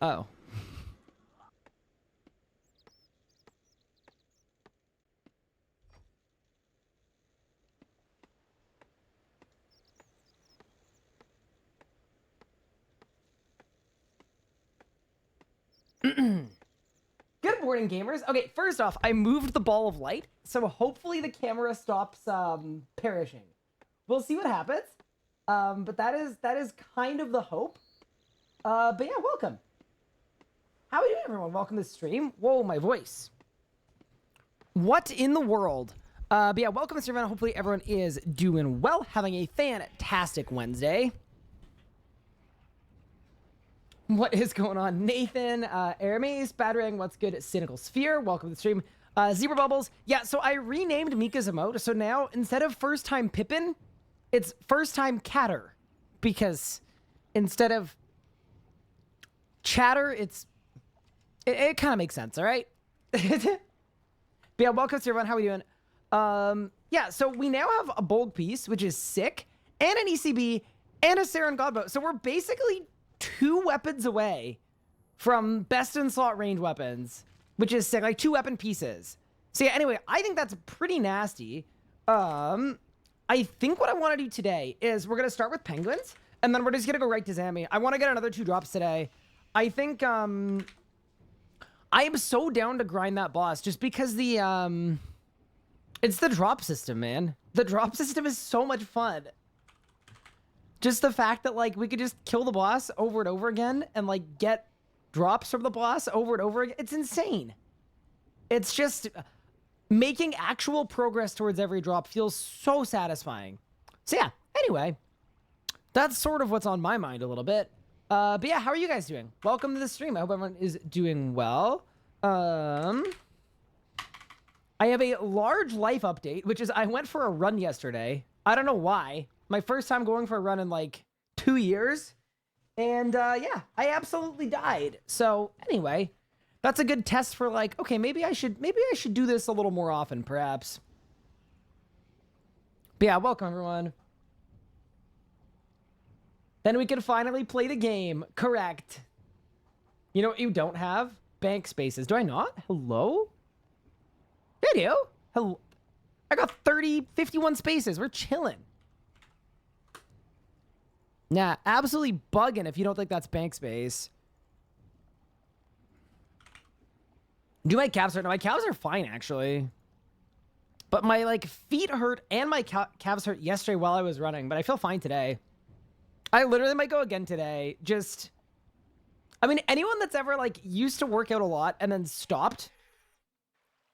Oh. Good morning, gamers. Okay, first off, I moved the ball of light, so hopefully the camera stops perishing. We'll see what happens. But that is kind of the hope. But yeah, welcome. How are you doing, everyone? Welcome to the stream. Whoa, my voice. What in the world? But yeah, welcome to the stream. Hopefully everyone is doing well, having a fantastic Wednesday. What is going on, Nathan? Aramis, Battering, what's good? Cynical Sphere, welcome to the stream. Zebra Bubbles, yeah, so I renamed Mika's emote, so now instead of first time Pippin, it's first time Catter, because instead of Chatter, it kind of makes sense, all right? But yeah, welcome to everyone. How are we doing? Yeah, so we now have a bold piece, which is sick, and an ECB, and a Saren Godbow. So we're basically 2 weapons away from best in slot range weapons, which is sick, like 2 weapon pieces. So yeah, anyway, I think that's pretty nasty. I think what I want to do today is we're going to start with penguins, and then we're just going to go right to Zammy. I want to get another 2 drops today. I think, I am so down to grind that boss just because it's the drop system, man. The drop system is so much fun. Just the fact that, like, we could just kill the boss over and over again and, like, get drops from the boss over and over again. It's insane. It's just making actual progress towards every drop feels so satisfying. So, yeah, anyway, that's sort of what's on my mind a little bit. But, yeah, how are you guys doing? Welcome to the stream. I hope everyone is doing well. I have a large life update, which is I went for a run yesterday. I don't know why. My first time going for a run in like 2 years. And yeah, I absolutely died. So anyway, that's a good test for like, okay, maybe I should do this a little more often, perhaps. But yeah, welcome everyone. Then we can finally play the game. Correct. You know what you don't have? Bank spaces. Do I not? Hello? I do. Hello. I got 51 spaces. We're chilling. Nah, absolutely bugging if you don't think that's bank space. Do my calves hurt? No, my calves are fine, actually. But my, like, feet hurt and my calves hurt yesterday while I was running, but I feel fine today. I literally might go again today. Just, I mean, anyone that's ever, like, used to work out a lot and then stopped.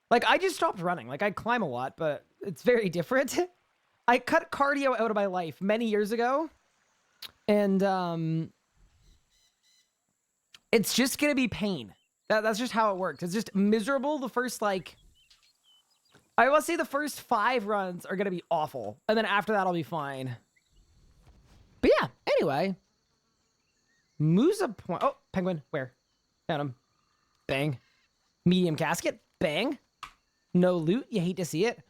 Like, I just stopped running. Like, I climb a lot, but it's very different. I cut cardio out of my life many years ago. And, it's just gonna be pain. That's just how it works. It's just miserable the first, like, I will say the first 5 runs are gonna be awful. And then after that, I'll be fine. But yeah, anyway. Musa point. Oh, penguin. Where? Found him. Bang. Medium casket. Bang. No loot. You hate to see it.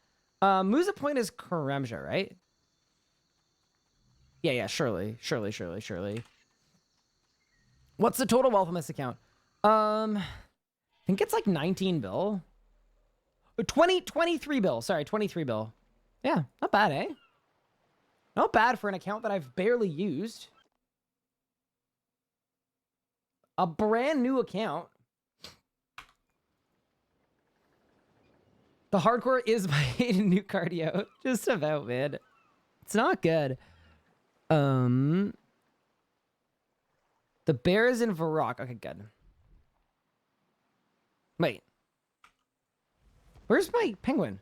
Musa point is Karemja, right? Yeah, surely. What's the total wealth on this account? I think it's like 19 bill. 23 bill. Sorry, 23 bill. Yeah, not bad, eh? Not bad for an account that I've barely used. A brand new account. The hardcore is my new cardio. Just about, man. It's not good. The bear is in Varrock. Okay, good. Wait. Where's my penguin?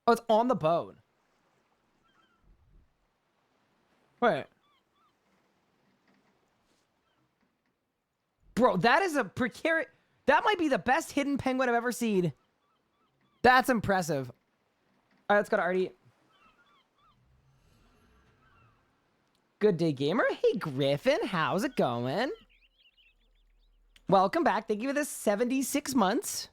Oh, it's on the boat. Wait. Bro, that is a precarious... That might be the best hidden penguin I've ever seen. That's impressive. All right, let's go to Artie. Good day, gamer. Hey, Griffin. How's it going? Welcome back. Thank you for the 76 months.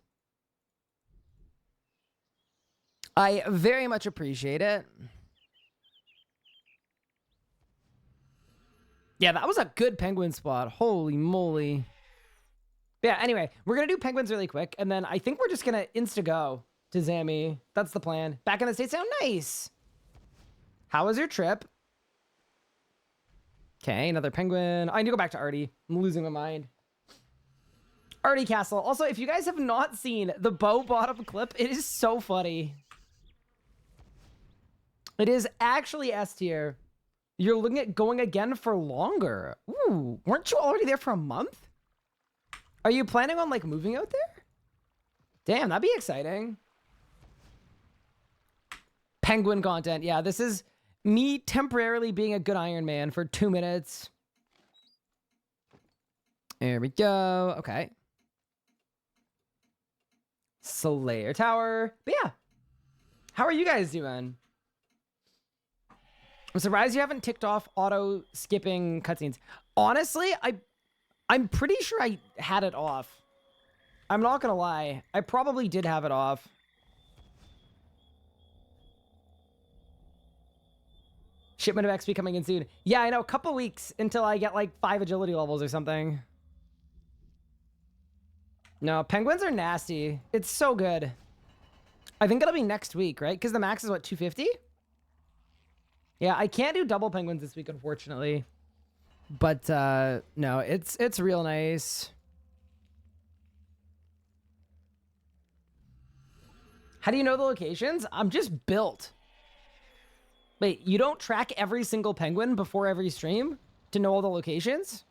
I very much appreciate it. Yeah, that was a good penguin spot. Holy moly. Yeah, anyway, we're going to do penguins really quick, and then I think we're just going to insta-go to Zammy. That's the plan. Back in the States now? Nice. How was your trip? Okay, another penguin. I need to go back to Artie. I'm losing my mind. Artie Castle. Also, if you guys have not seen the bow bottom clip, it is so funny. It is actually S tier. You're looking at going again for longer. Ooh, weren't you already there for a month? Are you planning on, like, moving out there? Damn, that'd be exciting. Penguin content. Yeah, this is me temporarily being a good Ironman for 2 minutes. There we go. Okay. Slayer Tower. But yeah. How are you guys doing? I'm surprised you haven't ticked off auto skipping cutscenes. Honestly, I'm pretty sure I had it off. I'm not gonna lie. I probably did have it off. Shipment of XP coming in soon. Yeah, I know. A couple weeks until I get like 5 agility levels or something. No, penguins are nasty. It's so good. I think it'll be next week, right? Because the max is what, 250? Yeah, I can't do double penguins this week, unfortunately. But no, it's real nice. How do you know the locations? I'm just built. Wait, you don't track every single penguin before every stream to know all the locations?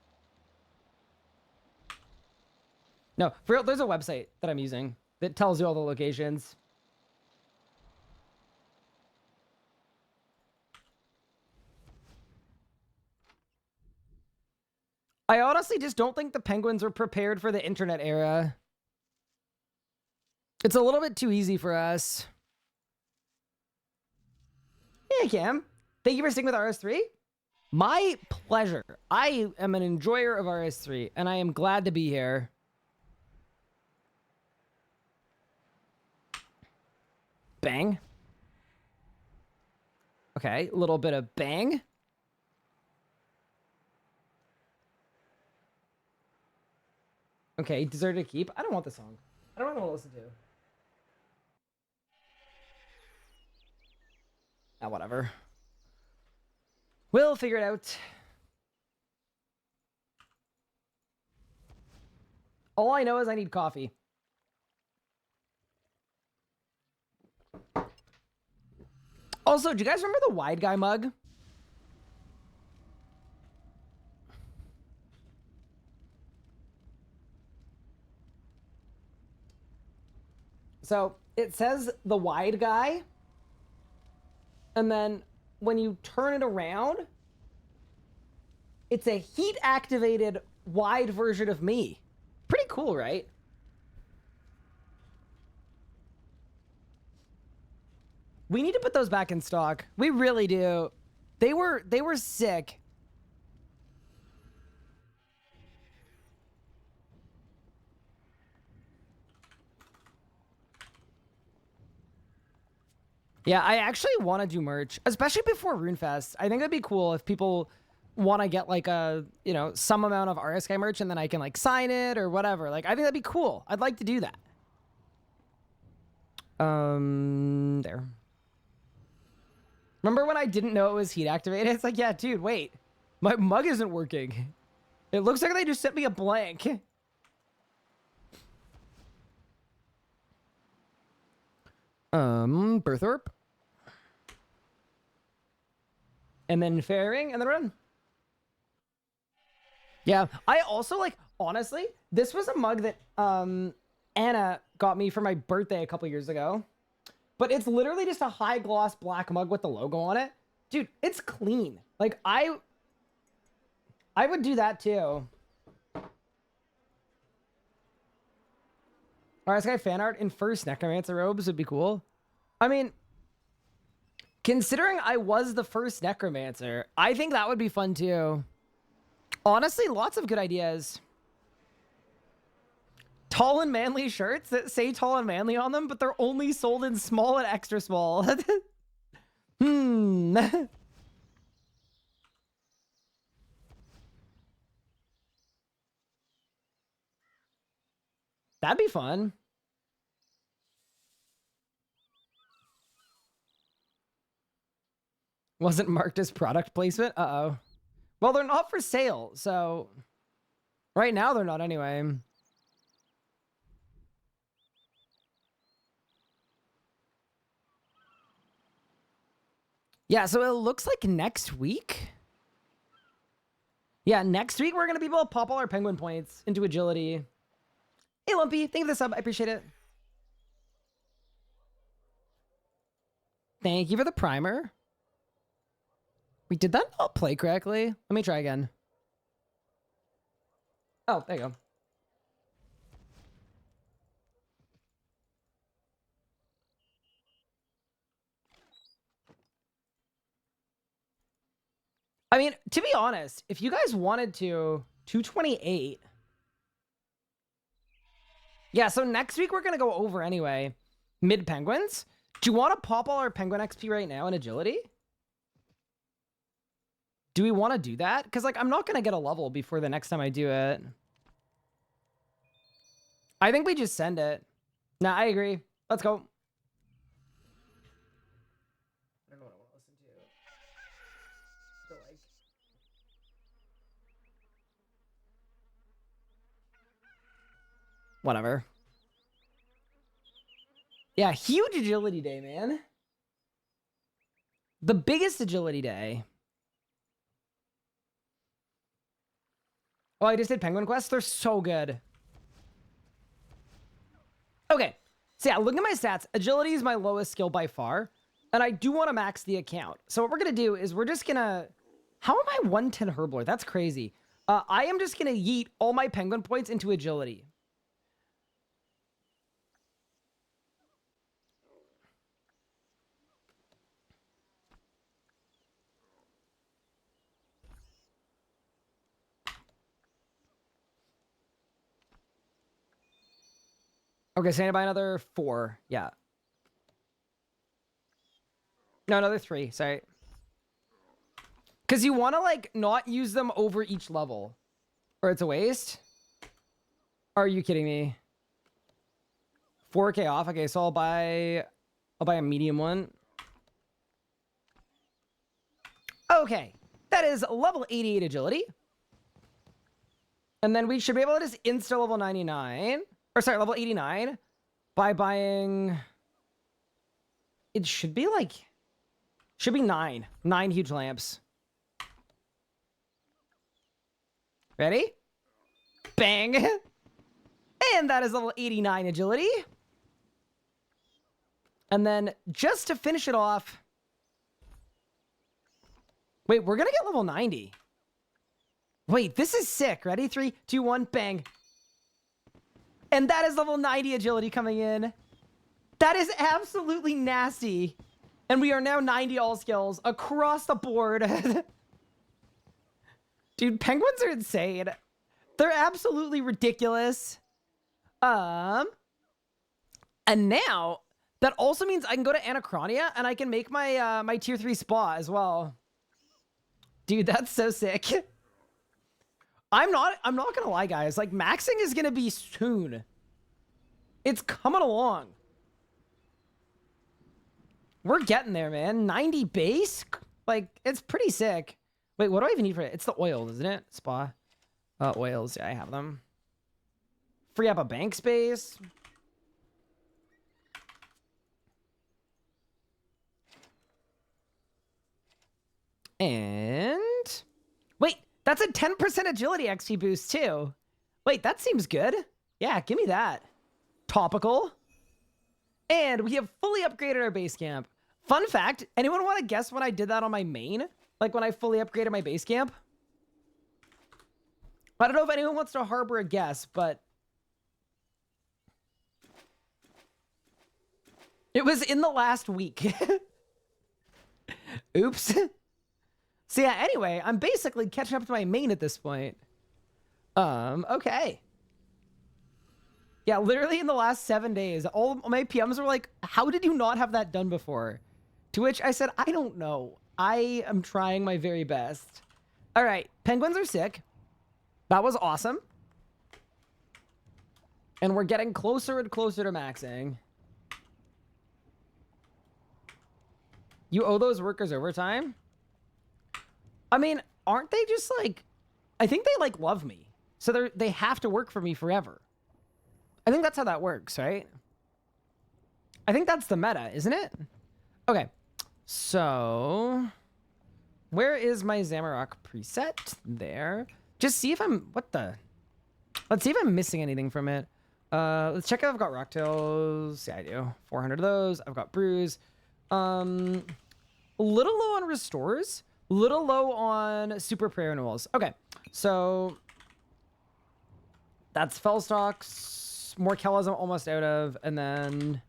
No, for real, there's a website that I'm using that tells you all the locations. I honestly just don't think the penguins were prepared for the internet era. It's a little bit too easy for us. Yeah, Cam. Thank you for sticking with RS3. My pleasure. I am an enjoyer of RS3, and I am glad to be here. Bang. Okay, a little bit of bang. Okay, Deserted Keep. I don't want this song. I don't want to listen to. Ah, whatever. We'll figure it out. All I know is I need coffee. Also, do you guys remember the wide guy mug? So it says the wide guy, and then when you turn it around, it's a heat activated wide version of me. Pretty cool, right? We need to put those back in stock. We really do. They were sick. Yeah, I actually want to do merch, especially before RuneFest. I think it'd be cool if people want to get like a, you know, some amount of RSK merch and then I can like sign it or whatever. Like, I think that'd be cool. I'd like to do that. There. Remember when I didn't know it was heat activated? It's like, yeah, dude, wait. My mug isn't working. It looks like they just sent me a blank. Berthorpe. And then Fairing, and then run. Yeah, I also, like, honestly, this was a mug that Anna got me for my birthday a couple years ago. But it's literally just a high gloss black mug with the logo on it. Dude, it's clean. Like, I would do that too. Alright, this guy fan art in first Necromancer robes would be cool. I mean, considering I was the first Necromancer, I think that would be fun too. Honestly, lots of good ideas. Tall and manly shirts that say tall and manly on them, but they're only sold in small and extra small. That'd be fun. Wasn't marked as product placement? Uh-oh. Well, they're not for sale, so... Right now, they're not anyway. Yeah, so it looks like next week... Yeah, next week we're going to be able to pop all our penguin points into agility. Hey, Lumpy, thank you for the sub. I appreciate it. Thank you for the primer. Wait, did that not play correctly? Let me try again. Oh, there you go. I mean, to be honest, if you guys wanted to, 228. Yeah, so next week we're going to go over anyway. Mid-penguins. Do you want to pop all our penguin XP right now in agility? Do we want to do that? Because, like, I'm not going to get a level before the next time I do it. I think we just send it. Nah, I agree. Let's go. I don't know what I want to listen to. Like... Whatever. Yeah, huge agility day, man. The biggest agility day. Oh, I just did Penguin Quest. They're so good. Okay. So yeah, look at my stats. Agility is my lowest skill by far. And I do want to max the account. So what we're going to do is we're just going to... How am I 110 Herblore? That's crazy. I am just going to yeet all my penguin points into agility. Okay, so I need to buy another 4. Yeah. No, another 3. Sorry. Because you want to, like, not use them over each level. Or it's a waste. Are you kidding me? 4K off. Okay, so I'll buy a medium one. Okay. That is level 88 agility. And then we should be able to just insta level 99. Or sorry, level 89 by buying... It should be like... Should be 9. 9 huge lamps. Ready? Bang! And that is level 89 agility. And then just to finish it off... Wait, we're gonna get level 90. Wait, this is sick. Ready? 3, 2, 1, bang. And that is level 90 agility coming in. That is absolutely nasty. And we are now 90 all skills across the board. Dude, penguins are insane. They're absolutely ridiculous. And now, that also means I can go to Anachronia and I can make my my tier 3 spa as well. Dude, that's so sick. I'm not gonna lie, guys. Like, maxing is gonna be soon. It's coming along. We're getting there, man. 90 base? Like, it's pretty sick. Wait, what do I even need for it? It's the oil, isn't it? Spa. Oils. Yeah, I have them. Free up a bank space. And... Wait, that's a 10% agility XP boost, too. Wait, that seems good. Yeah, give me that. Topical. And we have fully upgraded our base camp. Fun fact, anyone want to guess when I did that on my main? Like when I fully upgraded my base camp? I don't know if anyone wants to harbor a guess, but... It was in the last week. Oops. So yeah, anyway, I'm basically catching up to my main at this point. Okay. Yeah, literally in the last 7 days, all my PMs were like, how did you not have that done before? To which I said, I don't know. I am trying my very best. All right, penguins are sick. That was awesome. And we're getting closer and closer to maxing. You owe those workers overtime? I mean, aren't they just like... I think they like love me. So they have to work for me forever. I think that's how that works, right? I think that's the meta, isn't it? Okay. So... where is my Zamorak preset? There. Just see if I'm... what the... let's see if I'm missing anything from it. Let's check if I've got rocktails. Yeah, I do. 400 of those. I've got brews. A little low on restores. Little low on super prayer renewals. Okay, so that's Fellstocks. More Kellas I'm almost out of, and then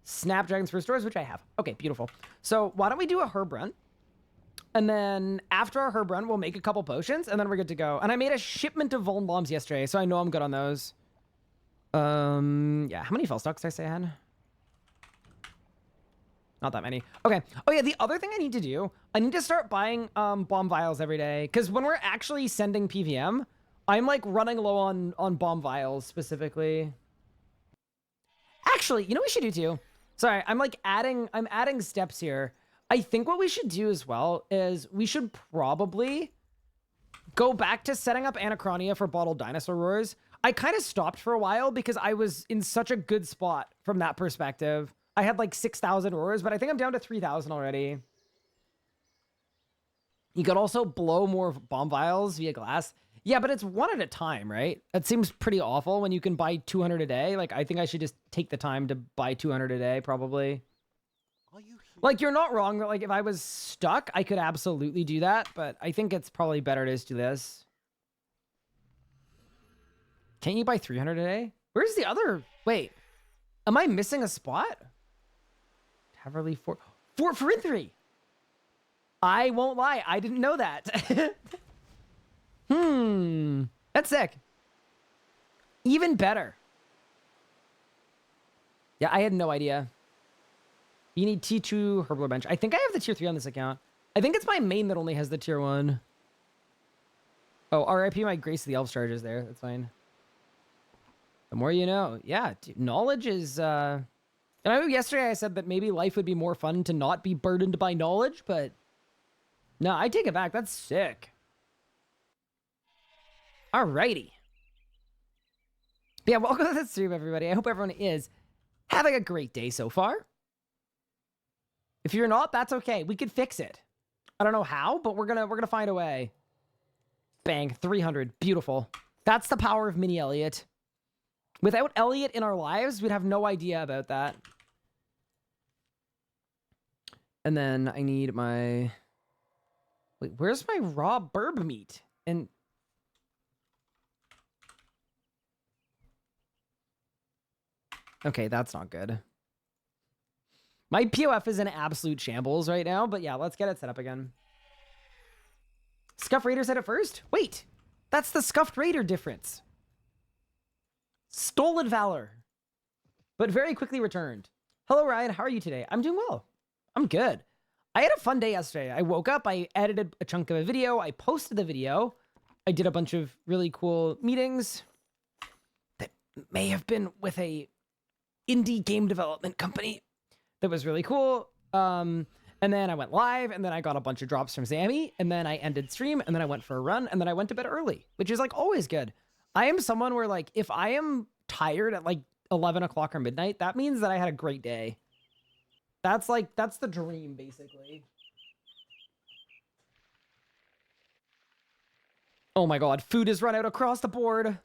Snapdragons for restores, which I have. Okay, beautiful. So why don't we do a herb run? And then after our herb run, we'll make a couple potions, and then we're good to go. And I made a shipment of Vuln Bombs yesterday, so I know I'm good on those. Yeah, how many Fellstocks did I say I had? Not that many. Okay. Oh yeah, the other thing I need to do, I need to start buying bomb vials every day. Because when we're actually sending PVM, I'm like running low on bomb vials specifically. Actually, you know what we should do too? Sorry, I'm adding steps here. I think what we should do as well is we should probably go back to setting up Anachronia for bottled dinosaur roars. I kind of stopped for a while because I was in such a good spot from that perspective. I had like 6,000 roars, but I think I'm down to 3,000 already. You could also blow more bomb vials via glass. Yeah, but it's one at a time, right? That seems pretty awful when you can buy 200 a day. Like, I think I should just take the time to buy 200 a day, probably. Like, you're not wrong. Like, if I was stuck, I could absolutely do that. But I think it's probably better to just do this. Can't you buy 300 a day? Where's the other... wait. Am I missing a spot? Taverly 4 for in 3. I won't lie. I didn't know that. That's sick. Even better. Yeah, I had no idea. You need T2 Herbal Bench. I think I have the tier 3 on this account. I think it's my main that only has the tier 1. Oh, RIP my Grace of the Elves charges there. That's fine. The more you know. Yeah, dude, knowledge is... And I know yesterday I said that maybe life would be more fun to not be burdened by knowledge, but... no, I take it back. That's sick. Alrighty. Yeah, welcome to the stream, everybody. I hope everyone is having a great day so far. If you're not, that's okay. We can fix it. I don't know how, but we're gonna find a way. Bang, 300. Beautiful. That's the power of Mini Elliot. Without Elliot in our lives, we'd have no idea about that. And then I need my... wait, where's my raw burb meat? And... okay, that's not good. My POF is in absolute shambles right now, but yeah, let's get it set up again. Scuff Raider said it first? Wait, that's the Scuffed Raider difference. Stolen valor, but very quickly returned. Hello, Ryan. How are you today? I'm doing well. I'm good. I had a fun day yesterday. I woke up, I edited a chunk of a video, I posted the video, I did a bunch of really cool meetings that may have been with a indie game development company that was really cool. And then I went live, and then I got a bunch of drops from Zammy, and then I ended stream, and then I went for a run, and then I went to bed early, which is like always good. I am someone where like, if I am tired at like 11 o'clock or midnight, that means that I had a great day. That's like, that's the dream, basically. Oh my God, food is run out across the board.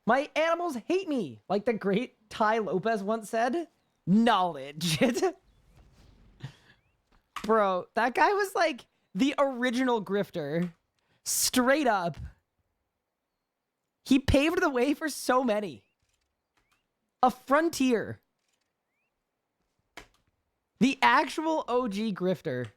My animals hate me. Like the great Ty Lopez once said, knowledge. Bro, that guy was like the original grifter. Straight up. He paved the way for so many. A frontier. The actual OG grifter.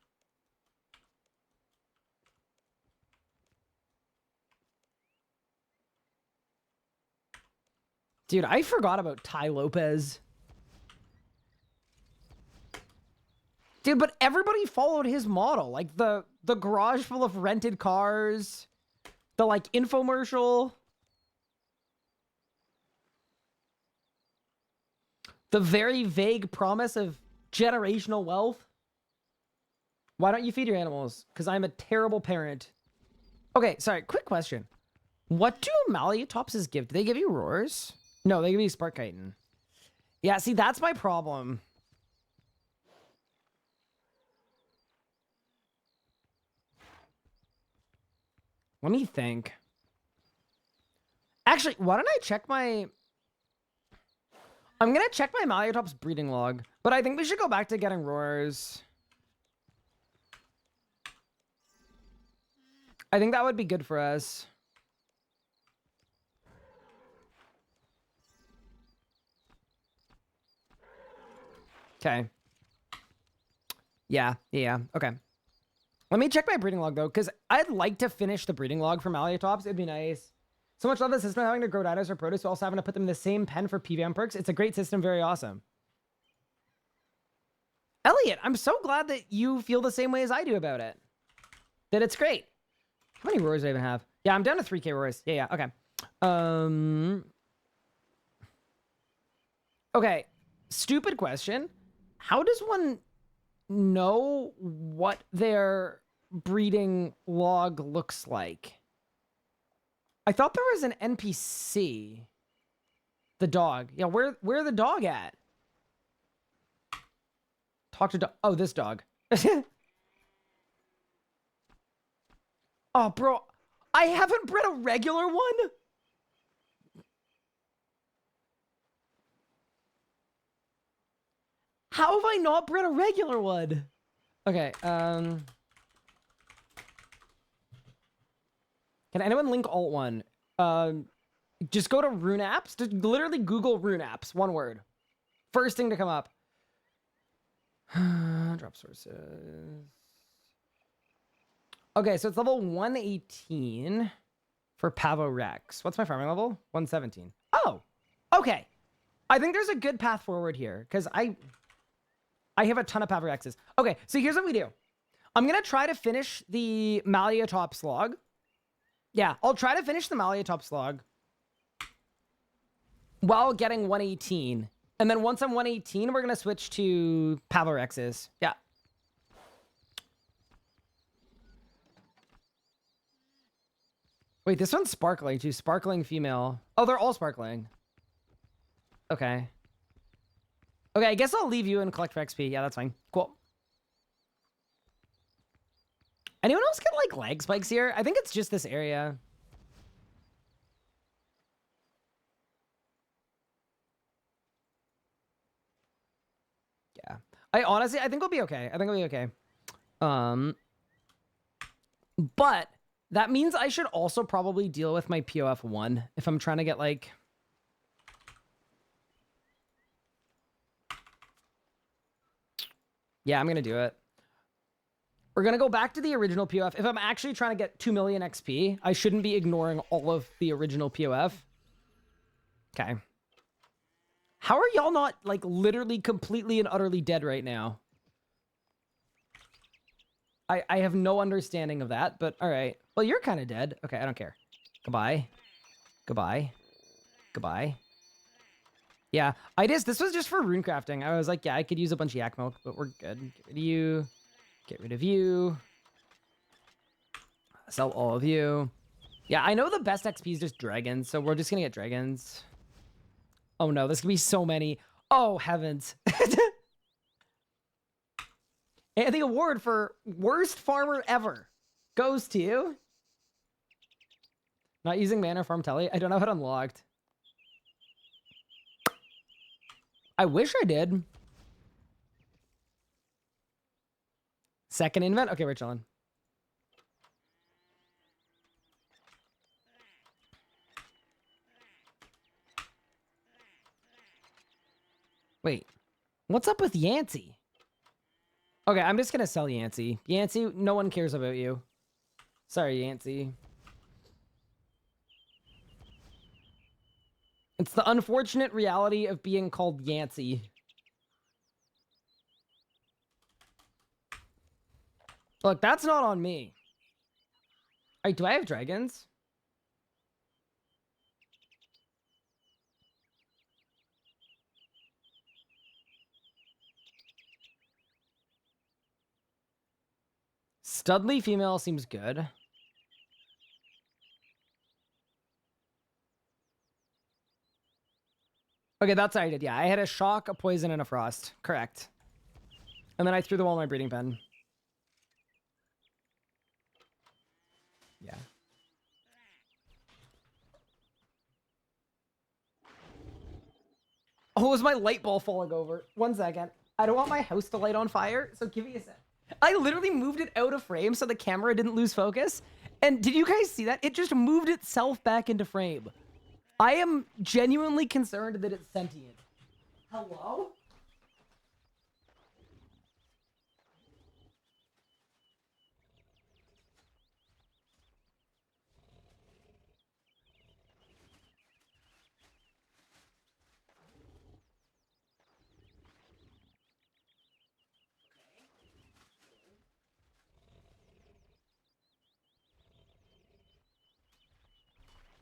Dude, I forgot about Ty Lopez. Dude, but everybody followed his model. Like the garage full of rented cars. The like infomercial. The very vague promise of generational wealth. Why don't you feed your animals? Because I'm a terrible parent. Okay, sorry, quick question. What do Malayatopses give? Do they give you roars? No, they give you Spark Chitin. Yeah, see, that's my problem. Let me think. Actually, why don't I check my... I'm going to check my Malayatops breeding log, but I think we should go back to getting roars. I think that would be good for us. Okay. Yeah, okay. Let me check my breeding log, though, because I'd like to finish the breeding log for Malayatops. It'd be nice. So much love the system having to grow dinos or produce, also having to put them in the same pen for PVM perks. It's a great system, very awesome. Elliot, I'm so glad that you feel the same way as I do about it. That it's great. How many roars do I even have? Yeah, I'm down to 3k roars. Yeah, okay. Okay, stupid question. How does one know what their breeding log looks like? I thought there was an NPC. The dog. Yeah, where the dog at? Talk to dog. Oh, this dog. Oh, bro. I haven't bred a regular one? How have I not bred a regular one? Okay, can anyone link Alt1? Just go to Rune Apps. Just literally Google Rune Apps. One word. First thing to come up. Drop sources. Okay, so it's level 118 for Pavo Rex. What's my farming level? 117. Oh, okay. I think there's a good path forward here because I have a ton of Pavo Rexes. Okay, so here's what we do. I'm going to try to finish the Malayatops log. Yeah, I'll try to finish the Malayatops log while getting 118. And then once I'm 118, we're going to switch to Pavo Rexes. Yeah. Wait, this one's sparkling too. Sparkling female. Oh, they're all sparkling. Okay. Okay, I guess I'll leave you and collect for XP. Yeah, that's fine. Cool. Anyone else get, like, lag spikes here? I think it's just this area. Yeah. I think we'll be okay. I think we'll be okay. But that means I should also probably deal with my POF 1 if I'm trying to get, like... Yeah, I'm going to do it. We're going to go back to the original POF. If I'm actually trying to get 2 million XP, I shouldn't be ignoring all of the original POF. Okay. How are y'all not, like, literally completely and utterly dead right now? I have no understanding of that, but all right. Well, you're kind of dead. Okay, I don't care. Goodbye. Goodbye. Goodbye. Yeah, this was just for rune crafting. I was like, yeah, I could use a bunch of yak milk, but we're good. Get rid of you. Get rid of you. Sell all of you. Yeah, I know the best XP is just dragons, so we're just gonna get dragons. Oh no, there's gonna be so many. Oh, heavens. And the award for worst farmer ever goes to... Not using mana farm telly. I don't have it unlocked. I wish I did. Second invent? Okay, we're chilling. Wait. What's up with Yancey? Okay, I'm just gonna sell Yancey. Yancey, no one cares about you. Sorry, Yancey. It's the unfortunate reality of being called Yancey. Look, that's not on me. Wait, do I have dragons? Studley female seems good. Okay, that's what I did. Yeah, I had a shock, a poison, and a frost. Correct. And then I threw the wall in my breeding pen. Yeah. Oh, was my light bulb falling over? 1 second. I don't want my house to light on fire, so give me a sec. I literally moved it out of frame so the camera didn't lose focus. And did you guys see that? It just moved itself back into frame. I am genuinely concerned that it's sentient. Hello?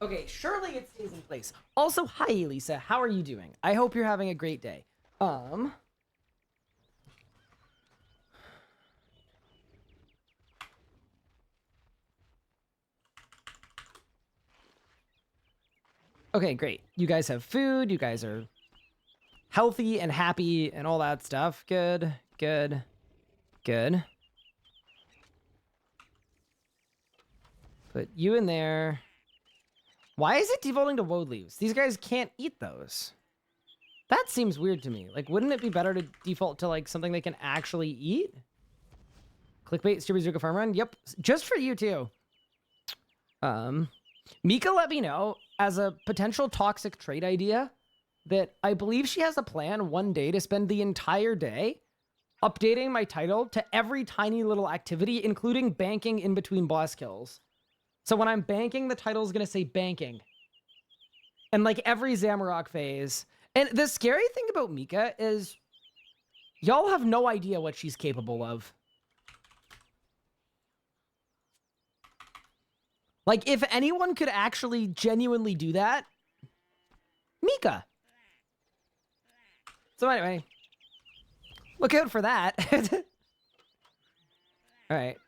Okay, surely it stays in place. Also, hi, Lisa. How are you doing? I hope you're having a great day. Okay, great. You guys have food. You guys are healthy and happy and all that stuff. Good, good, good. Put you in there. Why is it defaulting to woad leaves? These guys can't eat those. That seems weird to me. Like, wouldn't it be better to default to, like, something they can actually eat? Clickbait, Stupid Zuka Farm Run? Yep. Just for you, too. Mika let me know, as a potential toxic trait idea, that I believe she has a plan one day to spend the entire day updating my title to every tiny little activity, including banking in between boss kills. So when I'm banking, the title is going to say banking. And like every Zamorak phase. And the scary thing about Mika is y'all have no idea what she's capable of. Like, if anyone could actually genuinely do that, Mika. So anyway, look out for that. All right.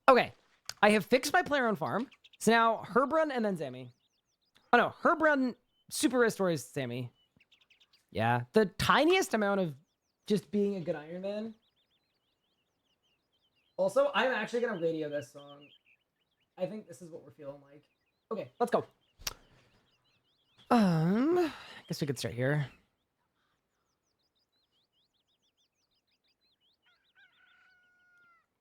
Okay, I have fixed my player on farm. So now Herbrun and then Zammy. Oh no, Herbrun super restores Zammy. Yeah, the tiniest amount of just being a good Ironman. Also, I'm actually gonna radio this song. I think this is what we're feeling like. Okay, let's go. I guess we could start here.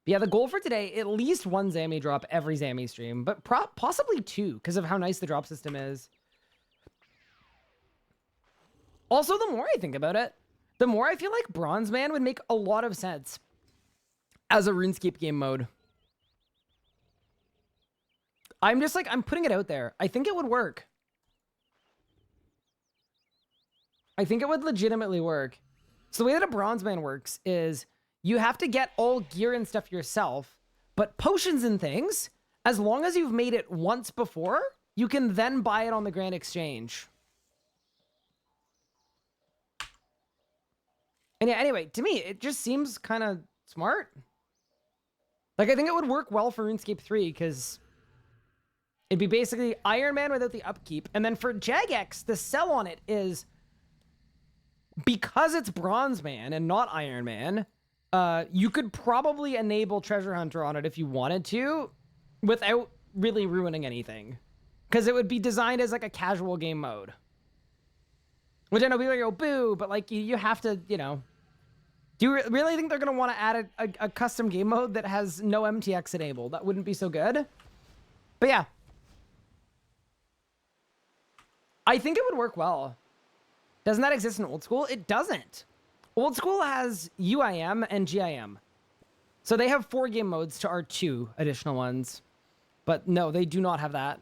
Yeah, the goal for today, at least 1 Zammy drop every Zammy stream, but possibly 2 because of how nice the drop system is. Also, the more I think about it, the more I feel like Bronze Man would make a lot of sense as a RuneScape game mode. I'm just like, I'm putting it out there. I think it would work. I think it would legitimately work. So the way that a Bronze Man works is you have to get all gear and stuff yourself, but potions and things, as long as you've made it once before, you can then buy it on the Grand Exchange. And yeah, anyway, to me, it just seems kind of smart. Like, I think it would work well for RuneScape 3, because it'd be basically Iron Man without the upkeep. And then for Jagex, the sell on it is, because it's Bronze Man and not Iron Man, you could probably enable Treasure Hunter on it if you wanted to, without really ruining anything. Because it would be designed as like a casual game mode. Which I know people go, boo, but like you have to, you know. Do you really think they're going to want to add a custom game mode that has no MTX enabled? That wouldn't be so good. But yeah. I think it would work well. Doesn't that exist in Old School? It doesn't. Old School has UIM and GIM. So they have 4 game modes to our 2 additional ones. But no, they do not have that.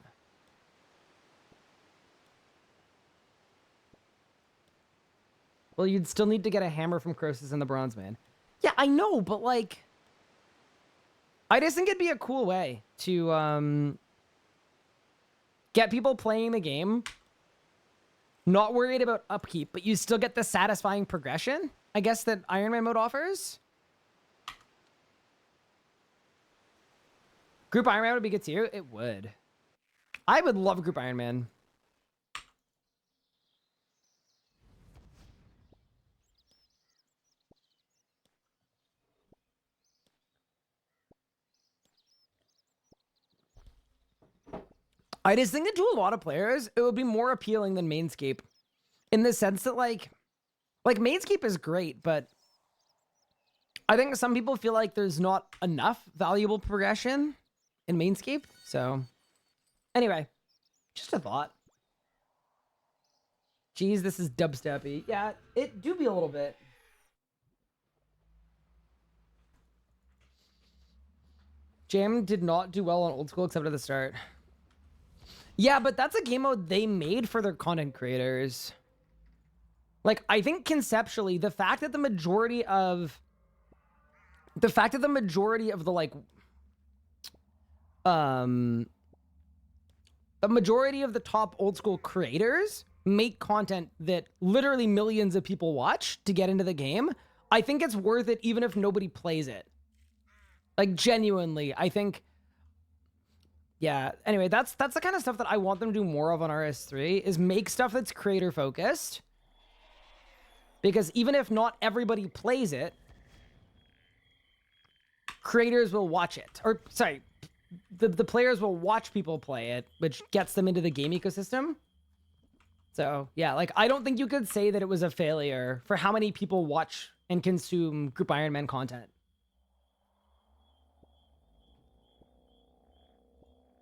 Well, you'd still need to get a hammer from Croesus and the Bronze Man. Yeah, I know, but like, I just think it'd be a cool way to get people playing the game Not worried about upkeep, but you still get the satisfying progression, I guess, that Ironman mode offers. Group Ironman would be good too. It would. I would love Group Ironman. I just think that to a lot of players, it would be more appealing than Mainscape. In the sense that, like Mainscape is great, but I think some people feel like there's not enough valuable progression in Mainscape. So, anyway, just a thought. Jeez, this is dubsteppy. Yeah, it do be a little bit. Jam did not do well on old school except at the start. Yeah, but that's a game mode they made for their content creators. Like, I think conceptually, the fact that the majority of the like, the majority of the top old school creators make content that literally millions of people watch to get into the game, I think it's worth it even if nobody plays it. Like, genuinely, I think, yeah. Anyway, that's the kind of stuff that I want them to do more of on RS3, is make stuff that's creator focused. Because even if not everybody plays it, creators will watch it. Or, sorry, the players will watch people play it, which gets them into the game ecosystem. So, yeah, like, I don't think you could say that it was a failure for how many people watch and consume Group Ironman content.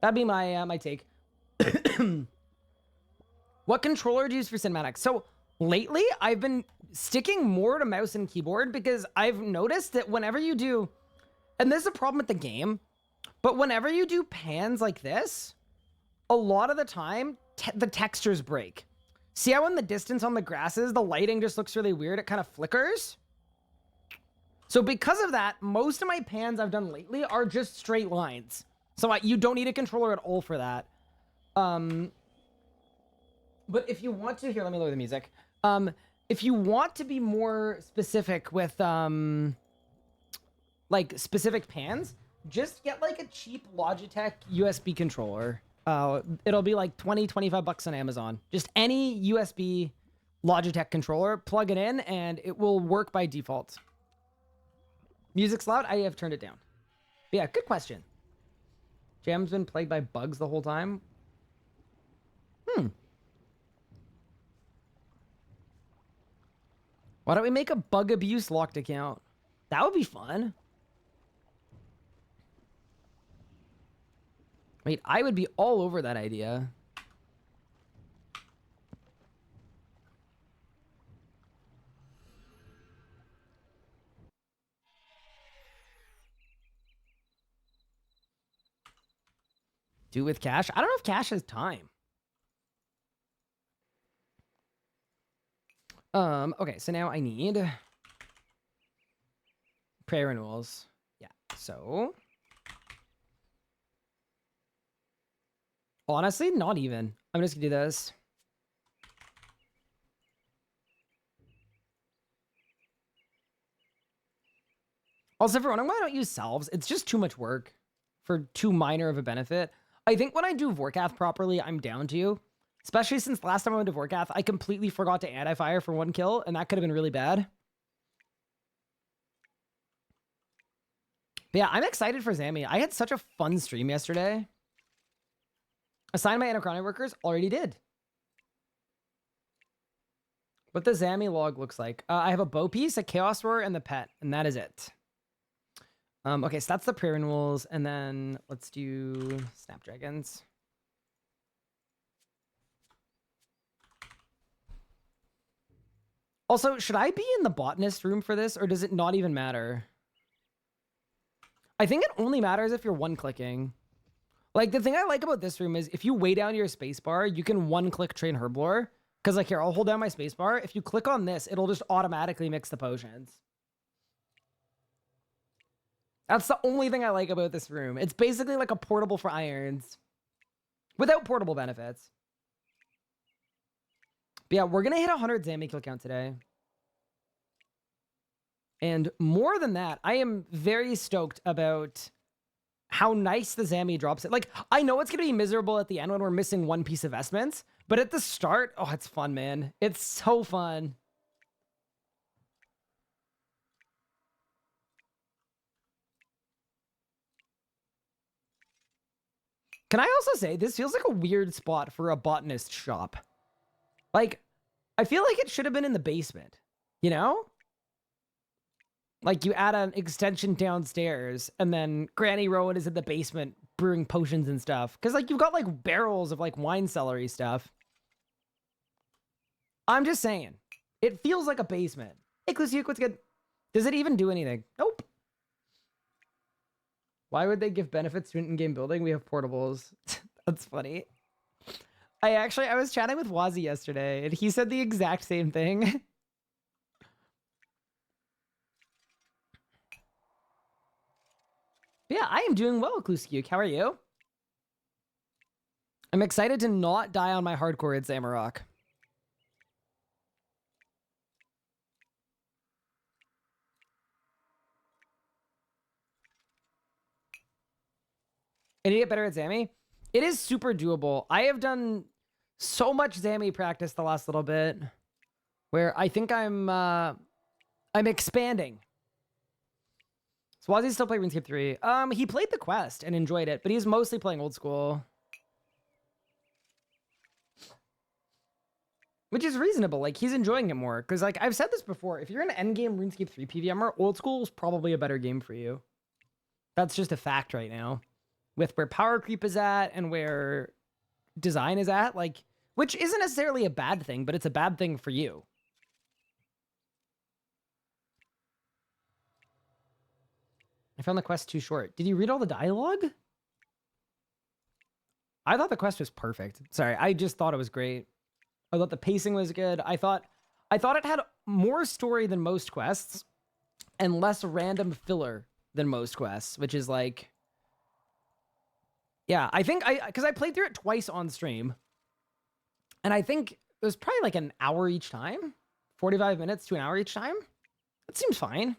That'd be my my take. What controller do you use for cinematics? So, lately, I've been sticking more to mouse and keyboard because I've noticed that whenever you do, and this is a problem with the game, but whenever you do pans like this, a lot of the time, the textures break. See how in the distance on the grasses, the lighting just looks really weird? It kind of flickers. So because of that, most of my pans I've done lately are just straight lines. So you don't need a controller at all for that. But if you want to, here, let me lower the music. If you want to be more specific with, like, specific pans, just get, like, a cheap Logitech USB controller. It'll be, like, 20, 25 bucks on Amazon. Just any USB Logitech controller, plug it in, and it will work by default. Music's loud? I have turned it down. But yeah, good question. Jam's been plagued by bugs the whole time. Why don't we make a bug abuse locked account? That would be fun. Wait, I would be all over that idea. Do with Cash? I don't know if Cash has time. Okay, so now I need prayer renewals. Yeah, so honestly, not even. I'm just gonna do this. Also, for wondering why I don't use salves, it's just too much work for too minor of a benefit. I think when I do Vorkath properly, I'm down to. Especially since last time I went to Vorkath, I completely forgot to anti-fire for 1 kill, and that could have been really bad. But yeah, I'm excited for Zammy. I had such a fun stream yesterday. Assign my Anachronic workers, already did. What the Zammy log looks like. I have a bow piece, a chaos roar, and the pet, and that is it. Okay, so that's the prayer renewals, and then let's do Snapdragons. Also, should I be in the botanist room for this, or does it not even matter? I think it only matters if you're one-clicking. Like, the thing I like about this room is if you weigh down your spacebar, you can one-click train Herblore. Because, like, here, I'll hold down my spacebar. If you click on this, it'll just automatically mix the potions. That's the only thing I like about this room. It's basically like a portable for irons. Without portable benefits. But yeah, we're going to hit 100 Zammy kill count today. And more than that, I am very stoked about how nice the Zammy drops it. Like, I know it's going to be miserable at the end when we're missing one piece of vestments, but at the start, oh, it's fun, man. It's so fun. Can I also say, this feels like a weird spot for a botanist shop. Like, I feel like it should have been in the basement, you know? Like, you add an extension downstairs, and then Granny Rowan is in the basement brewing potions and stuff. Because, like, you've got, like, barrels of, like, wine celery stuff. I'm just saying. It feels like a basement. Hey, Klusiuk, what's good? Does it even do anything? Nope. Why would they give benefits to in-game building? We have portables. That's funny. I was chatting with Wazzy yesterday, and he said the exact same thing. Yeah, I am doing well, Klusiuk. How are you? I'm excited to not die on my hardcore at Zamorak. And to get better at Zammy? It is super doable. I have done so much Zammy practice the last little bit where I think I'm expanding. Swazi still playing RuneScape 3. He played the quest and enjoyed it, but he's mostly playing old school. Which is reasonable. Like, he's enjoying it more. Because, like, I've said this before. If you're an endgame RuneScape 3 PVMer, old school is probably a better game for you. That's just a fact right now. With where power creep is at and where design is at, like, which isn't necessarily a bad thing, but it's a bad thing for you. I found the quest too short. Did you read all the dialogue? I thought the quest was perfect. Sorry, I just thought it was great. I thought the pacing was good. I thought it had more story than most quests and less random filler than most quests, which is like, yeah, I think because I played through it twice on stream, and I think it was probably like an hour each time, 45 minutes to an hour each time. That seems fine.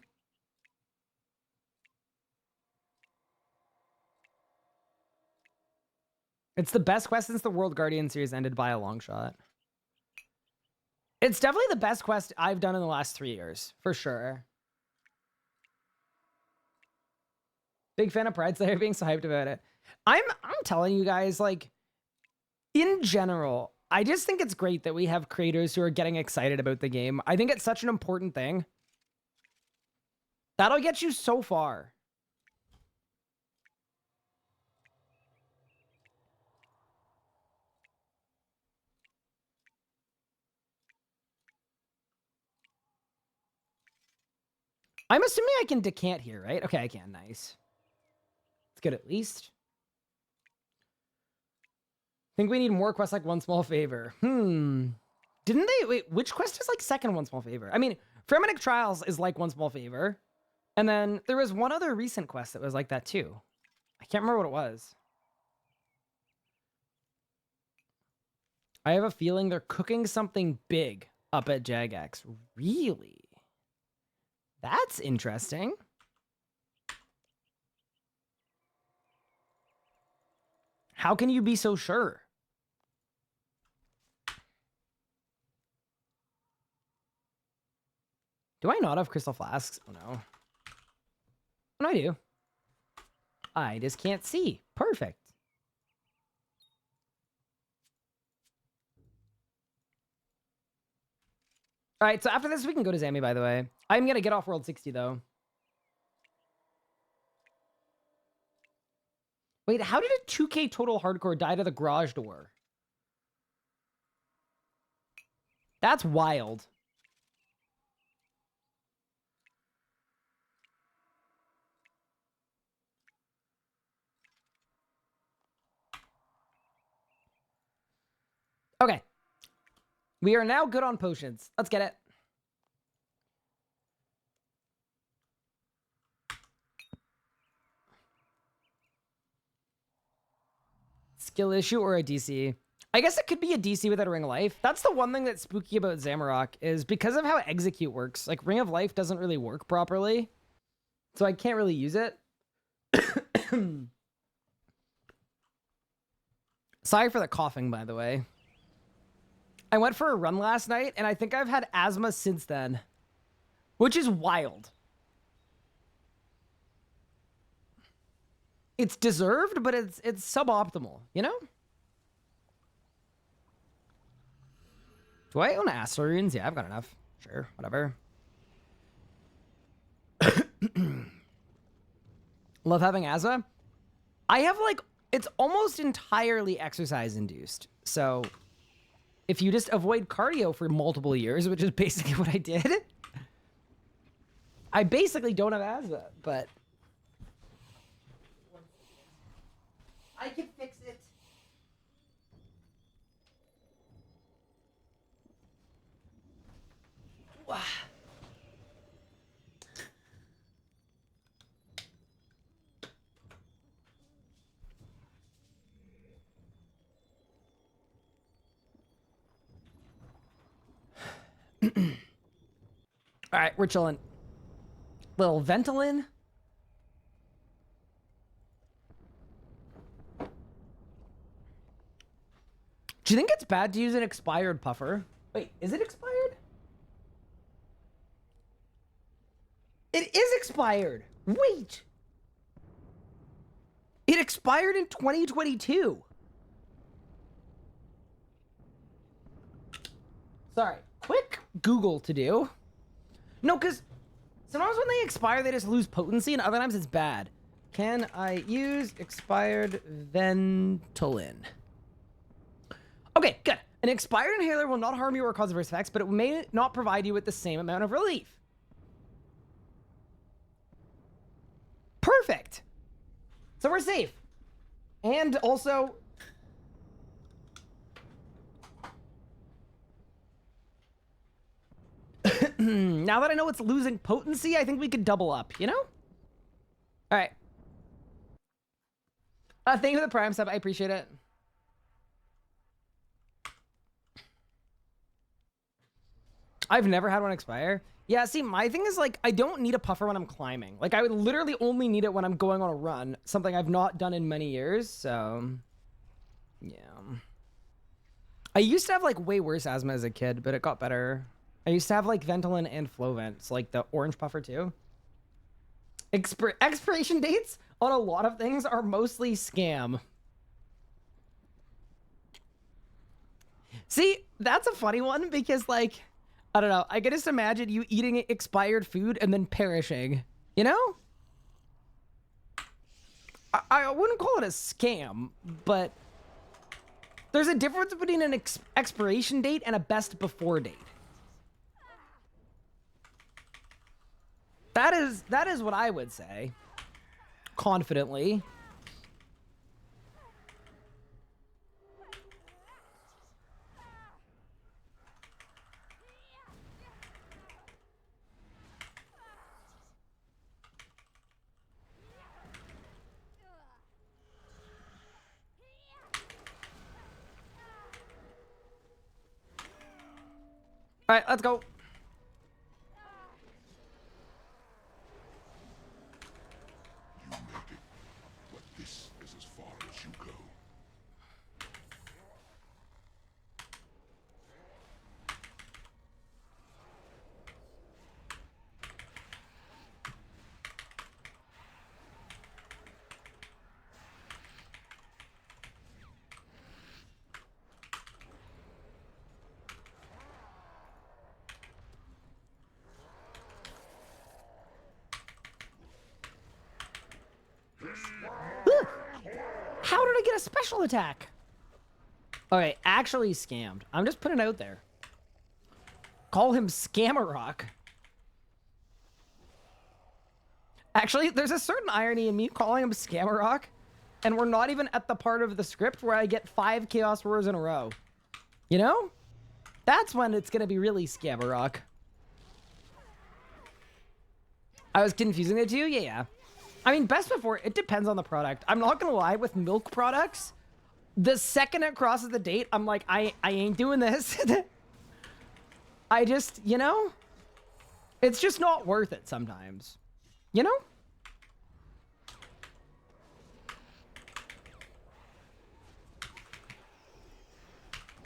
It's the best quest since the World Guardian series ended by a long shot. It's definitely the best quest I've done in the last 3 years, for sure. Big fan of Pride Slayer, being so hyped about it. I'm telling you guys, like, in general, I just think it's great that we have creators who are getting excited about the game. I think it's such an important thing. That'll get you so far. I'm assuming I can decant here, right? Okay, I can. Nice. It's good at least. Think we need more quests like One Small Favor. Didn't they? Wait, which quest is like second One Small Favor? I mean, Fremennik Trials is like One Small Favor. And then there was one other recent quest that was like that too. I can't remember what it was. I have a feeling they're cooking something big up at Jagex. Really? That's interesting. How can you be so sure? Do I not have crystal flasks? Oh no. No, I do. I just can't see. Perfect. All right, so after this, we can go to Zammy, by the way. I'm going to get off World 60, though. Wait, how did a 2K total hardcore die to the garage door? That's wild. Okay. We are now good on potions. Let's get it. Skill issue or a DC? I guess it could be a DC without a Ring of Life. That's the one thing that's spooky about Zamorak is because of how execute works. Like Ring of Life doesn't really work properly, so I can't really use it. Sorry for the coughing, by the way. I went for a run last night, and I think I've had asthma since then, which is wild. It's deserved, but it's suboptimal, you know? Do I own Astral Runes? Yeah, I've got enough. Sure, whatever. Love having asthma. I have like, it's almost entirely exercise induced. So if you just avoid cardio for multiple years, which is basically what I did, I basically don't have asthma, but I can fix it. Wow. All right, we're chilling. Little Ventolin. Do you think it's bad to use an expired puffer? Wait, is it expired? It is expired. Wait. It expired in 2022. Sorry. Quick Google to do. No, because sometimes when they expire, they just lose potency, and other times it's bad. Can I use expired Ventolin? Okay, good. An expired inhaler will not harm you or cause adverse effects, but it may not provide you with the same amount of relief. Perfect. So we're safe. And also, now that I know it's losing potency, I think we could double up, you know? All right. Thank you for the Prime sub. I appreciate it. I've never had one expire. Yeah, see, my thing is, like, I don't need a puffer when I'm climbing. Like, I would literally only need it when I'm going on a run. Something I've not done in many years, so... yeah. I used to have, like, way worse asthma as a kid, but it got better. I used to have, like, Ventolin and Flovent, like the orange puffer, too. Expiration dates on a lot of things are mostly scam. See, that's a funny one, because, like... I don't know. I can just imagine you eating expired food and then perishing. You know? I wouldn't call it a scam, but there's a difference between an expiration date and a best before date. That is what I would say. Confidently. All right, let's go. You made it, but this is as far as you go. How did I get a special attack? Okay, actually scammed. I'm just putting it out there. Call him Zamorak. Actually, there's a certain irony in me calling him Zamorak, and we're not even at the part of the script where I get 5 Chaos Roars in a row. You know? That's when it's gonna be really Zamorak. I was confusing the two? Yeah. I mean, best before, it depends on the product. I'm not gonna lie, with milk products, The second it crosses the date, I'm like, I ain't doing this. I just, you know, it's just not worth it sometimes. You know?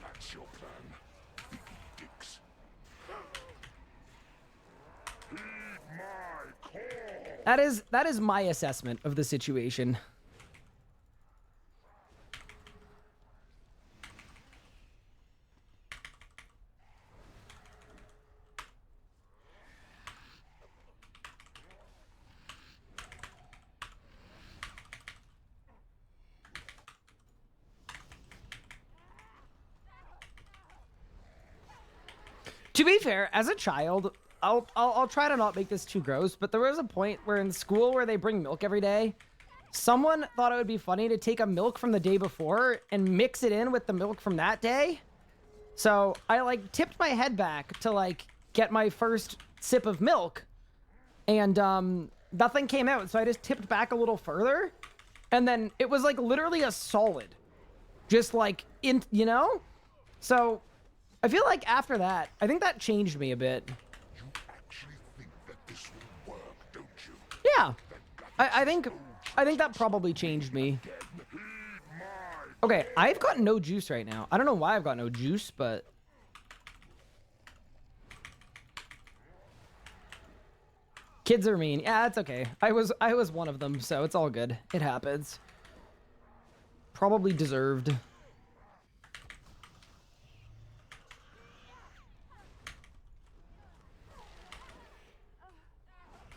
That's your plan. Big dicks. Heed my call. That is my assessment of the situation. To be fair, as a child, I'll try to not make this too gross, but there was a point where in school where they bring milk every day, someone thought it would be funny to take a milk from the day before and mix it in with the milk from that day. So I like tipped my head back to like get my first sip of milk, and nothing came out. So I just tipped back a little further, and then it was like literally a solid, just like in, you know. So I feel like after that, I think that changed me a bit. You actually think that this will work, don't you? Yeah, I think that probably changed me. Okay, I've got no juice right now. I don't know why I've got no juice, but kids are mean. Yeah, it's okay. I was one of them, so it's all good. It happens. Probably deserved.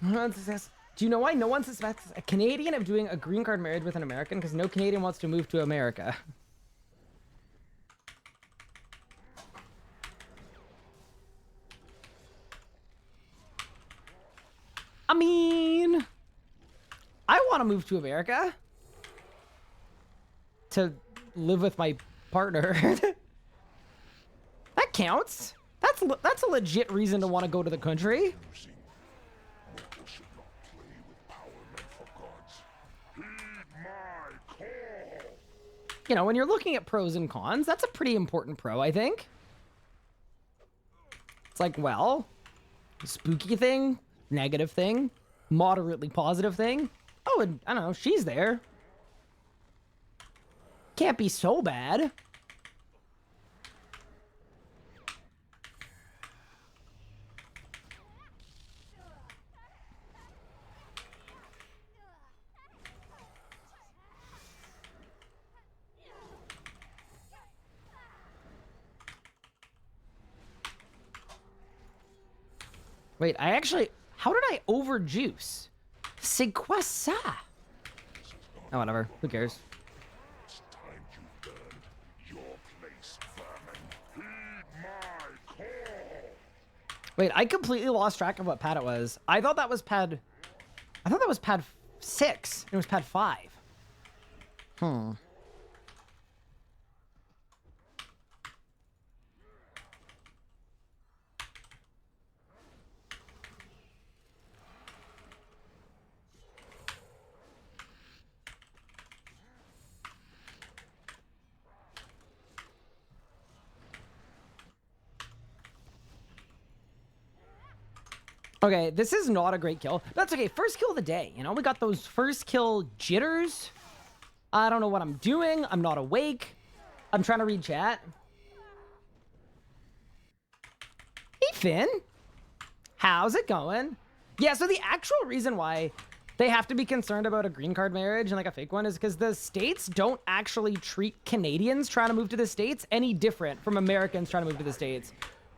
Do you know why no one suspects a Canadian of doing a green card marriage with an American? Because no Canadian wants to move to America. I mean, I want to move to America to live with my partner. That counts. That's a legit reason to want to go to the country. Mortals should not play with power meant for gods. Heed my call. You know, when you're looking at pros and cons, that's a pretty important pro, I think. It's like, well, spooky thing, negative thing, moderately positive thing. Oh, and I don't know, she's there. Can't be so bad. Wait, how did I overjuice? C'est quoi ça? Oh, whatever. Who cares? It's time you earned your place, vermin. Heed my call. Wait, I completely lost track of what pad it was. I thought that was pad 6. It was pad 5. Okay, this is not a great kill. That's okay. First kill of the day. You know, we got those first kill jitters. I don't know what I'm doing. I'm not awake. I'm trying to read chat. Hey, Finn. How's it going? Yeah, so the actual reason why they have to be concerned about a green card marriage and like a fake one is because the States don't actually treat Canadians trying to move to the States any different from Americans trying to move to the States.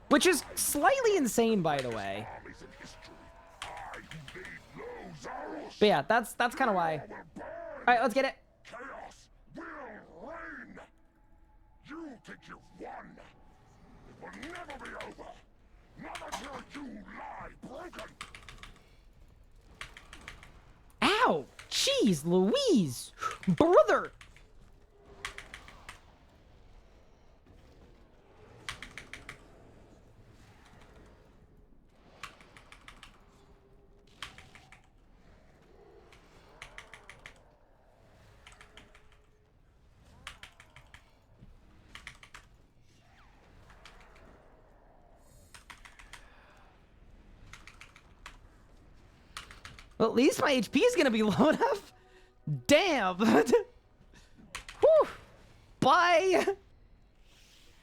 Which is slightly insane, by the way. Armies in history. I who laid low Zaros. But yeah, that's kind of why. All right, let's get it. Chaos will reign. You think you've won. It will never be over. Not until you lie broken. Ow! Jeez, Louise! Brother! Well, at least my HP is gonna be low enough. Damn. Whew. Bye.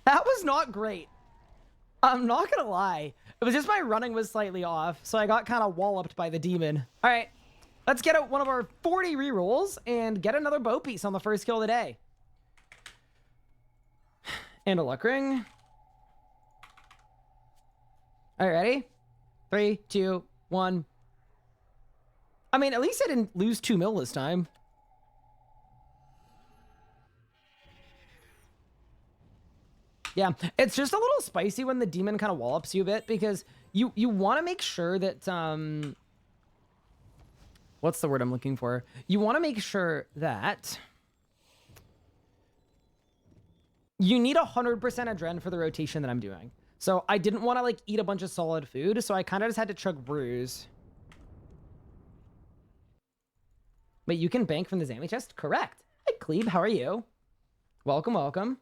That was not great. I'm not gonna lie. It was just my running was slightly off, so I got kind of walloped by the demon. All right, let's get out one of our 40 rerolls and get another bow piece on the first kill of the day. And a luck ring. All right, ready? 3, 2, 1. I mean, at least I didn't lose 2 mil this time. Yeah, it's just a little spicy when the demon kind of wallops you a bit because you want to make sure that what's the word I'm looking for? You want to make sure that you need 100% adrenaline for the rotation that I'm doing. So I didn't want to like eat a bunch of solid food, so I kind of just had to chug brews. Wait, you can bank from the Zammy chest? Correct. Hi, Cleve, how are you? Welcome, welcome.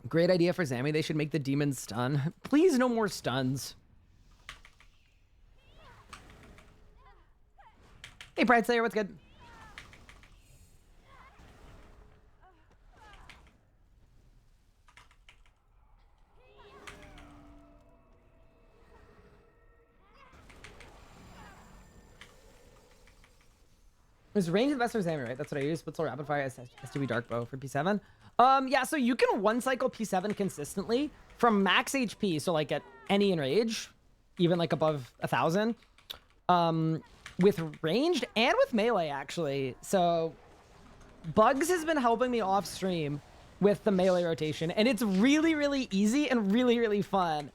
Great idea for Zammy. They should make the demon stun. Please, no more stuns. Hey, Pride Slayer, what's good? Is range the best for Zammy, right? That's what I use. What's rapid fire STB dark bow for P7? Yeah, so you can one cycle P7 consistently from max HP, so like at any Enrage, even like above 1,000, with ranged and with melee actually. So Bugs has been helping me off stream with the melee rotation, and it's really, really easy and really, really fun.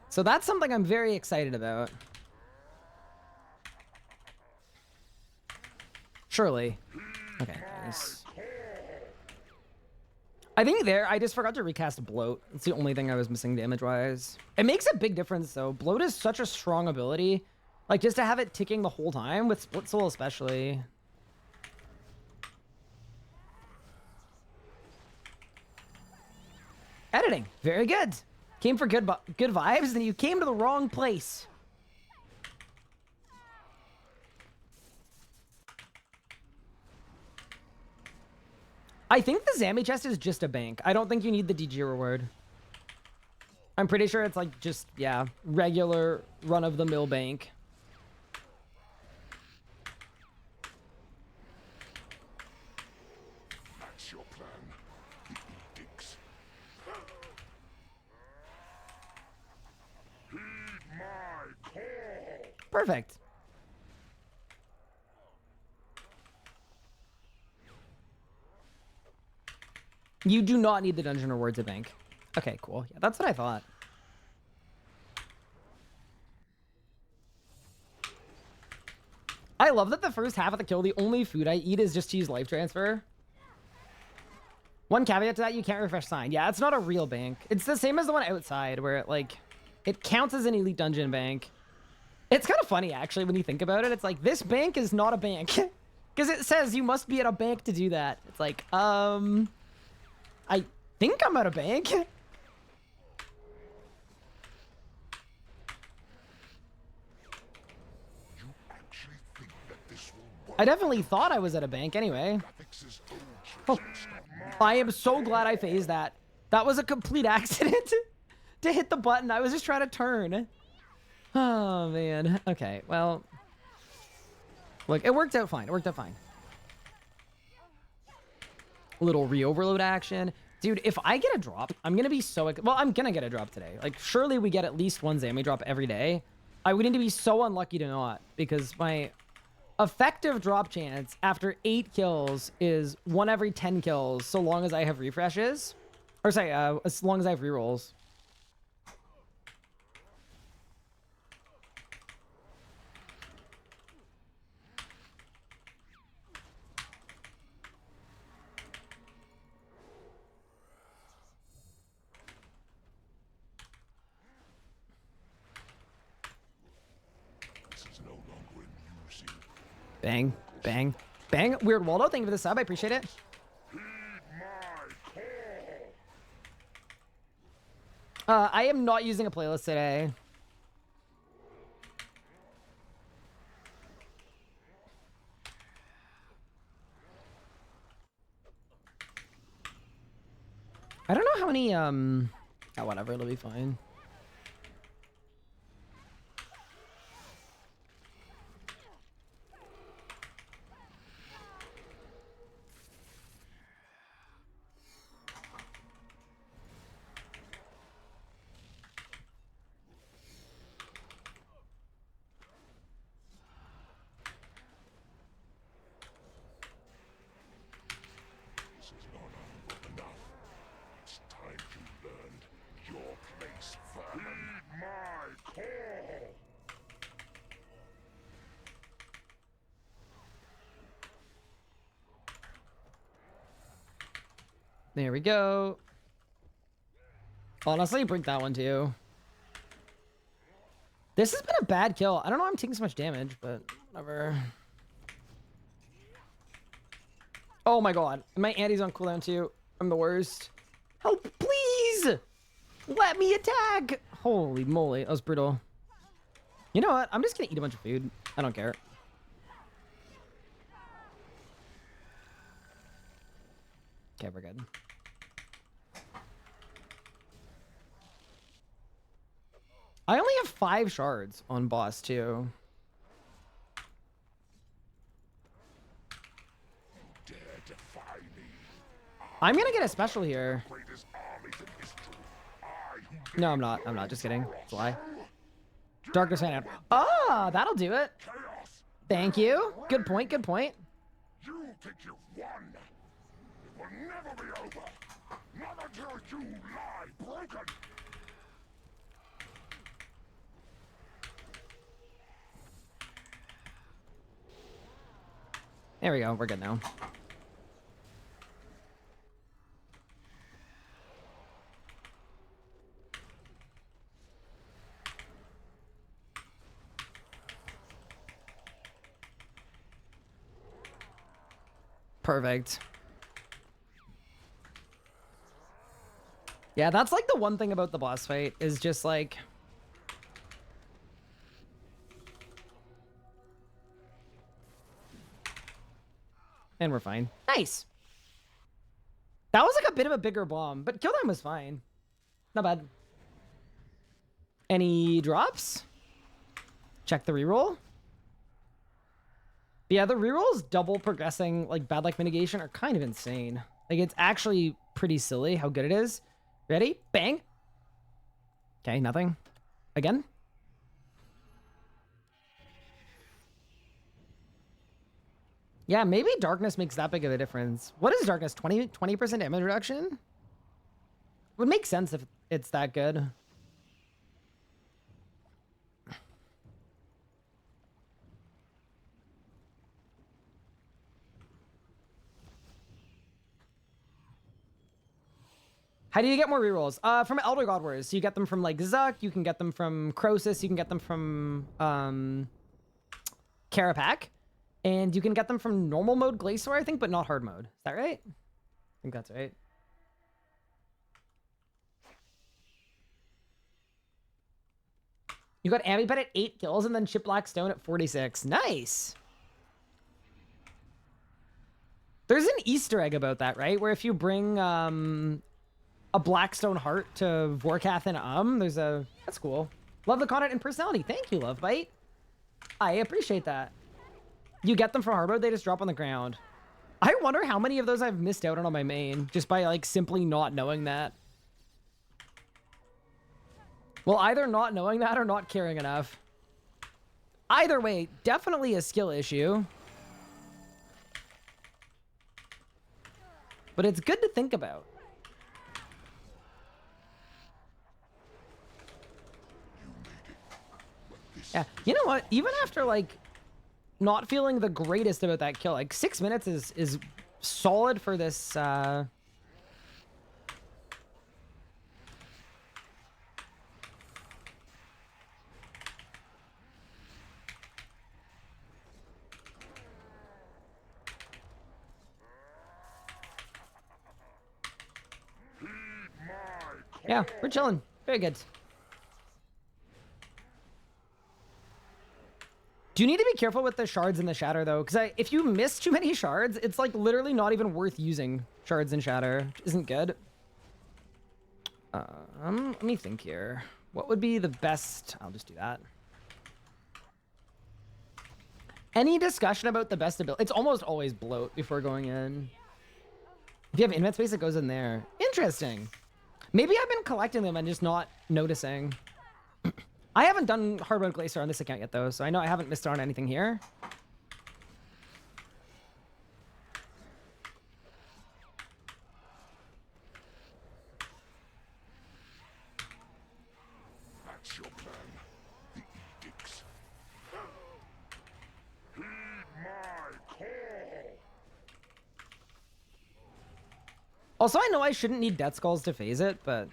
So that's something I'm very excited about. Surely. Okay, nice. I think there, I just forgot to recast Bloat. It's the only thing I was missing damage-wise. It makes a big difference, though. Bloat is such a strong ability. Like, just to have it ticking the whole time, with Split Soul especially. Editing. Very good. Came for good vibes, then you came to the wrong place. I think the Zammy chest is just a bank. I don't think you need the DG reward. I'm pretty sure it's like just, yeah, regular run-of-the-mill bank. That's your plan. The edicts. Heed my call. Perfect. You do not need the dungeon rewards at bank. Okay, cool. Yeah, that's what I thought. I love that the first half of the kill, the only food I eat is just to use life transfer. One caveat to that, you can't refresh sign. Yeah, it's not a real bank. It's the same as the one outside where it, like, it counts as an elite dungeon bank. It's kind of funny, actually, when you think about it. It's like, this bank is not a bank. Because it says you must be at a bank to do that. It's like, I think I'm at a bank. You actually think that this will work? I definitely thought I was at a bank anyway. Graphics' own Oh, choices, not mine. I am so glad I phased that. That was a complete accident to hit the button. I was just trying to turn. Oh, man. Okay, well. Look, it worked out fine. It worked out fine. Little re-overload action. Dude, if I get a drop, I'm going to be so... Well, I'm going to get a drop today. Like, surely we get at least one Zammy drop every day. I would need to be so unlucky to not, because my effective drop chance after 8 kills is 1 every 10 kills, so long as I have refreshes. Or sorry, as long as I have rerolls. Bang, bang, bang. Weird Waldo, thank you for the sub. I appreciate it. Heed my call. I am not using a playlist today. I don't know how many, oh, whatever, it'll be fine. This is not enough. It's time you learned your place, vermin. Heed my call. There we go. Honestly, break that one too. This has been a bad kill. I don't know why I'm taking so much damage, but whatever. Oh my god. My anti's on cooldown too. I'm the worst. Help, please! Let me attack! Holy moly, that was brutal. You know what? I'm just gonna eat a bunch of food. I don't care. Okay, we're good. I only have 5 shards on boss too. Dare defy me. I'm gonna get a special here. Greatest armies in history. I who No, I'm not. I'm not. Just kidding. It's a lie. Darkness fan out. Ah, that'll do it. chaos. Thank you. Good point. Good point. You think you've won. It will never be over. Not until you lie broken. There we go. We're good now. Perfect. Yeah, that's like the one thing about the boss fight is just like... And we're fine. Nice. That was like a bit of a bigger bomb, but kill time was fine. Not bad. Any drops? Check the reroll. But yeah, the rerolls double progressing like bad luck mitigation are kind of insane. Like it's actually pretty silly how good it is. Ready? Bang. Okay, nothing. Again. Yeah, maybe darkness makes that big of a difference. What is darkness? 20% damage reduction? Would make sense if it's that good. How do you get more rerolls? From Elder God Wars. So you get them from like Zuck, you can get them from Croesus, you can get them from Carapac, and you can get them from normal mode Glacier, I think, but not hard mode. Is that right? I think that's right. You got Ambiped at 8 kills and then Chip Black Stone at 46. Nice. There's an Easter egg about that, right? Where if you bring a Blackstone Heart to Vorkath and there's a... That's cool. Love the content and personality. Thank you, Love Bite. I appreciate that. You get them from hard mode, they just drop on the ground. I wonder how many of those I've missed out on my main just by like simply not knowing that. Well, either not knowing that or not caring enough. Either way, definitely a skill issue. But it's good to think about. Yeah, you know what? Even after like not feeling the greatest about that kill, like 6 minutes is solid for this Yeah, we're chilling. Very good. Do you need to be careful with the shards in the shatter, though? Because if you miss too many shards, it's like literally not even worth using shards in shatter, which isn't good. Let me think here. What would be the best? I'll just do that. Any discussion about the best ability? It's almost always bloat before going in. If you have invent space, it goes in there. Interesting. Maybe I've been collecting them and just not noticing. I haven't done hard mode glacier on this account yet, though, so I know I haven't missed out on anything here. That's your plan. The edicts. Heed my call. Also, I know I shouldn't need Death Skulls to phase it, but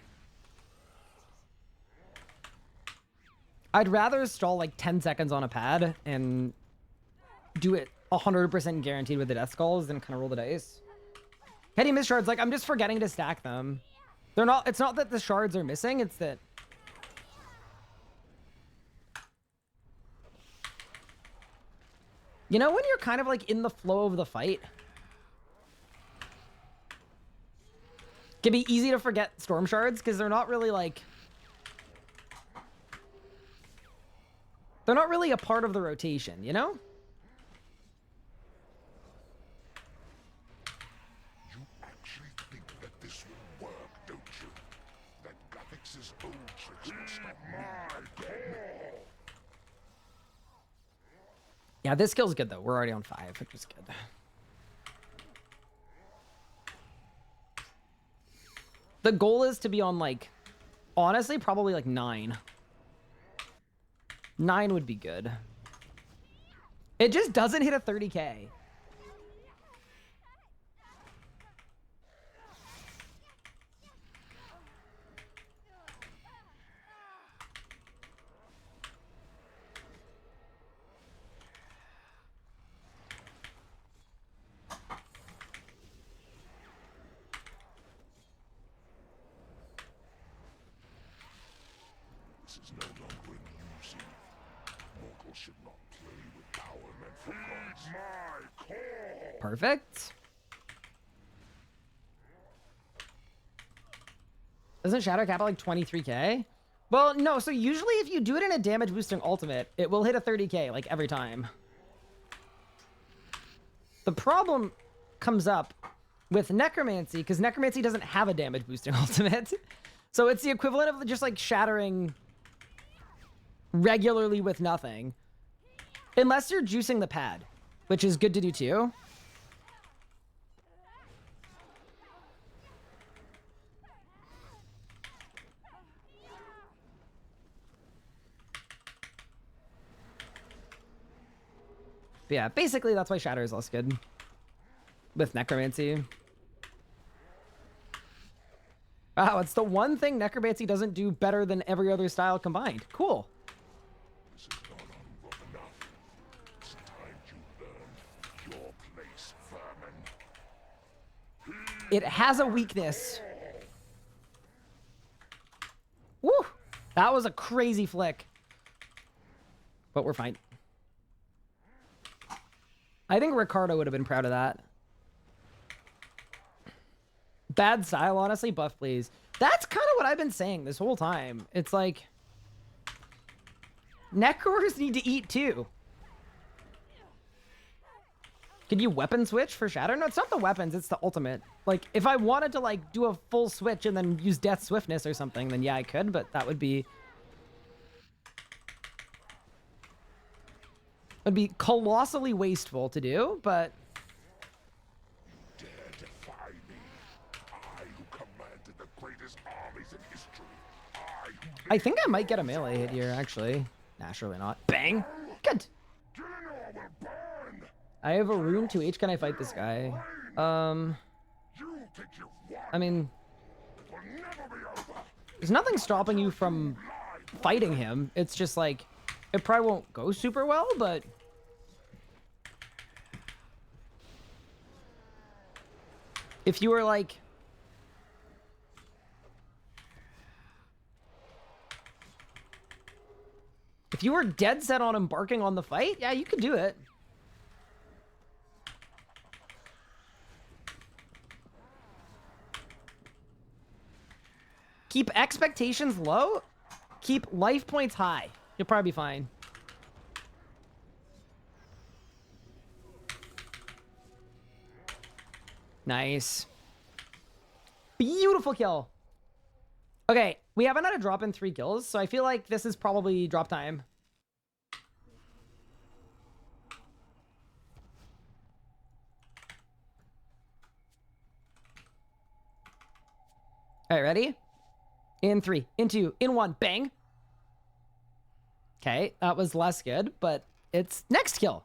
I'd rather stall like 10 seconds on a pad and do it 100% guaranteed with the Death Skulls than kind of roll the dice. Hitting miss shards, like I'm just forgetting to stack them. They're not, it's not that the shards are missing, it's that you know when you're kind of like in the flow of the fight? It can be easy to forget storm shards because they're not really like... They're not really a part of the rotation, you know? You actually think that this will work, don't you? That Gathix's old tricks will stop my call. Yeah, this skill's good though. We're already on 5, which is good. The goal is to be on like, honestly, probably like 9. 9 would be good. It just doesn't hit a 30k. This is no longer amusing. Mortals should not play with power meant for gods. My call. Perfect. Isn't Shadow Cap at like 23k? Well, no, so usually if you do it in a damage boosting ultimate, it will hit a 30k like every time. The problem comes up with Necromancy, because Necromancy doesn't have a damage boosting ultimate. So it's the equivalent of just like shattering regularly with nothing. Unless you're juicing the pad, which is good to do too. But yeah, basically that's why Shatter is less good with Necromancy. Wow, it's the one thing Necromancy doesn't do better than every other style combined. Cool. This is not rough enough. It's time you learned your place, vermin. It has a weakness. Woo! That was a crazy flick. But we're fine. I think Ricardo would have been proud of that. Bad style, honestly. Buff, please. That's kind of what I've been saying this whole time. It's like... Necrors need to eat too. Can you weapon switch for Shatter? No, it's not the weapons, it's the ultimate. Like, if I wanted to, like, do a full switch and then use Death Swiftness or something, then yeah, I could, but that would be... It'd be colossally wasteful to do, but... Dare defy me. I who commanded the greatest armies in history. I think I might get a melee hit here, actually. Nah, surely not. Bang! Good! Gillinor will burn. I have a rune 2H. Can I fight this guy? You think you've won. I mean... It will never be over. There's nothing stopping you from fighting him. It's just like... It probably won't go super well, but... If you were like... If you were dead set on embarking on the fight, yeah, you could do it. Keep expectations low. Keep life points high. You'll probably be fine. Nice. Beautiful kill. Okay, we haven't had a drop in 3 kills, so I feel like this is probably drop time. All right, ready? In 3, in 2, in 1, bang. Okay, that was less good, but it's next kill.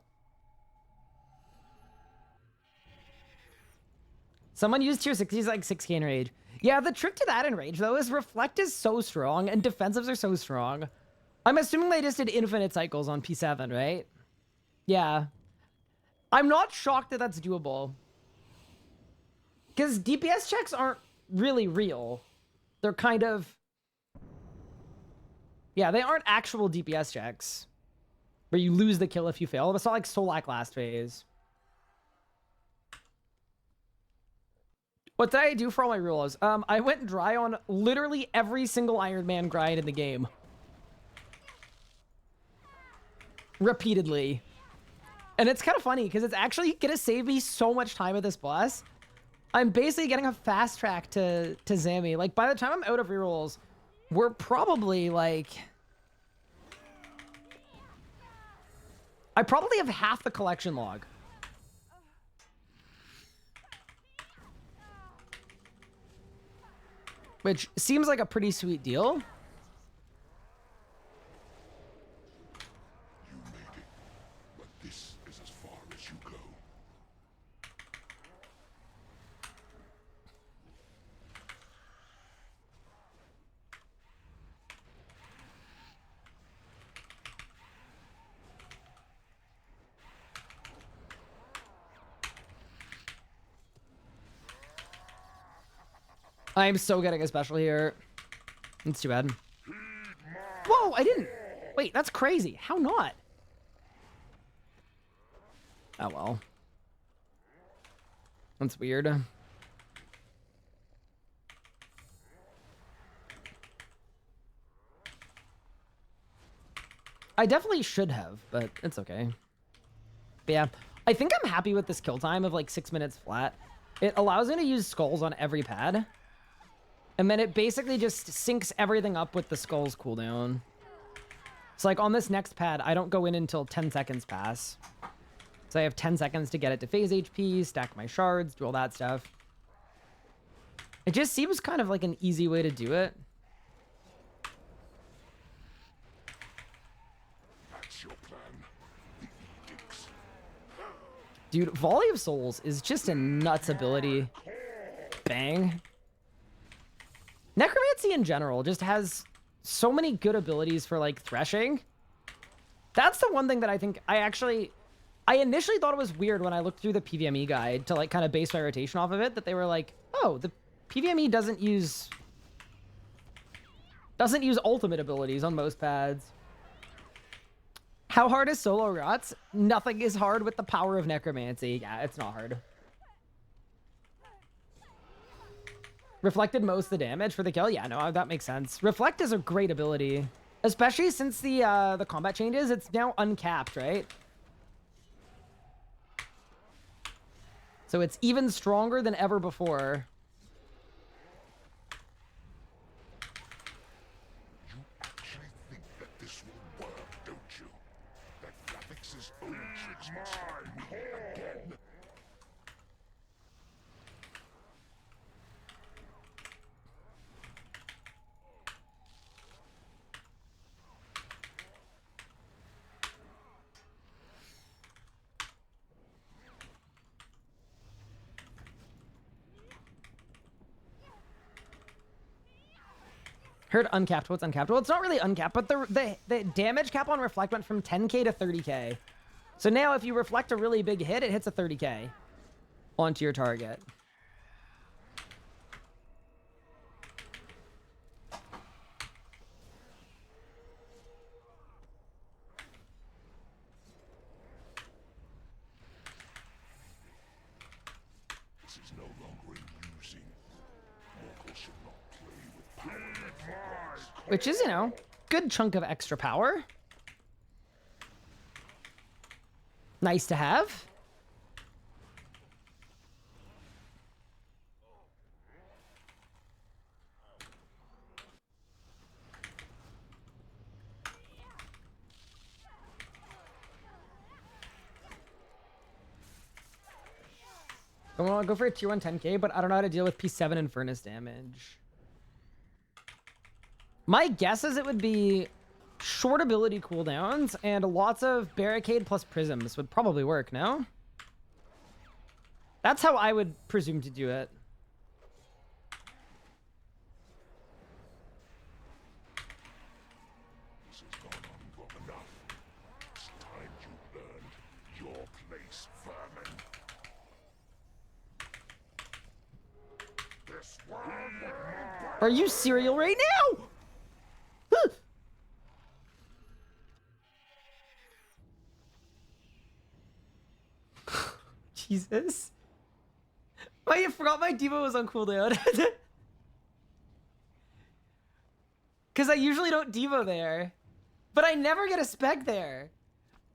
Someone used tier 60s like 6k Enrage. Yeah, the trick to that Enrage, though, is Reflect is so strong and defensives are so strong. I'm assuming they just did infinite cycles on P7, right? Yeah. I'm not shocked that that's doable. Because DPS checks aren't really real. They're kind of... Yeah, they aren't actual DPS checks. Where you lose the kill if you fail. It's not like Solak last phase. What did I do for all my rules? I went dry on literally every single Ironman grind in the game. Repeatedly. And it's kind of funny, because it's actually going to save me so much time at this boss. I'm basically getting a fast track to Zammy. Like, by the time I'm out of rerolls, we're probably, like... I probably have half the collection log. Which seems like a pretty sweet deal. You made it, but this is as far as you go. I'm so getting a special here. It's too bad. Whoa, I didn't. Wait, that's crazy. How not? Oh, well. That's weird. I definitely should have, but it's okay. But yeah, I think I'm happy with this kill time of like 6 minutes flat. It allows me to use skulls on every pad. And then it basically just syncs everything up with the skull's cooldown. So like on this next pad, I don't go in until 10 seconds pass. So I have 10 seconds to get it to phase HP, stack my shards, do all that stuff. It just seems kind of like an easy way to do it. That's your plan. The edicts. Dude, Volley of Souls is just a nuts ability. Bang. Necromancy in general just has so many good abilities for, like, threshing. That's the one thing that I think I initially thought it was weird when I looked through the PVME guide to, like, kind of base my rotation off of it, that they were like, oh, the PVME doesn't use ultimate abilities on most pads. How hard is solo rots? Nothing is hard with the power of necromancy. Yeah, it's not hard. Reflected most of the damage for the kill? Yeah, no, that makes sense. Reflect is a great ability. Especially since the combat changes, it's now uncapped, right? So it's even stronger than ever before. You actually think that this will work, don't you? That Flavix's own tricks must have me again. Heard uncapped. What's uncapped? Well, it's not really uncapped, but the damage cap on Reflect went from 10k to 30k. So now if you reflect a really big hit, it hits a 30k onto your target. which is, you know, good chunk of extra power. Nice to have. I want to go for a tier 1 10k, but I don't know how to deal with P7 and furnace damage. My guess is it would be short ability cooldowns and lots of barricade plus prisms would probably work, no? That's how I would presume to do it. This has gone on long enough. It's time you earned your place, vermin. This world would not Are you serial right now? Huh. Jesus. I forgot my Devo was on cooldown. Because I usually don't Devo there. But I never get a spec there.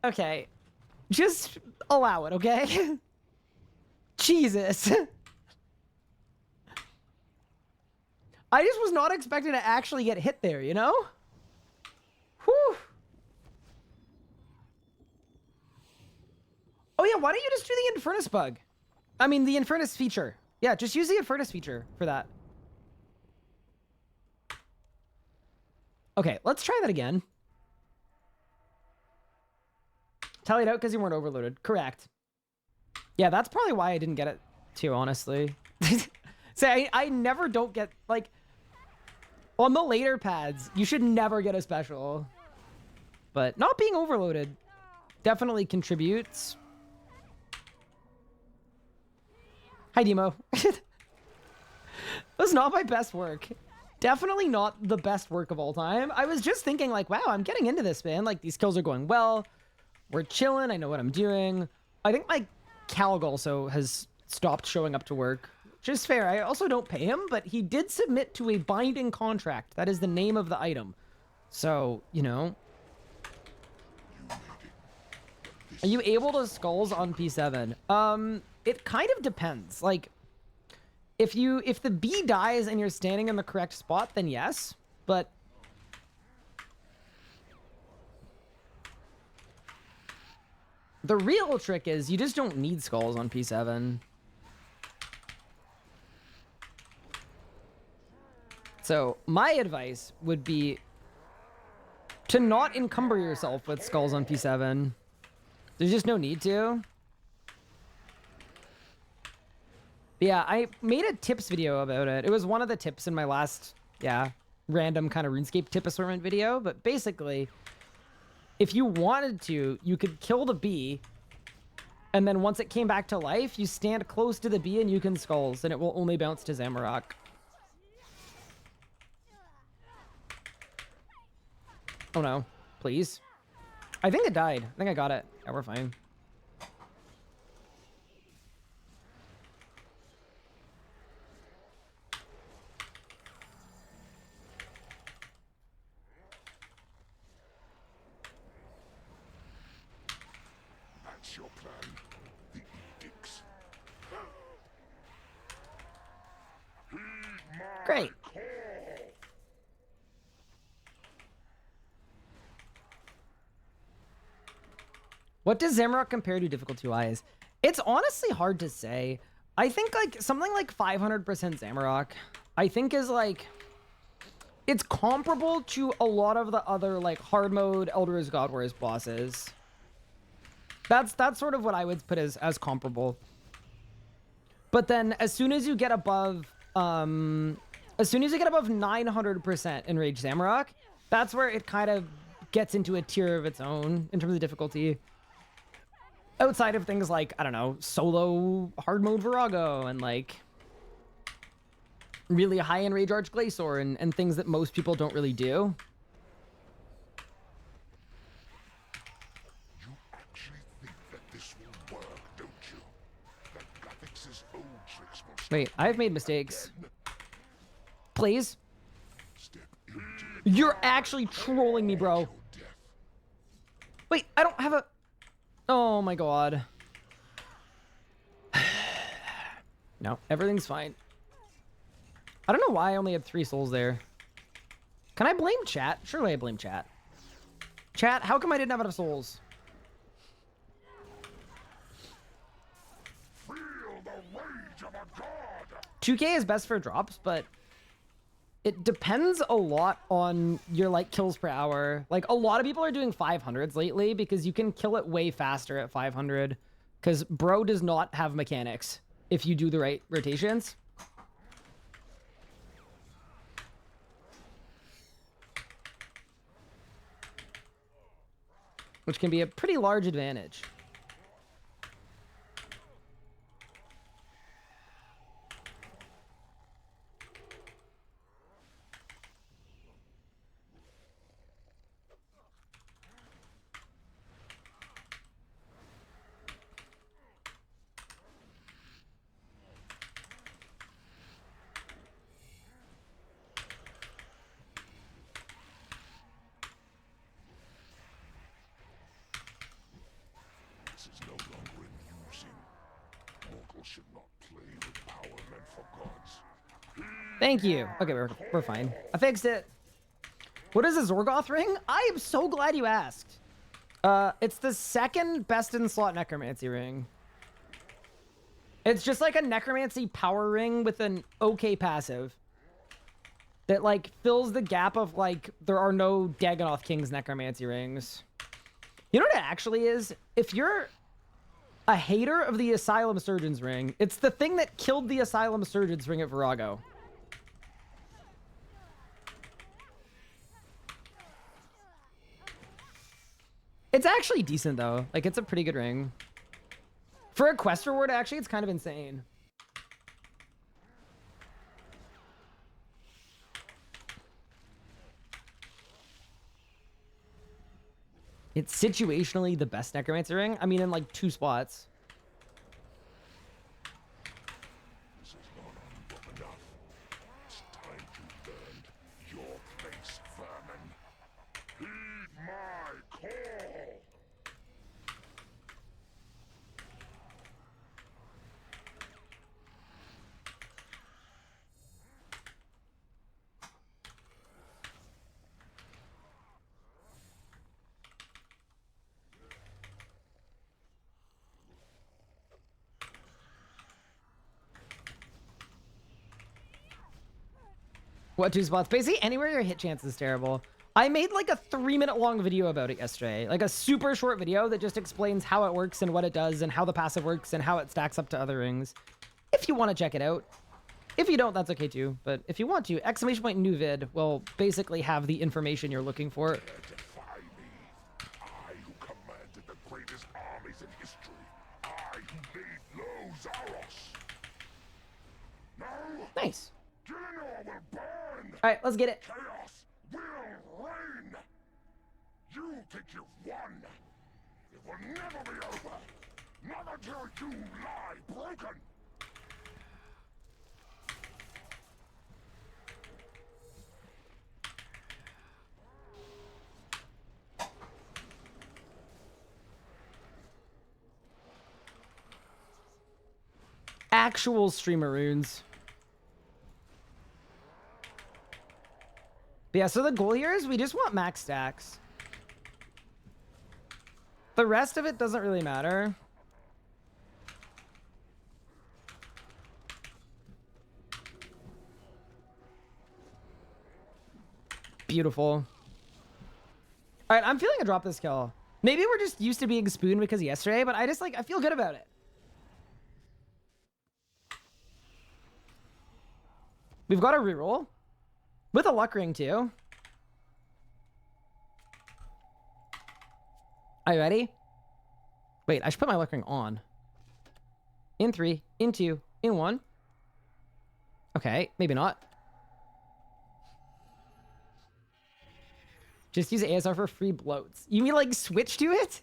Okay. Just allow it, okay? Jesus. I just was not expecting to actually get hit there, you know? Whew. Oh yeah, why don't you just do the Infernus bug? I mean, the Infernus feature. Yeah, just use the Infernus feature for that. Okay, let's try that again. Tallied out because you weren't overloaded. Correct. Yeah, that's probably why I didn't get it too, honestly. Say, I never don't get, like... On the later pads, you should never get a special. But not being overloaded definitely contributes. Hi, Demo. That was not my best work. Definitely not the best work of all time. I was just thinking like, wow, I'm getting into this, man. Like, these kills are going well. We're chilling. I know what I'm doing. I think my Calg also has stopped showing up to work. Which is fair. I also don't pay him, but he did submit to a binding contract. That is the name of the item. So, you know. Are you able to skulls on P7? It kind of depends. Like, if the bee dies and you're standing in the correct spot, then yes. But the real trick is you just don't need skulls on P7. So my advice would be to not encumber yourself with skulls on P7. There's just no need to. But yeah, I made a tips video about it. It was one of the tips in my last, random kind of RuneScape tip assortment video. But basically, if you wanted to, you could kill the bee. And then once it came back to life, you stand close to the bee and you can skulls. And it will only bounce to Zamorak. Oh no, please. I think it died. I think I got it. Yeah, we're fine. That's your plan. The edicts. Heed my Great. call. What does Zamorak compare to difficulty wise? It's honestly hard to say. I think like something like 500% Zamorak, I think is like, it's comparable to a lot of the other like hard mode Elder God Wars bosses. That's sort of what I would put as comparable. But then as soon as you get above 900% Enrage Zamorak, that's where it kind of gets into a tier of its own in terms of difficulty. Outside of things like, I don't know, solo hard mode Virago and like really high Enrage Archglacior and things that most people don't really do. You actually think that this will work, don't you? That Graphix's old tricks will stop Wait, I've made mistakes. Please. step into You're actually trolling me, bro. Wait, I don't have a... Oh my god. No, everything's fine. I don't know why I only had 3 souls there. Can I blame chat? Surely I blame chat. Chat, how come I didn't have enough souls? Feel the rage of a god. 2K is best for drops, but it depends a lot on your like kills per hour. Like a lot of people are doing 500s lately because you can kill it way faster at 500 because bro does not have mechanics if you do the right rotations. Which can be a pretty large advantage. This is no longer amusing. Mortals should not play with power meant for gods. Thank you. Okay, we're fine. I fixed it. What is a Zorgoth ring? I am so glad you asked. It's the second best in slot necromancy ring. It's just like a necromancy power ring with an okay passive. That like fills the gap of like there are no Dagonoth King's necromancy rings. You know what it actually is? If you're a hater of the Asylum Surgeon's ring, it's the thing that killed the Asylum Surgeon's ring at Virago. It's actually decent though. Like it's a pretty good ring. For a quest reward, actually, it's kind of insane. It's situationally the best necromancy ring. I mean, in like 2 spots. This is not enough. It's time to learn your place, vermin. Heed my call. What 2 spots? Basically, anywhere your hit chance is terrible. I made like a 3-minute long video about it yesterday. Like a super short video that just explains how it works and what it does and how the passive works and how it stacks up to other rings. If you want to check it out. If you don't, that's okay too. But if you want to, !new vid will basically have the information you're looking for. Defy me. I who commanded the greatest armies in history. I who laid low Zaros. No. Nice. Gillinor will burn. All right, let's get it. Chaos will reign. You think you've won. It will never be over. Not until you lie broken. Actual streamer runes. But yeah, so the goal here is we just want max stacks. The rest of it doesn't really matter. Beautiful. All right, I'm feeling a drop this kill. Maybe we're just used to being spooned because of yesterday, but I feel good about it. We've got a reroll. With a luck ring, too. Are you ready? Wait, I should put my luck ring on. In 3, in 2, in 1. Okay, maybe not. Just use ASR for free bloats. You mean, like, switch to it?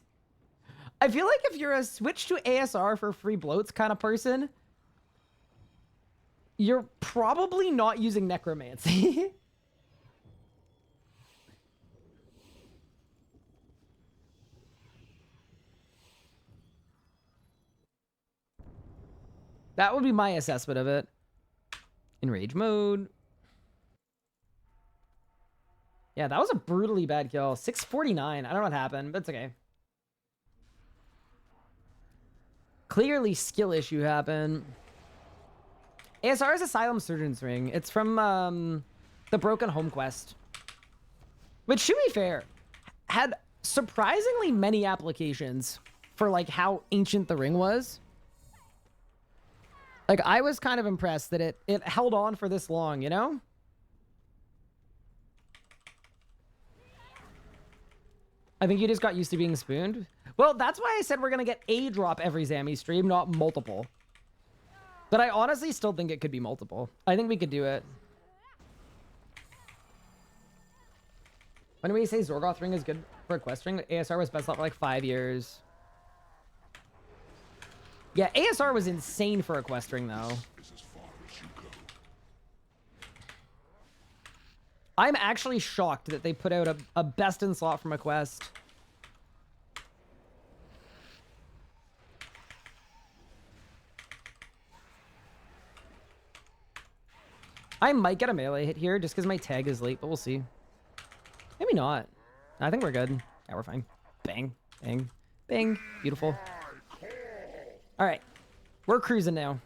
I feel like if you're a switch to ASR for free bloats kind of person, you're probably not using necromancy. That would be my assessment of it. Enrage mode. Yeah, that was a brutally bad kill. 649. I don't know what happened, but it's okay. Clearly skill issue happened. ASR's Asylum Surgeon's Ring. It's from the Broken Home quest. Which, to be fair, had surprisingly many applications for like how ancient the ring was. Like, I was kind of impressed that it held on for this long, you know? I think you just got used to being spooned. Well, that's why I said we're going to get a drop every Zammy stream, not multiple. But I honestly still think it could be multiple. I think we could do it. When we say Zorgoth ring is good for a quest ring, ASR was best for like 5 years. Yeah, ASR was insane for a quest ring, though. I'm actually shocked that they put out a best in slot from a quest. I might get a melee hit here just because my tag is late, but we'll see. Maybe not. I think we're good. Yeah, we're fine. Bang, bang, bang. Beautiful. All right. We're cruising now.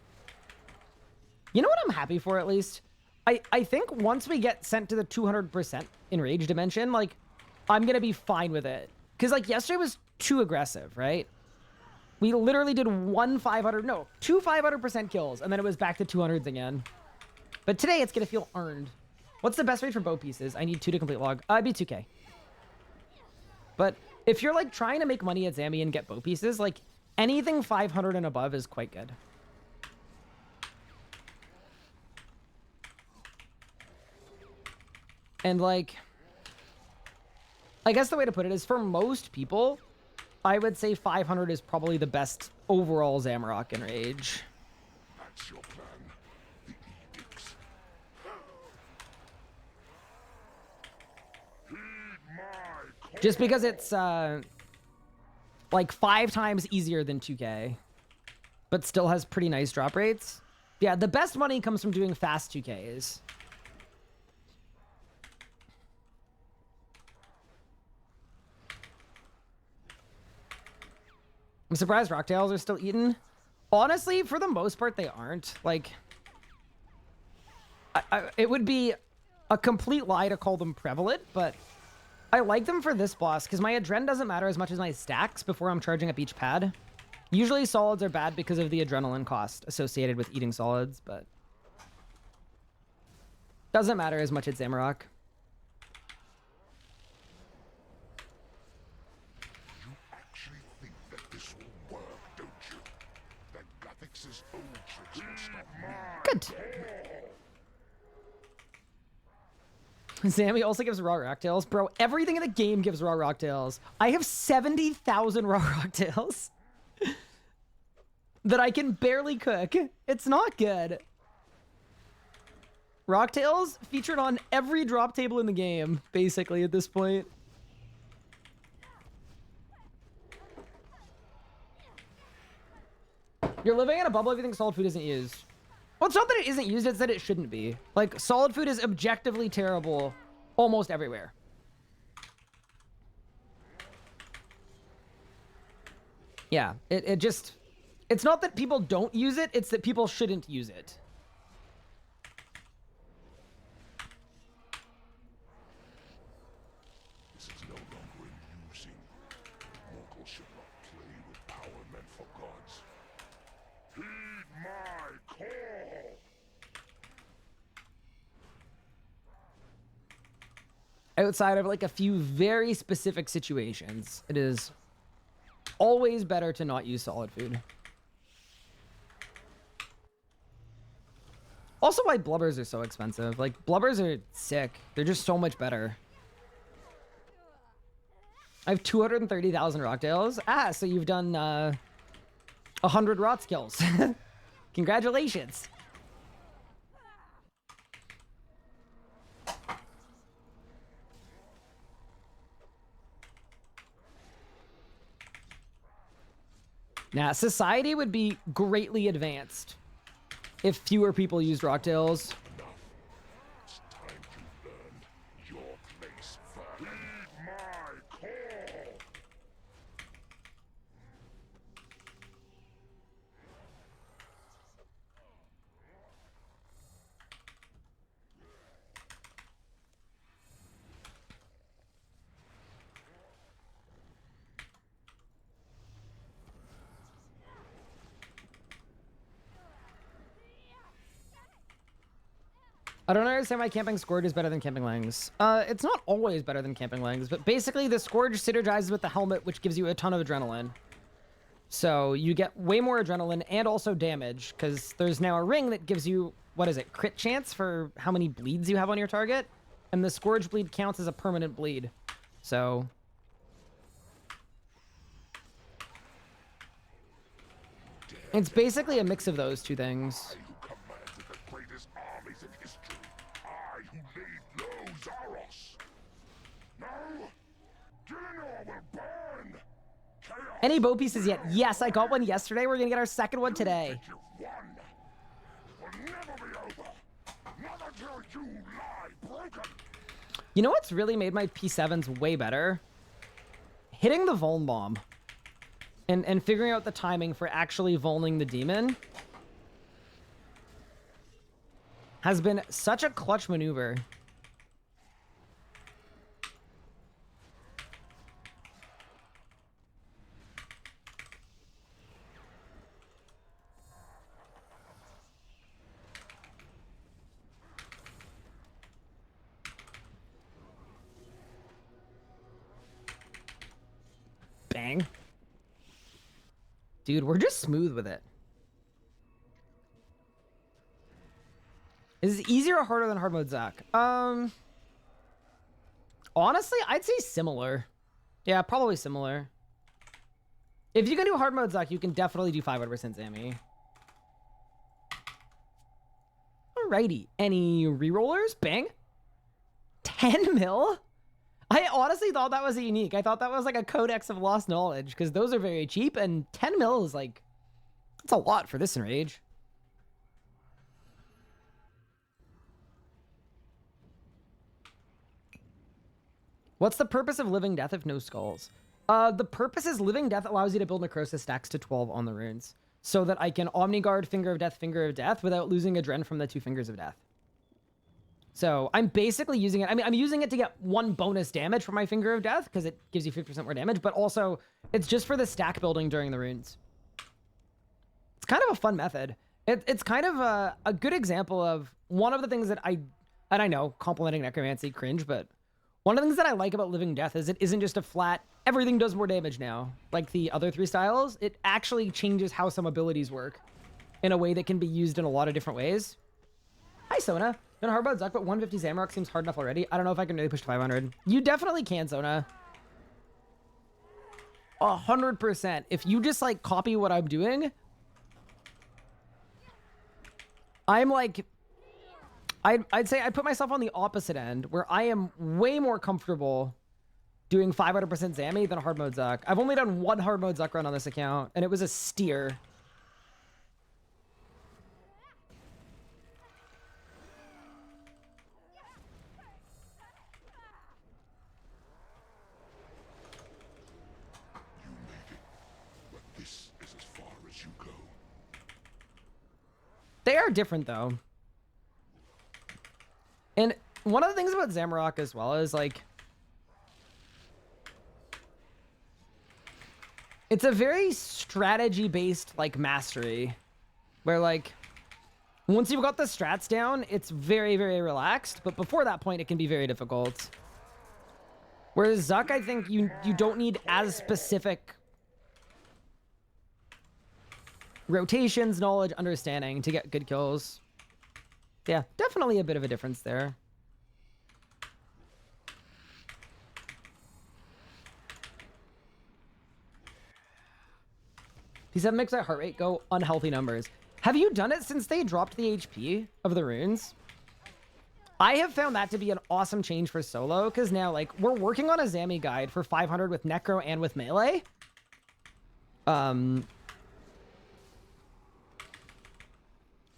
You know what I'm happy for, at least? I think once we get sent to the 200% Enrage dimension, like, I'm going to be fine with it. Because, like, yesterday was too aggressive, right? We literally did two 500% kills, and then it was back to 200s again. But today, it's going to feel earned. What's the best rate for bow pieces? I need 2 to complete log. It'd be 2K. But if you're, like, trying to make money at Zammy and get bow pieces, like, anything 500 and above is quite good. And, like, I guess the way to put it is, for most people, I would say 500 is probably the best overall Zamorak Enrage. That's your plan. The edicts. Heed my call. Just because it's, like, 5 times easier than 2K, but still has pretty nice drop rates. Yeah, the best money comes from doing fast 2Ks. I'm surprised rocktails are still eaten. Honestly, for the most part, they aren't. Like, it would be a complete lie to call them prevalent, but I like them for this boss because my adren doesn't matter as much as my stacks before I'm charging up each pad. Usually solids are bad because of the adrenaline cost associated with eating solids, but doesn't matter as much at Zamorak. Good. Zammy also gives raw rocktails. Bro, everything in the game gives raw rocktails. I have 70,000 raw rocktails that I can barely cook. It's not good. Rocktails featured on every drop table in the game, basically, at this point. You're living in a bubble if you think solid food isn't used. Well, it's not that it isn't used, it's that it shouldn't be. Like, solid food is objectively terrible almost everywhere. Yeah, it just... It's not that people don't use it, it's that people shouldn't use it. This is no longer in using. Mortals should not play with power meant for gods. Heed my call. Outside of like a few very specific situations, it is always better to not use solid food. Also, why blubbers are so expensive. Like, blubbers are sick. They're just so much better. I have 230,000 rocktails. Ah, so you've done 100 rot skills. Congratulations. Now, society would be greatly advanced if fewer people used rocktails. It's time to learn your place first. Heed my call. I don't understand why camping Scourge is better than camping Langs. It's not always better than camping Langs, but basically the Scourge synergizes with the helmet, which gives you a ton of adrenaline. So you get way more adrenaline and also damage, because there's now a ring that gives you, what is it, crit chance for how many bleeds you have on your target. And the Scourge bleed counts as a permanent bleed. So... it's basically a mix of those two things. I who commanded the greatest armies in history. I who laid low Zaros. Now, Gillinor will burn. Chaos. Any bow pieces yet? Yes, I got one yesterday. We're gonna get our second one today. You've won. It will never be over. Not until you lie broken. You know what's really made my P7s way better? Hitting the Vuln Bomb. And figuring out the timing for actually Vulning the demon has been such a clutch maneuver. Bang. Dude, we're just smooth with it. Is it easier or harder than hard mode Zac? Honestly, I'd say similar. Yeah, probably similar. If you can do hard mode Zac, you can definitely do 500% Zammy. Alrighty. Any rerollers? Bang. 10 mil? I honestly thought that was a unique. I thought that was like a codex of lost knowledge, because those are very cheap, and 10 mil is like, that's a lot for this Enrage. What's the purpose of Living Death if no skulls? The purpose is Living Death allows you to build Necrosis stacks to 12 on the runes, so that I can Omniguard Finger of Death without losing a Dren from the 2 Fingers of Death. So I'm basically using it. I mean, I'm using it to get 1 bonus damage from my Finger of Death, because it gives you 50% more damage, but also it's just for the stack building during the runes. It's kind of a fun method. It's kind of a good example of one of the things that and I know, complimenting Necromancy, cringe, but one of the things that I like about Living Death is it isn't just a flat, everything does more damage now, like the other 3 styles. It actually changes how some abilities work in a way that can be used in a lot of different ways. Hi, Sona. Been hard about Zuck, but 150 Zamorak seems hard enough already. I don't know if I can really push to 500. You definitely can, Sona. 100%. If you just, like, copy what I'm doing, I'm, like... I'd say I'd put myself on the opposite end, where I am way more comfortable doing 500% Zammy than hard mode Zuck. I've only done 1 hard mode Zuck run on this account, and it was a steer. This is as far as you go. They are different, though. And one of the things about Zamorak as well is, like, it's a very strategy-based, like, mastery. Where, like, once you've got the strats down, it's very, very relaxed. But before that point, it can be very difficult. Whereas Zuck, I think you don't need as specific rotations, knowledge, understanding to get good kills. Yeah, definitely a bit of a difference there. P7 makes that heart rate go unhealthy numbers. Have you done it since they dropped the HP of the runes? I have found that to be an awesome change for solo, because now, like, we're working on a Zammy guide for 500 with Necro and with Melee.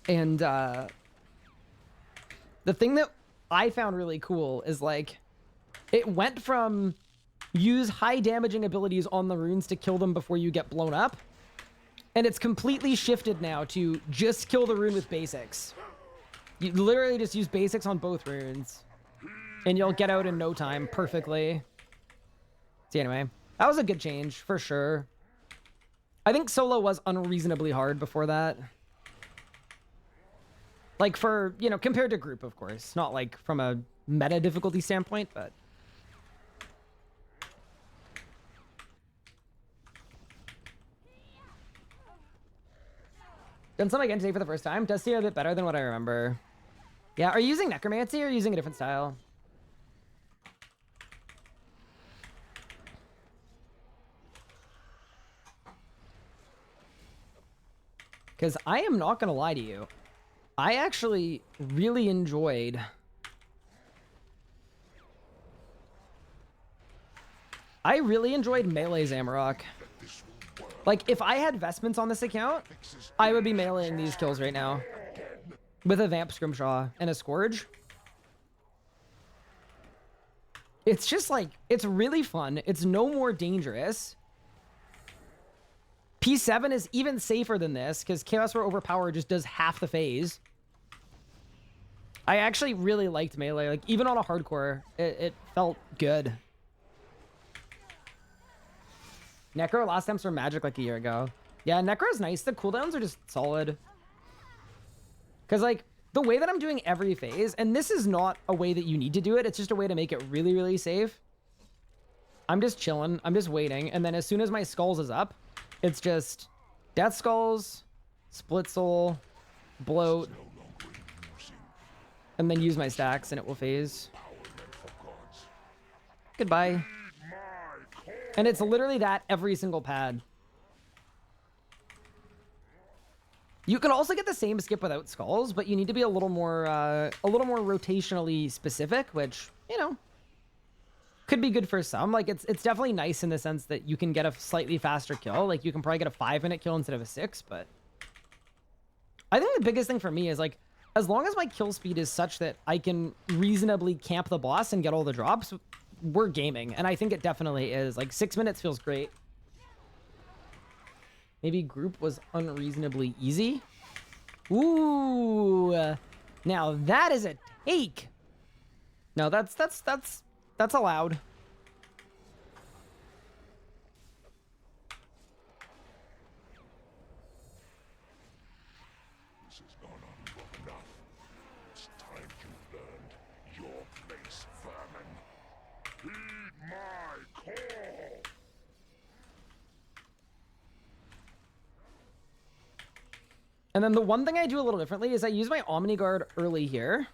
And the thing that I found really cool is like it went from use high damaging abilities on the runes to kill them before you get blown up, and it's completely shifted now to just kill the rune with basics. You literally just use basics on both runes and you'll get out in no time perfectly. See, anyway, that was a good change for sure. I think solo was unreasonably hard before that. Like for, you know, compared to group, of course. Not like from a meta difficulty standpoint, but... Done something again today for the first time. Does seem a bit better than what I remember. Yeah, are you using Necromancy or using a different style? Because I am not going to lie to you. I actually really enjoyed... I really enjoyed melee Zamorak. Like, if I had vestments on this account, I would be meleeing these kills right now. With a Vamp Scrimshaw and a Scourge. It's just like, it's really fun. It's no more dangerous. P7 is even safer than this, because Chaos War Overpower just does half the phase. I actually really liked melee. Like, even on a hardcore, it felt good. Necro last times for Magic like a year ago. Yeah, Necro's nice. The cooldowns are just solid. Because, like, the way that I'm doing every phase, and this is not a way that you need to do it, it's just a way to make it really, really safe. I'm just chilling. I'm just waiting. And then as soon as my skulls is up, it's just Death Skulls, Split Soul, Bloat, and then use my stacks and it will phase. Goodbye. And it's literally that every single pad. You can also get the same skip without skulls, but you need to be a little more rotationally specific, which, you know, could be good for some. Like, it's definitely nice in the sense that you can get a slightly faster kill. Like, you can probably get a 5-minute kill instead of a 6, but I think the biggest thing for me is, like, as long as my kill speed is such that I can reasonably camp the boss and get all the drops, we're gaming. And I think it definitely is. Like, 6 minutes feels great. Maybe group was unreasonably easy. Ooh. Now that is a take. No, that's allowed. This has gone on long enough. It's time you learned your place, vermin. Heed my call. And then the one thing I do a little differently is I use my Omni Guard early here.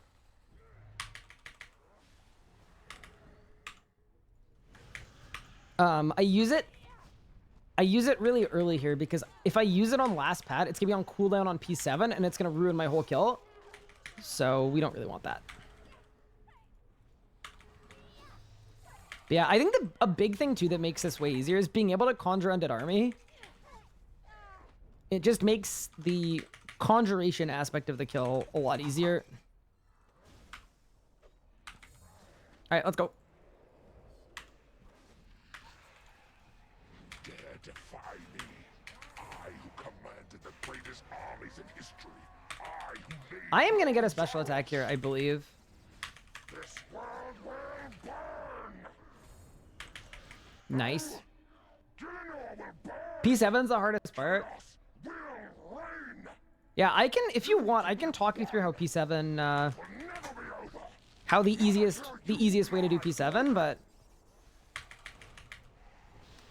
I use it really early here because if I use it on last pad, it's gonna be on cooldown on P7 and it's gonna ruin my whole kill. So we don't really want that. But yeah, I think a big thing too that makes this way easier is being able to conjure Undead Army. It just makes the conjuration aspect of the kill a lot easier. All right, let's go. Dare defy me. I who commanded the greatest armies in history. I who laid I am gonna get a special attack here, I believe. this world will burn. Nice. Gillinor will burn. P7's the hardest part. Will reign. Yeah, I can, if you want, I can talk you through how P7, Will never be over. how the easiest way to do P7, but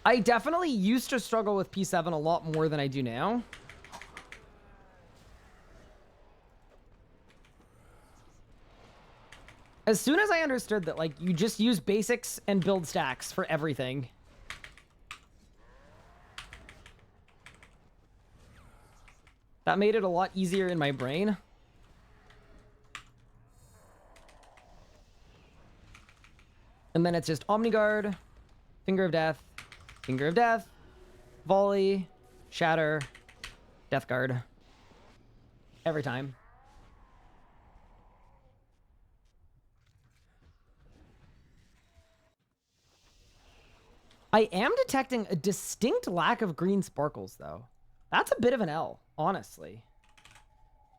I definitely used to struggle with P7 a lot more than I do now. As soon as I understood that, like, you just use basics and build stacks for everything. That made it a lot easier in my brain. And then it's just Omniguard, Finger of Death, Volley, Shatter, Death Guard. every time. I am detecting a distinct lack of green sparkles, though. That's a bit of an L, honestly.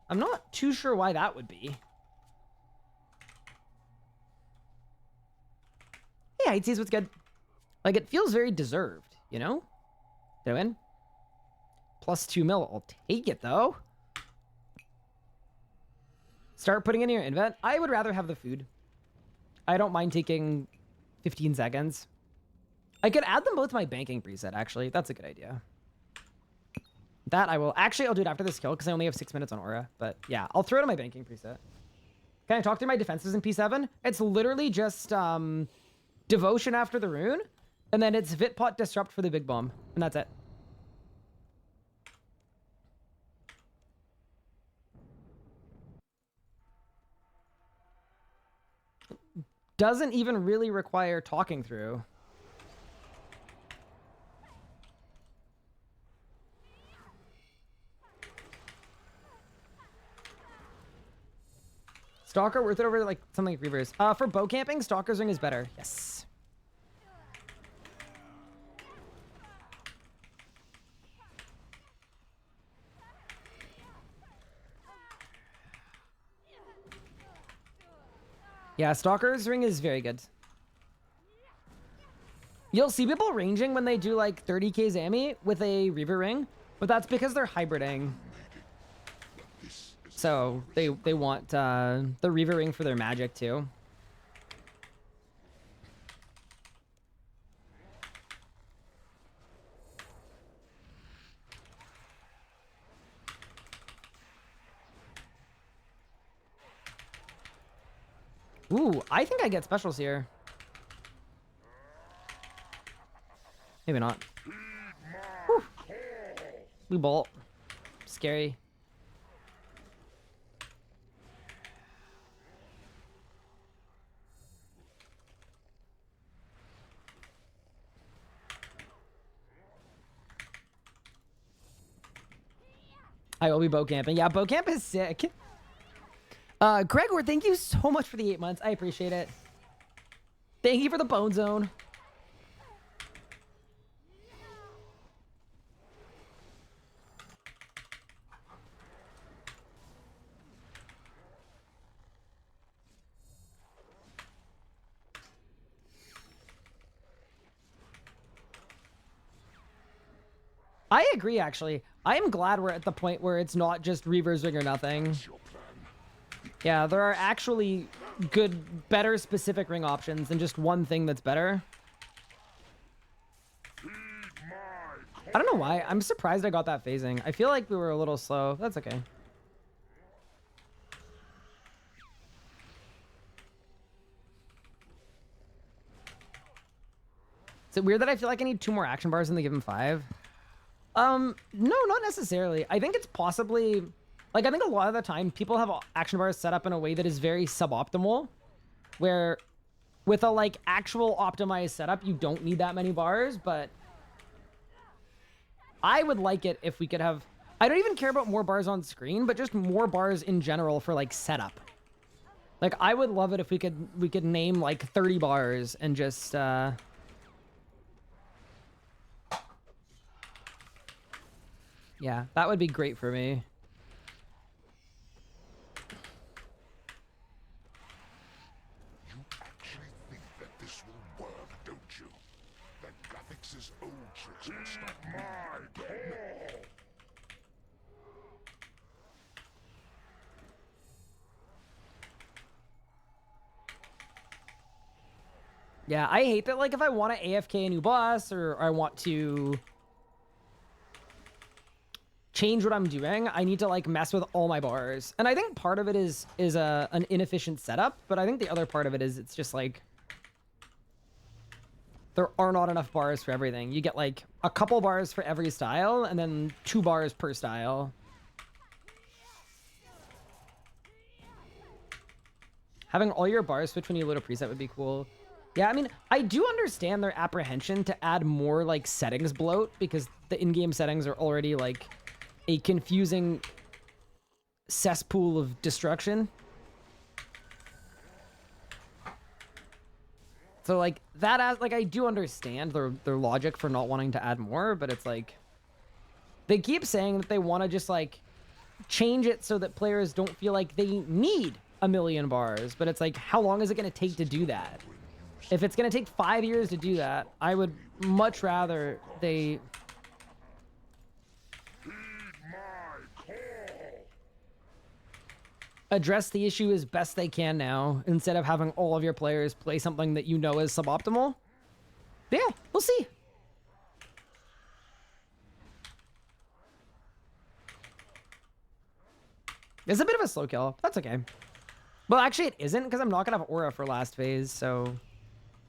I'm not too sure why that would be. Yeah, it sees what's good. Like, it feels very deserved, you know? Did I win? Plus 2 mil. I'll take it, though. Start putting in your invent. I would rather have the food. I don't mind taking 15 seconds. I could add them both to my banking preset, actually. That's a good idea. That I will. Actually, I'll do it after this kill because I only have 6 minutes on Aura. But yeah, I'll throw it on my banking preset. Can I talk through my defenses in P7? It's literally just Devotion after the rune. And then it's Vitpot Disrupt for the big bomb. And that's it. Doesn't even really require talking through. Stalker worth it over like something like Reavers. For bow camping, Stalker's Ring is better. Yes. Yeah, Stalker's Ring is very good. You'll see people ranging when they do like 30k Zammy with a Reaver Ring, but that's because they're hybriding. So they want the Reaver Ring for their magic too. Ooh, I think I get specials here. Maybe not. Whew. Blue bolt. Scary. I will be bow camping. Yeah, bow camp is sick. Gregor, thank you so much for the 8 months. I appreciate it. Thank you for the bone zone. I agree, actually. I am glad we're at the point where it's not just Reaver's Ring or nothing. Yeah, there are actually good, better specific ring options than just one thing that's better. I don't know why. I'm surprised I got that phasing. I feel like we were a little slow. That's okay. Is it weird that I feel like I need 2 more action bars in the given 5? No, not necessarily. I think it's possibly... Like, I think a lot of the time, people have action bars set up in a way that is very suboptimal, where with a, like, actual optimized setup, you don't need that many bars, but I would like it if we could have... I don't even care about more bars on screen, but just more bars in general for, like, setup. Like, I would love it if we could name, like, 30 bars and just, Yeah, that would be great for me. Yeah, I hate that, like, if I want to AFK a new boss or I want to change what I'm doing, I need to, like, mess with all my bars. And I think part of it is an inefficient setup, but I think the other part of it is it's just, like, there are not enough bars for everything. You get, like, a couple bars for every style and then 2 bars per style. Having all your bars switch when you load a preset would be cool. Yeah, I mean, I do understand their apprehension to add more, like, settings bloat, because the in-game settings are already, like, a confusing cesspool of destruction. So like that, like I do understand their logic for not wanting to add more, but it's like they keep saying that they want to just like change it so that players don't feel like they need a million bars. But it's like, how long is it going to take to do that? If it's going to take 5 years to do that, I would much rather they address the issue as best they can now, instead of having all of your players play something that you know is suboptimal. But yeah, we'll see. It's a bit of a slow kill. That's okay. Well, actually it isn't, because I'm not going to have aura for last phase, so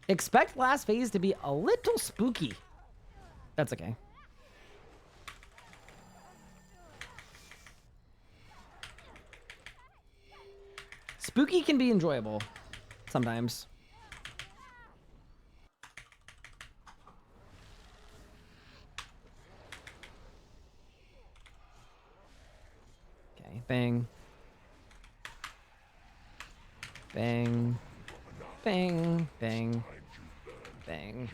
expect last phase to be a little spooky. That's okay. Spooky can be enjoyable sometimes. Okay, bang. Bang. Bang. Bang. Bang.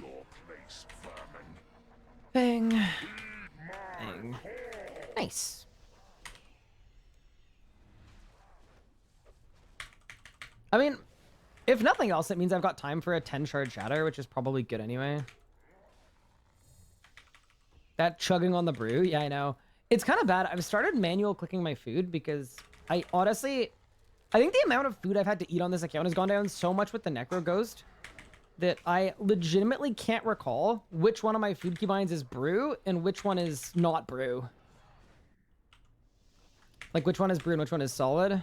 Bang. Bang. Nice. I mean, if nothing else, it means I've got time for a 10 shard shatter, which is probably good anyway. That chugging on the brew, yeah, I know. It's kind of bad. I've started manual clicking my food because I honestly, I think the amount of food I've had to eat on this account has gone down so much with the Necro Ghost that I legitimately can't recall which one of my food keybinds is brew and which one is not brew. Like which one is brew and which one is solid.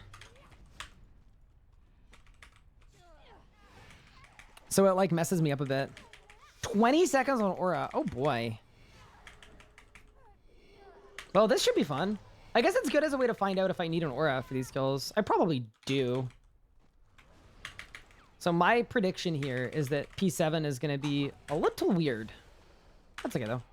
So it like messes me up a bit. 20 seconds on aura. Oh boy. Well, this should be fun. I guess it's good as a way to find out if I need an aura for these kills. I probably do. So my prediction here is that P7 is going to be a little weird. That's okay though.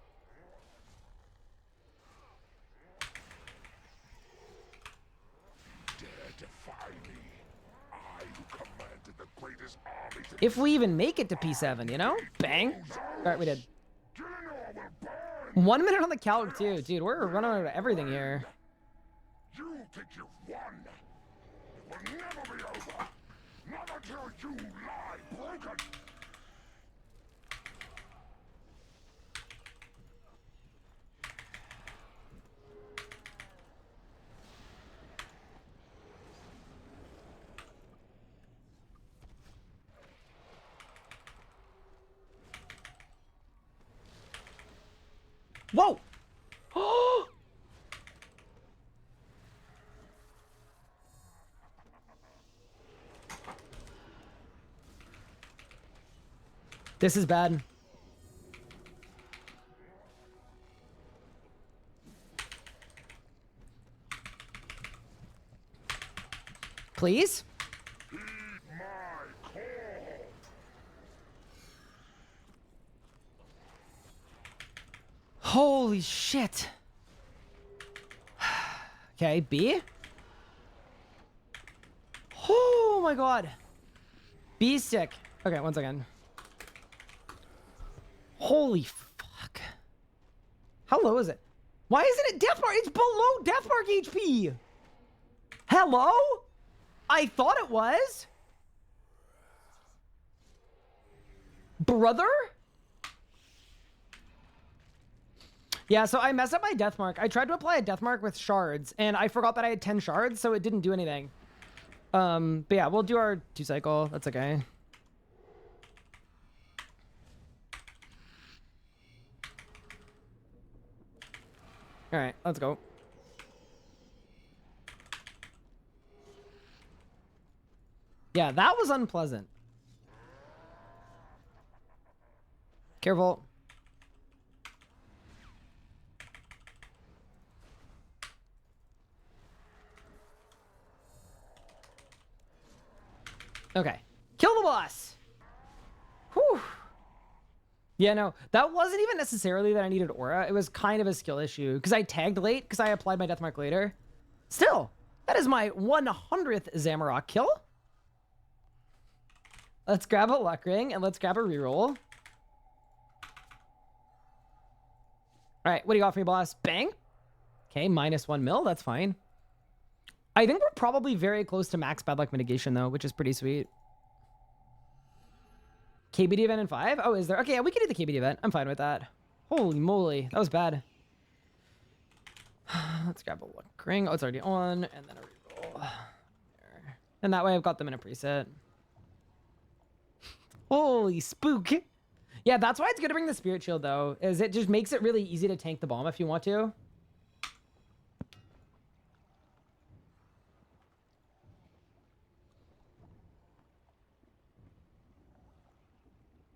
If we even make it to P7, you know? Bang. All right, we did. 1 minute on the calc too. Dude, we're running out of everything here. You think you've won? It will never be over. Not until you lie broken. Whoa! This is bad. Please? Holy shit. Okay, B. Oh my god. B stick. Okay, one second. Holy fuck. How low is it? Why isn't it death mark? It's below death mark HP. Hello? I thought it was. Brother? Yeah, so I messed up my death mark. I tried to apply a death mark with shards, and I forgot that I had 10 shards, so it didn't do anything. But yeah, we'll do our 2 cycle. That's okay. All right, let's go. Yeah, that was unpleasant. Careful. Okay. Kill the boss! Whew. Yeah, no, that wasn't even necessarily that I needed aura. It was kind of a skill issue because I tagged late because I applied my death mark later. Still, That is my 100th Zamorak kill. Let's grab a luck ring and let's grab a reroll. All right, what do you got for me, boss? Bang. Okay, -1 mil. That's fine. I think we're probably very close to max bad luck mitigation, though, which is pretty sweet. KBD event in 5? Oh, is there? Okay, yeah, we can do the KBD event. I'm fine with that. Holy moly, that was bad. Let's grab a luck ring. Oh, it's already on. And then a reroll. There. And that way I've got them in a preset. Holy spook. Yeah, that's why it's good to bring the Spirit Shield, though, is it just makes it really easy to tank the bomb if you want to.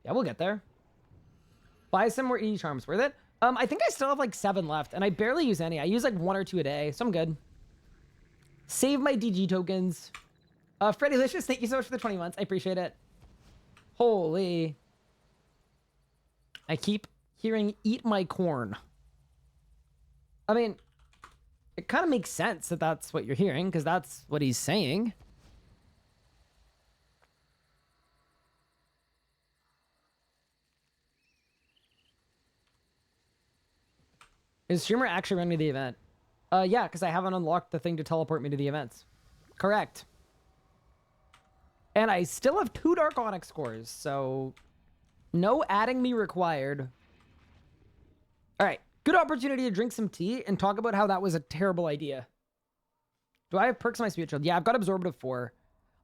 Yeah, we'll get there. Buy some more ED Charms. Worth it? I think I still have like 7 left, and I barely use any. I use like 1 or 2 a day, so I'm good. Save my DG tokens. Freddy Licious, thank you so much for the 20 months. I appreciate it. Holy. I keep hearing eat my corn. I mean, it kind of makes sense that that's what you're hearing, because that's what he's saying. Is streamer actually run me the event? Yeah, because I haven't unlocked the thing to teleport me to the events. Correct. And I still have 2 Dark Onyx scores, so no adding me required. All right, good opportunity to drink some tea and talk about how that was a terrible idea. Do I have perks on my Spirit Shield? Yeah, I've got Absorptive 4.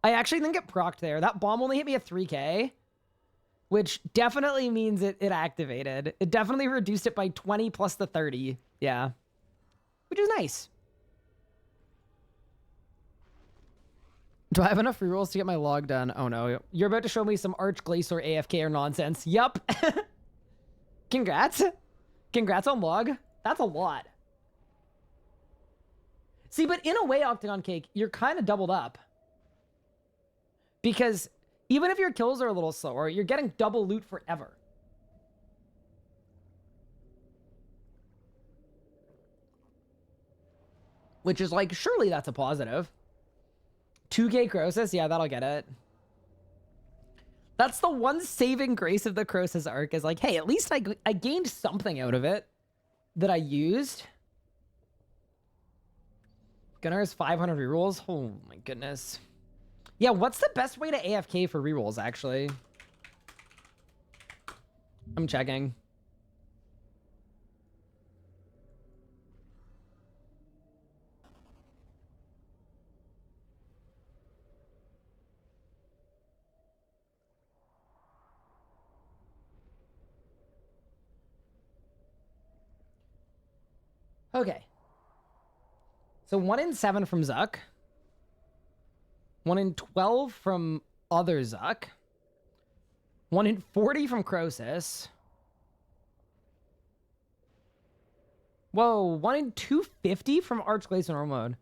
I actually didn't get procced there. That bomb only hit me at 3k, which definitely means it activated. It definitely reduced it by 20 plus the 30. Yeah, which is nice. Do I have enough rerolls to get my log done? Oh no, you're about to show me some Arch Glacier AFK or nonsense. Yup. Congrats. Congrats on log. That's a lot. See, but in a way, Octagon Cake, you're kind of doubled up. Because even if your kills are a little slower, you're getting double loot forever. Which is like, surely that's a positive. 2k Croesus? Yeah, that'll get it. That's the one saving grace of the Croesus arc, is like, hey, at least I gained something out of it that I used. Gunnar's 500 rerolls? Oh my goodness. Yeah, what's the best way to AFK for rerolls, actually? I'm checking. Okay. So 1 in 7 from Zuck. 1 in 12 from other Zuck. 1 in 40 from Croesus. Whoa, 1 in 250 from Arch Glacier normal mode.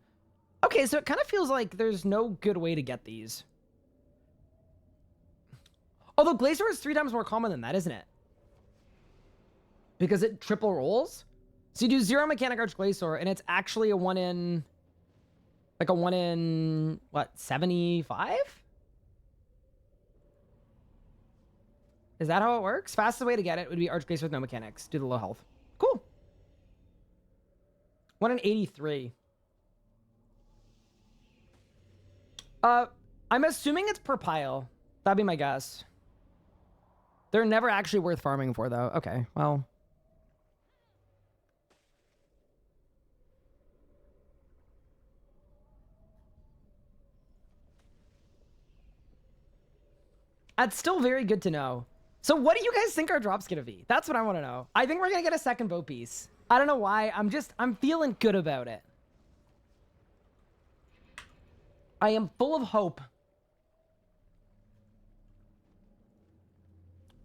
Okay, so it kind of feels like there's no good way to get these. Although Glacier is 3 times more common than that, isn't it? Because it triple rolls. So you do 0 mechanic Arch Glacier, and it's actually a 1 in... Like a 1 in... What? 75? Is that how it works? Fastest way to get it would be Arch Glacier with no mechanics. Do the low health. Cool. 1 in 83. I'm assuming it's per pile. That'd be my guess. They're never actually worth farming for, though. Okay, well... That's still very good to know. So what do you guys think our drop's gonna be? That's what I want to know. I think we're gonna get a second bow piece. I don't know why. I'm feeling good about it. I am full of hope.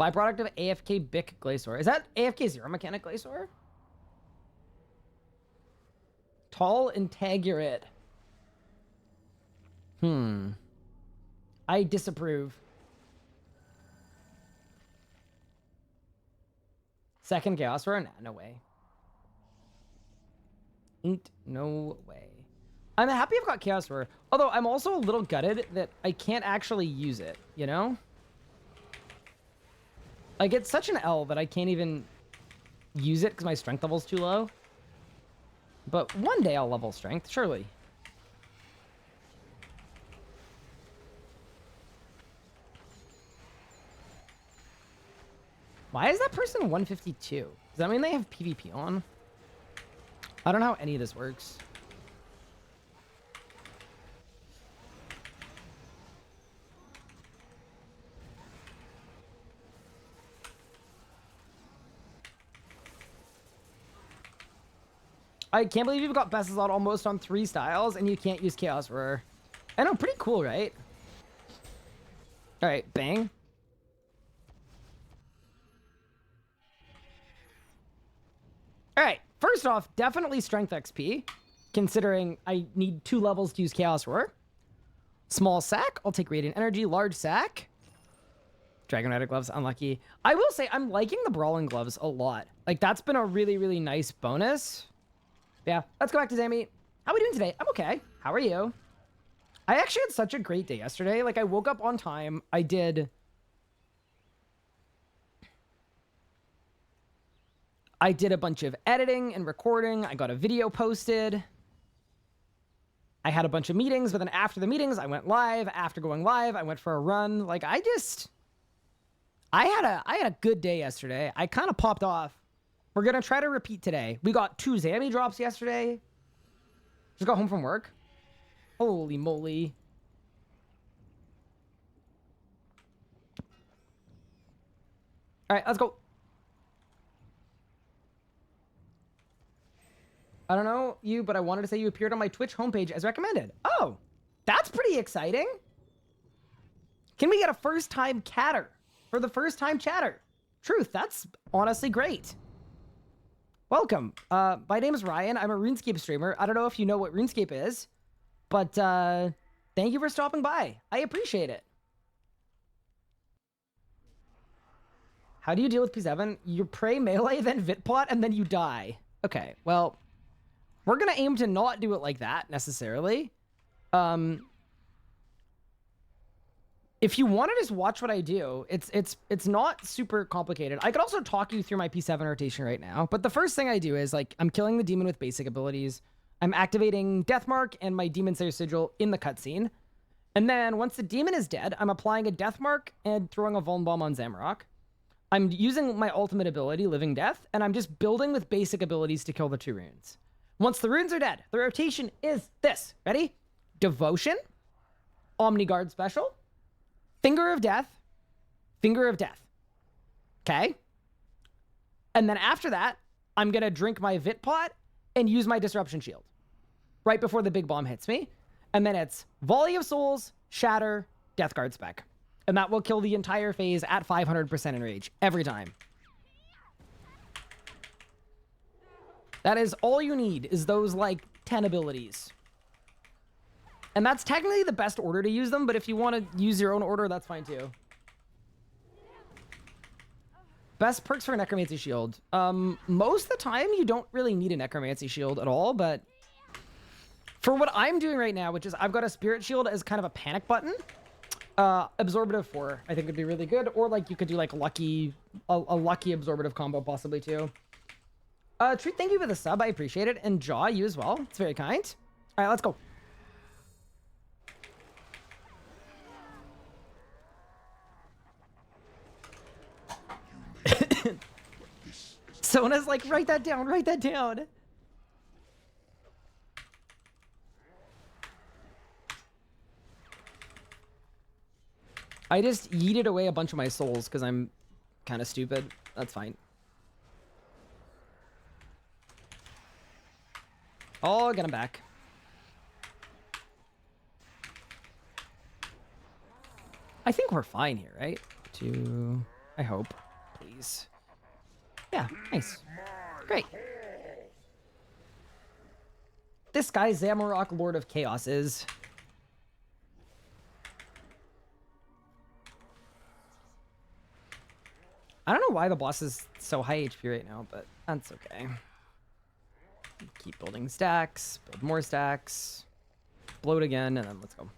Byproduct of AFK Bic Glacier. Is that AFK 0 mechanic Glacier? Tall Integrate. I disapprove. Second Chaos Roar? Nah, no way. Ain't no way. I'm happy I've got Chaos Roar. Although I'm also a little gutted that I can't actually use it, you know? I get such an L that I can't even use it because my strength level's too low. But one day I'll level strength, surely. Why is that person 152? Does that mean they have PvP on? I don't know how any of this works. I can't believe you've got Bessazot almost on 3 styles and you can't use Chaos Roar. I know, pretty cool, right? All right, bang. All right, first off, definitely Strength XP, considering I need 2 levels to use Chaos Roar. Small sack, I'll take Radiant Energy. Large sack. Dragon Rider gloves, unlucky. I will say I'm liking the Brawling gloves a lot. Like, that's been a really, really nice bonus. Yeah, let's go back to Zammy. How are we doing today? I'm okay. How are you? I actually had such a great day yesterday. Like, I woke up on time. I did a bunch of editing and recording. I got a video posted. I had a bunch of meetings, but then after the meetings, I went live. After going live, I went for a run. Like, I had a good day yesterday. I kind of popped off. We're going to try to repeat today. We got 2 Zammy drops yesterday. Just got home from work. Holy moly. All right, let's go. I don't know you, but I wanted to say you appeared on my Twitch homepage as recommended. Oh, that's pretty exciting. Can we get a first-time catter for the first-time chatter? Truth, that's honestly great. Welcome. My name is Ryan. I'm a RuneScape streamer. I don't know if you know what RuneScape is, but thank you for stopping by. I appreciate it. How do you deal with P7? You pray melee, then Vitpot, and then you die. Okay, well, we're going to aim to not do it like that, necessarily. If you want to just watch what I do, it's not super complicated. I could also talk you through my P7 rotation right now, but the first thing I do is, like, I'm killing the demon with basic abilities. I'm activating Deathmark and my Demon Slayer Sigil in the cutscene. And then once the demon is dead, I'm applying a Deathmark and throwing a Vuln Bomb on Zamorak. I'm using my ultimate ability, Living Death, and I'm just building with basic abilities to kill the 2 runes. Once the runes are dead, the rotation is this. Ready? Devotion, Omni Guard Special, Finger of Death, Finger of Death. Okay? And then after that, I'm going to drink my Vit Pot and use my Disruption Shield right before the big bomb hits me. And then it's Volley of Souls, Shatter, Death Guard Spec. And that will kill the entire phase at 500% Enrage every time. That is all you need, is those, like, 10 abilities. And that's technically the best order to use them, but if you want to use your own order, that's fine too. Best perks for a Necromancy Shield. Most of the time, you don't really need a Necromancy Shield at all, but for what I'm doing right now, which is I've got a Spirit Shield as kind of a panic button, Absorbative 4, I think would be really good. Or, like, you could do, like, a lucky Absorbative combo possibly too. Treat, thank you for the sub. I appreciate it. And Jaw, you as well. It's very kind. All right, let's go. Sona's like, write that down, write that down. I just yeeted away a bunch of my souls because I'm kind of stupid. That's fine. Oh, get him back. I think we're fine here, right? I hope. Please. Yeah, nice. Great. This guy, Zamorak, Lord of Chaos, is... I don't know why the boss is so high HP right now, but that's okay. Keep building stacks, build more stacks. Bloat again, and then let's go.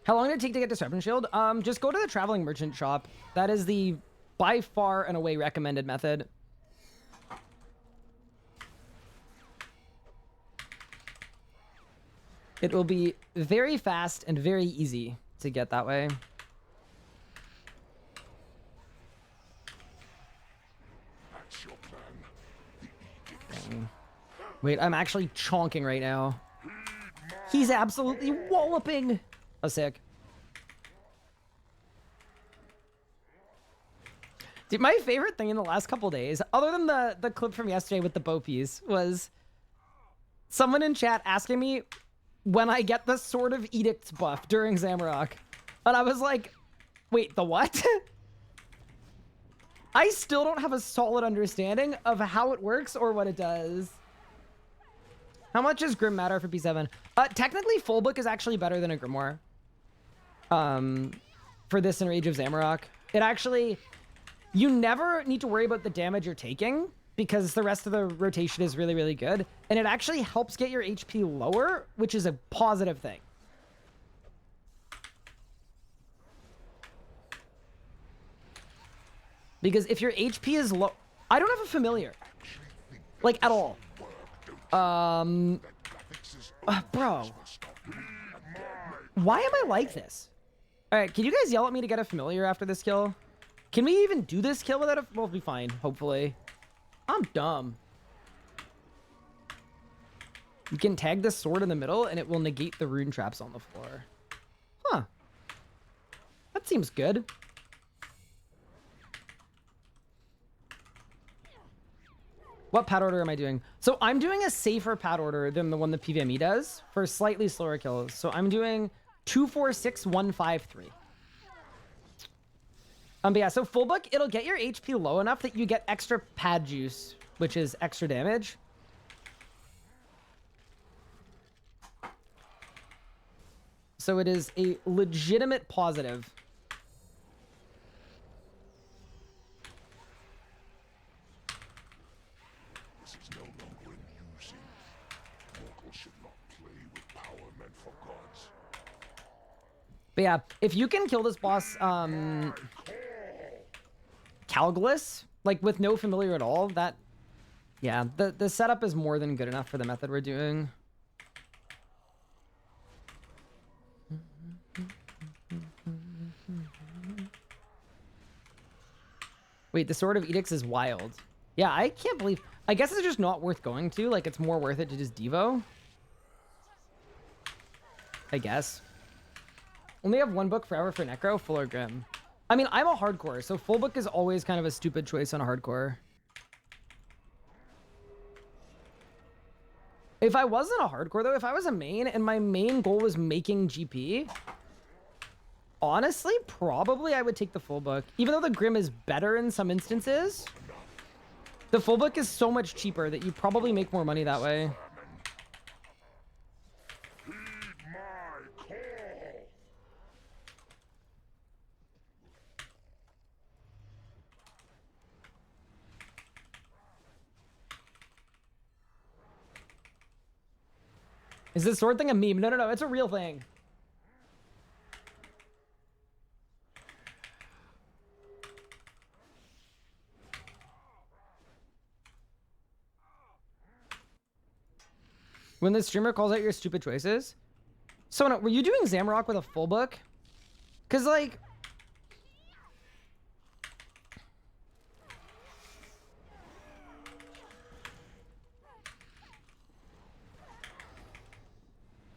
How long did it take to get Disruption Shield? Just go to the Traveling Merchant shop. That is the by far and away recommended method. It will be very fast and very easy to get that way. That's your plan. Wait, I'm actually chonking right now. He's absolutely walloping. Oh, sick. Dude, my favorite thing in the last couple days, other than the clip from yesterday with the bow piece, was someone in chat asking me when I get the Sword of Edicts buff during Zamorak. And I was like, wait, the what? I still don't have a solid understanding of how it works or what it does. How much does Grim matter for P7? Technically, full book is actually better than a Grimoire. For this Enrage of Zamorak. It actually... You never need to worry about the damage you're taking because the rest of the rotation is really, really good. And it actually helps get your HP lower, which is a positive thing. Because if your HP is low... I don't have a familiar. Like, at all. Bro. Why am I like this? Alright, can you guys yell at me to get a familiar after this kill? Can we even do this kill without a... We'll be fine, hopefully. I'm dumb. You can tag this sword in the middle, and it will negate the rune traps on the floor. Huh. That seems good. What pad order am I doing? So I'm doing a safer pad order than the one the PVME does for slightly slower kills. So I'm doing 2, 4, 6, 1, 5, 3. But yeah, so full book, it'll get your HP low enough that you get extra pad juice, which is extra damage. So it is a legitimate positive. This is no longer amusing. Mortals should not play with power meant for gods. But yeah, if you can kill this boss, Calglis, like with no familiar at all, that, yeah, the setup is more than good enough for the method we're doing. Wait, the Sword of Edicts is wild. Yeah, I can't believe... I guess it's just not worth going to. Like, it's more worth it to just Devo. I guess. Only have one book forever for Necro, full or Grim. I mean, I'm a hardcore, so full book is always kind of a stupid choice on a hardcore. If I wasn't a hardcore, though, if I was a main and my main goal was making GP... Honestly, probably I would take the full book. Even though the Grim is better in some instances, the full book is so much cheaper that you probably make more money that way. Heed my call. Is this sword thing a meme? No, no, no, it's a real thing. When the streamer calls out your stupid choices. So, no, were you doing Zamorak with a full book? Because, like...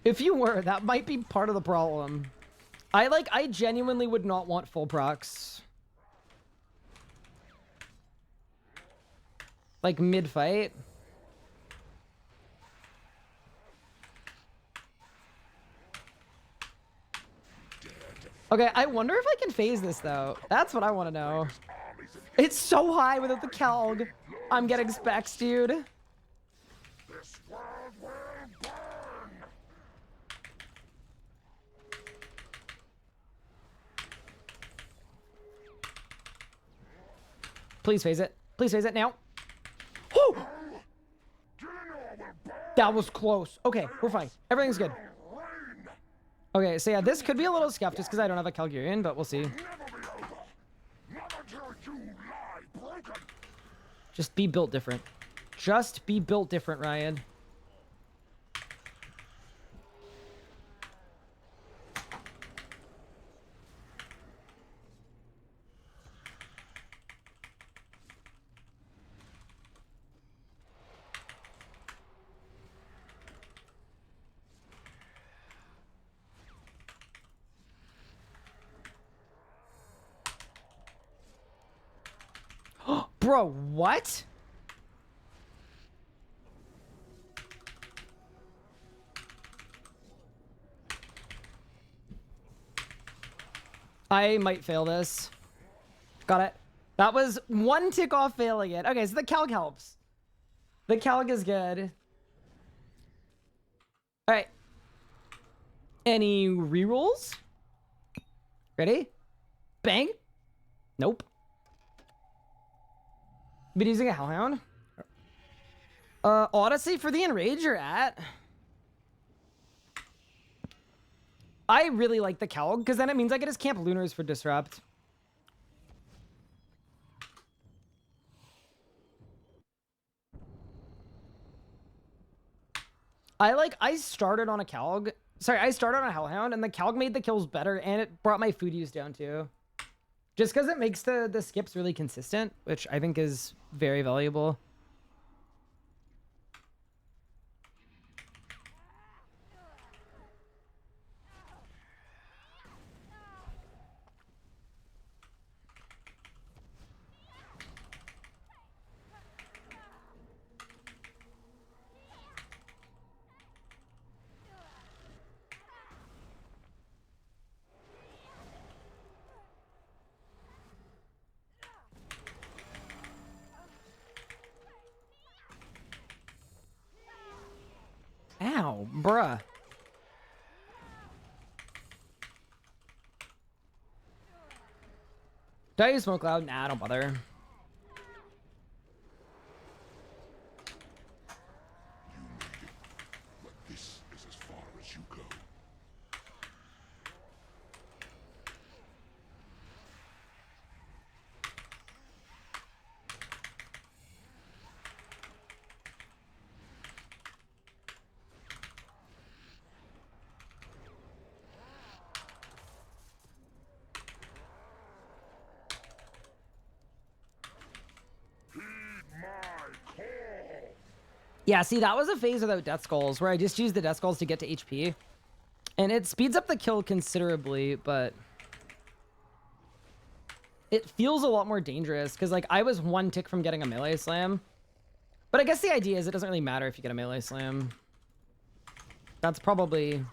If you were, that might be part of the problem. I genuinely would not want full procs. Like, mid-fight. Okay, I wonder if I can phase this, though. That's what I want to know. It's so high without the Calg. I'm getting specs, dude. This world will burn. Please phase it. Please phase it now. Whew! That was close. Okay, we're fine. Everything's good. Okay, so yeah, this could be a little scuffed just because I don't have a Calgarian, but we'll see. Just be built different. Just be built different, Ryan. Bro, what? I might fail this. Got it. That was one tick off failing it. Okay, so the calc helps. The calc is good. All right. Any rerolls? Ready? Bang. Nope. Been using a Hellhound. Odyssey for the Enrage you're at. I really like the Calg, because then it means I get his Camp Lunars for Disrupt. I started on a Calg. Sorry, I started on a Hellhound, and the Calg made the kills better, and it brought my food use down too. Just because it makes the skips really consistent, which I think is very valuable. Ow, bruh. Do I use Smoke Cloud? Nah, don't bother. This is as far as you go. Yeah, see, that was a phase without Death Skulls, where I just used the Death Skulls to get to HP. And it speeds up the kill considerably, but it feels a lot more dangerous, because, like, I was one tick from getting a melee slam. But I guess the idea is it doesn't really matter if you get a melee slam. That's probably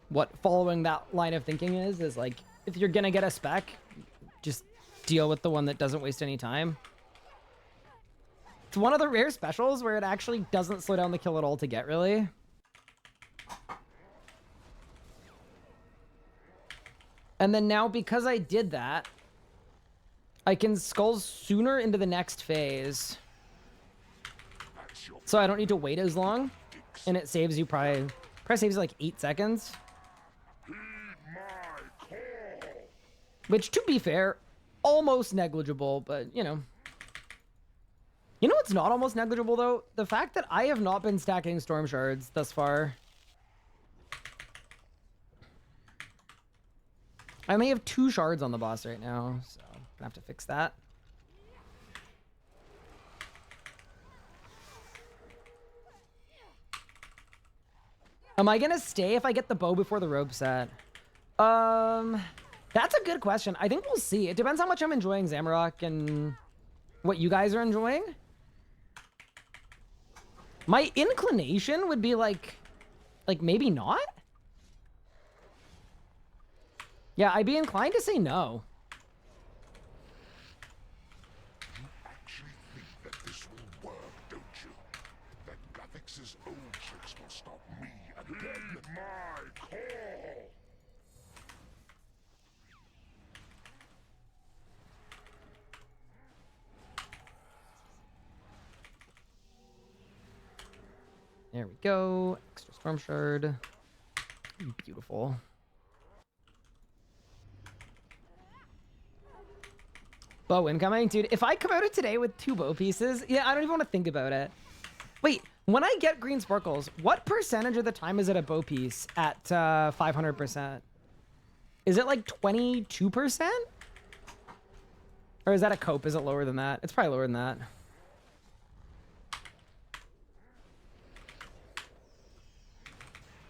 what following that line of thinking is like, if you're gonna get a spec, just deal with the one that doesn't waste any time. It's one of the rare specials where it actually doesn't slow down the kill at all to get, really. And then now, because I did that, I can skull sooner into the next phase. So I don't need to wait as long. And it saves you probably saves you like 8 seconds. Which, to be fair, almost negligible, but, you know. You know what's not almost negligible, though? The fact that I have not been stacking Storm Shards thus far. I only have 2 shards on the boss right now, so I'm gonna have to fix that. Am I gonna stay if I get the bow before the robe set? That's a good question. I think we'll see. It depends how much I'm enjoying Zamorak and what you guys are enjoying. My inclination would be like maybe not? Yeah, I'd be inclined to say no. You actually think that this will work, don't you? That Gathix's old tricks will stop me again. My call! There we go. Extra storm shard. Beautiful. Bow incoming. Dude, if I come out of today with 2 bow pieces, yeah, I don't even want to think about it. Wait, when I get green sparkles, what percentage of the time is it a bow piece at 500%? Is it like 22%? Or is that a cope? Is it lower than that? It's probably lower than that.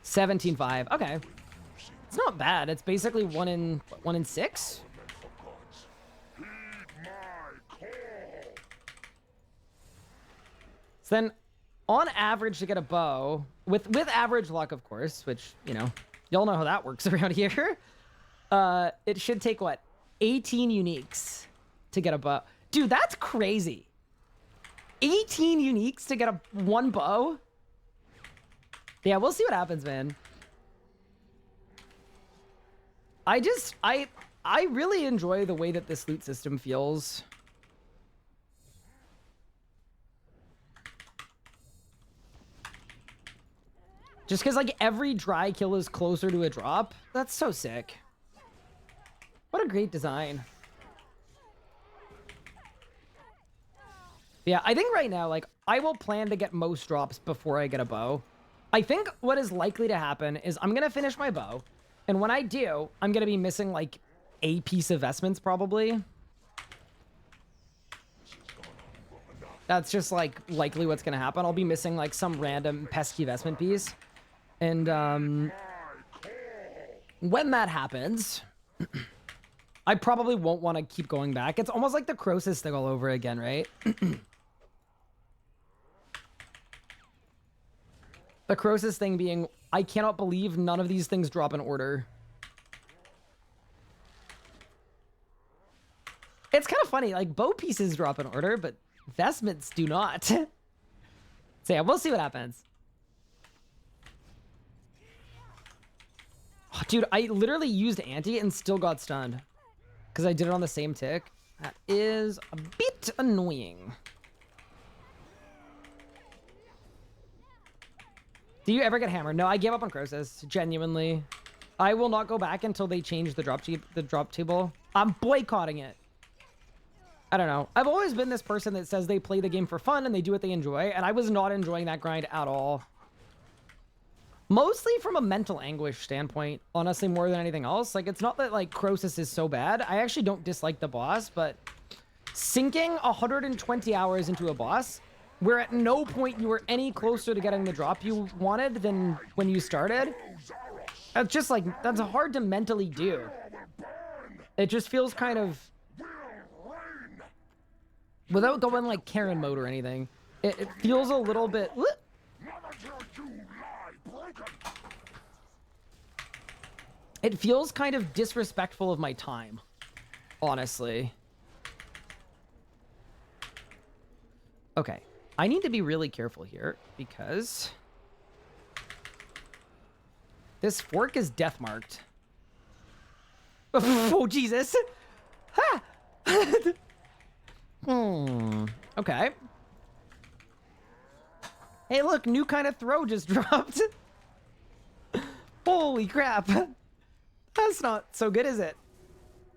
$17.5. Okay. It's not bad. It's basically 1 in 6. So then, on average, to get a bow, with average luck, of course, which, you know, y'all know how that works around here, it should take, what, 18 uniques to get a bow. Dude, that's crazy. 18 uniques to get one bow? Yeah, we'll see what happens, man. I really enjoy the way that this loot system feels. Just because, like, every dry kill is closer to a drop. That's so sick. What a great design. Yeah, I think right now, like, I will plan to get most drops before I get a bow. I think what is likely to happen is I'm going to finish my bow. And when I do, I'm going to be missing, like, a piece of vestments, probably. That's just, like, likely what's going to happen. I'll be missing, like, some random pesky vestment piece. And, when that happens, I probably won't want to keep going back. It's almost like the Croesus thing all over again, right? The Croesus thing being, I cannot believe none of these things drop in order. It's kind of funny, like, bow pieces drop in order, but vestments do not. So yeah, we'll see what happens. Oh, dude, I literally used anti and still got stunned. Because I did it on the same tick. That is a bit annoying. Do you ever get hammered? No, I gave up on Croesus, genuinely. I will not go back until they change the drop table. I'm boycotting it. I don't know. I've always been this person that says they play the game for fun and they do what they enjoy, and I was not enjoying that grind at all. Mostly from a mental anguish standpoint, honestly, more than anything else. Like, it's not that, like, Croesus is so bad. I actually don't dislike the boss, but sinking 120 hours into a boss where at no point you were any closer to getting the drop you wanted than when you started, that's just, like, that's hard to mentally do. It just feels kind of, without going, like, Karen mode or anything, it feels a little bit... It feels kind of disrespectful of my time, honestly. Okay, I need to be really careful here because this fork is death marked. Oh, Jesus. Ha! Okay. Hey, look, new kind of throw just dropped. Holy crap. That's not so good, is it?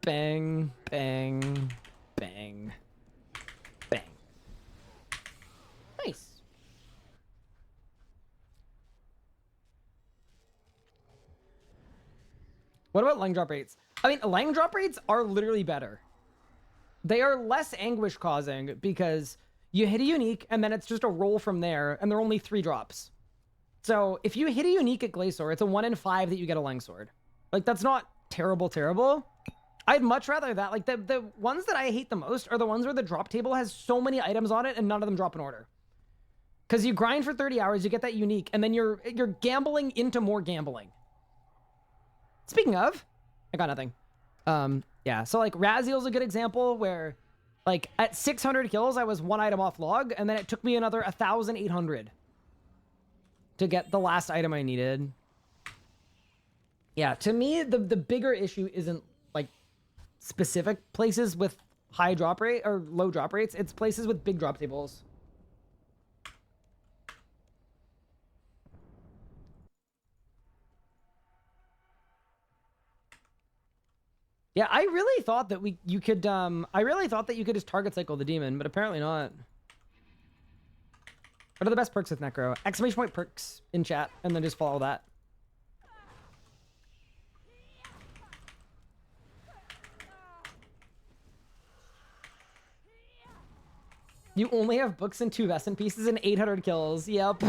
Bang, bang, bang, bang. Nice. What about lang drop rates? I mean, lang drop rates are literally better. They are less anguish causing because you hit a unique and then it's just a roll from there and there are only 3 drops. So if you hit a unique at Glacier, it's a 1 in 5 that you get a lang sword. Like, that's not terrible. I'd much rather that. Like, the ones that I hate the most are the ones where the drop table has so many items on it and none of them drop in order. Because you grind for 30 hours, you get that unique, and then you're gambling into more gambling. Speaking of, I got nothing. Yeah, so, like, Raziel's a good example where, like, at 600 kills, I was 1 item off log, and then it took me another 1,800 to get the last item I needed. Yeah, to me, the bigger issue isn't, like, specific places with high drop rate or low drop rates. It's places with big drop tables. Yeah, I really thought that you could I really thought that you could just target cycle the demon, but apparently not. What are the best perks with Necro? Exclamation point perks in chat, and then just follow that. You only have books and 2 Vescent pieces and 800 kills. Yep.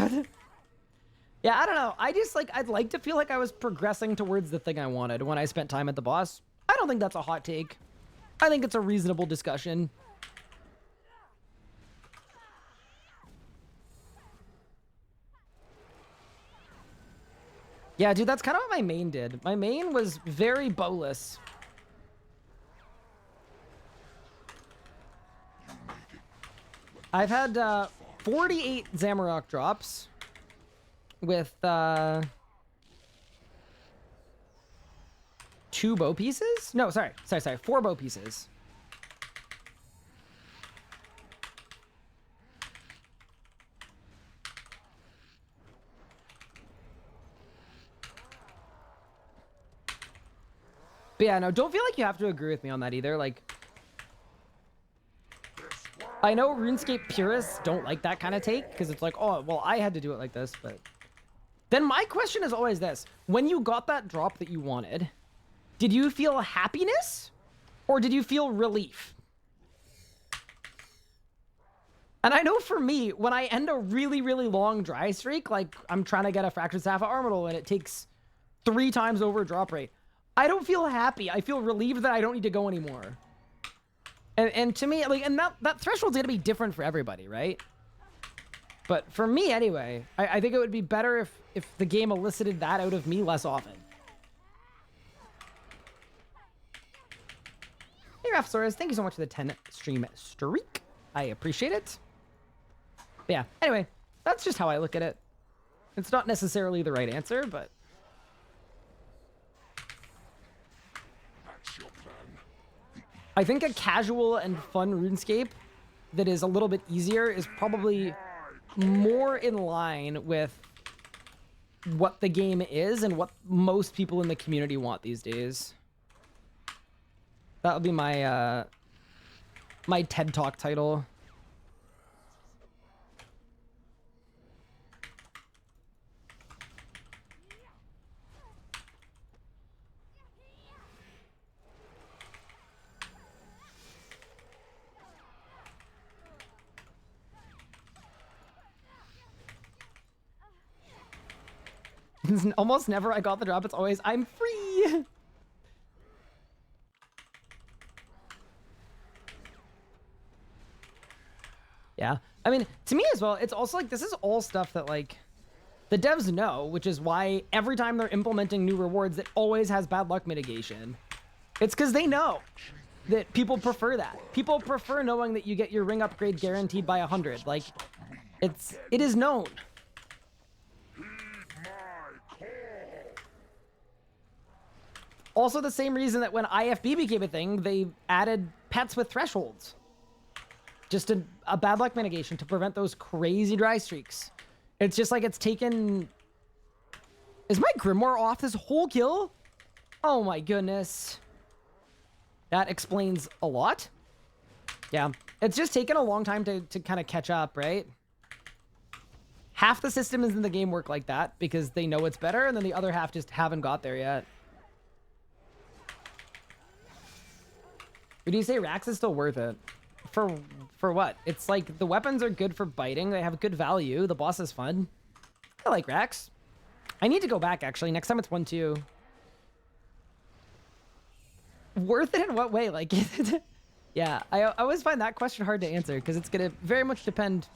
Yeah, I don't know. I just like, I'd like to feel like I was progressing towards the thing I wanted when I spent time at the boss. I don't think that's a hot take. I think it's a reasonable discussion. Yeah, dude, that's kind of what my main did. My main was very bowless. I've had 48 Zamorak drops with 2 bow pieces? No, sorry, 4 bow pieces. But yeah, no, don't feel like you have to agree with me on that either. Like, I know RuneScape purists don't like that kind of take because it's like, oh, well, I had to do it like this, but then my question is always this. When you got that drop that you wanted, did you feel happiness or did you feel relief? And I know for me, when I end a really, really long dry streak, like I'm trying to get a Fractured Staff of Armadil and it takes 3 times over drop rate, I don't feel happy. I feel relieved that I don't need to go anymore. And to me, like, and that threshold's gonna be different for everybody, right? But for me anyway, I think it would be better if the game elicited that out of me less often. Hey Rapsaurus, thank you so much for the 10 stream streak. I appreciate it. But yeah, anyway, that's just how I look at it. It's not necessarily the right answer, but I think a casual and fun RuneScape that is a little bit easier is probably more in line with what the game is and what most people in the community want these days. That would be my my TED Talk title. Almost never I got the drop. It's always, I'm free. Yeah. I mean, to me as well, it's also like, this is all stuff that like the devs know, which is why every time they're implementing new rewards, it always has bad luck mitigation. It's because they know that people prefer that. People prefer knowing that you get your ring upgrade guaranteed by 100. Like, it is known. Also the same reason that when IFB became a thing, they added pets with thresholds. Just a bad luck mitigation to prevent those crazy dry streaks. It's just like it's taken... Is my Grimoire off this whole kill? Oh my goodness. That explains a lot. Yeah, it's just taken a long time to kind of catch up, right? Half the systems in the game work like that because they know it's better, and then the other half just haven't got there yet. Would you say Rax is still worth it? For what? It's like the weapons are good for biting. They have good value. The boss is fun. I like Rax. I need to go back actually. Next time it's 1-2. Worth it in what way? Like, yeah, I always find that question hard to answer because it's gonna very much depend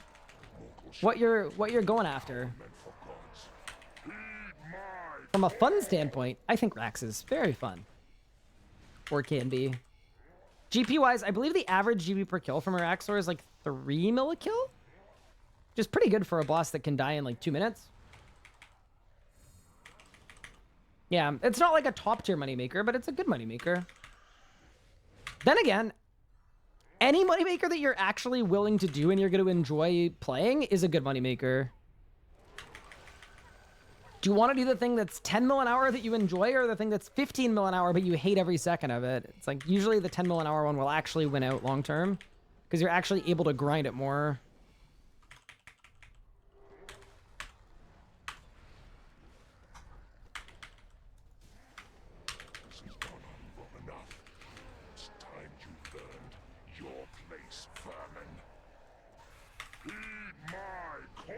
what you're going after. From a fun standpoint, I think Rax is very fun. Or can be. GP wise, I believe the average GP per kill from a Raxor is like 3 mil a kill, which is pretty good for a boss that can die in like 2 minutes. Yeah, it's not like a top tier moneymaker, but it's a good moneymaker. Then again, any moneymaker that you're actually willing to do and you're going to enjoy playing is a good moneymaker. Do you want to do the thing that's 10 mil an hour that you enjoy, or the thing that's 15 mil an hour but you hate every second of it? It's like usually the 10 mil an hour one will actually win out long term because you're actually able to grind it more. This has gone on long enough. It's time you learned your place, vermin. Heed my call.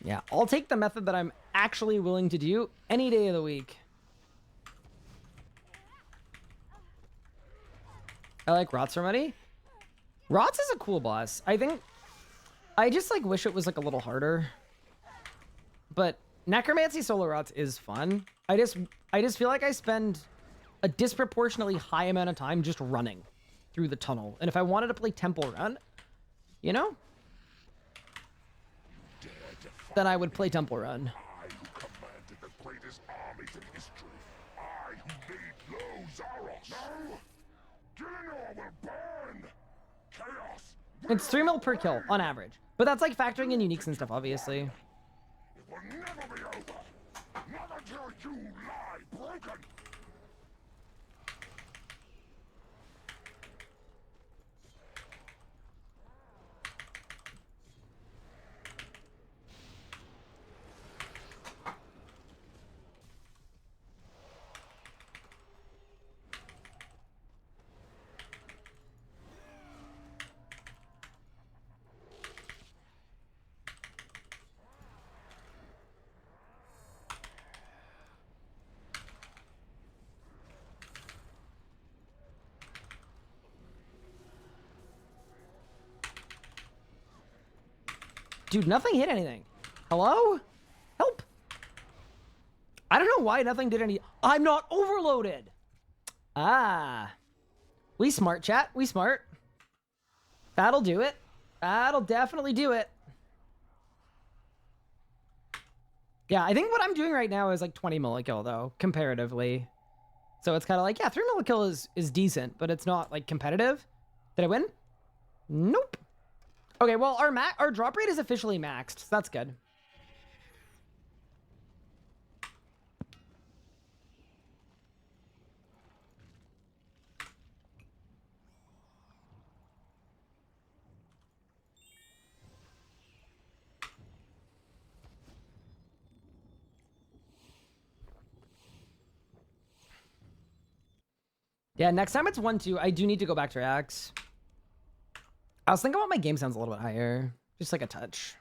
Yeah, I'll take the method that I'm actually willing to do any day of the week. I like Rots already. Rots is a cool boss. I think I just like wish it was like a little harder. But Necromancy solo Rots is fun. I just feel like I spend a disproportionately high amount of time just running through the tunnel. And if I wanted to play Temple Run, you know, then I would play Temple Run. I who commanded the greatest armies in history. I who laid low Zaros. Now, Gillinor will burn. Chaos. It's 3 mil per kill on average. But that's like factoring in uniques and stuff, obviously. It will never be over. Not until you lie broken. Dude, nothing hit anything. Hello? Help. I don't know why nothing did any... I'm not overloaded. Ah. We smart, chat. We smart. That'll do it. That'll definitely do it. Yeah, I think what I'm doing right now is like 20 millikill, though, comparatively. So it's kind of like, yeah, 3 millikill is decent, but it's not, like, competitive. Did I win? Nope. Okay, well, our drop rate is officially maxed, so that's good. Yeah, next time it's 1-2, I do need to go back to Axe. I was thinking about my game sounds a little bit higher. Just like a touch.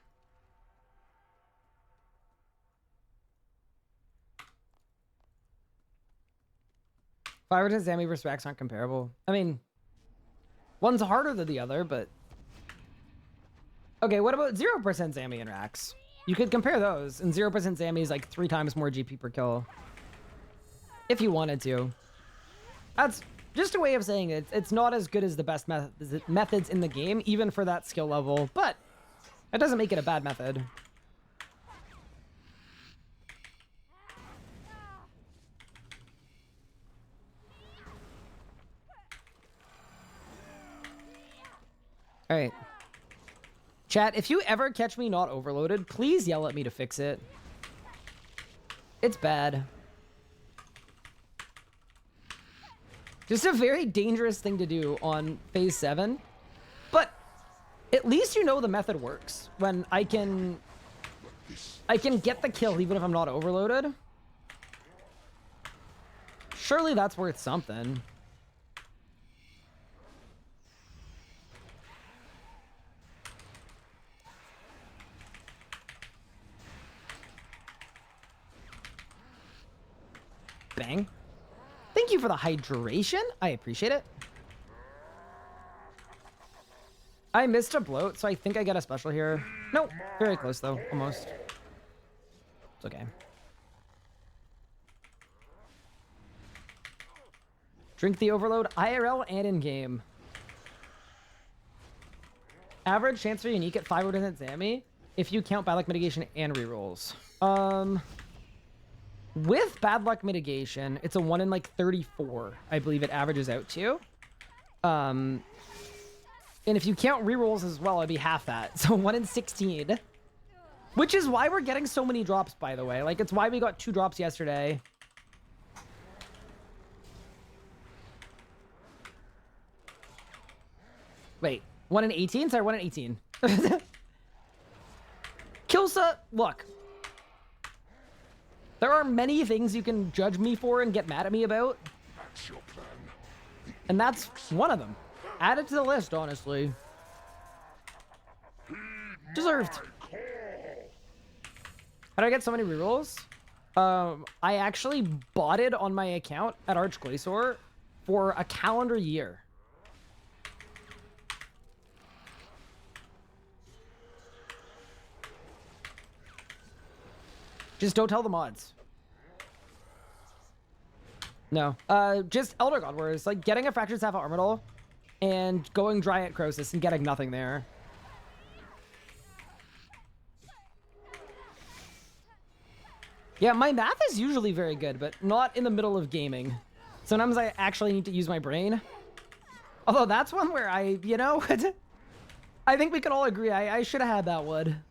Fire to Zami versus Rax aren't comparable. I mean, one's harder than the other, but... Okay, what about 0% Zami and Rax? You could compare those, and 0% Zami is like 3 times more GP per kill. If you wanted to. That's just a way of saying it. It's not as good as the best methods in the game, even for that skill level, but it doesn't make it a bad method. All right. Chat, if you ever catch me not overloaded, please yell at me to fix it. It's bad. Just a very dangerous thing to do on phase 7. But at least you know the method works. When I can get the kill even if I'm not overloaded. Surely that's worth something. Bang. Thank you for the hydration. I appreciate it. I missed a bloat, so I think I get a special here. Nope. Very close, though. Almost. It's okay. Drink the overload IRL and in-game. Average chance for unique at 5% Zammy if you count bad luck mitigation and rerolls. With bad luck mitigation, it's a 1 in like 34, I believe it averages out to. And if you count rerolls as well, it'd be half that. So 1 in 16. Which is why we're getting so many drops, by the way. Like, it's why we got 2 drops yesterday. Wait, 1 in 18? Sorry, 1 in 18. Kilsa, look. There are many things you can judge me for and get mad at me about. And that's one of them. Add it to the list, honestly. Deserved. How did I get so many rerolls? I actually bought it on my account at Arch Glacier for a calendar year. Just don't tell the mods. No. Just Elder God Wars. Like, getting a Fractured Staff at Armadal and going dry at Croesus and getting nothing there. Yeah, my math is usually very good, but not in the middle of gaming. Sometimes I actually need to use my brain. Although that's one where I, you know, I think we can all agree I should have had that one.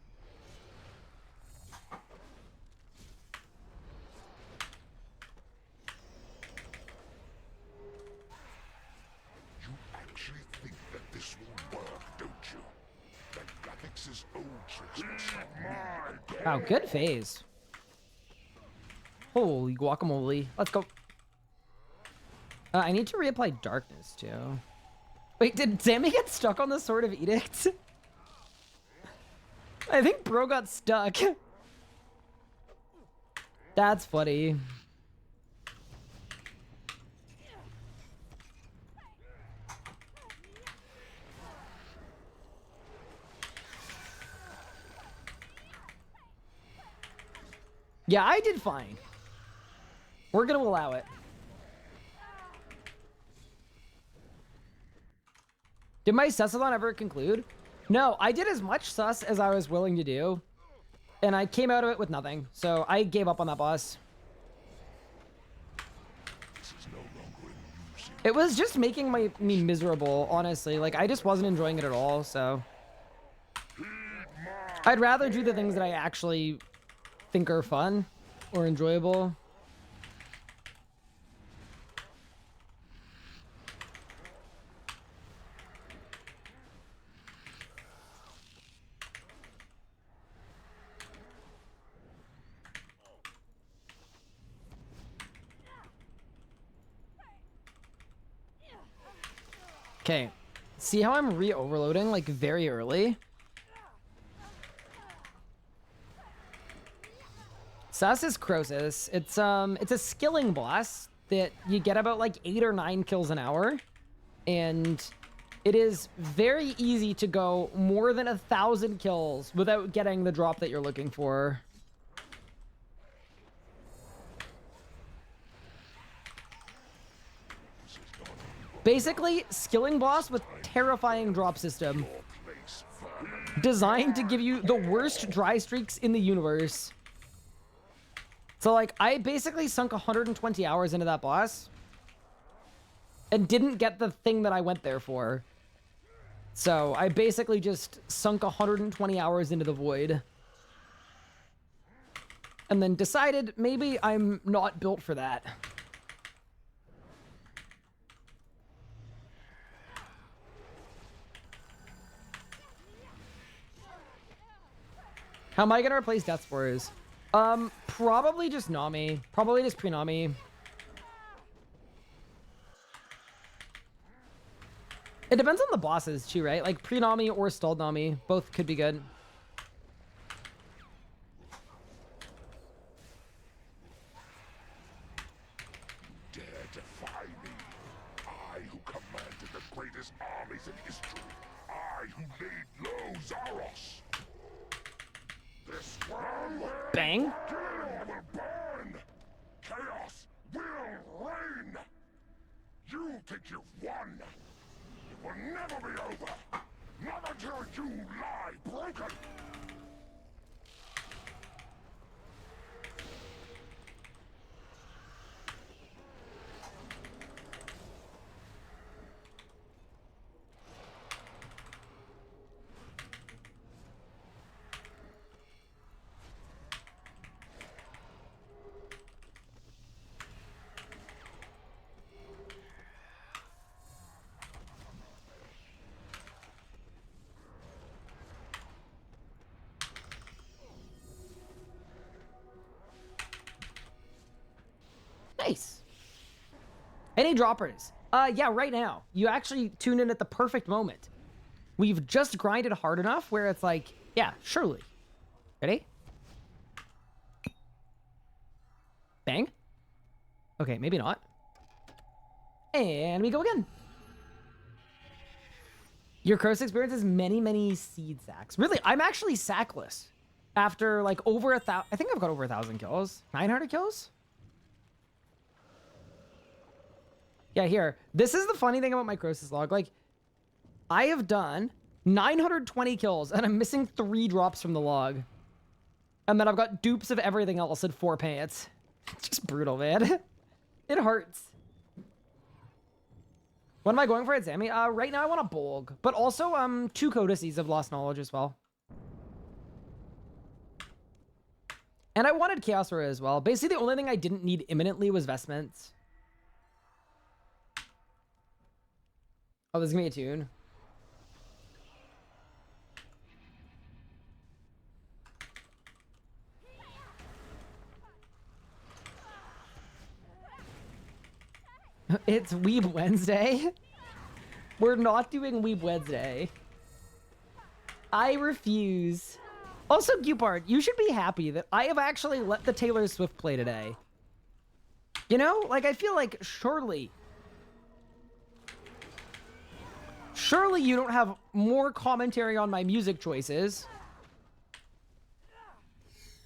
Wow, good phase. Holy guacamole. Let's go. I need to reapply darkness, too. Wait, did Sammy get stuck on the Sword of Edict? I think bro got stuck. That's funny. Yeah, I did fine. We're gonna allow it. Did my susathon ever conclude? No, I did as much sus as I was willing to do. And I came out of it with nothing. So I gave up on that boss. It was just making me miserable, honestly. Like, I just wasn't enjoying it at all, so. I'd rather do the things that I actually think are fun or enjoyable. Okay, see how I'm re-overloading like very early? Sus is Croesus. It's a skilling boss that you get about like 8 or 9 kills an hour. And it is very easy to go more than 1,000 kills without getting the drop that you're looking for. Basically, skilling boss with terrifying drop system. Designed to give you the worst dry streaks in the universe. So, like, I basically sunk 120 hours into that boss. And didn't get the thing that I went there for. So, I basically just sunk 120 hours into the void. And then decided maybe I'm not built for that. How am I gonna replace Death Spores? Probably just Nami. Probably just pre-Nami. It depends on the bosses too, right? Like pre-Nami or stalled Nami. Both could be good. Dare defy me. I who commanded the greatest armies in history. I who laid low Zaros. This world will Bang. burn. Chaos will reign. You think you've won. It will never be over. Not until you lie broken! Nice. Any droppers? Yeah, right now. You actually tune in at the perfect moment. We've just grinded hard enough where it's like, yeah, surely. Ready? Bang. Okay, maybe not. And we go again. Your Curse experience is many, many seed sacks. Really, I'm actually sackless. After like over 1,000, I think I've got over 1,000 kills. 900 kills? Yeah, here. This is the funny thing about my Crosis log. Like, I have done 920 kills, and I'm missing 3 drops from the log. And then I've got dupes of everything else at 4 pants. It's just brutal, man. It hurts. What am I going for at Sammy? Right now I want a Bolg, but also 2 Codices of Lost Knowledge as well. And I wanted Chaos Aura as well. Basically, the only thing I didn't need imminently was Vestments. Oh, this is gonna be a tune. It's Weeb Wednesday. We're not doing Weeb Wednesday. I refuse. Also, Gupard, you should be happy that I have actually let the Taylor Swift play today. You know, like, I feel like surely you don't have more commentary on my music choices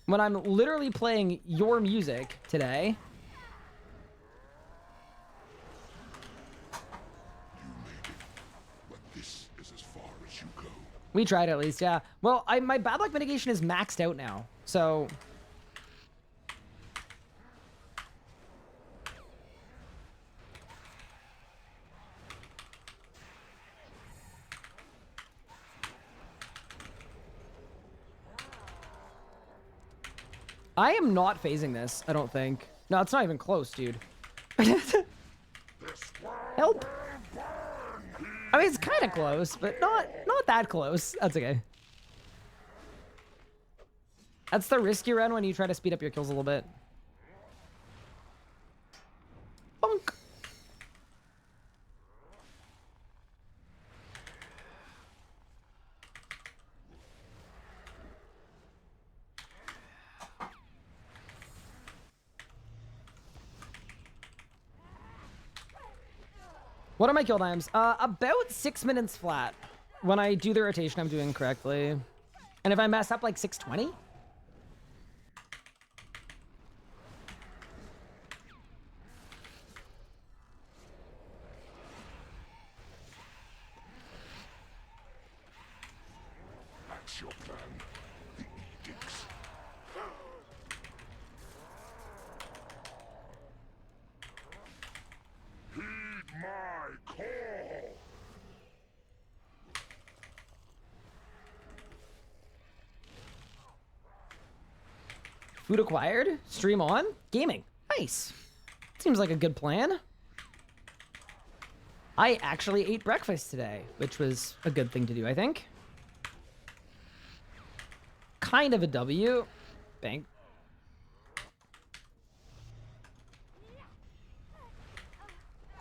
when I'm literally playing your music today. We tried at least, yeah. Well, my bad luck mitigation is maxed out now, so... I am not phasing this, I don't think. No, it's not even close, dude. Help! I mean, it's kind of close, but not that close. That's okay. That's the risk you run when you try to speed up your kills a little bit. Bonk. What are my kill times? About 6 minutes flat. When I do the rotation, I'm doing correctly. And if I mess up, like 620? That's your plan. The edicts. Heed my call. Food acquired. Stream on. Gaming. Nice. Seems like a good plan. I actually ate breakfast today, which was a good thing to do, I think. Kind of a W. Bang.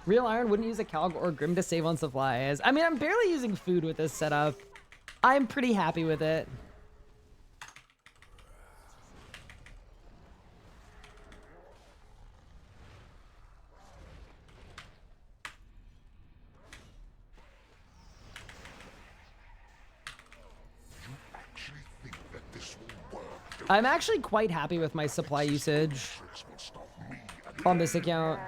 Real Iron wouldn't use a Calg or Grim to save on supplies. I mean, I'm barely using food with this setup. I'm pretty happy with it. I'm actually quite happy with my supply usage on this account.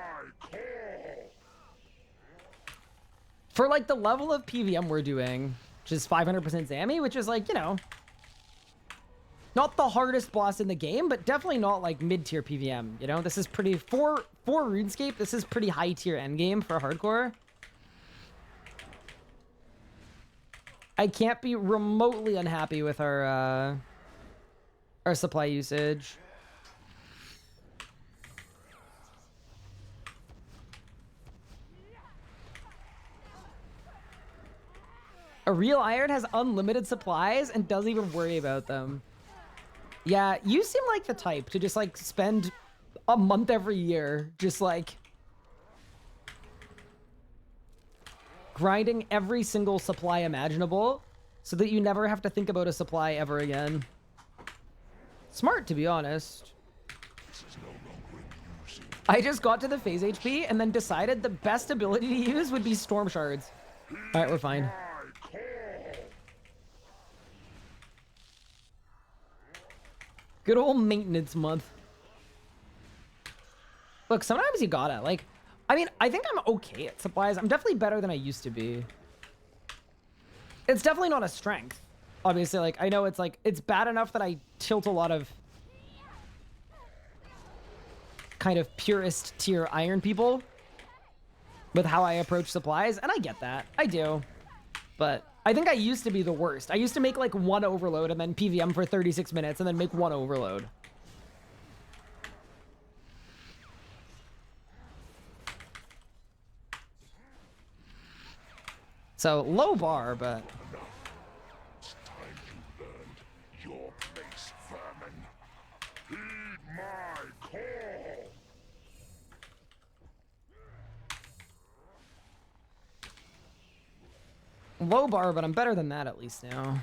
For like the level of PVM we're doing, which is 500% Zammy, which is like, you know, not the hardest boss in the game, but definitely not like mid-tier PVM, you know? This is pretty, for RuneScape, this is pretty high-tier endgame for hardcore. I can't be remotely unhappy with our supply usage. A real iron has unlimited supplies and doesn't even worry about them. Yeah, you seem like the type to just like spend a month every year just like grinding every single supply imaginable so that you never have to think about a supply ever again. Smart, to be honest. I just got to the phase HP and then decided the best ability to use would be storm shards. All right, we're fine. Good old maintenance month. Look, sometimes you gotta, like, I mean, I think I'm okay at supplies. I'm definitely better than I used to be. It's definitely not a strength. Obviously, like, I know it's like, it's bad enough that I tilt a lot of kind of purist tier iron people with how I approach supplies, and I get that. I do. But I think I used to be the worst. I used to make like one overload and then PVM for 36 minutes and then make one overload. So low bar, but It's time you learned your place, vermin. Heed my call. low bar, but I'm better than that at least now.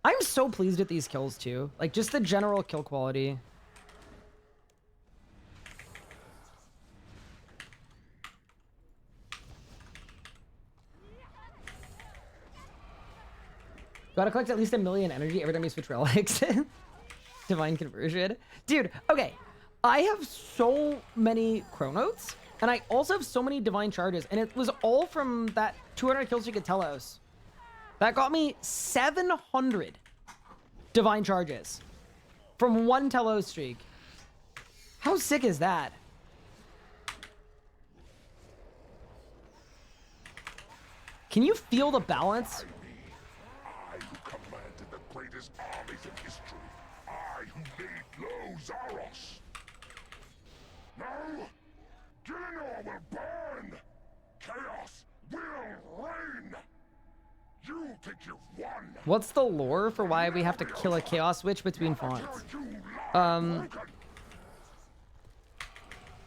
I'm so pleased with these kills too. Like just the general kill quality. Gotta collect at least 1 million energy every time you switch relics. Divine conversion. Dude, okay. I have so many chronotes, and I also have so many divine charges, and it was all from that 200 kill streak at Telos. That got me 700 divine charges from one Telos streak. How sick is that? Can you feel the balance? I who commanded the greatest armies in history. I who laid low Zaros. Now, Gillinor will burn. Chaos will reign. You think you've won. What's the lore for why we have to kill a chaos witch between fonts?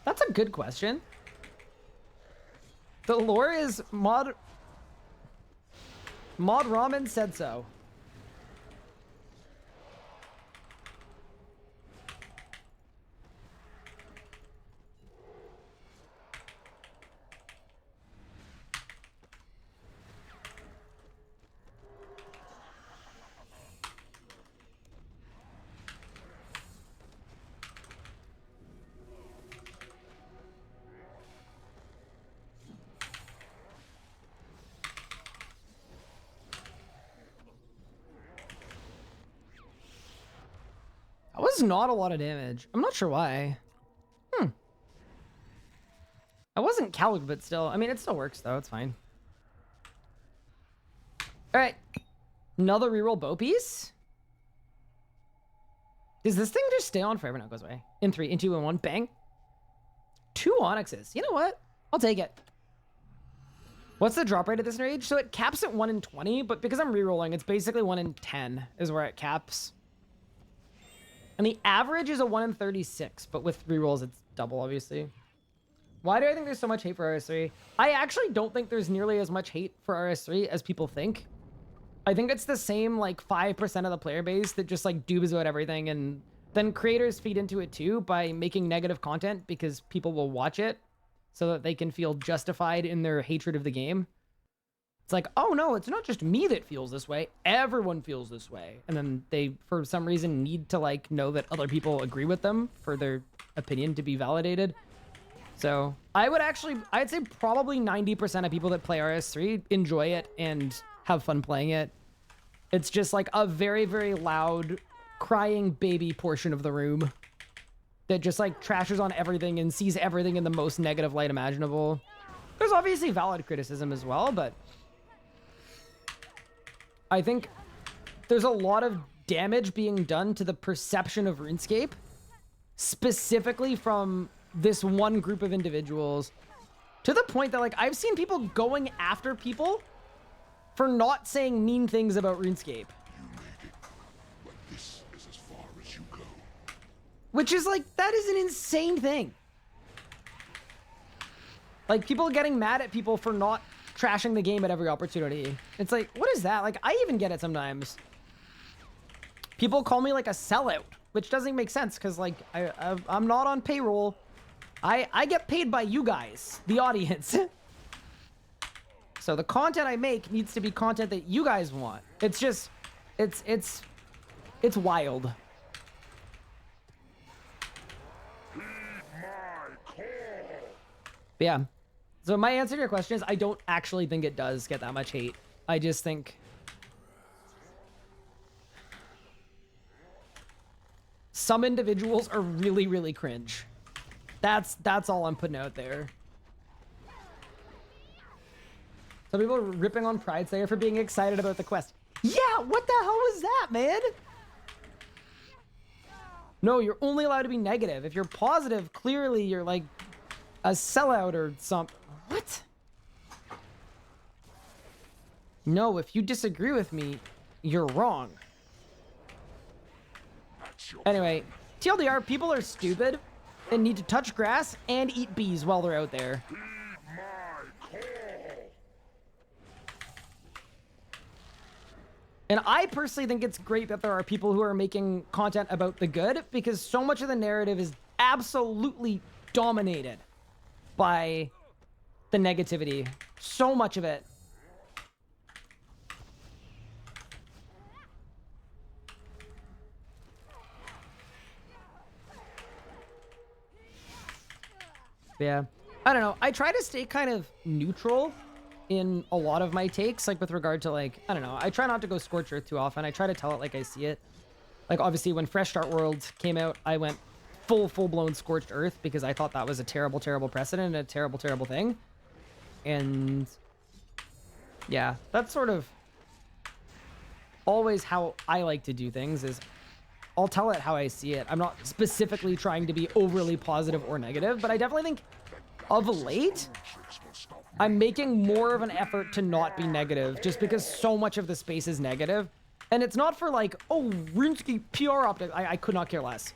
That's a good question. The lore is Mod Ramen said so. That was not a lot of damage. I'm not sure why. I wasn't cowed, but still. I mean, it still works, though. It's fine. All right. Another reroll bow piece. Does this thing just stay on forever? No, it goes away. In 3, in 2, in 1. Bang. 2 onyxes. You know what? I'll take it. What's the drop rate of this Enrage? So it caps at 1 in 20, but because I'm rerolling, it's basically 1 in 10 is where it caps. And the average is a 1 in 36, but with rerolls, it's double, obviously. Why do I think there's so much hate for RS3? I actually don't think there's nearly as much hate for RS3 as people think. I think it's the same, like, 5% of the player base that just, like, doobs about everything, and then creators feed into it, too, by making negative content because people will watch it so that they can feel justified in their hatred of the game. It's like, oh, no, it's not just me that feels this way. Everyone feels this way. And then they, for some reason, need to, like, know that other people agree with them for their opinion to be validated. So I'd say probably 90% of people that play RS3 enjoy it and have fun playing it. It's just like a very, very loud, crying baby portion of the room that just like trashes on everything and sees everything in the most negative light imaginable. There's obviously valid criticism as well, but I think there's a lot of damage being done to the perception of RuneScape, specifically from this one group of individuals, to the point that like I've seen people going after people for not saying mean things about RuneScape. You made it, but this is as far as you go. Which is like, that is an insane thing. Like, people getting mad at people for not trashing the game at every opportunity. It's like, what is that? Like, I even get it sometimes. People call me like a sellout, which doesn't make sense because like I'm not on payroll. I get paid by you guys, the audience. So the content I make needs to be content that you guys want. It's just, it's wild. Heed my call. Yeah. So my answer to your question is I don't actually think it does get that much hate. I just think some individuals are really, really cringe. That's all I'm putting out there. Some people are ripping on Pride Slayer for being excited about the quest. Yeah, what the hell was that, man? No, you're only allowed to be negative. If you're positive, clearly you're like a sellout or something. What? No, if you disagree with me, you're wrong. Anyway, TLDR, people are stupid and need to touch grass and eat bees while they're out there. Heed my call. And I personally think it's great that there are people who are making content about the good, because so much of the narrative is absolutely dominated by the negativity. So much of it. Yeah. I don't know. I try to stay kind of neutral in a lot of my takes, like with regard to like, I don't know. I try not to go Scorched Earth too often. I try to tell it like I see it. Like obviously when Fresh Start World came out, I went full-blown Scorched Earth because I thought that was a terrible, terrible precedent and a terrible, terrible thing. And yeah, that's sort of always how I like to do things, is I'll tell it how I see it. I'm not specifically trying to be overly positive or negative, but I definitely think of late, I'm making more of an effort to not be negative just because so much of the space is negative. And it's not for like, oh, RuneScape PR optic. I could not care less.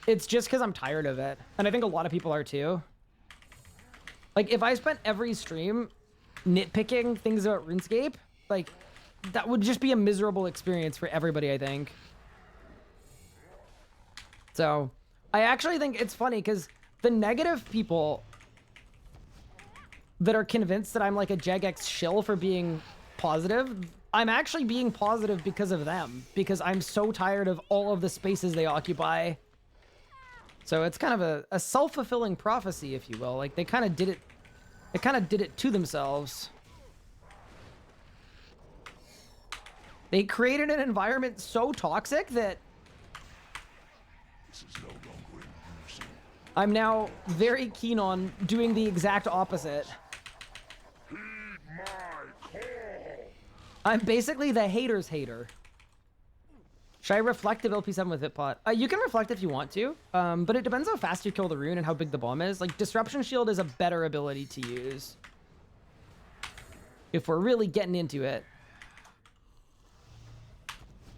It's just because I'm tired of it. And I think a lot of people are too. Like if I spent every stream nitpicking things about RuneScape, like that would just be a miserable experience for everybody, I think. So I actually think it's funny because the negative people that are convinced that I'm like a Jagex shill for being positive, I'm actually being positive because of them, because I'm so tired of all of the spaces they occupy. So it's kind of a self-fulfilling prophecy, if you will. Like they kind of did it to themselves. They created an environment so toxic that This is no longer in use. I'm now very keen on doing the exact opposite. Heed my call. I'm basically the hater's hater. Should I reflect if LP7 with Hitpot? You can reflect if you want to, but it depends how fast you kill the rune and how big the bomb is. Like, Disruption Shield is a better ability to use if we're really getting into it.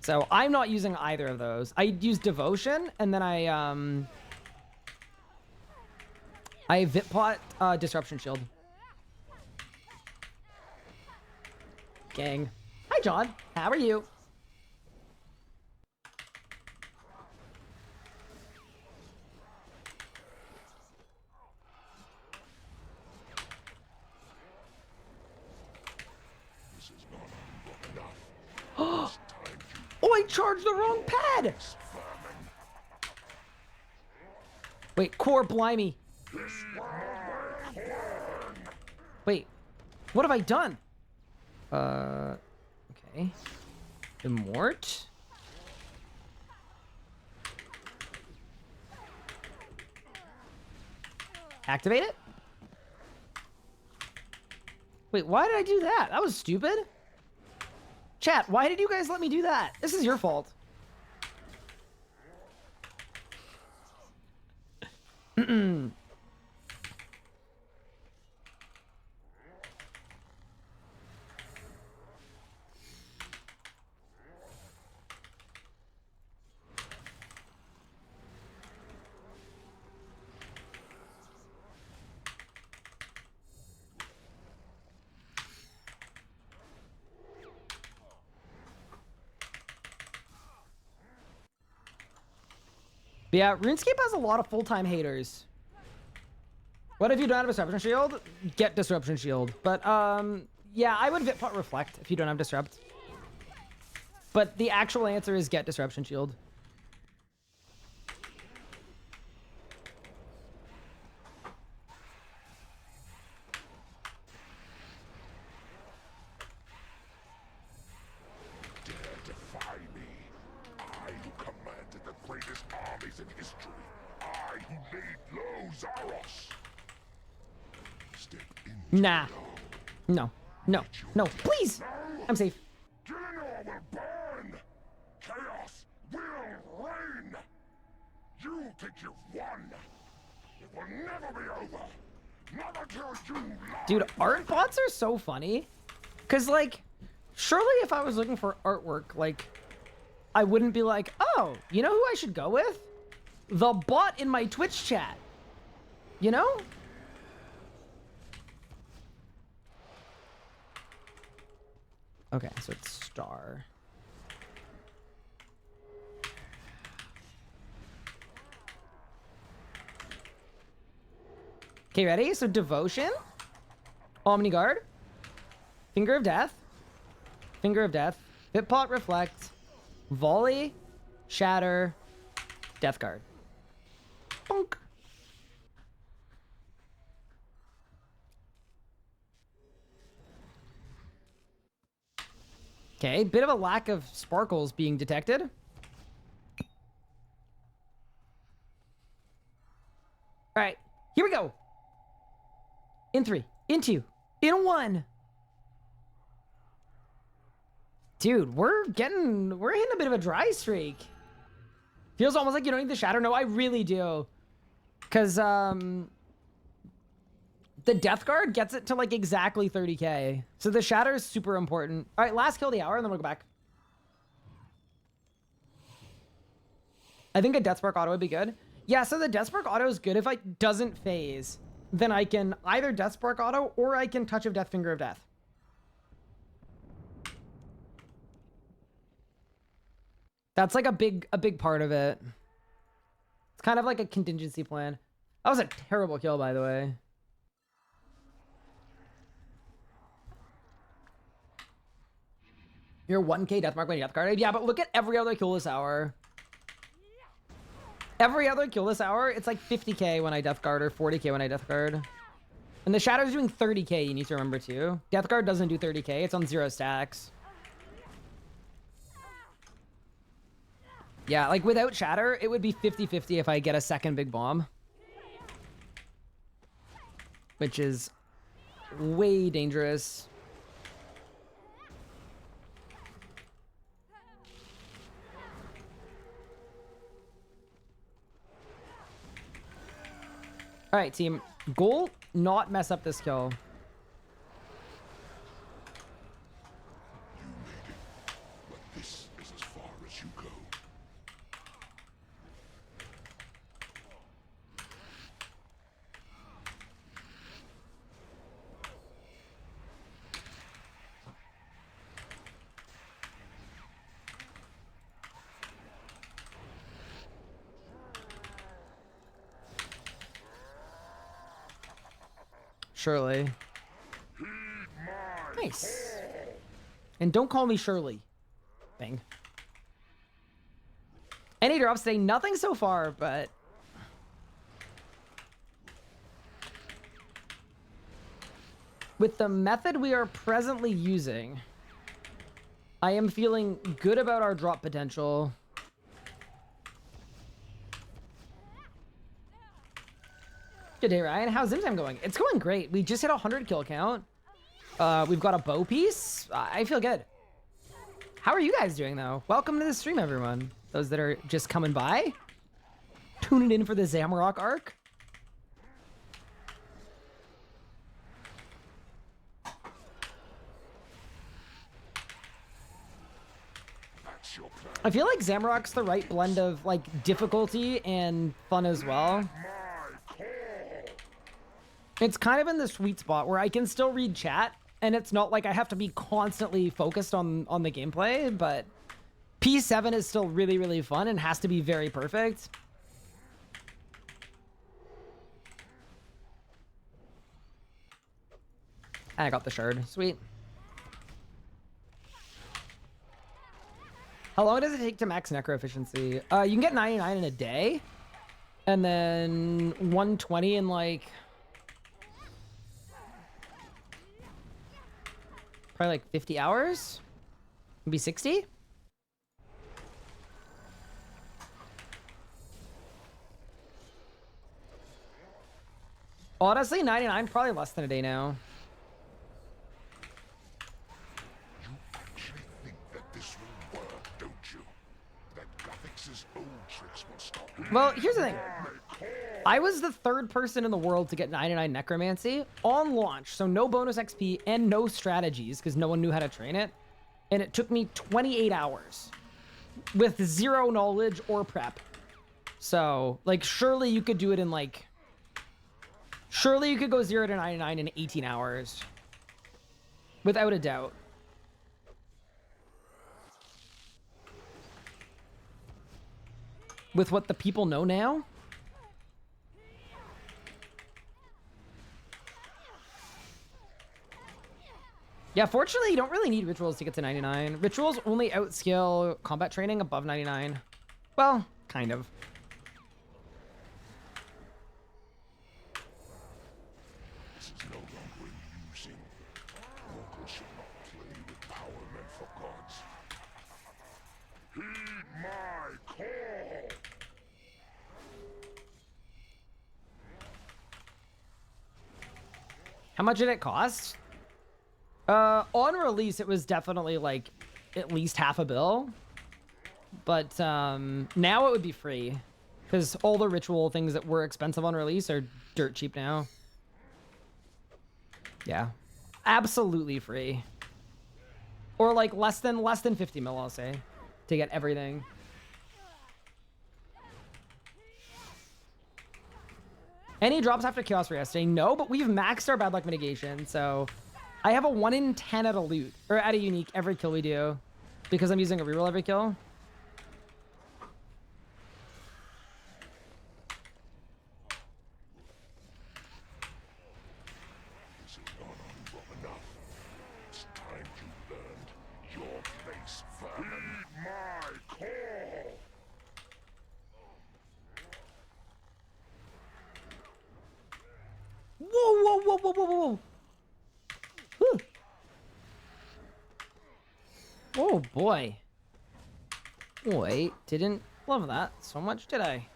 So I'm not using either of those. I use Devotion, and then I Vitpot Disruption Shield. Gang. Hi, John. How are you? This is not enough. It's time to Oh, I charged the wrong pad! vermin. Wait, core blimey. This What have I done? Okay. Immort. Activate it? Wait, why did I do that? That was stupid. Chat, why did you guys let me do that? This is your fault. But yeah, RuneScape has a lot of full-time haters. What if you don't have Disruption Shield? Get Disruption Shield. But, yeah, I would Vitpot Reflect if you don't have Disrupt. But the actual answer is get Disruption Shield. Dare defy me. I who commanded the greatest armies in history. I who laid low Zaros. Step into Nah. No. No. No. Please! I'm safe. Gillinor will burn. Chaos will reign. You think you've won. It will never be over. Not until you lie. Dude, art bots are so funny. Because, like, surely if I was looking for artwork, like, I wouldn't be like, oh, you know who I should go with? The bot in my Twitch chat. You know? Okay, so it's star. Okay, ready? So devotion, Omni Guard, Finger of Death, Pitpot Reflect, Volley, Shatter, Death Guard. Bonk. Okay, bit of a lack of sparkles being detected. All right, here we go. In 3, in 2, in 1. Dude, we're hitting a bit of a dry streak. Feels almost like you don't need the shatter. No, I really do. Because, the Death Guard gets it to, like, exactly 30k. So the shatter is super important. All right, last kill of the hour, and then we'll go back. I think a Death Spark auto would be good. Yeah, so the Death Spark auto is good if it doesn't phase. Then I can either Death Spark auto, or I can Touch of Death, Finger of Death. That's like a big part of it. It's kind of like a contingency plan. That was a terrible kill, by the way. You're 1k death mark when you death guard. Yeah, but look at every other kill this hour. Every other kill this hour, it's like 50k when I death guard or 40k when I death guard. And the Shadow's doing 30k, you need to remember too. Death guard doesn't do 30k, it's on 0 stacks. Yeah, like without Shatter, it would be 50-50 if I get a second big bomb. Which is way dangerous. All right, team. Goal, not mess up this kill. You made it, but this is as far as you go. Surely. Nice. And don't call me Shirley. Bang. Any drops today? Nothing so far, but... With the method we are presently using, I am feeling good about our drop potential. Good day, Ryan. How's Zim Time going? It's going great. We just hit a 100 kill count. We've got a bow piece. I feel good. How are you guys doing, though? Welcome to the stream, everyone. Those that are just coming by. Tuning in for the Zamorak arc. I feel like Zamorak's the right blend of, like, difficulty and fun as well. It's kind of in the sweet spot where I can still read chat, and it's not like I have to be constantly focused on the gameplay, but P7 is still really, really fun and has to be very perfect. I got the shard. Sweet. How long does it take to max necro efficiency? You can get 99 in a day, and then 120 in, like, probably like 50 hours? Maybe 60? Honestly, 99, probably less than a day now. You actually think that this will work, don't you? That Gothix's old tricks will stop you. Well, here's the thing. I was the third person in the world to get 99 Necromancy on launch, so no bonus XP and no strategies because no one knew how to train it. And it took me 28 hours with zero knowledge or prep. So, like, surely you could do it in, like... Surely you could go 0 to 99 in 18 hours. Without a doubt. With what the people know now? Yeah, fortunately, you don't really need rituals to get to 99. Rituals only outscale combat training above 99. Well, kind of. This is no longer amusing. Mortals should not play with power meant for gods. Heed my call! How much did it cost? On release, it was definitely like at least half a bill. But now it would be free. Because all the ritual things that were expensive on release are dirt cheap now. Yeah. Absolutely free. Or like less than 50 mil, I'll say. To get everything. Any drops after Chaos for yesterday? No, but we've maxed our bad luck mitigation, so... I have a 1 in 10 at a loot, or at a unique every kill we do, because I'm using a reroll every kill. This is not long enough. It's time you learned your place, vermin. Heed my call! Whoa, whoa, whoa, whoa, whoa, whoa. Whew. Oh boy. Wait, didn't love that so much, did I?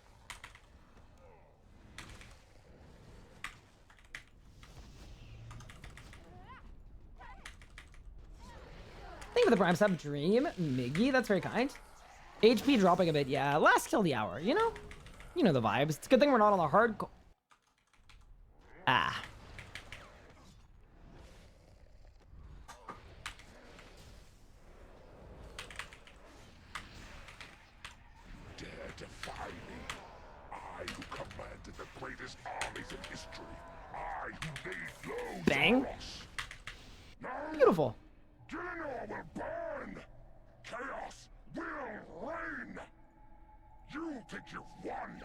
Thank you for the prime sub, Dream Miggy. That's very kind. HP dropping a bit, yeah. Last kill the hour, you know? You know the vibes. It's a good thing we're not on the hardcore. Ah. Dare defy me. I who commanded the greatest armies in history. I who laid low Bang. Zaros. No! Beautiful. Gillinor will burn! Chaos will reign! You think you've won!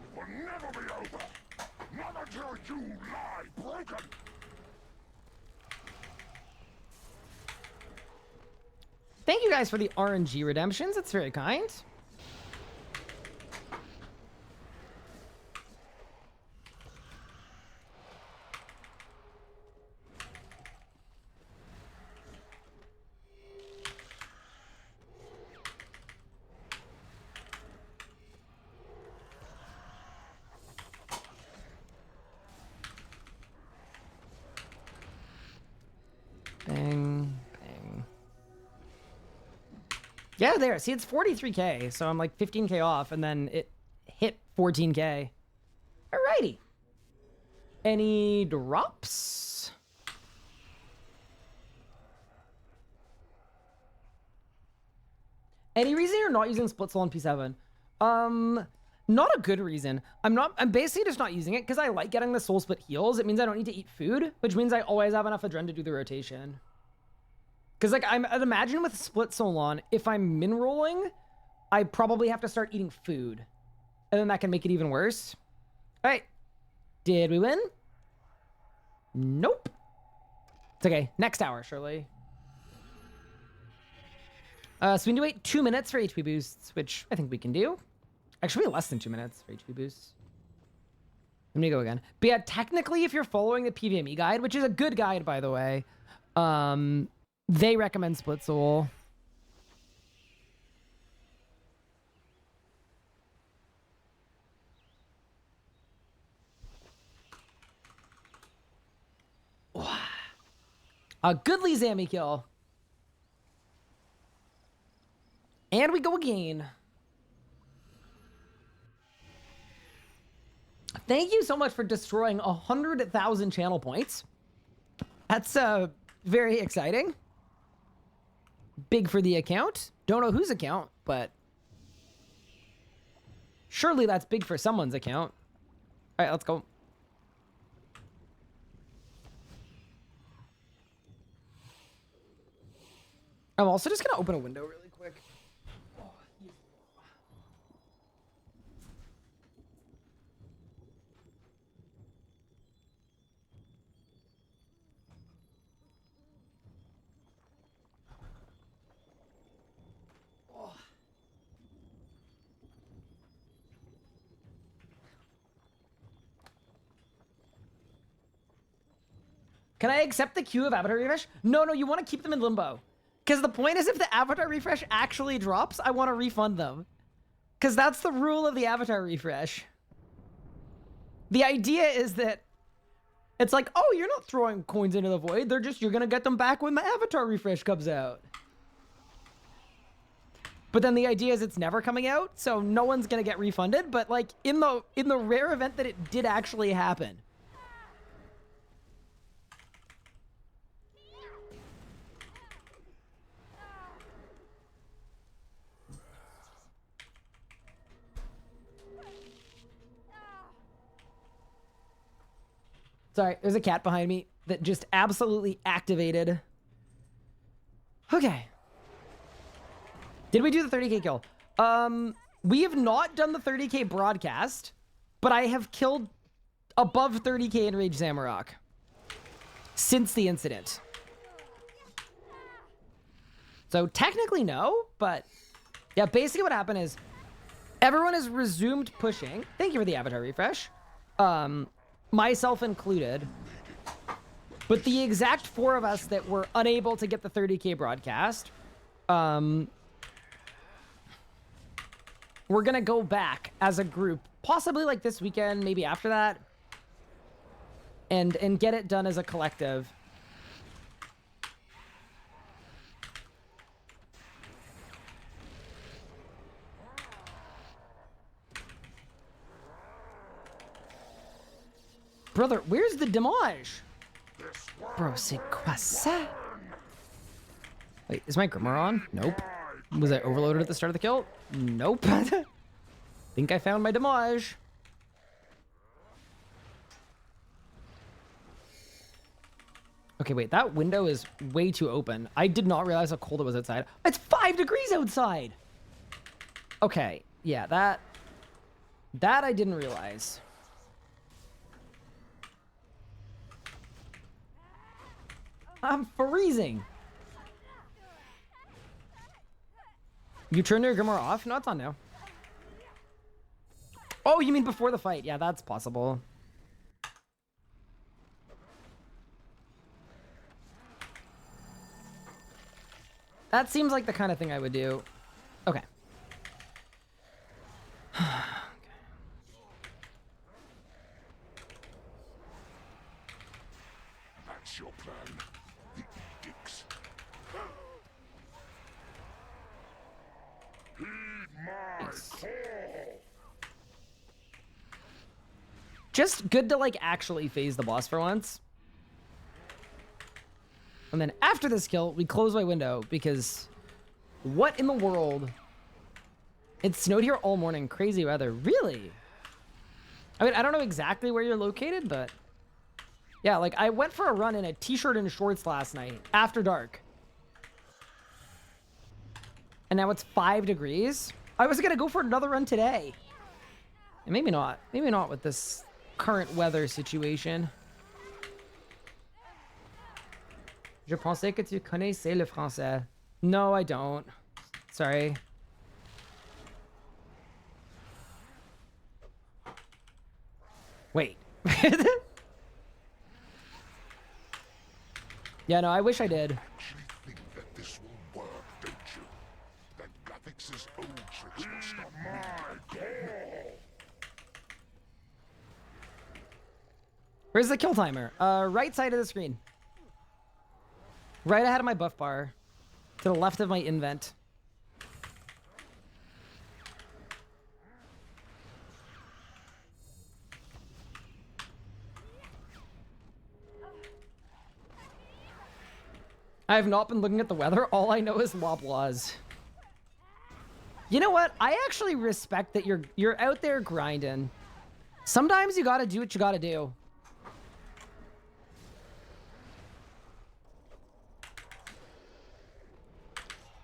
It will never be over! Not until you lie broken! Thank you guys for the RNG redemptions. That's very kind. Yeah, there. See, it's 43k, so I'm like 15k off, and then it hit 14k. Alrighty. Any drops? Any reason you're not using Split Soul on P7? Not a good reason. I'm basically just not using it because I like getting the soul split heals. It means I don't need to eat food, which means I always have enough adrenaline to do the rotation. Because, like, I'd imagine with Split Soul on, if I'm min rolling, I probably have to start eating food. And then that can make it even worse. All right. Did we win? Nope. It's okay. Next hour, surely. So we need to wait 2 minutes for HP boosts, which I think we can do. Actually, less than 2 minutes for HP boosts. Let me go again. But yeah, technically, if you're following the PVME guide, which is a good guide, by the way, they recommend Split Soul. A goodly Zammy kill. And we go again. Thank you so much for destroying 100,000 channel points. That's very exciting. Big for the account. Don't know whose account, but surely that's big for someone's account. All right, let's go. I'm also just gonna open a window really quick. Can I accept the queue of avatar refresh? No, you want to keep them in limbo. Because the point is if the avatar refresh actually drops, I want to refund them. Because that's the rule of the avatar refresh. The idea is that it's like, oh, you're not throwing coins into the void. You're going to get them back when the avatar refresh comes out. But then the idea is it's never coming out, so no one's going to get refunded. But like in the rare event that it did actually happen. Sorry, there's a cat behind me that just absolutely activated. Okay. Did we do the 30k kill? We have not done the 30k broadcast, but I have killed above 30k Enrage Zamorak since the incident. So technically no, but yeah, basically what happened is everyone has resumed pushing. Thank you for the avatar refresh. Myself included. But the exact 4 of us that were unable to get the 30k broadcast, we're gonna go back as a group, possibly like this weekend, maybe after that, and get it done as a collective. Brother, where's the damage? Bro, c'est quoi ça? Wait, is my Grimmer on? Nope. Was I overloaded at the start of the kill? Nope. Think I found my damage. Okay, wait, that window is way too open. I did not realize how cold it was outside. It's 5 degrees outside! Okay, yeah, that I didn't realize. I'm freezing. You turned your Grimoire off? No, it's on now. Oh, you mean before the fight? Yeah, that's possible. That seems like the kind of thing I would do. Okay. That's your plan. The dicks. Just good to, like, actually phase the boss for once. And then after this kill, we close my window because what in the world? It snowed here all morning. Crazy weather. Really? I mean, I don't know exactly where you're located, but yeah, like I went for a run in a t-shirt and shorts last night after dark. And now it's 5 degrees. I was going to go for another run today. And maybe not. Maybe not with this current weather situation. Je pensais que tu connaissais le français. No, I don't. Sorry. Wait. Yeah, no, I wish I did. Actually think that this will work, don't you? That Gathix's old tricks will stop my call. Where's the kill timer? Right side of the screen. Right ahead of my buff bar. To the left of my invent. I have not been looking at the weather. All I know is Loblaws. You know what? I actually respect that you're out there grinding. Sometimes you gotta do what you gotta do.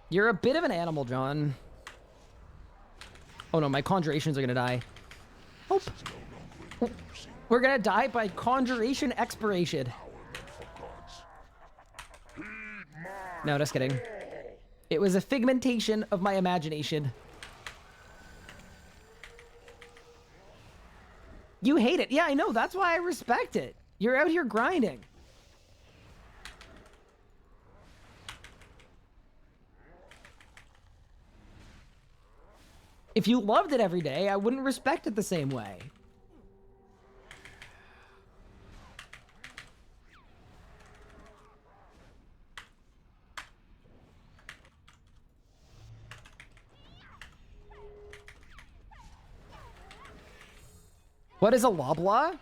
You're a bit of an animal, John. Oh no, my conjurations are gonna die. Oh. We're gonna die by conjuration expiration. No, just kidding. It was a figmentation of my imagination. You hate it. Yeah, I know. That's why I respect it. You're out here grinding. If you loved it every day, I wouldn't respect it the same way. What is a Loblaw?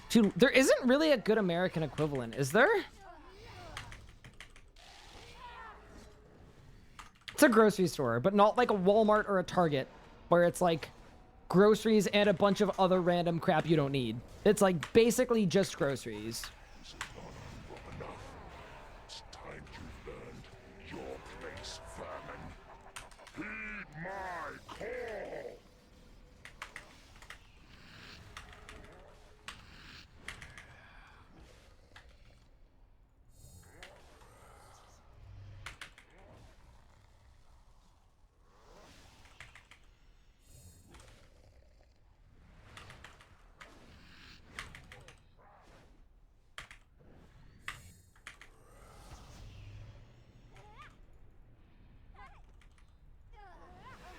Dude, there isn't really a good American equivalent, is there? It's a grocery store, but not like a Walmart or a Target, where it's like groceries and a bunch of other random crap you don't need. It's like basically just groceries. This is not enough. It's time you learned your place, vermin. Heed my call.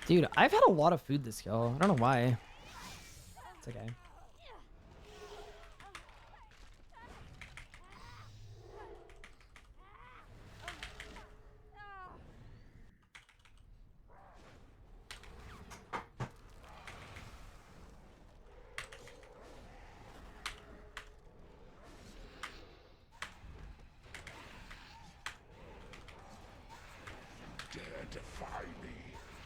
Dude, I've had a lot of food this kill. I don't know why. It's okay. Dare defy me.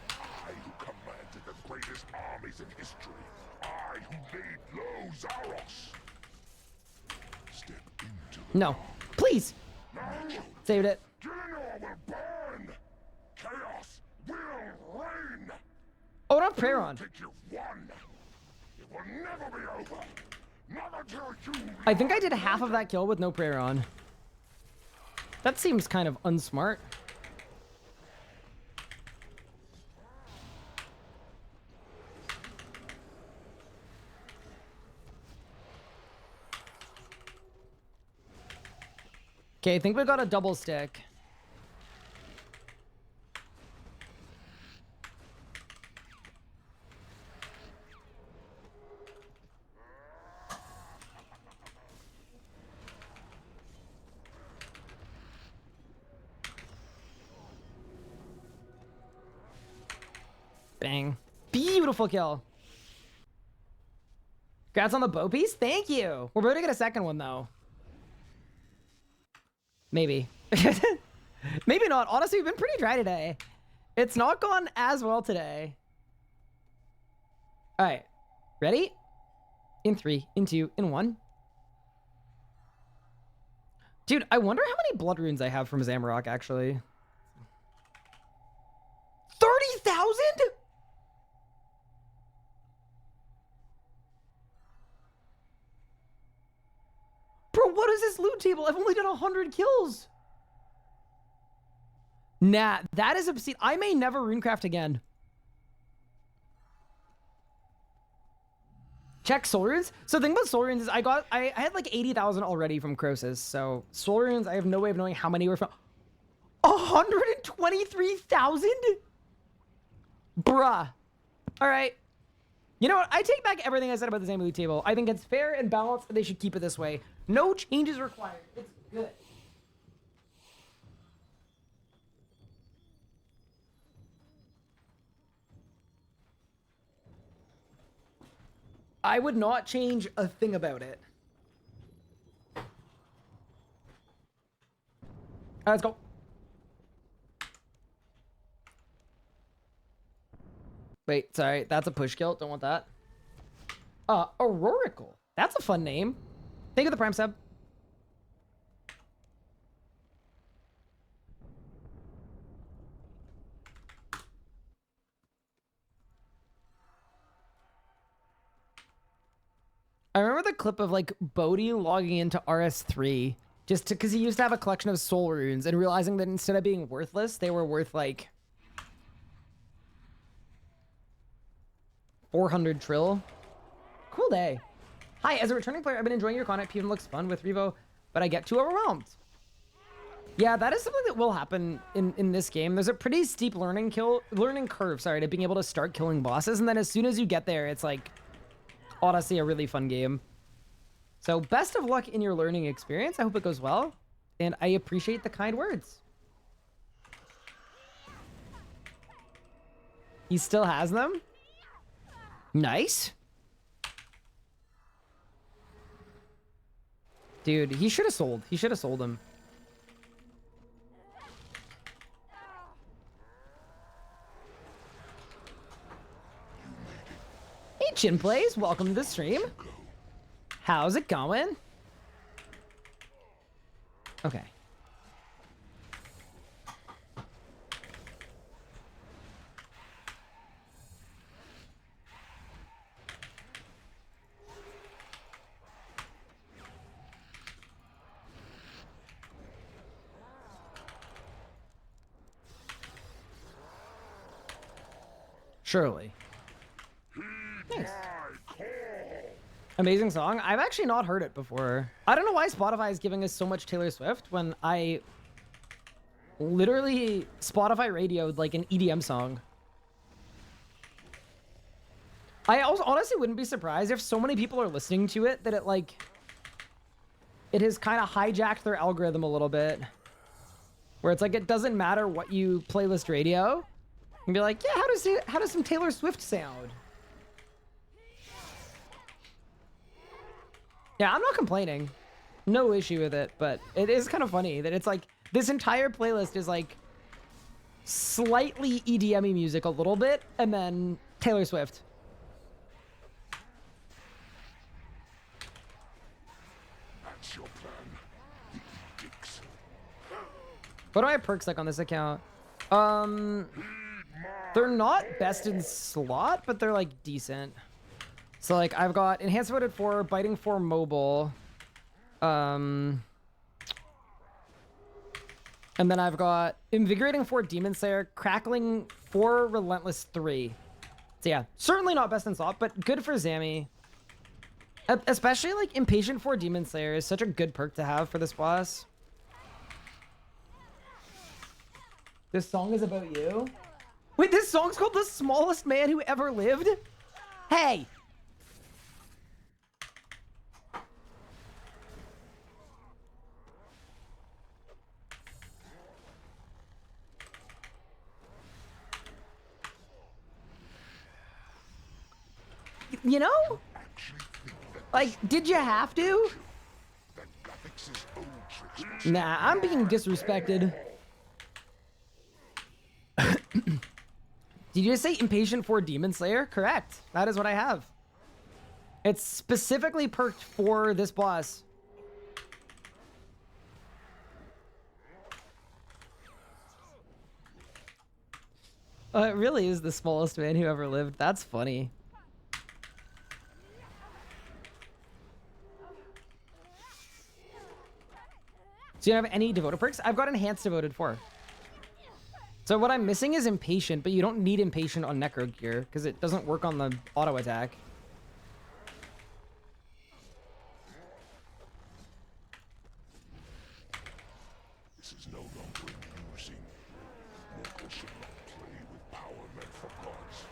I who commanded the greatest armies in history. I who laid low Zaros. Step into the No. Please. No! Saved it. Gillinor will burn! Chaos will reign! Oh, not prayer on. Think you've won! It will never be over! Never till you... I think I did half of that kill with no prayer on. That seems kind of unsmart. Okay, I think we got a double stick. Bang. Beautiful kill. Congrats on the bow piece. Thank you. We're about to get a second one, though. Maybe. Maybe not. Honestly, we've been pretty dry today. It's not gone as well today. All right. Ready? In 3, in 2, in 1. Dude, I wonder how many blood runes I have from Zamorak, actually. 30,000? Bro, what is this loot table? I've only done 100 kills. Nah, that is obscene. I may never runecraft again. Check soul runes. So the thing about soul runes is I had like 80,000 already from Croesus. So soul runes, I have no way of knowing how many were from. 123,000? Bruh. All right. You know what? I take back everything I said about the Zambulu table. I think it's fair and balanced, and they should keep it this way. No changes required. It's good. I would not change a thing about it. All right, let's go. Wait, sorry. That's a push kill. Don't want that. Aurorical. That's a fun name. Think of the Prime sub. I remember the clip of like Bodhi logging into RS3 just because he used to have a collection of soul runes and realizing that instead of being worthless, they were worth like 400 trill. Cool day. Hi, as a returning player, I've been enjoying your content. Even looks fun with Revo, but I get too overwhelmed. Yeah, that is something that will happen in this game. There's a pretty steep learning curve, sorry, to being able to start killing bosses, and then as soon as you get there, it's like honestly a really fun game. So best of luck in your learning experience. I hope it goes well, and I appreciate the kind words. He still has them? Nice. Dude, he should have sold. He should have sold him. Hey, Chin Plays. Welcome to the stream. How's it going? Okay. Surely. Nice. Amazing song. I've actually not heard it before. I don't know why Spotify is giving us so much Taylor Swift when I literally Spotify radioed like an EDM song. I also honestly wouldn't be surprised if so many people are listening to it that it has kind of hijacked their algorithm a little bit. Where it's like it doesn't matter what you playlist radio. And be like, yeah, how does some Taylor Swift sound? Yeah, I'm not complaining. No issue with it, but it is kind of funny that it's like this entire playlist is like slightly EDM-y music a little bit, and then Taylor Swift. That's your plan. Dicks. What do I have perks like on this account? They're not best in slot, but they're like decent. So like I've got enhanced voted 4, biting 4 mobile. And then I've got invigorating 4 demon slayer, crackling 4 relentless 3. So yeah, certainly not best in slot, but good for Zammy. Especially like impatient 4 demon slayer is such a good perk to have for this boss. This song is about you? Wait, this song's called The Smallest Man Who Ever Lived? Hey! You know? Like, did you have to? Nah, I'm being disrespected. Did you just say impatient for Demon Slayer? Correct. That is what I have. It's specifically perked for this boss. It really is the smallest man who ever lived. That's funny. So you don't have any devoted perks? I've got enhanced devoted 4. So what I'm missing is impatient, but you don't need impatient on Necro Gear because it doesn't work on the auto attack. This is no longer amusing. Mortals should not play with power meant for gods.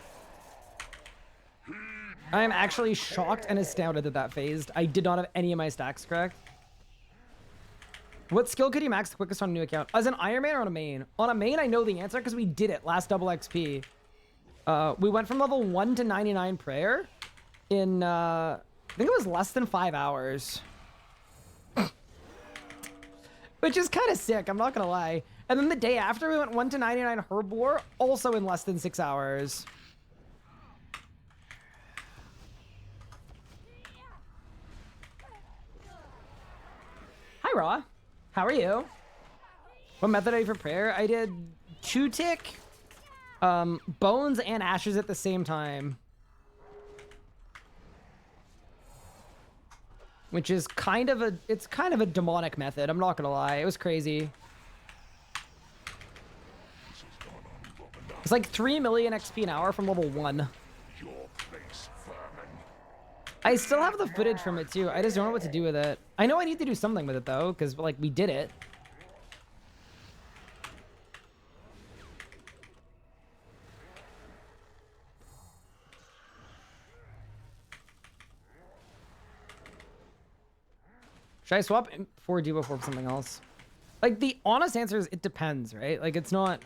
I am actually shocked and astounded that that phased. I did not have any of my stacks correct. What skill could you max the quickest on a new account? As an Ironman or on a main? On a main, I know the answer because we did it last double XP. We went from level 1 to 99 prayer in, I think it was less than 5 hours. Which is kind of sick, I'm not going to lie. And then the day after, we went 1 to 99 Herbivore, also in less than 6 hours. Hi, Raw. How are you? What method are you for prayer? I did 2-tick, bones, and ashes at the same time. Which is kind of a, it's kind of a demonic method, I'm not gonna lie. It was crazy. It's like 3 million XP an hour from level 1. I still have the footage from it too. I just don't know what to do with it. I know I need to do something with it though, because like we did it. Should I swap 4D for something else? Like the honest answer is it depends, right? Like it's not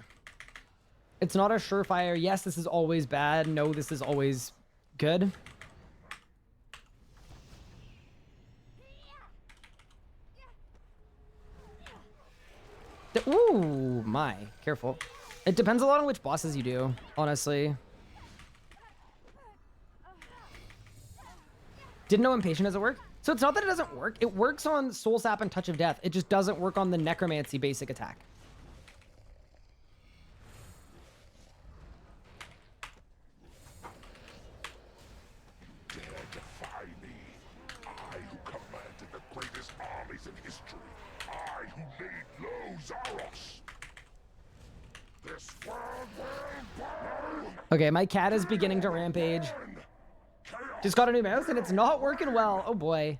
a surefire. Yes, this is always bad. No, this is always good. Ooh, my. Careful. It depends a lot on which bosses you do, honestly. Didn't know Impatient doesn't work? So it's not that it doesn't work. It works on Soul Sap and Touch of Death. It just doesn't work on the Necromancy basic attack. Dare defy me. I who commanded the greatest armies in history. I who laid low Zaros. This world will burn. Okay, my cat is beginning to rampage. Just got a new mouse and it's not working well. Oh boy.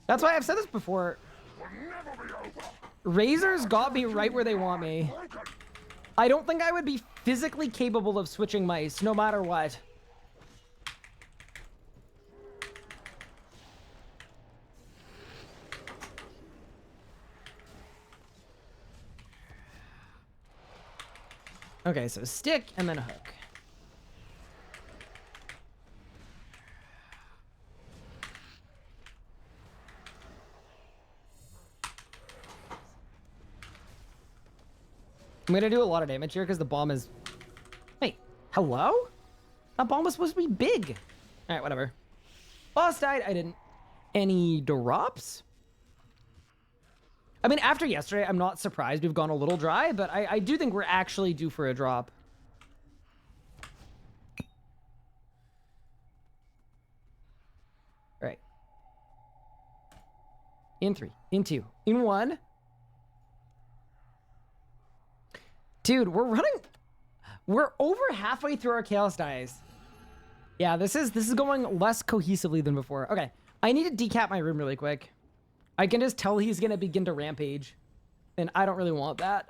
That's why I've said this before. Razors got me right where they want me. I don't think I would be physically capable of switching mice, no matter what. Okay, so stick and then a hook. I'm gonna do a lot of damage here because the bomb is... Wait, hello? That bomb was supposed to be big. All right, whatever. Boss died, I didn't. Any drops? I mean, after yesterday, I'm not surprised we've gone a little dry, but I do think we're actually due for a drop. All right. In 3, in 2, in 1. Dude, we're over halfway through our Chaos Dice. Yeah, this is going less cohesively than before. Okay, I need to decap my room really quick. I can just tell he's gonna begin to rampage, and I don't really want that.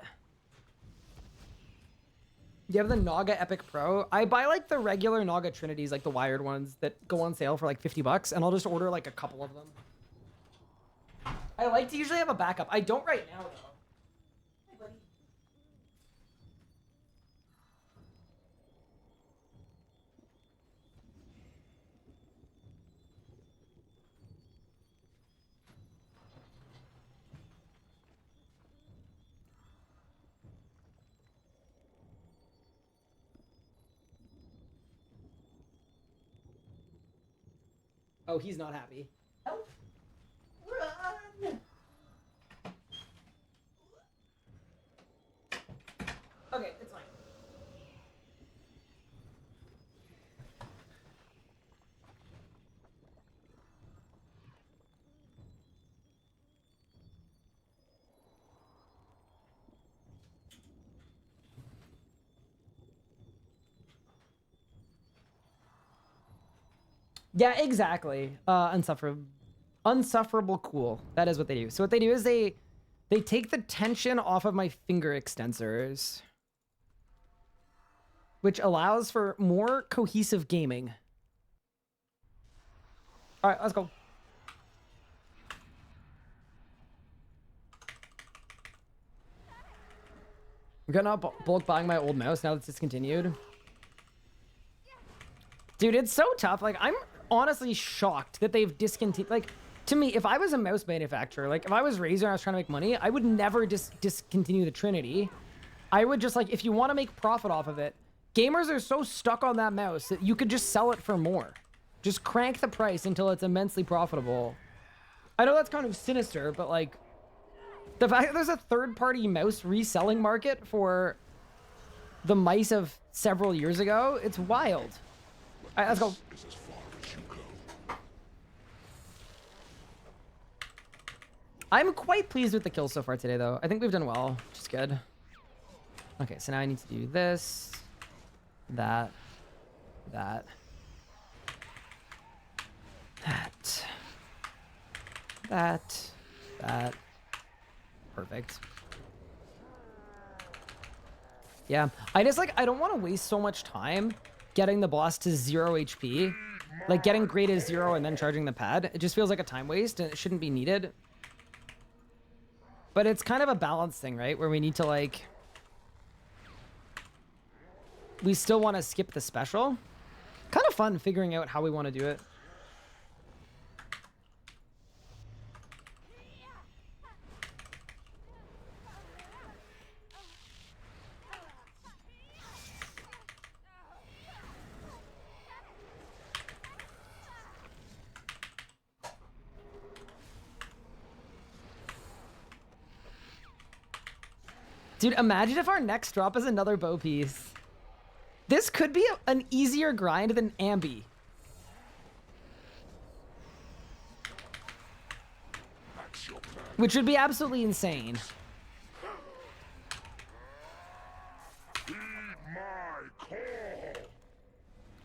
You have the Naga Epic Pro. I buy like the regular Naga Trinities, like the wired ones that go on sale for like 50 bucks, and I'll just order like a couple of them. I like to usually have a backup. I don't right now though. Oh, he's not happy. Help! Run! Okay, it's fine. Yeah, exactly. Unsufferable cool. That is what they do. So what they do is they take the tension off of my finger extensors, which allows for more cohesive gaming. All right, let's go. I'm gonna bulk buying my old mouse now that it's discontinued. Dude, it's so tough. Like, I'm honestly shocked that they've discontinued. Like, to me, if I was a mouse manufacturer, like if I was Razer and I was trying to make money, I would never discontinue the Trinity. I would just, like, if you want to make profit off of it, gamers are so stuck on that mouse that you could just sell it for more. Just crank the price until it's immensely profitable. I know that's kind of sinister, but like, the fact that there's a third-party mouse reselling market for the mice of several years ago, it's wild. All right, let's go. I'm quite pleased with the kills so far today, though. I think we've done well, which is good. Okay, so now I need to do this, that. Perfect. Yeah, I don't want to waste so much time getting the boss to 0 HP. Like, getting grade is 0 and then charging the pad. It just feels like a time waste, and it shouldn't be needed. But it's kind of a balance thing, right? Where we need to, like... We still want to skip the special. Kind of fun figuring out how we want to do it. Dude, imagine if our next drop is another bow piece. This could be an easier grind than Ambi. Which would be absolutely insane.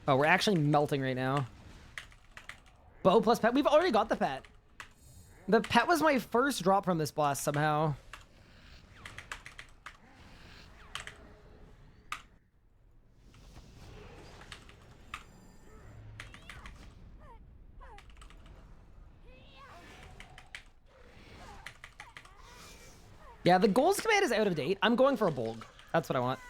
Oh, we're actually melting right now. Bow plus pet. We've already got the pet. The pet was my first drop from this boss somehow. Yeah, the goals command is out of date. I'm going for a Bolg. That's what I want.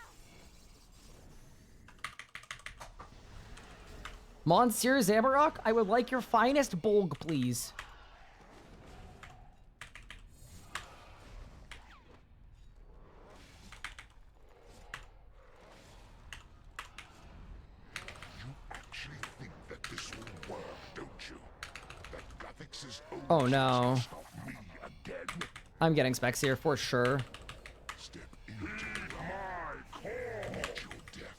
Monsieur Zamorak, I would like your finest Bolg, please. You actually think that this will work, don't you? That graphics is Oh no. stop me again. I'm getting specs here for sure. Step into my call. Meet your death.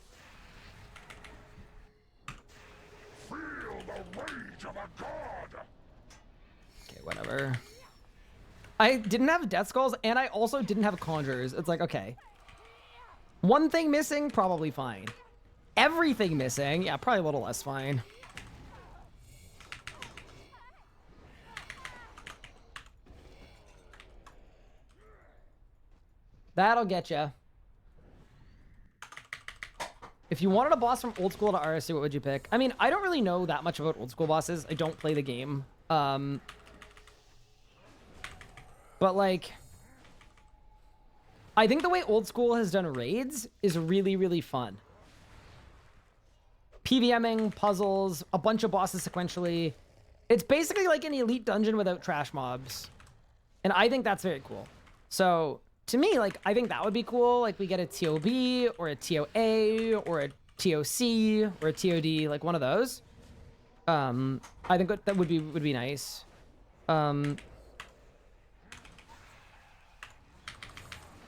Feel the rage of a god. Okay, whatever. I didn't have Death Skulls, and I also didn't have Conjurers. It's like, okay. One thing missing, probably fine. Everything missing, yeah, probably a little less fine. That'll get you. If you wanted a boss from old school to RSC, what would you pick? I mean, I don't really know that much about old school bosses. I don't play the game. But like, I think the way old school has done raids is really, really fun. PVMing, puzzles, a bunch of bosses sequentially. It's basically like an elite dungeon without trash mobs. And I think that's very cool. So, to me, like, I think that would be cool. Like, we get a TOB, or a TOA, or a TOC, or a TOD, like one of those. I think that would be nice.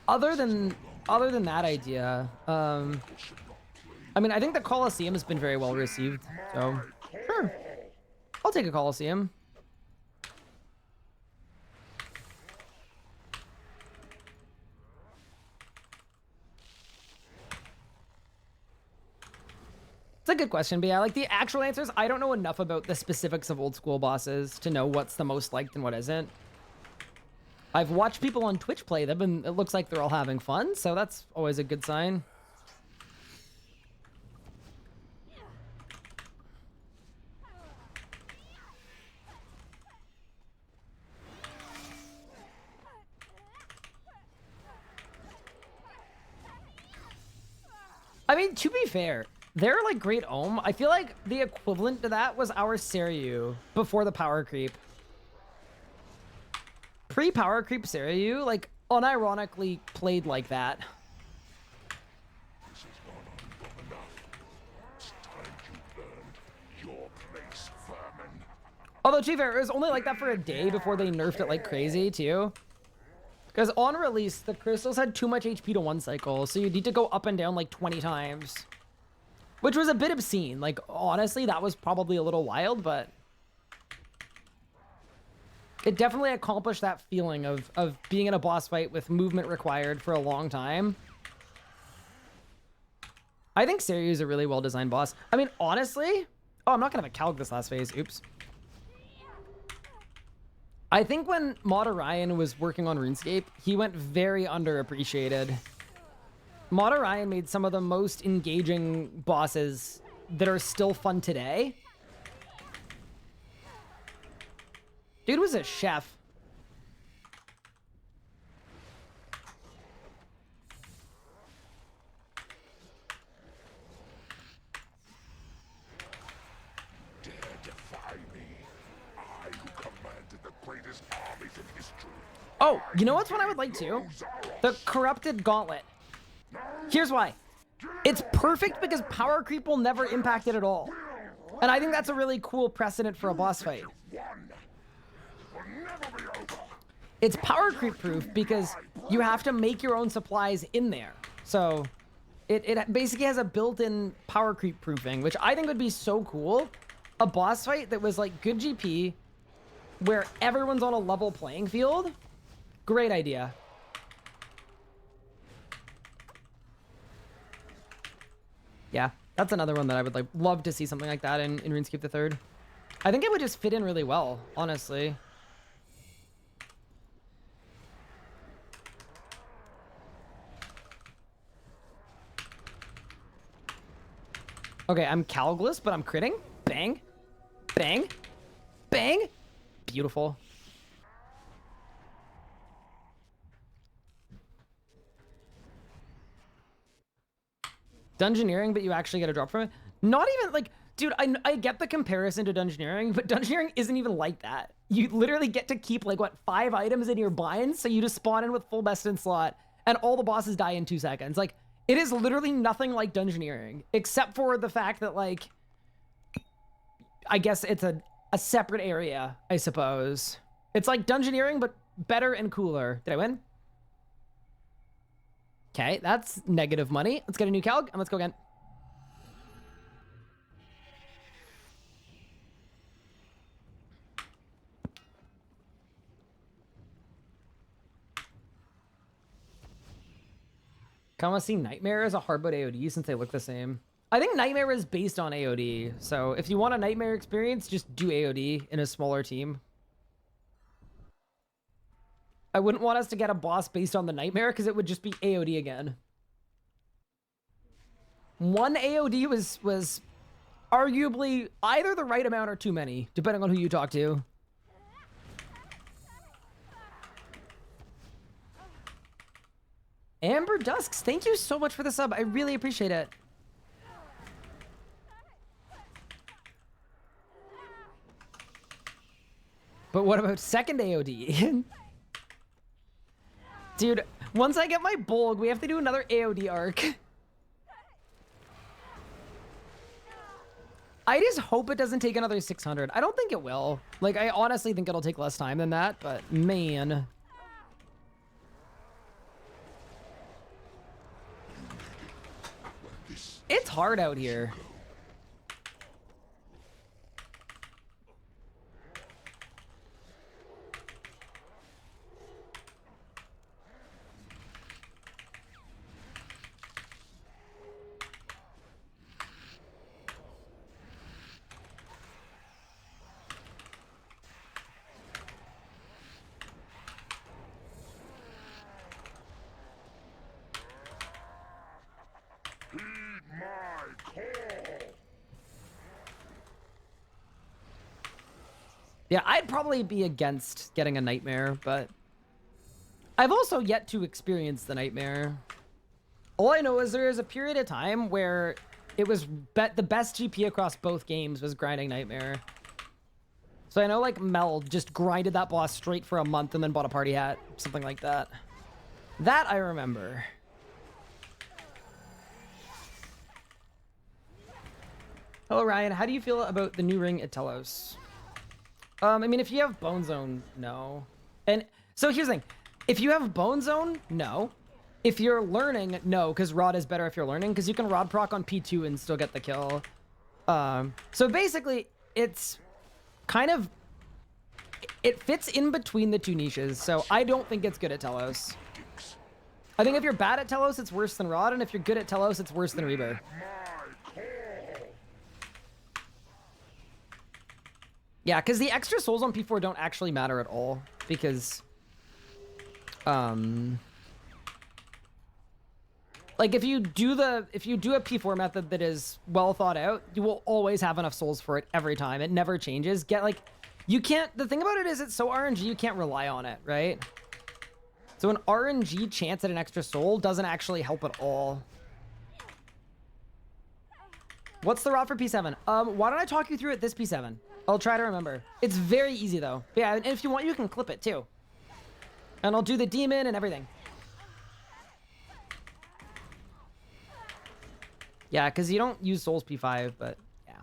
Other than that idea, I mean, I think the Colosseum has been very well received, so sure, I'll take a Colosseum. It's a good question, but yeah, like the actual answers, I don't know enough about the specifics of old school bosses to know what's the most liked and what isn't. I've watched people on Twitch play them, and it looks like they're all having fun, so that's always a good sign. I mean, to be fair, they're like Great Ohm. I feel like the equivalent to that was our Seiryu before the power creep. Pre-power creep Seiryu, like, unironically played like that. This has gone on long enough. It's time you learned your place, vermin. Although, to be fair, it was only like that for a day before they nerfed it like crazy, too. Because on release, the crystals had too much HP to one cycle, so you need to go up and down like 20 times. Which was a bit obscene. Like, honestly, that was probably a little wild, but it definitely accomplished that feeling of being in a boss fight with movement required for a long time. I think Seiryu is a really well-designed boss. I mean, honestly... Oh, I'm not going to have a Calg this last phase. Oops. I think when Mod Orion was working on RuneScape, he went very underappreciated. Mod Orion made some of the most engaging bosses that are still fun today. Dude was a chef. Dare defy me. I who commanded the greatest armies in history. Oh, you know what's one I would like to? The Corrupted Gauntlet. Here's why. It's perfect because power creep will never impact it at all. And I think that's a really cool precedent for a boss fight. It's power creep proof because you have to make your own supplies in there. So it basically has a built-in power creep proofing, which I think would be so cool. A boss fight that was like good GP, where everyone's on a level playing field. Great idea. Yeah, that's another one that I would like love to see something like that in RuneScape the Third. I think it would just fit in really well, honestly. Okay, I'm Calgless, but I'm critting. Bang. Bang. Bang. Beautiful. Dungeoneering, but you actually get a drop from it? Not even, like, dude, I get the comparison to Dungeoneering, but Dungeoneering isn't even like that. You literally get to keep, like, what, 5 items in your binds, so you just spawn in with full best in slot, and all the bosses die in 2 seconds. Like, it is literally nothing like Dungeoneering, except for the fact that, like, I guess it's a separate area, I suppose. It's like Dungeoneering, but better and cooler. Did I win? Okay, that's negative money. Let's get a new Calg, and let's go again. Kind of see Nightmare as a hard mode AOD since they look the same. I think Nightmare is based on AOD, so if you want a Nightmare experience, just do AOD in a smaller team. I wouldn't want us to get a boss based on the Nightmare because it would just be AOD again. One AOD was arguably either the right amount or too many, depending on who you talk to. Amber Dusks, thank you so much for the sub. I really appreciate it. But what about second AOD? Dude, once I get my Bolg, we have to do another AOD arc. I just hope it doesn't take another 600. I don't think it will. Like, I honestly think it'll take less time than that, but man. It's hard out here. Yeah, I'd probably be against getting a nightmare, but I've also yet to experience the nightmare. All I know is there is a period of time where it was the best GP across both games was grinding nightmare. So I know like Mel just grinded that boss straight for a month and then bought a party hat, something like that. That I remember. Hello, Ryan. How do you feel about the new ring at Telos? I mean, if you have Bone Zone, no. And so here's the thing. If you have Bone Zone, no. If you're learning, no, because Rod is better if you're learning, because you can Rod proc on P2 and still get the kill. So basically, it's kind of... It fits in between the two niches, so I don't think it's good at Telos. I think if you're bad at Telos, it's worse than Rod, and if you're good at Telos, it's worse than Reaver. Yeah, because the extra souls on P4 don't actually matter at all, because... like, if you do a P4 method that is well thought out, you will always have enough souls for it every time. It never changes. You can't... The thing about it is it's so RNG, you can't rely on it, right? So an RNG chance at an extra soul doesn't actually help at all. What's the route for P7? Why don't I talk you through it this P7? I'll try to remember. It's very easy, though. But yeah, and if you want, you can clip it, too. And I'll do the demon and everything. Yeah, because you don't use Souls P5, but yeah.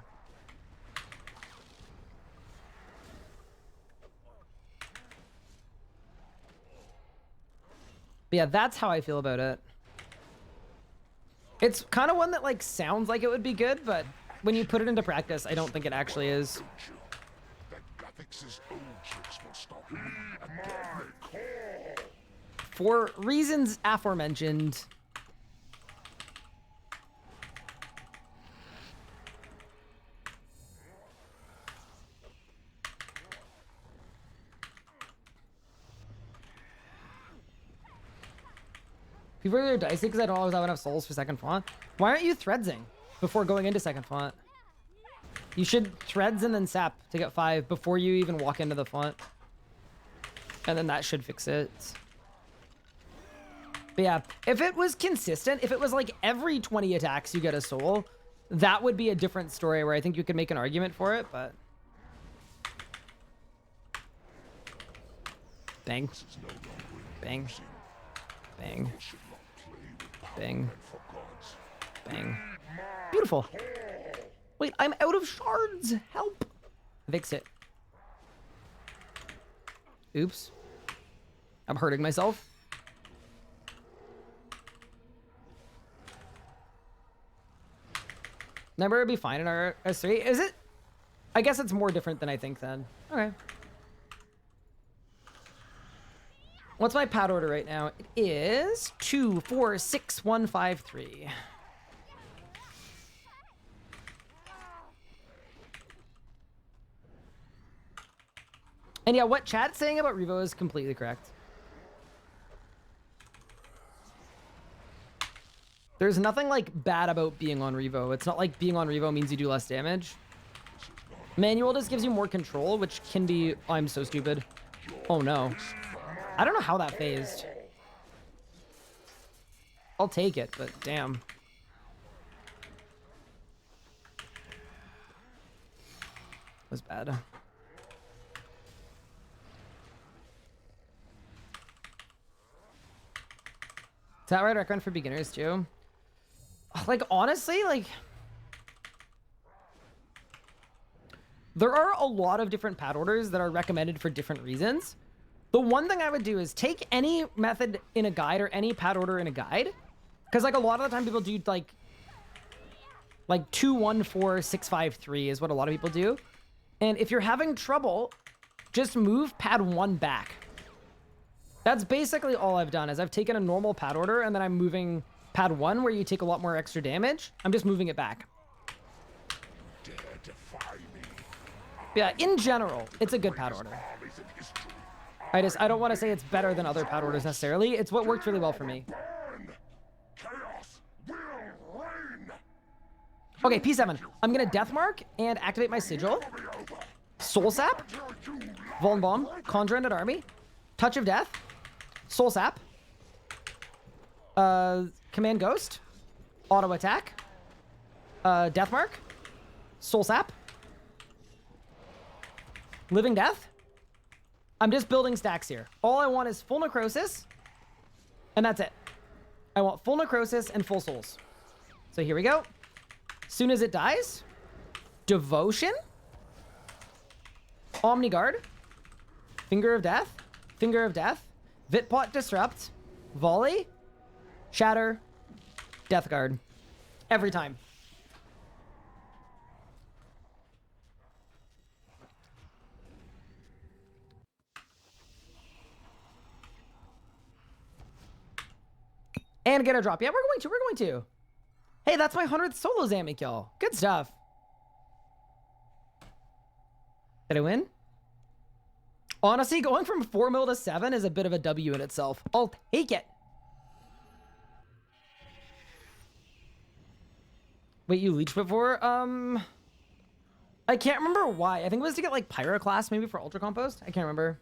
But yeah, that's how I feel about it. It's kind of one that, like, sounds like it would be good, but when you put it into practice, I don't think it actually is. For reasons aforementioned. People are dicey because I don't always have enough souls for second font. Why aren't you threadsing before going into second font? You should threads and then sap to get 5 before you even walk into the font. And then that should fix it. But yeah, if it was consistent, if it was like every 20 attacks you get a soul, that would be a different story where I think you could make an argument for it, but... Bang. Bang. Bang. Bang. Bang. Beautiful. Wait, I'm out of shards. Help. Fix it. Oops. I'm hurting myself. Number would be fine in our S3. Is it? I guess it's more different than I think then. Okay. What's my pad order right now? It is 246153. And yeah, what chat's saying about Revo is completely correct. There's nothing like bad about being on Revo. It's not like being on Revo means you do less damage. Manual just gives you more control, which can be... Oh, I'm so stupid. Oh no. I don't know how that phased. I'll take it, but damn. Was bad. Is that right? I recommend for beginners too. Like honestly, like There are a lot of different pad orders that are recommended for different reasons. The one thing I would do is take any method in a guide or any pad order in a guide. Because like a lot of the time people do like 2, 1, 4, 6, 5, 3 is what a lot of people do. And if you're having trouble, just move pad 1 back. That's basically all I've done is I've taken a normal pad order and then I'm moving pad 1 where you take a lot more extra damage. I'm just moving it back. Yeah, in general, it's a good pad order. I don't want to say it's better than other pad orders necessarily. It's what worked really well for me. Okay, P7. I'm going to Deathmark and activate my Sigil. Soul Sap. Vuln Bomb. Conjure Ended Army. Touch of Death. Soul Sap. Command Ghost. Auto Attack. Deathmark. Soul Sap. Living Death. I'm just building stacks here. All I want is full Necrosis. And that's it. I want full Necrosis and full Souls. So here we go. Soon as it dies. Devotion. Omni Guard. Finger of Death. Finger of Death. Vitpot Disrupt. Volley. Shatter. Death Guard. Every time. And get a drop. Yeah, we're going to. Hey, that's my 100th solo Zami kill. Good stuff. Did I win? Honestly, going from 4 mil to 7 is a bit of a W in itself. I'll take it. Wait, you leeched before? I can't remember why. I think it was to get like Pyroclast, maybe for Ultra Compost. I can't remember.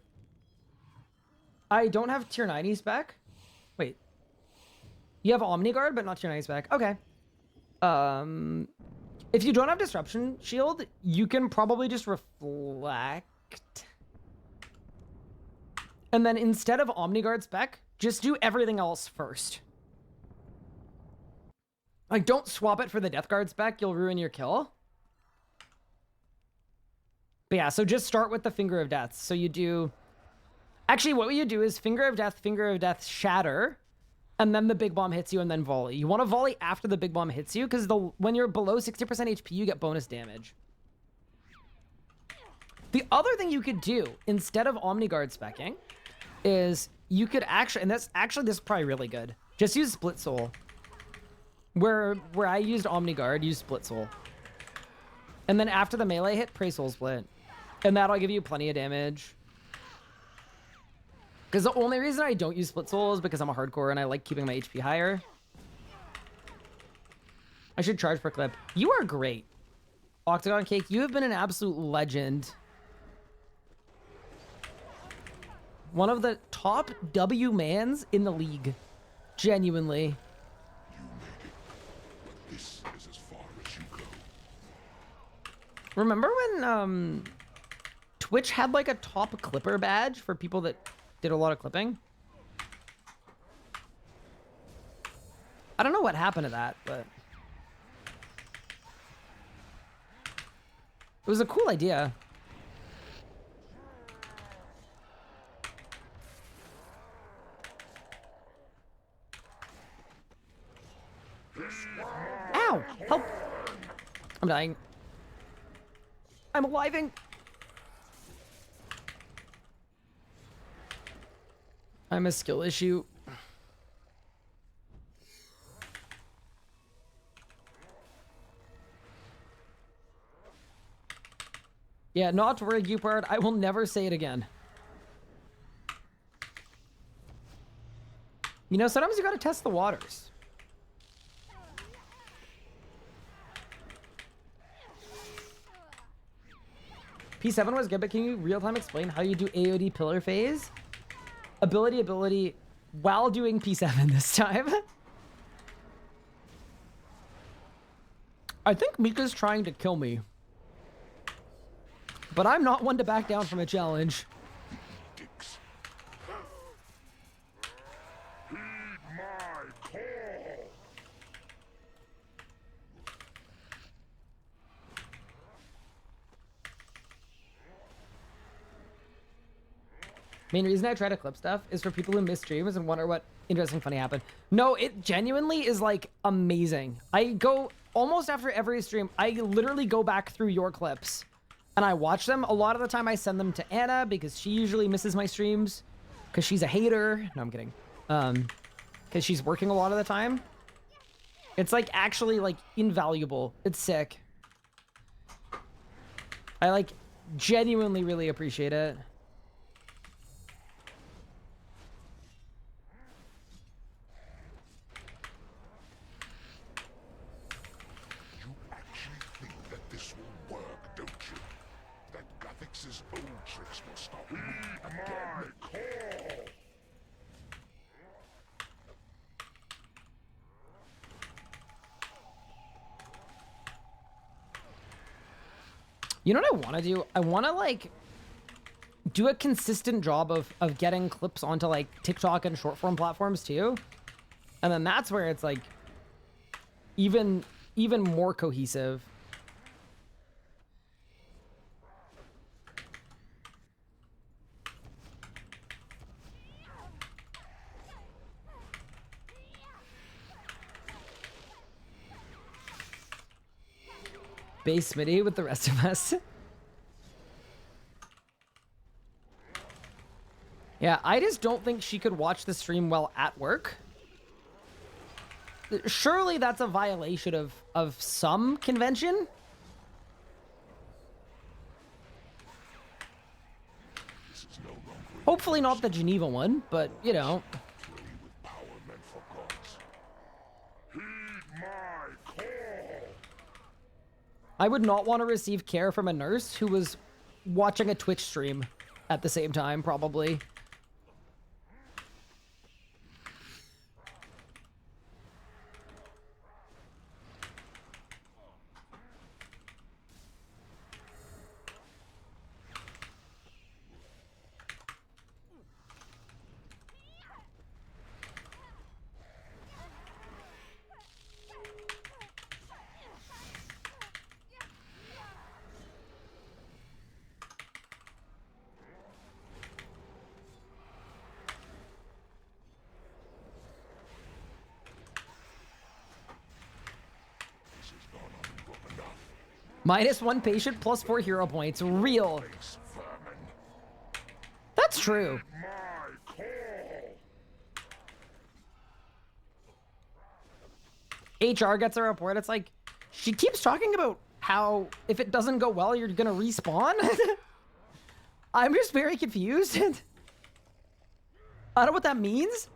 I don't have tier 90 spec. Wait. You have Omni Guard, but not tier 90 spec. Okay. If you don't have Disruption Shield, you can probably just Reflect. And then instead of Omni Guard spec, just do everything else first. Like, don't swap it for the Death Guard spec. You'll ruin your kill. But yeah, so just start with the Finger of Death. So you do... Actually, what you do is Finger of Death, Shatter, and then the Big Bomb hits you, and then Volley. You want to Volley after the Big Bomb hits you, because when you're below 60% HP, you get bonus damage. The other thing you could do, instead of Omni Guard speccing, is you could actually... And this is probably really good. Just use Split Soul. Where I used Omni Guard, use Split Soul. And then after the melee hit, pray Soul Split. And that'll give you plenty of damage. Because the only reason I don't use Split Soul is because I'm a hardcore and I like keeping my HP higher. I should charge for clip. You are great. Octagon Cake, you have been an absolute legend. One of the top W mans in the league. Genuinely. This is as far as you go. Remember when Twitch had like a top clipper badge for people that did a lot of clipping? I don't know what happened to that, but it was a cool idea. Ow! Help! I'm dying. I'm aliving. I'm a skill issue. Yeah, not to worry, Gupard. I will never say it again. You know, sometimes you gotta test the waters. P7 was good, but can you real-time explain how you do AOD pillar phase? Ability, while doing P7 this time. I think Mika's trying to kill me. But I'm not one to back down from a challenge. Dicks. Heed my call. Main reason I try to clip stuff is for people who miss streams and wonder what interesting, funny happened. No, it genuinely is like amazing. I go almost after every stream. I literally go back through your clips and I watch them. A lot of the time I send them to Anna because she usually misses my streams because she's a hater. No, I'm kidding. Because she's working a lot of the time. It's like actually like invaluable. It's sick. I like genuinely really appreciate it. You actually think that this will work, don't you? That Guthix's old tricks will stop me again. Call! You know what I want to do? I want to like do a consistent job of getting clips onto like TikTok and short form platforms too. And then that's where it's like even more cohesive. Base Smitty with the rest of us. Yeah, I just don't think she could watch the stream while at work. Surely that's a violation of some convention. Hopefully not the Geneva one, but you know. I would not want to receive care from a nurse who was watching a Twitch stream at the same time, probably. -1 patient plus 4 hero points. Real. That's true. HR gets a report. It's like, she keeps talking about how if it doesn't go well, you're gonna respawn. I'm just very confused. I don't know what that means.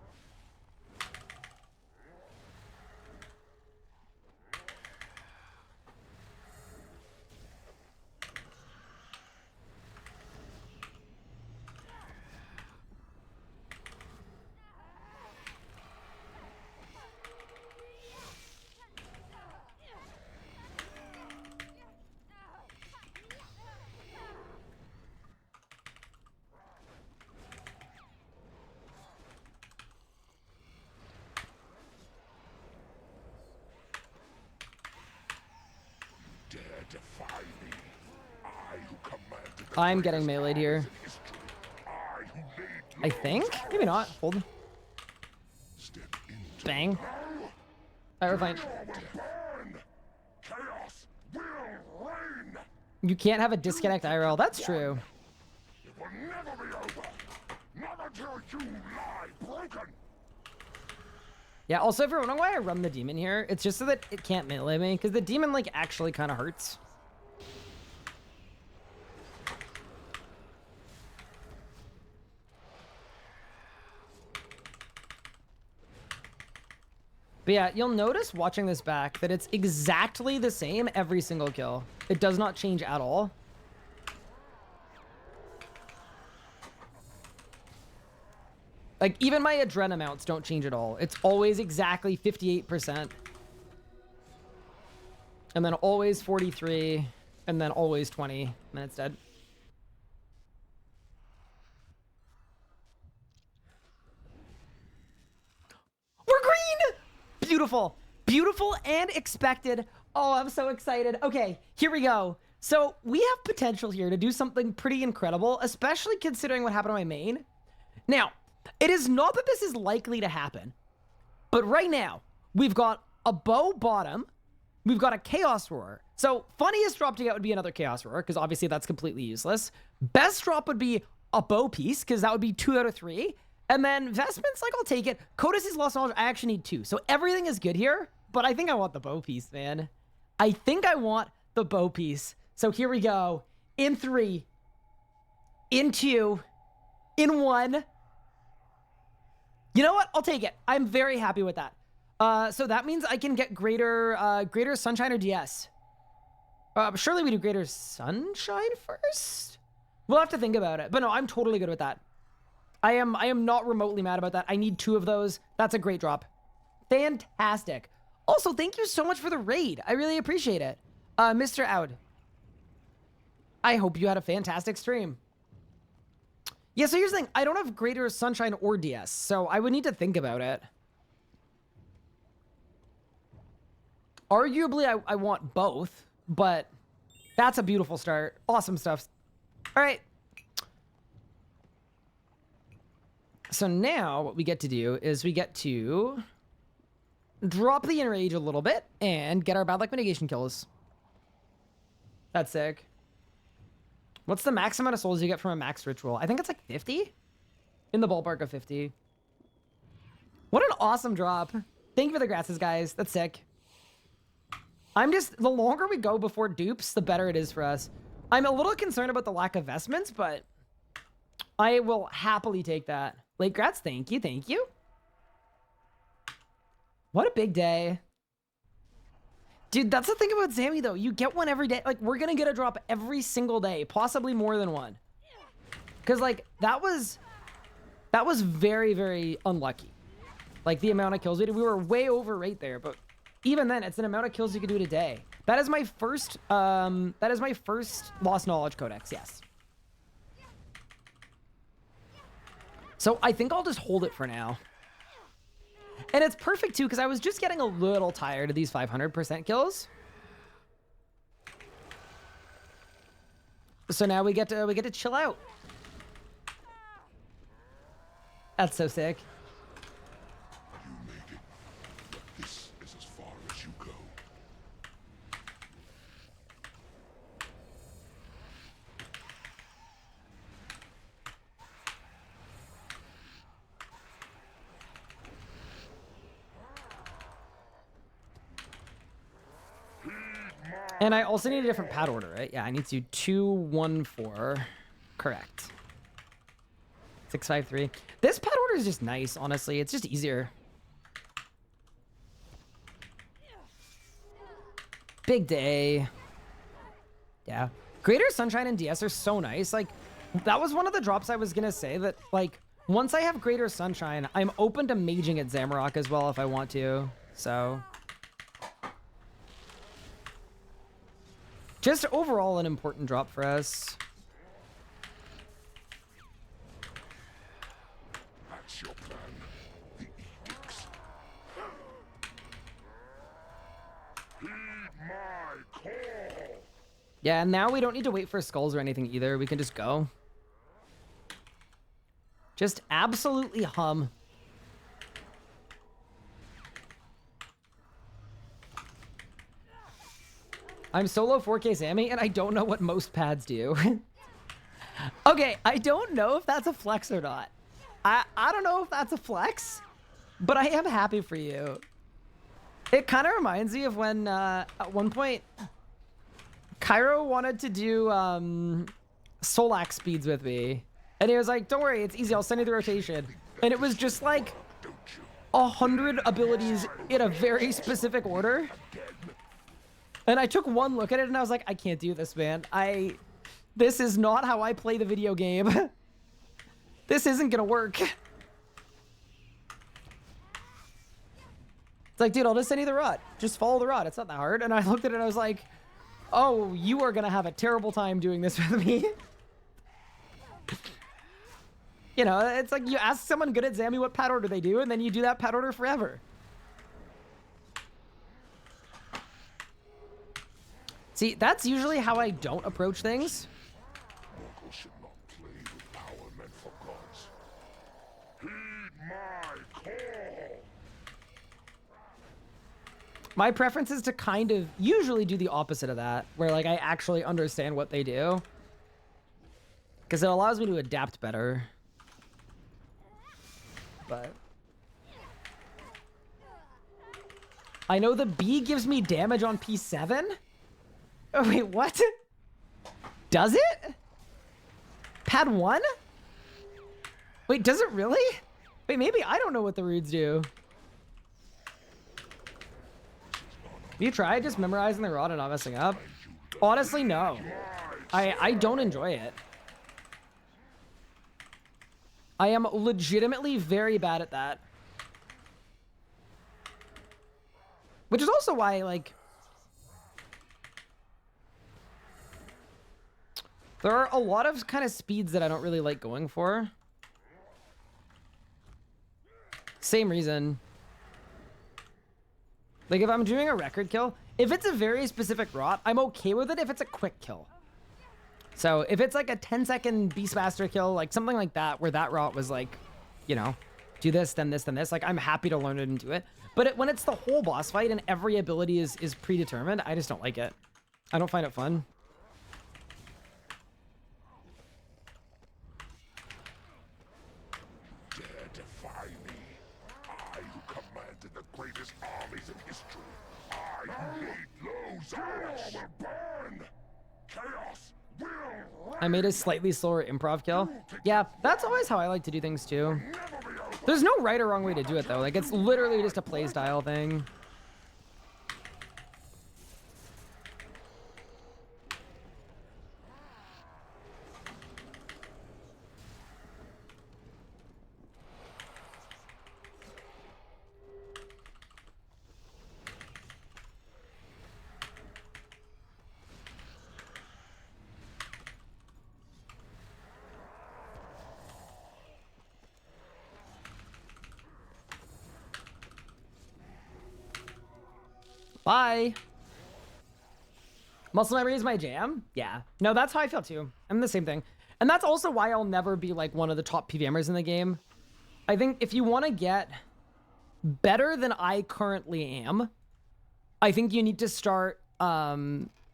I'm getting meleeed here. I think? Maybe not. Hold. Bang. Alright, we're fine. You can't have a disconnect IRL. That's true. Yeah, also if you're wondering why I run the demon here, it's just so that it can't melee me, because the demon like actually kind of hurts. But yeah, you'll notice watching this back that it's exactly the same every single kill. It does not change at all. Like, even my adren amounts don't change at all. It's always exactly 58%. And then always 43. And then always 20. And then it's dead. We're green! Beautiful. Beautiful and expected. Oh, I'm so excited. Okay, here we go. So we have potential here to do something pretty incredible, especially considering what happened to my main. Now, it is not that this is likely to happen, but right now, we've got a bow bottom, we've got a Chaos Roar. So, funniest drop to get would be another Chaos Roar, because obviously that's completely useless. Best drop would be a bow piece, because that would be 2 out of 3. And then vestments, like, I'll take it. Codis' Lost Knowledge, I actually need 2. So everything is good here, but I think I want the bow piece, man. I think I want the bow piece. So here we go. In 3, in 2, in 1. You know what? I'll take it. I'm very happy with that. So that means I can get greater Sunshine or DS. Surely we do greater Sunshine first? We'll have to think about it. But no, I'm totally good with that. I am not remotely mad about that. I need 2 of those. That's a great drop. Fantastic. Also, thank you so much for the raid. I really appreciate it. Mr. Aud. I hope you had a fantastic stream. Yeah, so here's the thing. I don't have greater Sunshine or DS, so I would need to think about it. Arguably, I want both, but that's a beautiful start. Awesome stuff. All right. So now what we get to do is we get to drop the Enrage a little bit and get our bad luck mitigation kills. That's sick. What's the max amount of souls you get from a max ritual? I think it's like 50? In the ballpark of 50. What an awesome drop. Thank you for the grasses, guys. That's sick. The longer we go before dupes, the better it is for us. I'm a little concerned about the lack of vestments, but I will happily take that. Late grats, thank you, thank you. What a big day. Dude, that's the thing about Zammy, though. You get one every day. Like, we're going to get a drop every single day, possibly more than one. Because, like, that was very, very unlucky. Like, the amount of kills we did. We were way over right there, but even then, it's an amount of kills you can do in a day. That is my first Lost Knowledge Codex, yes. So I think I'll just hold it for now. And it's perfect too, because I was just getting a little tired of these 500% kills. So now we get to chill out. That's so sick. You made it, but this is as far as you go. And I also need a different pad order, right? Yeah, I need to do 214. Correct. 653. This pad order is just nice, honestly. It's just easier. Big day. Yeah. Greater Sunshine and DS are so nice. Like, that was one of the drops I was going to say that, like, once I have Greater Sunshine, I'm open to maging at Zamorak as well if I want to. So just overall an important drop for us. That's your plan. The edicts. Heed my call. Yeah, and now we don't need to wait for skulls or anything either. We can just go. Just absolutely hum. I'm solo 4K Sammy, and I don't know what most pads do. Okay, I don't know if that's a flex or not. I don't know if that's a flex, but I am happy for you. It kind of reminds me of when, at one point, Cairo wanted to do Solax speeds with me. And he was like, don't worry, it's easy, I'll send you the rotation. And it was just like 100 abilities in a very specific order. And I took one look at it and I was like, I can't do this, man. This is not how I play the video game. This isn't gonna work. It's like, dude, I'll just send you the rot. Just follow the rot. It's not that hard. And I looked at it and I was like, oh, you are gonna have a terrible time doing this with me. You know, it's like you ask someone good at Zammy what pad order they do, and then you do that pad order forever. See, that's usually how I don't approach things. Mortals should not play with power meant for gods. My preference is to kind of usually do the opposite of that, where like I actually understand what they do. Because it allows me to adapt better. But I know the B gives me damage on P7. Oh, wait, what? Does it? Pad 1? Wait, does it really? Wait, maybe I don't know what the reads do. Have you tried just memorizing the rod and not messing up? Honestly, no. I don't enjoy it. I am legitimately very bad at that. Which is also why, like, there are a lot of kind of speeds that I don't really like going for. Same reason. Like, if I'm doing a record kill, if it's a very specific rot, I'm okay with it if it's a quick kill. So if it's like a 10-second Beastmaster kill, like something like that, where that rot was like, you know, do this, then this, then this, like I'm happy to learn it and do it. But when it's the whole boss fight and every ability is predetermined, I just don't like it. I don't find it fun. Dare defy me. I who commanded the greatest armies in history. I who laid low Zamorak will burn. Chaos will. I made a slightly slower improv kill. Yeah, that's always how I like to do things too. There's no right or wrong way to do it though. Like it's literally just a playstyle thing. Bye. Muscle memory is my jam. Yeah. No, that's how I feel too. I'm the same thing. And that's also why I'll never be like one of the top PVMers in the game. I think if you want to get better than I currently am, I think you need to start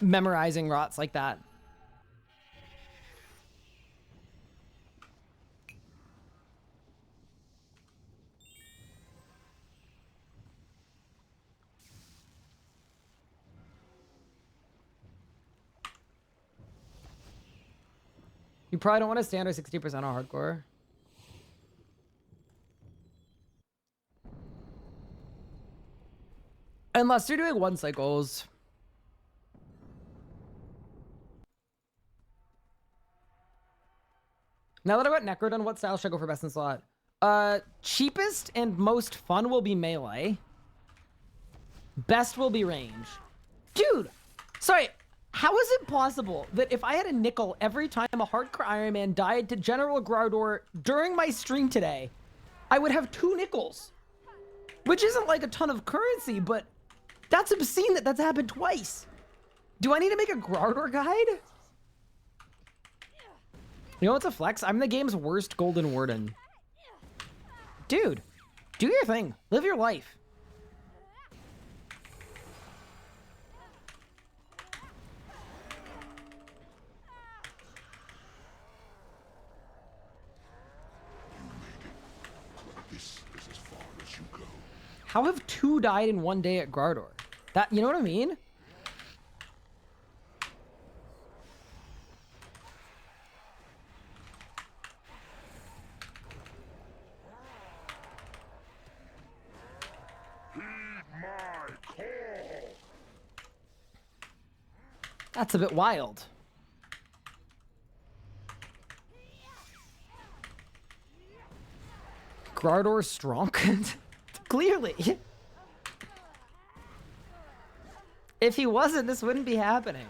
memorizing rots like that. You probably don't want to stay under 60% on hardcore. Unless you're doing 1 cycles. Now that I've got Necro done, what style should I go for best in slot? Cheapest and most fun will be melee. Best will be range. Dude, sorry. How is it possible that if I had a nickel every time a hardcore Ironman died to General Grardor during my stream today, I would have 2 nickels? Which isn't like a ton of currency, but that's obscene that that's happened twice. Do I need to make a Grardor guide? You know what's a flex? I'm the game's worst Golden Warden. Dude, do your thing. Live your life. How have 2 died in 1 day at Grardor? That, you know what I mean? That's a bit wild. Grardor strong? Clearly. If he wasn't, this wouldn't be happening.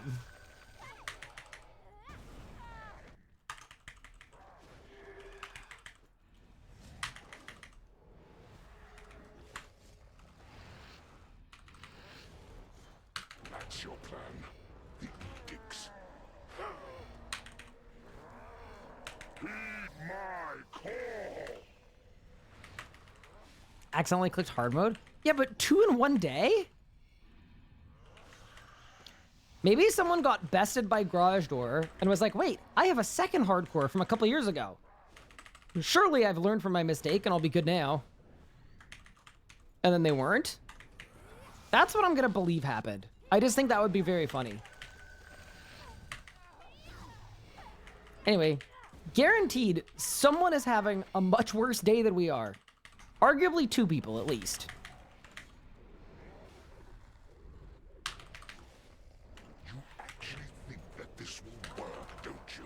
That's your plan. The edicts. Heed my call. Accidentally clicked hard mode? Yeah, but 2 in 1 day? Maybe someone got bested by Garage Door and was like, wait, I have a second hardcore from a couple years ago. Surely I've learned from my mistake and I'll be good now. And then they weren't. That's what I'm gonna believe happened. I just think that would be very funny. Anyway, guaranteed someone is having a much worse day than we are. Arguably 2 people at least. You actually think that this will work, don't you?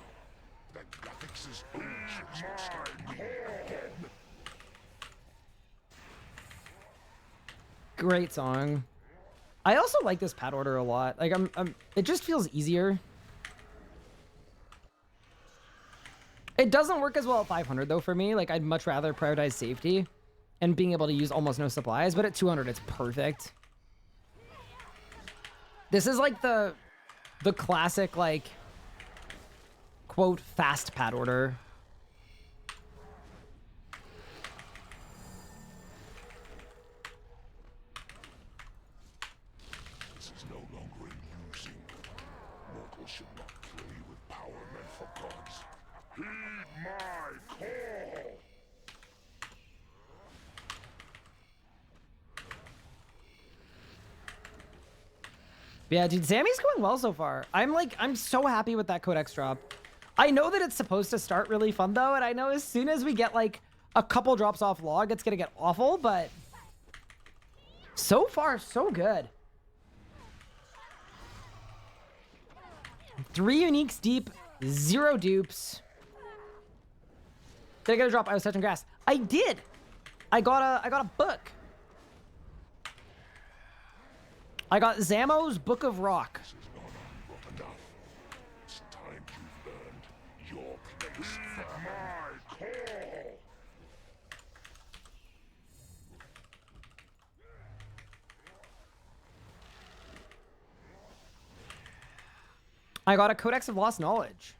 That Guthix's oceans will stop me again. Great song. I also like this pad order a lot. Like it just feels easier. It doesn't work as well at 500 though for me. Like I'd much rather prioritize safety and being able to use almost no supplies, but at 200 it's perfect. This is like the classic like quote fast pad order. This is no longer amusing. Mortals should not play with power meant for gods. Heed my call! Yeah, dude, Sammy's going well so far. I'm so happy with that Codex drop. I know that it's supposed to start really fun though, and I know as soon as we get like a couple drops off log, it's gonna get awful, but so far, so good. 3 uniques deep, 0 dupes. Did I get a drop? I was touching grass. I did. I got a book. I got Zamo's Book of Rock. This is not enough. It's time you've earned your place. My call! I got a Codex of Lost Knowledge.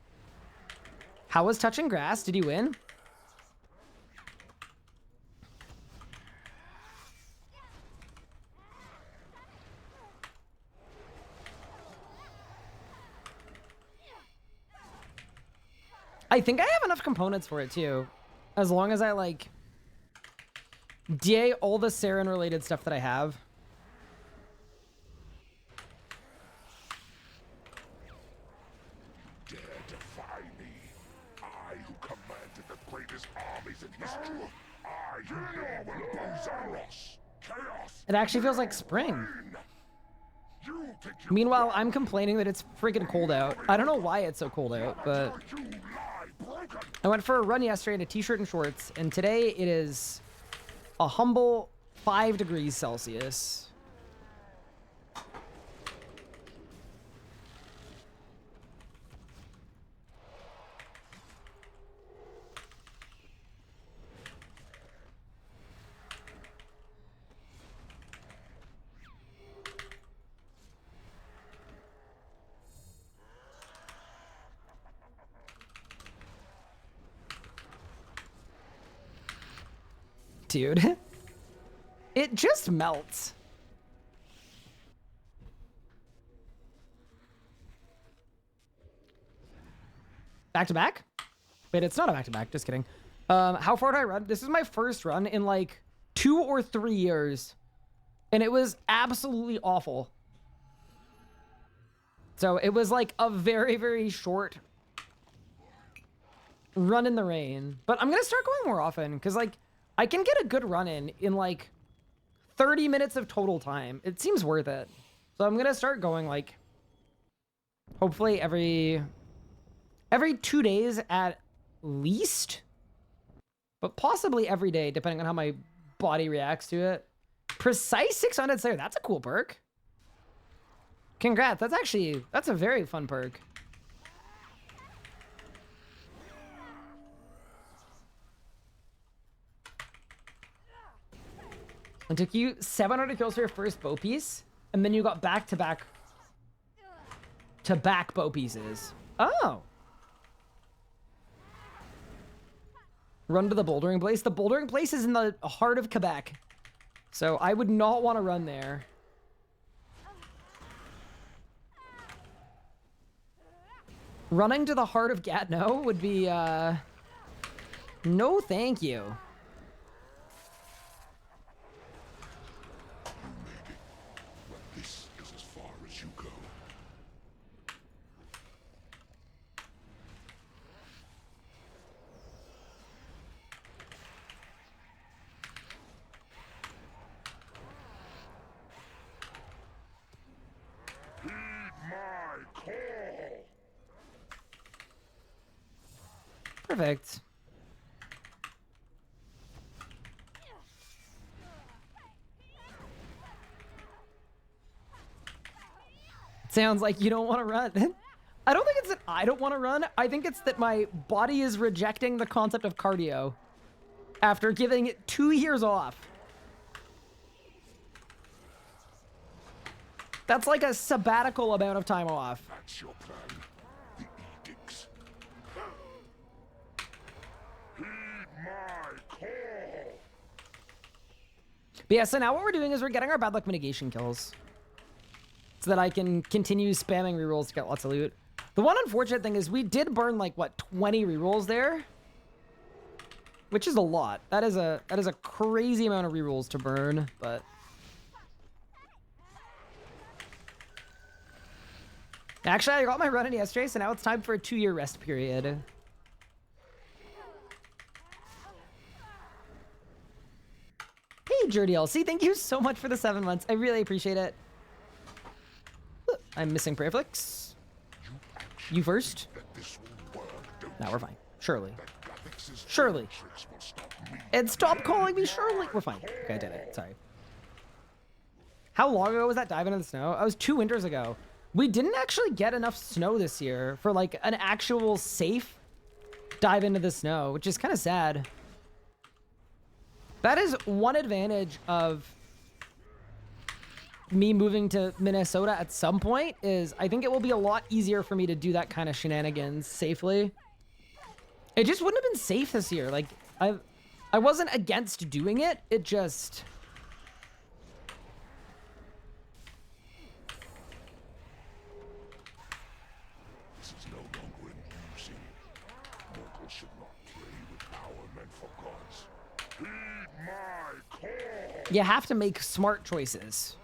How was touching grass? Did you win? I think I have enough components for it too. As long as I like DA all the Saren related stuff that I have. Dare defy me. I who commanded the greatest armies in history. I who will oppose Zaros. Chaos. It actually feels like spring. You think you Meanwhile, I'm complaining that it's freaking cold out. I don't know why it's so cold out, but you lie broken. I went for a run yesterday in a t-shirt and shorts, and today it is a humble 5 degrees Celsius. Dude, it just melts. Back to back? Wait, it's not a back to back. Just kidding. How far did I run? This is my first run in like 2 or 3 years, and it was absolutely awful. So it was like a very, very short run in the rain, but I'm gonna start going more often because like I can get a good run in like 30 minutes of total time. It seems worth it. So I'm gonna start going like hopefully every 2 days at least, but possibly every day depending on how my body reacts to it. Precise 600 Slayer, that's a cool perk. Congrats, that's a very fun perk. It took you 700 kills for your first bow piece, and then you got back-to-back bow pieces. Oh. Run to the bouldering place. The bouldering place is in the heart of Quebec, so I would not want to run there. Running to the heart of Gatineau would be, no thank you. You made it, but this is as far as you go. Heed my call! Perfect. Sounds like you don't want to run. I don't think it's that I don't want to run. I think it's that my body is rejecting the concept of cardio after giving it 2 years off. That's like a sabbatical amount of time off. That's your plan. The edicts. Heed my call! But yeah, so now what we're doing is we're getting our bad luck mitigation kills so that I can continue spamming rerolls to get lots of loot. The one unfortunate thing is we did burn like, what, 20 rerolls there? Which is a lot. That is a crazy amount of rerolls to burn, but... Actually, I got my run in yesterday, so now it's time for a 2-year rest period. Hey, JerdyLC, thank you so much for the 7 months. I really appreciate it. I'm missing prayer flicks. You first. Now we're fine. Surely. Surely. And stop calling me Shirley. We're fine. Okay, I did it. Sorry. How long ago was that dive into the snow? That was 2 winters ago. We didn't actually get enough snow this year for like an actual safe dive into the snow, which is kind of sad. That is one advantage of me moving to Minnesota at some point is I think it will be a lot easier for me to do that kind of shenanigans safely. It just wouldn't have been safe this year. Like I wasn't against doing it. It just... This is no longer amusing. Mortals should not play with power meant for gods. Heed my call! You have to make smart choices.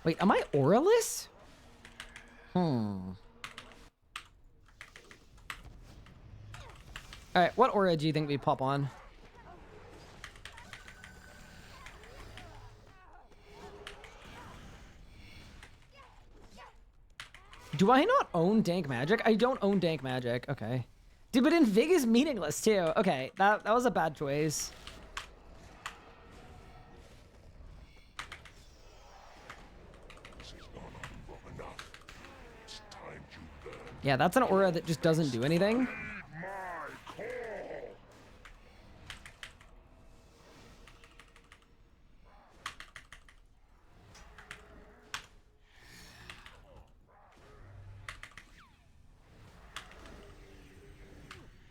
Wait, am I auraless? Alright, what aura do you think we pop on? Do I not own Dank Magic? I don't own Dank Magic. Okay. Dude, but Invig is meaningless too. Okay, that was a bad choice. Yeah, that's an aura that just doesn't do anything.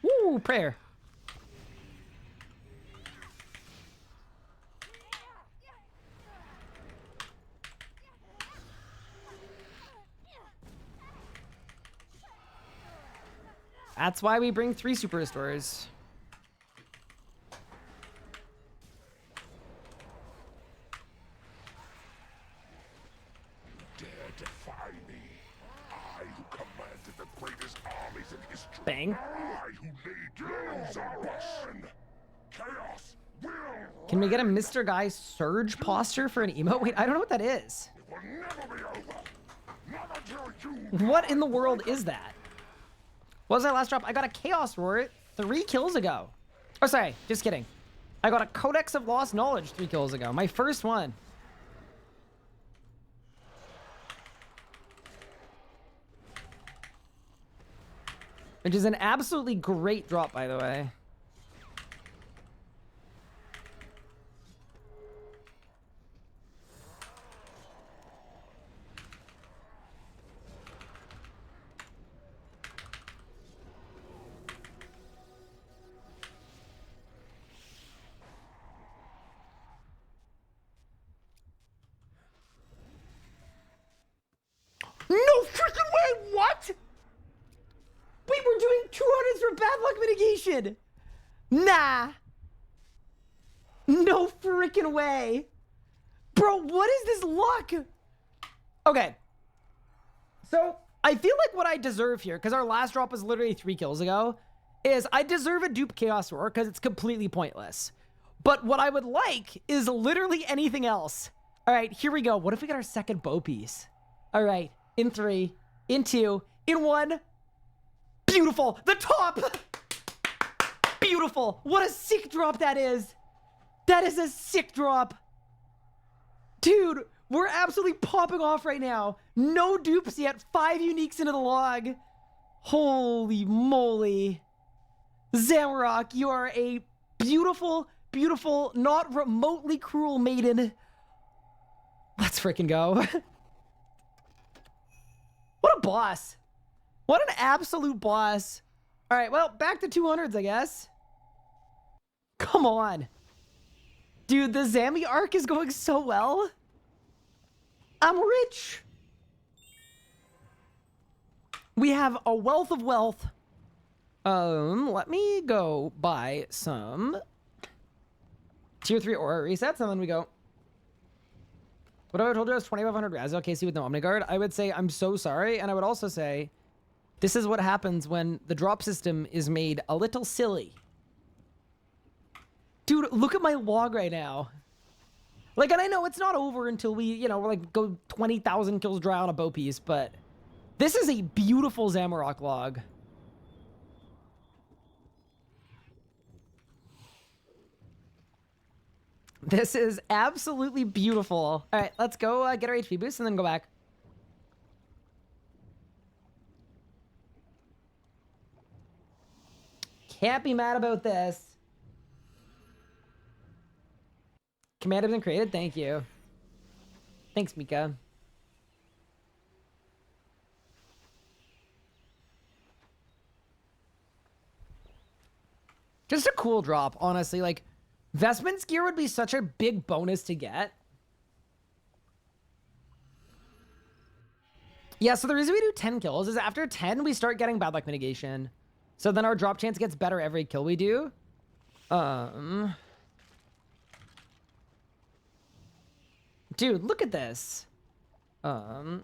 Woo, prayer. That's why we bring 3 super restorers. Dare defy me. I who commanded the greatest armies in history. Bang. I who laid low Zamorak. Chaos will. Can we get a Mr. Guy Surge posture for an emote? Wait, I don't know what that is. It will never be over. Not until you. What in the world is that? What was my last drop? I got a Chaos Roar 3 kills ago. Oh, sorry. Just kidding. I got a Codex of Lost Knowledge 3 kills ago. My first one. Which is an absolutely great drop, by the way. mitigation. Nah. No freaking way. Bro, what is this luck? Okay. So, I feel like what I deserve here, because our last drop was literally 3 kills ago, is I deserve a dupe Chaos Roar because it's completely pointless. But what I would like is literally anything else. All right, here we go. What if we get our second bow piece? All right, in 3, in 2, in 1. Beautiful. The top. Beautiful. What a sick drop that is. That is a sick drop. Dude, we're absolutely popping off right now. No dupes yet. 5 uniques into the log. Holy moly. Zamorak, you are a beautiful, beautiful, not remotely cruel maiden. Let's freaking go. What a boss. What an absolute boss. All right, well, back to 200s, I guess. Come on. Dude, the Zammy arc is going so well. I'm rich. We have a wealth of wealth. Let me go buy some tier 3 aura resets, and then we go. What if I told you I was 2,500 Raziel KC with no Omniguard? I would say I'm so sorry, and I would also say this is what happens when the drop system is made a little silly. Dude, look at my log right now. Like, and I know it's not over until we, you know, like go 20,000 kills dry on a bow piece, but this is a beautiful Zamorak log. This is absolutely beautiful. All right, let's go get our HP boost and then go back. Can't be mad about this. Command has been created. Thank you. Thanks, Mika. Just a cool drop, honestly. Like, Vestment's gear would be such a big bonus to get. Yeah, so the reason we do 10 kills is after 10, we start getting bad luck mitigation. So then our drop chance gets better every kill we do. Dude, look at this. 4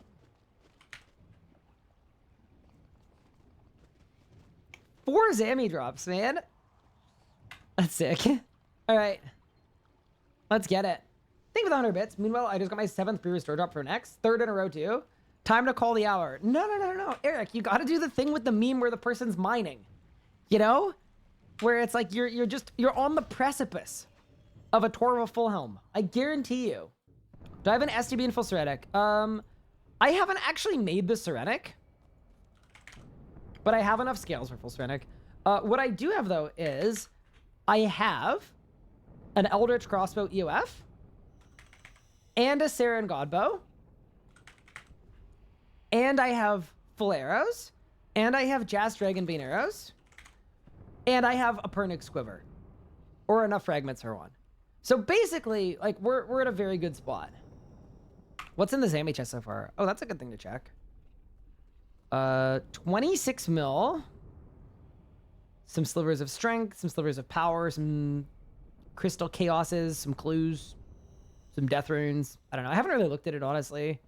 Zammy drops, man. That's sick. All right. Let's get it. Thank you for the 100 bits. Meanwhile, I just got my 7th pre-restore drop for next. 3rd in a row, too. Time to call the hour. No. Eric, you got to do the thing with the meme where the person's mining. You know? Where it's like you're on the precipice of a tour of a full helm. I guarantee you. Do I have an STB in full Serenic? I haven't actually made the Serenic. But I have enough scales for full Serenic. What I do have, though, is I have an Eldritch Crossbow EOF and a Saren Godbow. And I have full arrows. And I have Jazz Dragonbane arrows. And I have a Pernix Quiver. Or enough fragments for one. So basically, like, we're at a very good spot. What's in the Zammy chest so far? Oh, that's a good thing to check. 26 mil. Some slivers of strength, some slivers of power, some crystal chaoses, some clues, some death runes. I don't know. I haven't really looked at it, honestly.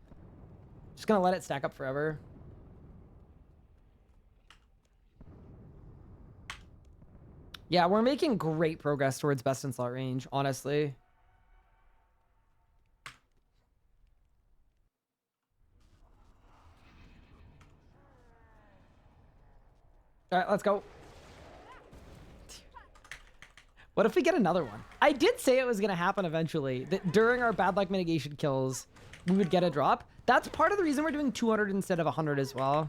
Just gonna let it stack up forever. Yeah, we're making great progress towards best in slot range, honestly. All right, let's go. What if we get another one? I did say it was going to happen eventually, that during our bad luck mitigation kills, we would get a drop. That's part of the reason we're doing 200 instead of 100 as well.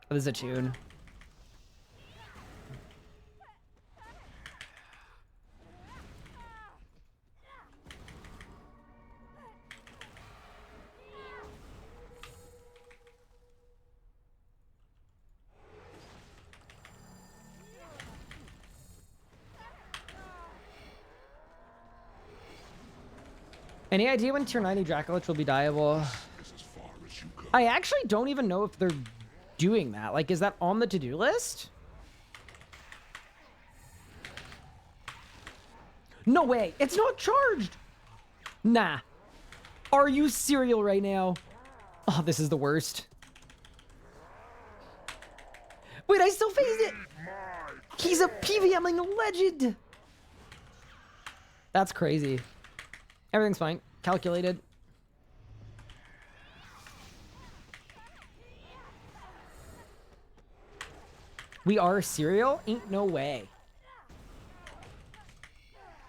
Oh, this is a tune. Any idea when tier 90 Dracolich will be dieable? I actually don't even know if they're doing that. Like, is that on the to-do list? No way. It's not charged. Nah. Are you serial right now? Oh, this is the worst. Wait, I still phased it. He's a PVMing legend. That's crazy. Everything's fine. Calculated. We are serial? Ain't no way.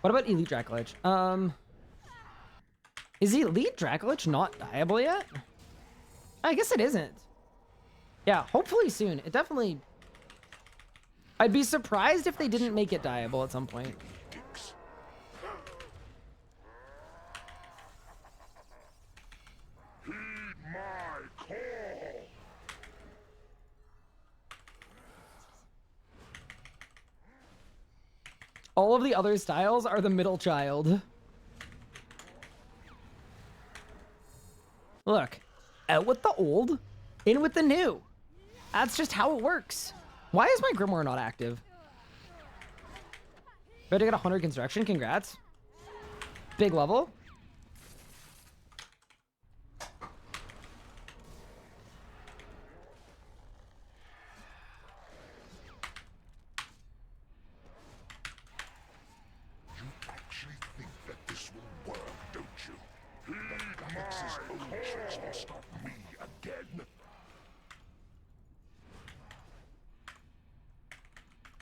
What about Elite Dracolich? Is Elite Dracolich not diable yet? I guess it isn't. Yeah, hopefully soon. It definitely... I'd be surprised if they didn't make it diable at some point. Heed my call. All of the other styles are the middle child. Look, out with the old, in with the new. That's just how it works. Why is my Grimoire not active? Better to get 100 construction, congrats. Big level. You actually think that this will work, don't you? The Galaxy's own tricks will stop me again.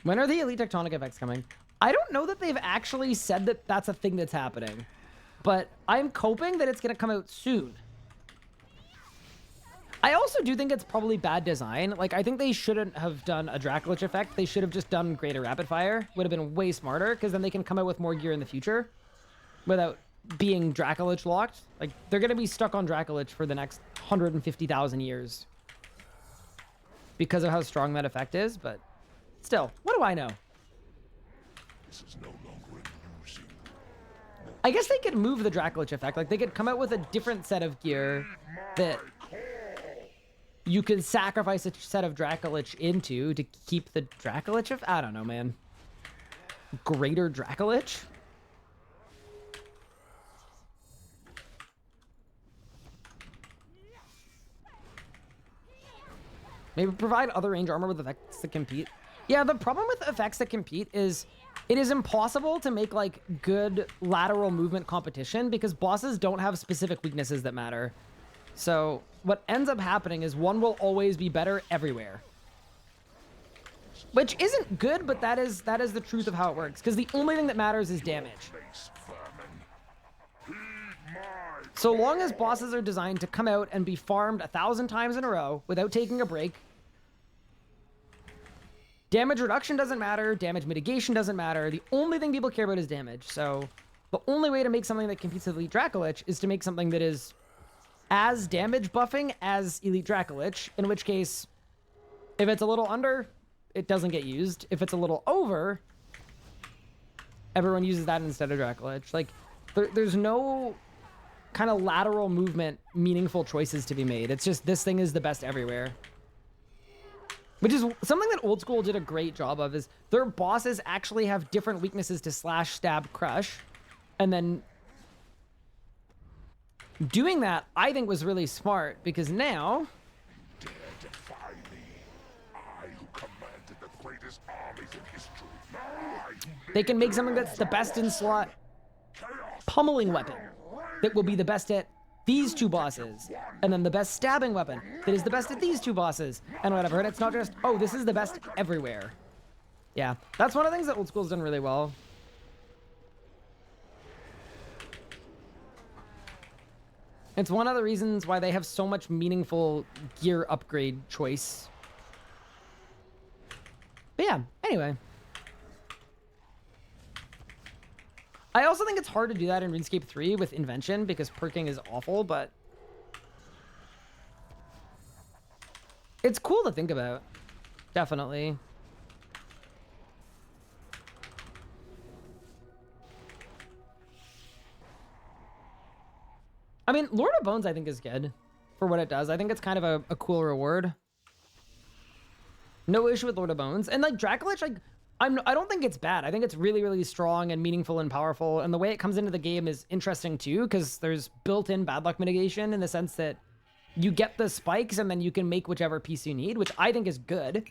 When are the Elite Tectonic effects coming? I don't know that they've actually said that that's a thing that's happening, but I'm hoping that it's going to come out soon. I also do think it's probably bad design. Like, I think they shouldn't have done a Dracolich effect. They should have just done greater rapid fire. Would have been way smarter, because then they can come out with more gear in the future without being Dracolich locked. Like, they're going to be stuck on Dracolich for the next 150,000 years because of how strong that effect is, but still, what do I know? This is no longer amusing. I guess they could move the Dracolich effect. Like, they could come out with a different set of gear that you could sacrifice a set of Dracolich into to keep the Dracolich of... I don't know, man. Greater Dracolich? Maybe provide other range armor with effects that compete. Yeah, the problem with effects that compete is it is impossible to make, like, good lateral movement competition because bosses don't have specific weaknesses that matter. So what ends up happening is one will always be better everywhere. Which isn't good, but that is the truth of how it works. Because the only thing that matters is damage. So long as bosses are designed to come out and be farmed 1,000 times in a row without taking a break, damage reduction doesn't matter, damage mitigation doesn't matter. The only thing people care about is damage. So the only way to make something that competes with Elite Dracolich is to make something that is as damage buffing as Elite Dracolich, in which case, if it's a little under, it doesn't get used. If it's a little over, everyone uses that instead of Dracolich. Like, there's no kind of lateral movement, meaningful choices to be made. It's just this thing is the best everywhere. Which is something that Old School did a great job of, is their bosses actually have different weaknesses to slash, stab, crush. And then doing that, I think, was really smart, because now Dare defy me. I who commanded the greatest armies in history. I who they can make something that's the best in slot pummeling weapon that will be the best at these two bosses, and then the best stabbing weapon that is the best at these two bosses, and whatever. And it's not just, oh, this is the best everywhere. Yeah, that's one of the things that Old School's done really well. It's one of the reasons why they have so much meaningful gear upgrade choice. But yeah, anyway. I also think it's hard to do that in RuneScape 3 with Invention, because perking is awful, but it's cool to think about. Definitely. I mean, Lord of Bones, I think, is good for what it does. I think it's kind of a cool reward. No issue with Lord of Bones. And, like, Dracolich, like, I don't think it's bad. I think it's really, really strong and meaningful and powerful. And the way it comes into the game is interesting too, because there's built-in bad luck mitigation in the sense that you get the spikes and then you can make whichever piece you need, which I think is good.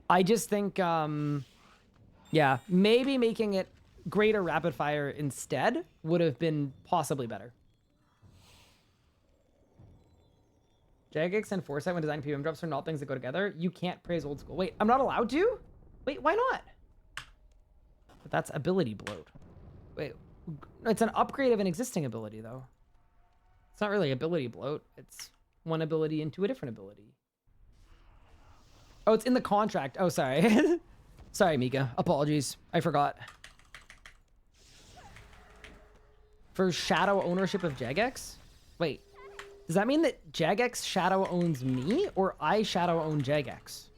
I just think, yeah, maybe making it greater rapid fire instead would have been possibly better. Jagex and Foresight when designing PVM drops are not things that go together. You can't praise old school. Wait, I'm not allowed to? Wait, why not? But that's ability bloat. Wait, it's an upgrade of an existing ability, though. It's not really ability bloat. It's one ability into a different ability. Oh, it's in the contract. Oh, sorry. Sorry, Mika. Apologies. I forgot. For shadow ownership of Jagex? Wait, does that mean that Jagex shadow owns me, or I shadow own Jagex?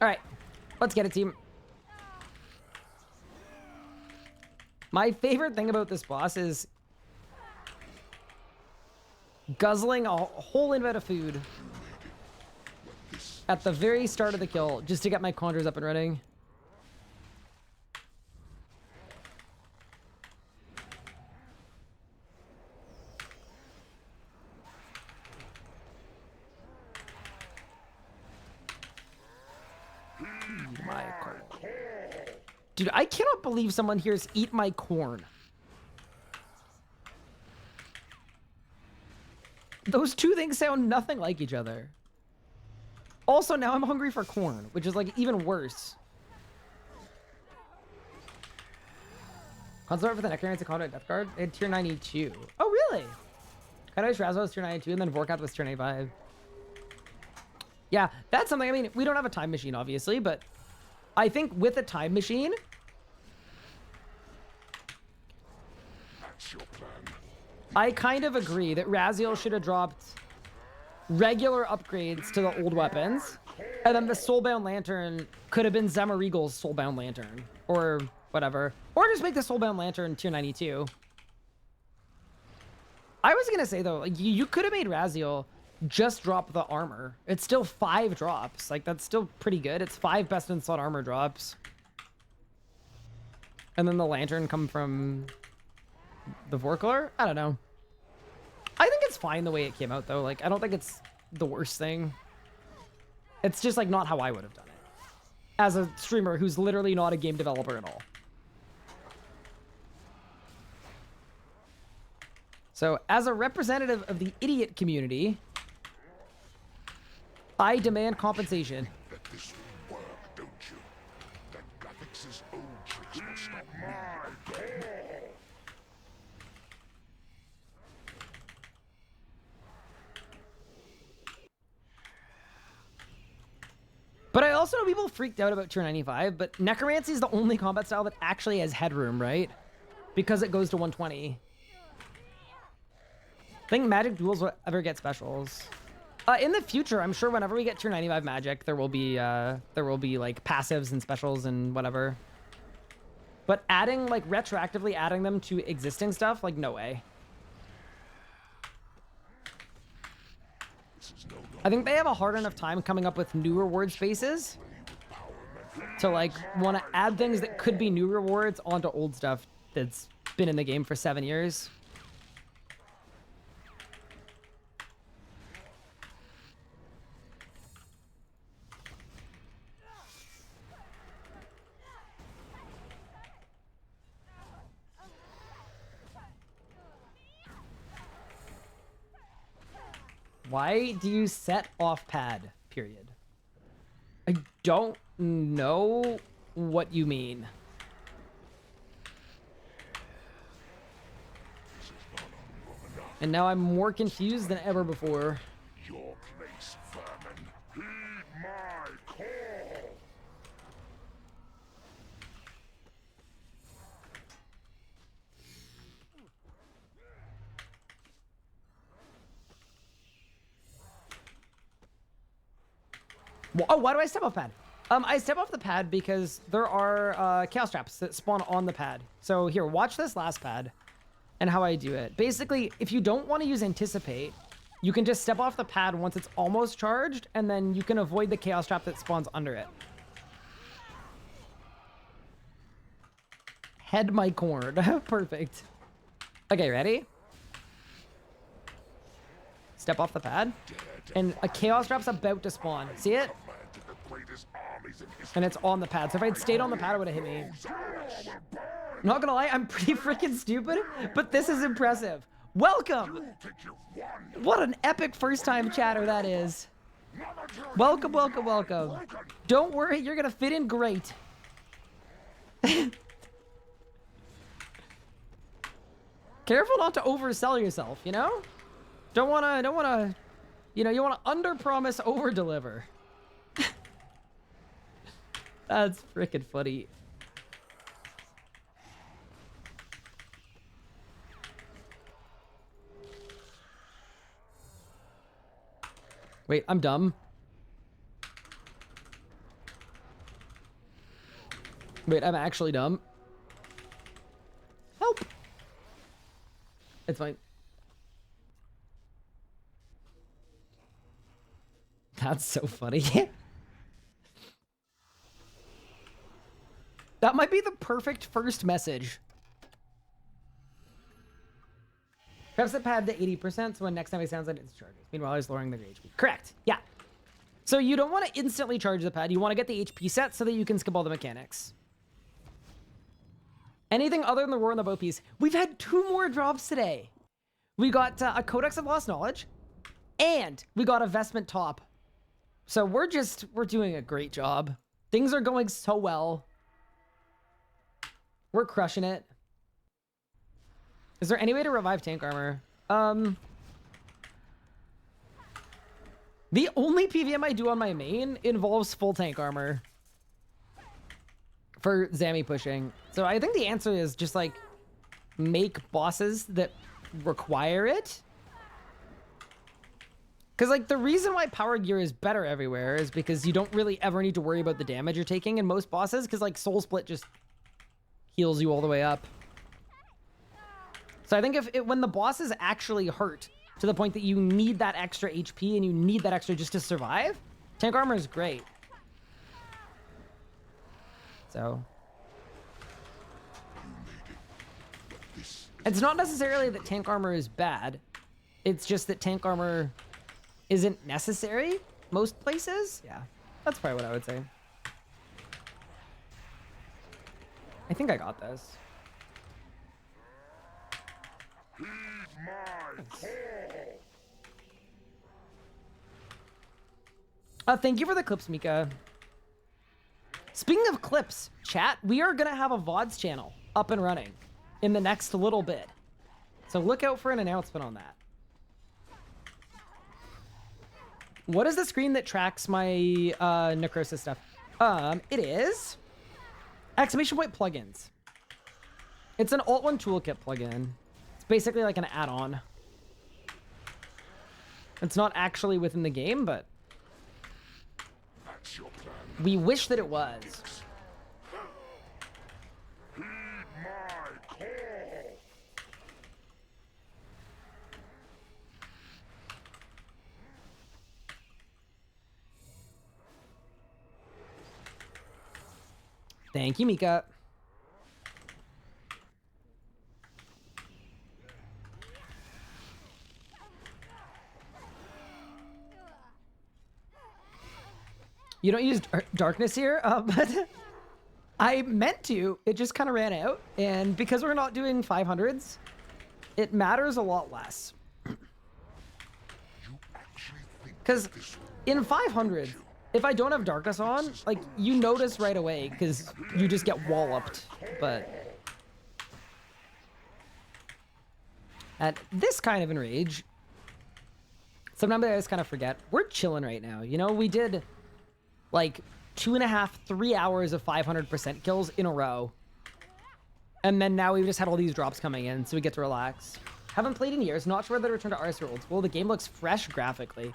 All right, let's get it, team. My favorite thing about this boss is guzzling a whole inventory of food at the very start of the kill just to get my conjures up and running. Dude, I cannot believe someone hears "eat my corn." Those two things sound nothing like each other. Also, now I'm hungry for corn, which is like even worse. Consort for the Necromancer Combat Death Guard. They had tier 92. Oh, really? Kaido's Razo was tier 92, and then Vorkath was tier 95. Yeah, that's something. I mean, we don't have a time machine, obviously, but I think with a time machine, That's your plan. I kind of agree that Raziel should have dropped regular upgrades to the old weapons, and then the Soulbound Lantern could have been Zamora's Soulbound Lantern, or whatever. Or just make the Soulbound Lantern tier 92. I was gonna say, though, like, you could have made Raziel just drop the armor. It's still 5 drops. Like, that's still pretty good. It's 5 best in slot armor drops. And then the Lantern come from the Vorklar? I don't know. I think it's fine the way it came out, though. Like, I don't think it's the worst thing. It's just, like, not how I would have done it. As a streamer who's literally not a game developer at all. So, as a representative of the idiot community, I demand compensation. That this will work, don't you? That Gathix's old tricks will stop my call. But I also know people freaked out about tier 95, but Necromancy is the only combat style that actually has headroom, right? Because it goes to 120. I think Magic Duels will ever get specials. In the future, I'm sure whenever we get tier 95 Magic, there will be like passives and specials and whatever. But adding, like, retroactively adding them to existing stuff, like, no way. I think they have a hard enough time coming up with new reward spaces to, like, want to add things that could be new rewards onto old stuff that's been in the game for 7 years. Why do you set off pad, period? I don't know what you mean. And now I'm more confused than ever before. Your place, vermin. Heed my call. Oh, why do I step off pad? I step off the pad because there are chaos traps that spawn on the pad. So here, watch this last pad and how I do it. Basically, if you don't want to use anticipate, you can just step off the pad once it's almost charged, and then you can avoid the chaos trap that spawns under it. Head my corn. Perfect. Okay, ready? Step off the pad, and a chaos trap's about to spawn. See it? And it's on the pad. So if I'd stayed on the pad, it would have hit me. Not gonna lie, I'm pretty freaking stupid, but this is impressive. Welcome! What an epic first time chatter that is. Welcome, welcome, welcome. Don't worry, you're gonna fit in great. Careful not to oversell yourself, you know? Don't wanna, you know, you wanna under-promise, over-deliver. That's freaking funny. Wait, I'm dumb. Wait, I'm actually dumb. Help. It's fine. That's so funny. That might be the perfect first message. Perhaps the pad to 80%, so when next time it sounds like it's charging. Meanwhile, it's lowering the HP. Correct. Yeah. So you don't want to instantly charge the pad. You want to get the HP set so that you can skip all the mechanics. Anything other than the Roar and the Bow piece. We've had 2 more drops today. We got a Codex of Lost Knowledge, and we got a Vestment Top. So we're doing a great job. Things are going so well. We're crushing it. Is there any way to revive tank armor? The only PVM I do on my main involves full tank armor for Zammy pushing. So I think the answer is just like make bosses that require it. Because like the reason why power gear is better everywhere is because you don't really ever need to worry about the damage you're taking in most bosses, because like Soul Split just heals you all the way up. So I think when the bosses actually hurt to the point that you need that extra HP and you need that extra just to survive, tank armor is great. So it's not necessarily that tank armor is bad. It's just that tank armor isn't necessary most places. Yeah, that's probably what I would say. I think I got this. Heed my call. Thank you for the clips, Mika. Speaking of clips, chat, we are gonna have a VODS channel up and running in the next little bit. So look out for an announcement on that. What is the screen that tracks my necrosis stuff? It is exclamation point plugins. It's an Alt1 toolkit plugin. It's basically like an add-on. It's not actually within the game, but we wish that it was. Heed my call. Thank you, Mika. You don't use darkness here, but I meant to. It just kind of ran out, and because we're not doing 500s, it matters a lot less. Because in 500, if I don't have darkness on, like, you notice right away because you just get walloped. But at this kind of Enrage, sometimes I just kind of forget. We're chilling right now. You know, we did like 2.5, 3 hours of 500% kills in a row. And then now we've just had all these drops coming in, so we get to relax. Haven't played in years, not sure whether to return to RS Worlds. Well, the game looks fresh graphically.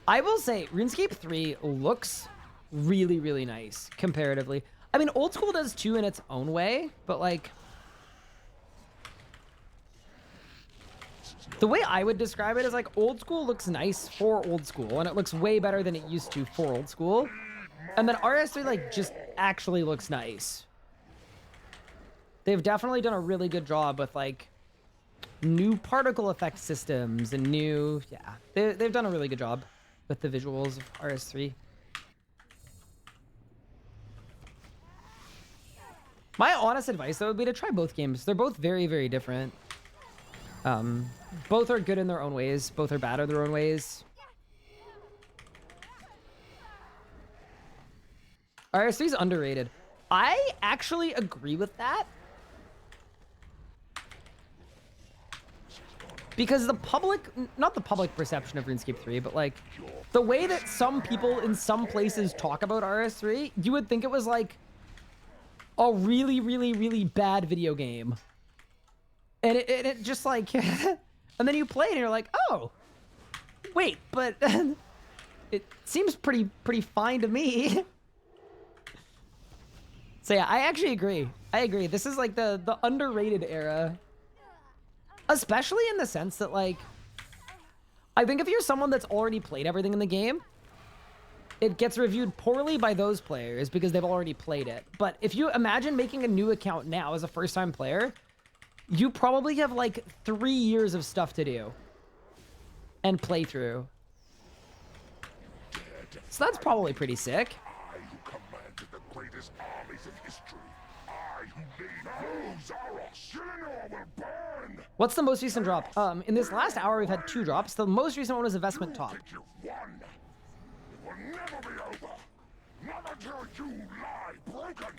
I will say, RuneScape 3 looks really, really nice comparatively. I mean, old school does too in its own way, but like the way I would describe it is like old school looks nice for old school, and it looks way better than it used to for old school. And then RS3 like just actually looks nice. They've definitely done a really good job with like new particle effect systems and new, yeah, they've done a really good job with the visuals of RS3. My honest advice though would be to try both games. They're both very, very different. Both are good in their own ways. Both are bad in their own ways. RS3 is underrated. I actually agree with that. Because the public, not the public perception of RuneScape 3, but like the way that some people in some places talk about RS3, you would think it was like a really, really, really bad video game. And it just like, and then you play it and you're like, oh, wait, but it seems pretty fine to me. So yeah, I actually agree. I agree. This is like the underrated era. Especially in the sense that like, I think if you're someone that's already played everything in the game, it gets reviewed poorly by those players because they've already played it. But if you imagine making a new account now as a first-time player, you probably have like 3 years of stuff to do and play through. So that's probably pretty sick. I who commanded the greatest armies in history. I who made low Zaros. Gillinor will burn. What's the most recent drop? In this last hour, we've had 2 drops. The most recent one was Investment Top. Think you've won. It will never be over. Not until you lie broken.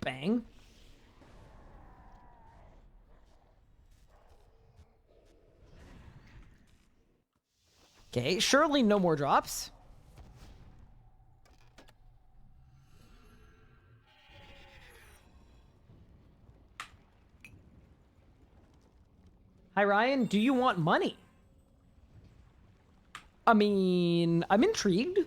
Bang. Okay, surely no more drops. Hi, Ryan. Do you want money? I mean, I'm intrigued.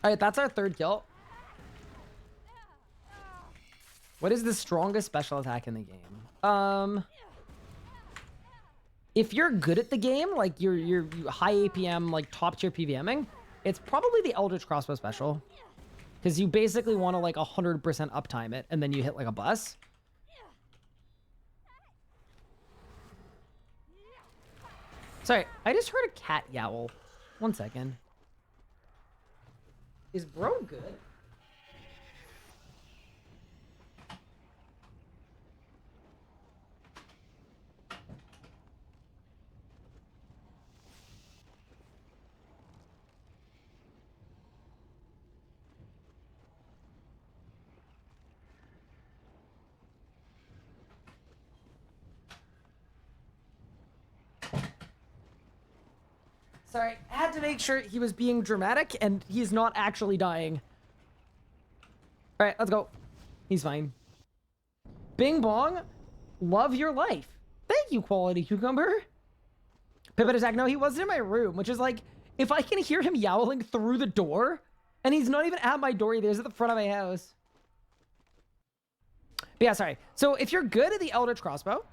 All right, that's our 3rd kill. What is the strongest special attack in the game? If you're good at the game, like you're high APM, like top tier PVMing, it's probably the Eldritch Crossbow special. Because you basically want to like 100% uptime it, and then you hit like a bus. Sorry, I just heard a cat yowl. 1 second. Is bro good? Sorry, I had to make sure he was being dramatic and he's not actually dying. All right, let's go. He's fine. Bing bong, love your life. Thank you, Quality Cucumber. Pivot attack. No, he wasn't in my room, which is like, if I can hear him yowling through the door, and he's not even at my door either, he's at the front of my house. But yeah, sorry. So if you're good at the Eldritch Crossbow,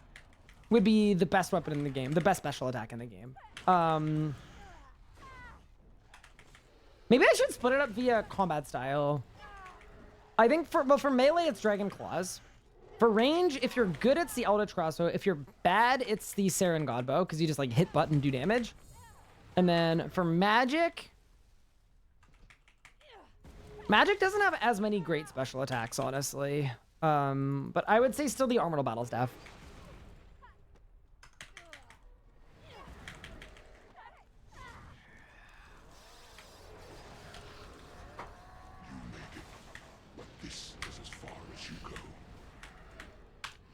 would be the best weapon in the game, the best special attack in the game. Maybe I should split it up via combat style. I think for melee, it's Dragon Claws. For range, if you're good, it's the Eldritch Crossbow. If you're bad, it's the Saren Godbow, because you just like hit button, do damage. And then for magic, magic doesn't have as many great special attacks, honestly. But I would say still the Orbital Battle Staff.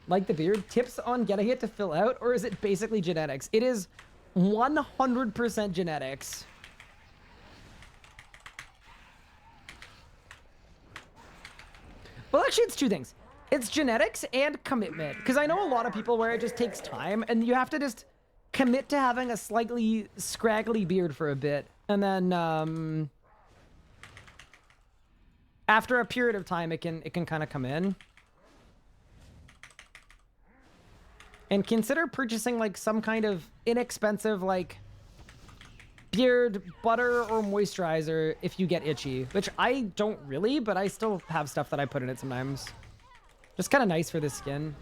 Like the beard, tips on getting it to fill out, or is it basically genetics? It is 100% genetics. Well, actually, it's two things. It's genetics and commitment. Because I know a lot of people where it just takes time, and you have to just commit to having a slightly scraggly beard for a bit. And then, after a period of time, it can kind of come in. And consider purchasing like some kind of inexpensive like beard butter or moisturizer if you get itchy, which I don't really, but I still have stuff that I put in it sometimes. Just kind of nice for the skin.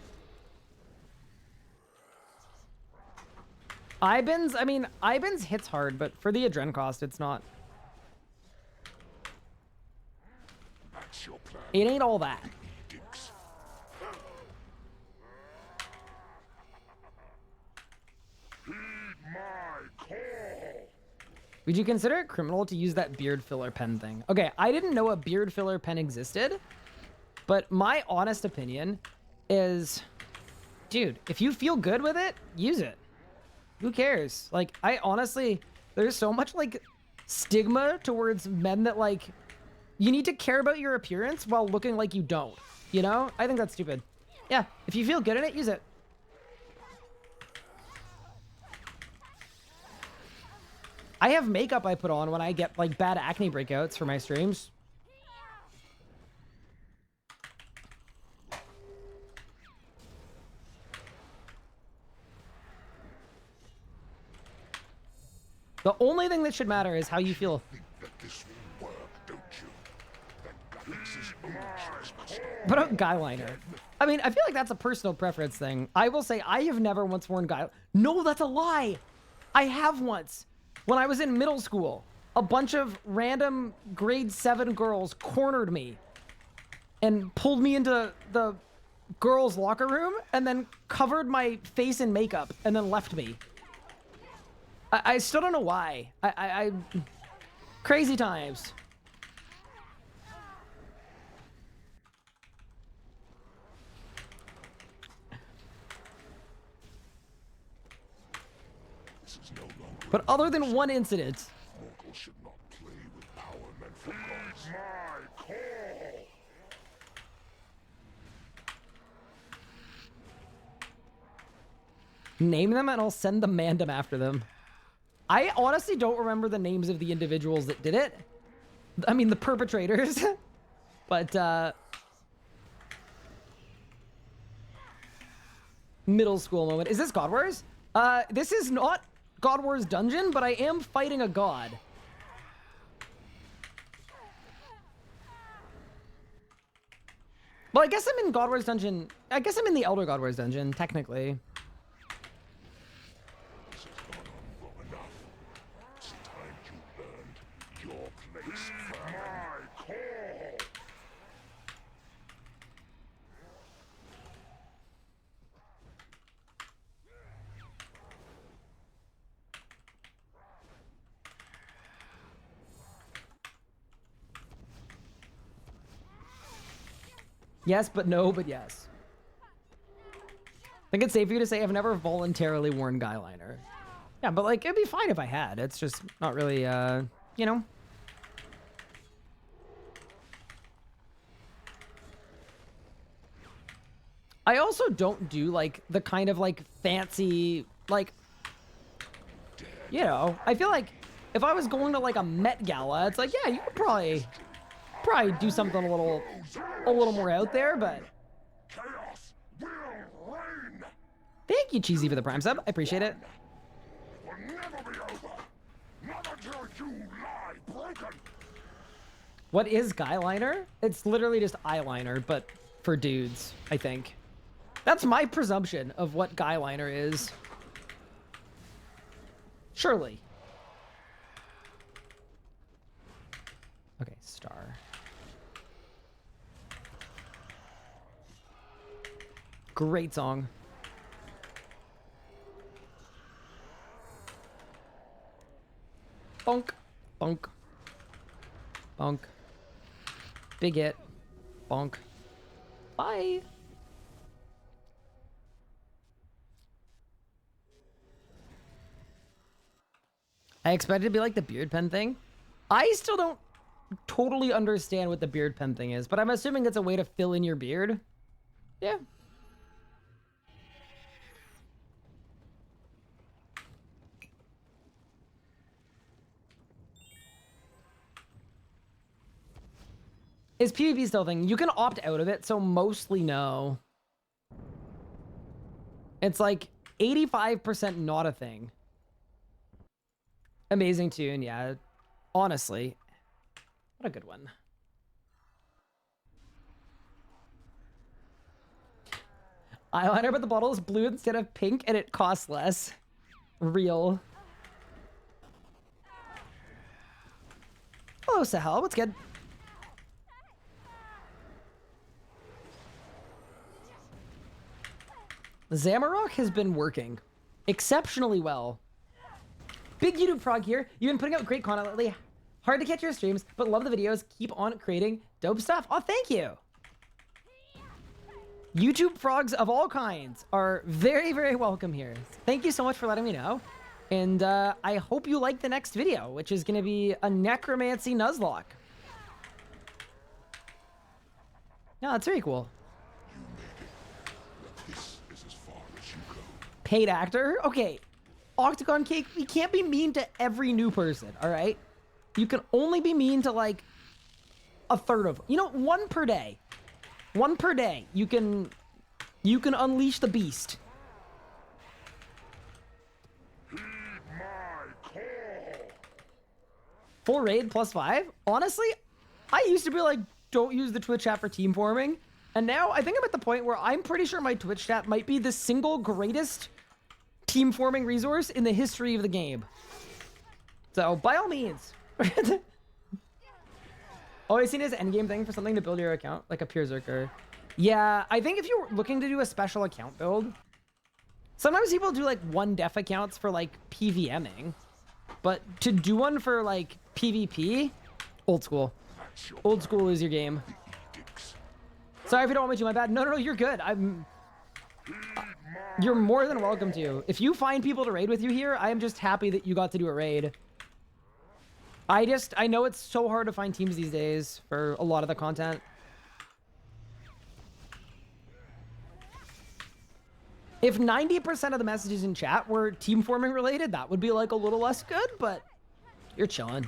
Ibens, I mean, Ibens hits hard, but for the adren cost, it's not. It ain't all that. Would you consider it criminal to use that beard filler pen thing? Okay, I didn't know a beard filler pen existed, but my honest opinion is, dude, if you feel good with it, use it. Who cares? Like, I honestly, there's so much like stigma towards men that like, you need to care about your appearance while looking like you don't, you know? I think that's stupid. Yeah, if you feel good in it, use it. I have makeup I put on when I get like bad acne breakouts for my streams. The only thing that should matter is how you feel. What about guy liner? I mean, I feel like that's a personal preference thing. I will say I have never once worn guy. No, that's a lie. I have once. When I was in middle school, a bunch of random grade 7 girls cornered me and pulled me into the girls' locker room and then covered my face in makeup and then left me. I still don't know why. I crazy times. But other than one incident, Mortals should not play with power meant for gods. My call. name them and I'll send the mandem after them. I honestly don't remember the names of the individuals that did it. I mean, the perpetrators. But, middle school moment. Is this God Wars? This is not God Wars Dungeon, but I am fighting a god. Well, I guess I'm in God Wars Dungeon. I guess I'm in the Elder God Wars Dungeon, technically. This has gone on long enough. It's time you earned your place. My call. Yes, but no, but yes. I think it's safe for you to say I've never voluntarily worn guy liner. Yeah, but like, it'd be fine if I had. It's just not really, you know. I also don't do like the kind of like fancy, like, you know, I feel like if I was going to like a Met Gala, it's like, yeah, you could probably do something a little more out there, but Chaos will reign. thank you, Cheesy, for the Prime sub. I appreciate it. Will never be over. Not until you lie broken. What is guy liner? It's literally just eyeliner, but for dudes, I think. That's my presumption of what Guyliner is. Surely. Okay, star. Great song. Bonk. Bonk. Bonk. Big hit. Bonk. Bye. I expected it to be like the beard pen thing. I still don't totally understand what the beard pen thing is, but I'm assuming it's a way to fill in your beard. Yeah. Is PvP still a thing? You can opt out of it, so mostly no. It's like 85% not a thing. Amazing tune, yeah. Honestly. What a good one. Eyeliner, but the bottle is blue instead of pink and it costs less. Real. Hello, Sahel. What's good? Zamorak has been working exceptionally well. Big YouTube Frog here. You've been putting out great content lately. Hard to catch your streams, but love the videos. Keep on creating dope stuff. Oh, thank you. YouTube Frogs of all kinds are very, very welcome here. Thank you so much for letting me know. And I hope you like the next video, which is going to be a Necromancy Nuzlocke. No, that's very cool. Paid actor? Okay. Octagon Cake, we can't be mean to every new person, all right? You can only be mean to, like, a third of... You know, one per day. One per day. You can unleash the beast. Heed my call. Full raid +5? Honestly, I used to be like, don't use the Twitch chat for team forming. And now I think I'm at the point where I'm pretty sure my Twitch chat might be the single greatest team forming resource in the history of the game. So, by all means. Always seen as endgame thing for something to build your account, like a pure Zerker. Yeah, I think if you're looking to do a special account build, sometimes people do like one def accounts for like PVMing, but to do one for like PvP, old school. Old school is your game. Sorry if you don't want me to, my bad. No, you're good. You're more than welcome to. If you find people to raid with you here, I am just happy that you got to do a raid. I know it's so hard to find teams these days for a lot of the content. If 90% of the messages in chat were team forming related, that would be like a little less good, but you're chilling.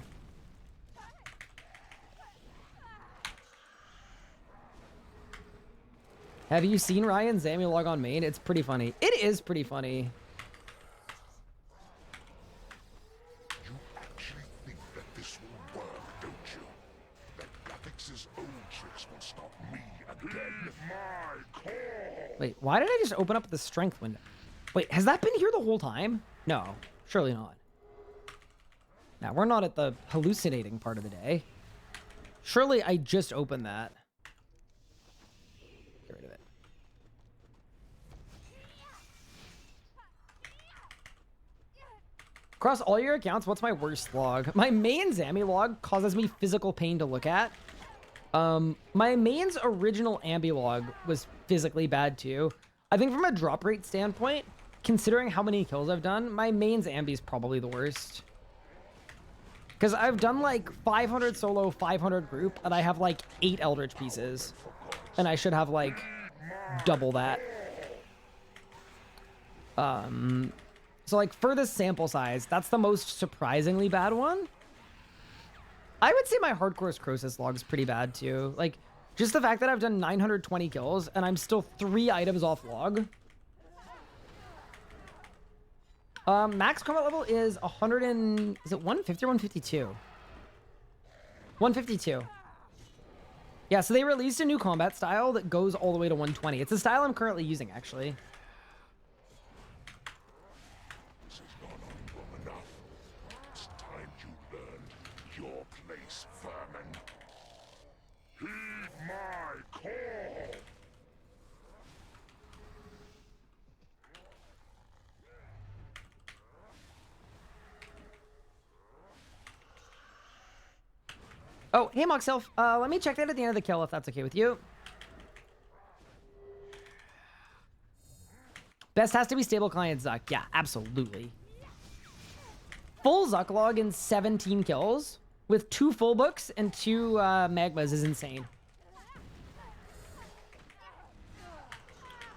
Have you seen Ryan Zamorak on main? It's pretty funny. It is pretty funny. You actually think that this will work, don't you? That Gatix's old tricks will stop me again. My call. Wait, why did I just open up the strength window? Wait, has that been here the whole time? No, surely not. Now, we're not at the hallucinating part of the day. Surely I just opened that. Get rid of it. Across all your accounts, what's my worst log? My main Zammy log causes me physical pain to look at. My main's original ambi log was physically bad too. I think from a drop rate standpoint, considering how many kills I've done, my main's ambi is probably the worst. Because I've done like 500 solo, 500 group, and I have like 8 Eldritch pieces. And I should have like double that. So like for the sample size, that's the most surprisingly bad one. I would say my hardcore Croesus log is pretty bad too. Like just the fact that I've done 920 kills and I'm still 3 items off log. Max combat level is 100 and... Is it 150 or 152? 152. Yeah, so they released a new combat style that goes all the way to 120. It's a style I'm currently using, actually. This has gone on long enough. It's time you learned your place, vermin. Heed my call! Oh, hey, Moxelf. Let me check that at the end of the kill, if that's okay with you. Best has to be stable client Zuck. Yeah, absolutely. Full Zuck log in 17 kills with 2 full books and 2 magmas is insane.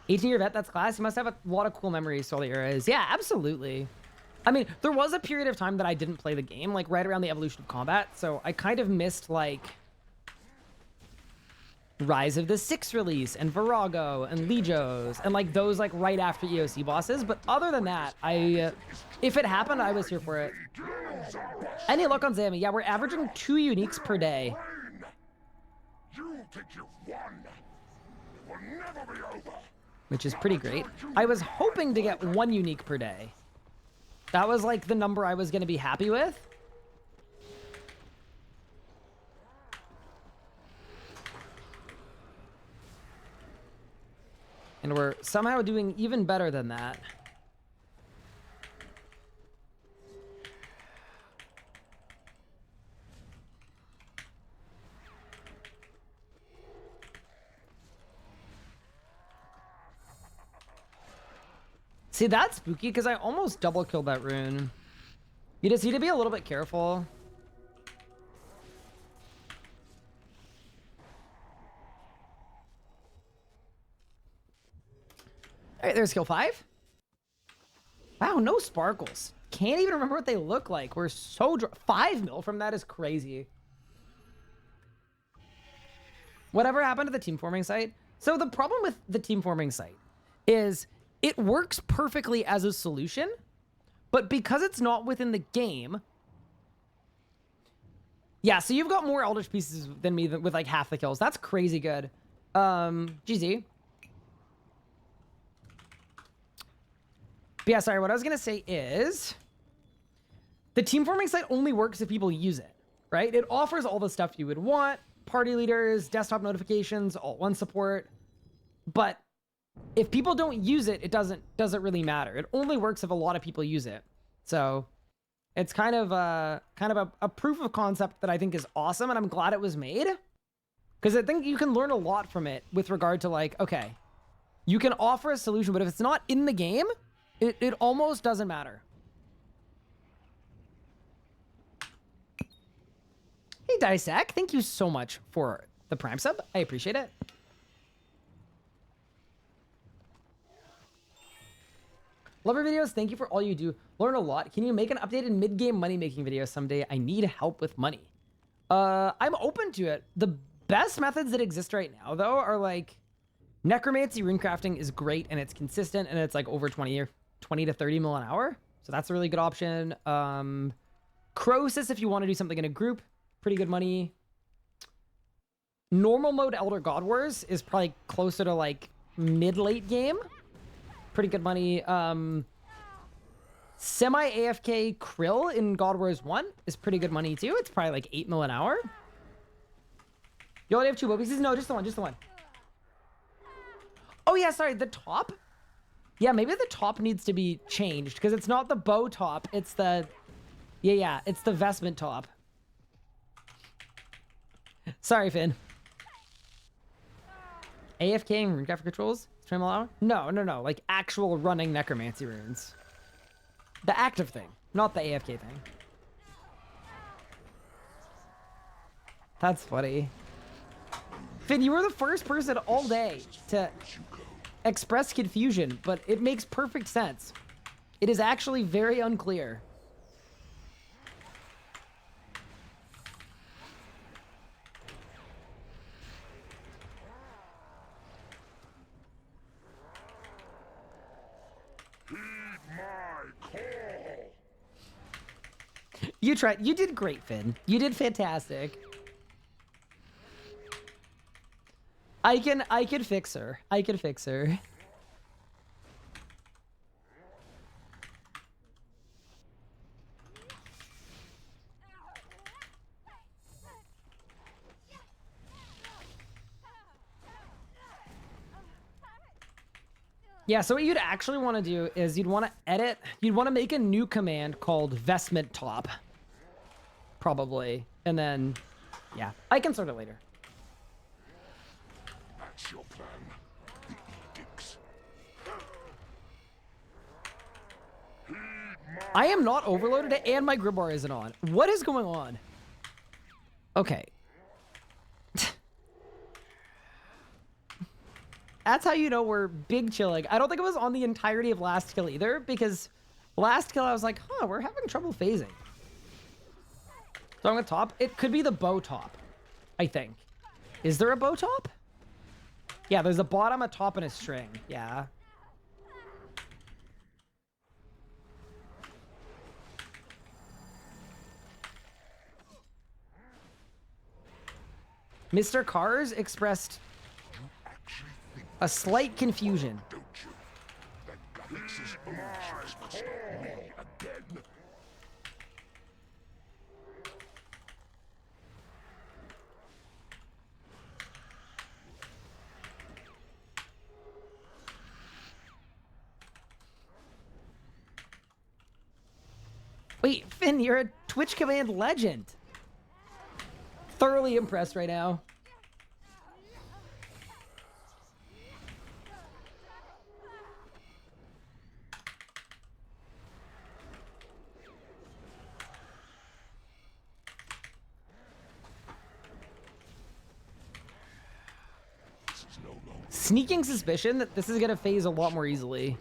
18-year vet, that's class. You must have a lot of cool memories, Solar Eras. Yeah, absolutely. I mean, there was a period of time that I didn't play the game, like right around the evolution of combat, so I kind of missed like Rise of the Six release and Virago and Legios and like those like right after EOC bosses. But other than that, if it happened, I was here for it. Any luck on Zami? Yeah, we're averaging 2 uniques per day. You think you've won? It will never be over. Which is pretty great. I was hoping to get 1 unique per day. That was like the number I was going to be happy with. And we're somehow doing even better than that. See, that's spooky because I almost double killed that rune. You just need to be a little bit careful. All right, there's skill 5. Wow, no sparkles. Can't even remember what they look like. We're so 5 mil from that is crazy. Whatever happened to the team forming site? So the problem with the team forming site is it works perfectly as a solution, but because it's not within the game. Yeah, so you've got more Eldritch pieces than me with like half the kills. That's crazy good. GZ. But yeah, sorry, what I was going to say is the team forming site only works if people use it, right? It offers all the stuff you would want, party leaders, desktop notifications, Alt-1 support, but if people don't use it, it doesn't really matter. It only works if a lot of people use it. So it's kind of a proof of concept that I think is awesome, and I'm glad it was made because I think you can learn a lot from it with regard to like, okay, you can offer a solution, but if it's not in the game, it almost doesn't matter. Hey, Dissect, thank you so much for the Prime sub. I appreciate it. Love your videos. Thank you for all you do. Learn a lot. Can you make an updated mid-game money-making video someday? I need help with money. I'm open to it. The best methods that exist right now, though, are like necromancy runecrafting is great and it's consistent and it's like over 20 to 30 mil an hour. So that's a really good option. Croesus, if you want to do something in a group, pretty good money. Normal mode Elder God Wars is probably closer to like mid-late game. Pretty good money. Semi-AFK Krill in God Wars 1 is pretty good money too. It's probably like 8 mil an hour. You only have 2 bow pieces? No, just the one. Oh yeah, sorry, the top? Yeah, maybe the top needs to be changed because it's not the bow top. It's the... Yeah, it's the vestment top. Sorry, Finn. AFK and runecraft controls? Stream allow? No. Like actual running necromancy runes. The active thing, not the AFK thing. That's funny. Finn, you were the first person all day to express confusion, but it makes perfect sense. It is actually very unclear. You tried. You did great, Finn. You did fantastic. I can fix her. I can fix her. Yeah, so what you'd actually want to do is you'd want to edit, you'd want to make a new command called vestment top. Probably. And then, yeah, I can sort it later. That's your plan. The edicts. I am not overloaded and my Grimoire isn't on. What is going on? Okay. That's how you know we're big chilling. I don't think it was on the entirety of last kill either, because last kill I was like, huh, we're having trouble phasing. So I'm gonna top. It could be the bow top, I think. Is there a bow top? Yeah, there's a bottom, a top, and a string. Yeah. Mr. Cars expressed a slight confusion. Don't you? That Galaxy's oceans could stop me again. Wait, Finn, you're a Twitch command legend. Thoroughly impressed right now. Sneaking suspicion that this is gonna phase a lot more easily.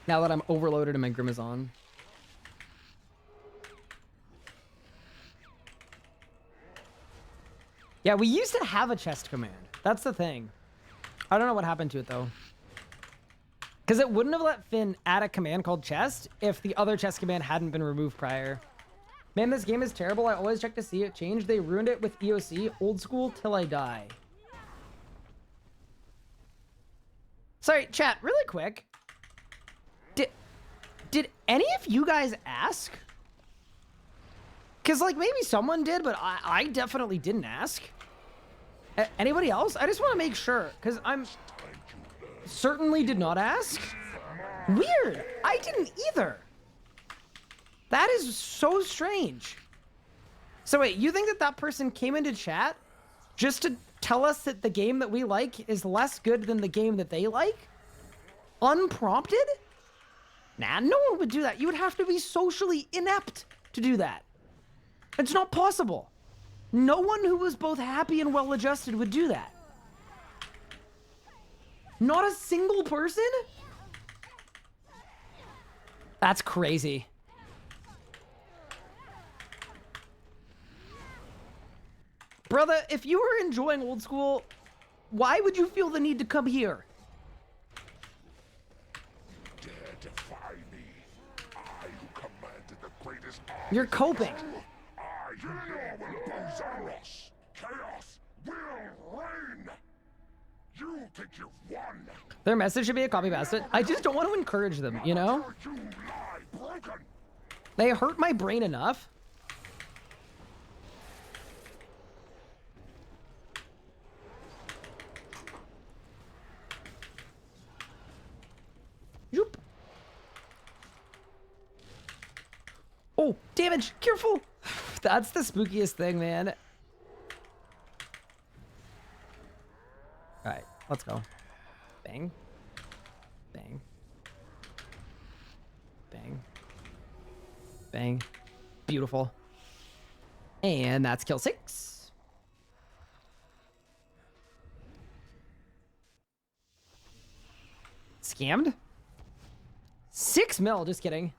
Now that I'm overloaded and my Grim is on. Yeah, we used to have a chest command. That's the thing. I don't know what happened to it though. Because it wouldn't have let Finn add a command called chest if the other chest command hadn't been removed prior. Man, this game is terrible. I always check to see it change. They ruined it with EOC. Old school till I die. Sorry, chat, really quick. Did any of you guys ask? Because, like, maybe someone did, but I definitely didn't ask. Anybody else? I just want to make sure, because I'm certainly did not ask. Weird. I didn't either. That is so strange. So wait, you think that that person came into chat just to tell us that the game that we like is less good than the game that they like? Unprompted? Nah, no one would do that. You would have to be socially inept to do that. It's not possible. No one who was both happy and well-adjusted would do that. Not a single person? That's crazy. Brother, if you were enjoying old school, why would you feel the need to come here? Dare defy me. I who commanded the greatest army. You're coping. I who will oppose Zamorak. Chaos will reign. You think you've won. Their message should be a copy paste. I just don't want to encourage them, you know? You lie, broken. They hurt my brain enough. Yoop. Oh, damage! Careful! That's the spookiest thing, man. Alright, let's go. Bang. Bang. Bang. Bang. Beautiful. And that's kill 6. Scammed? 6 mil, just kidding.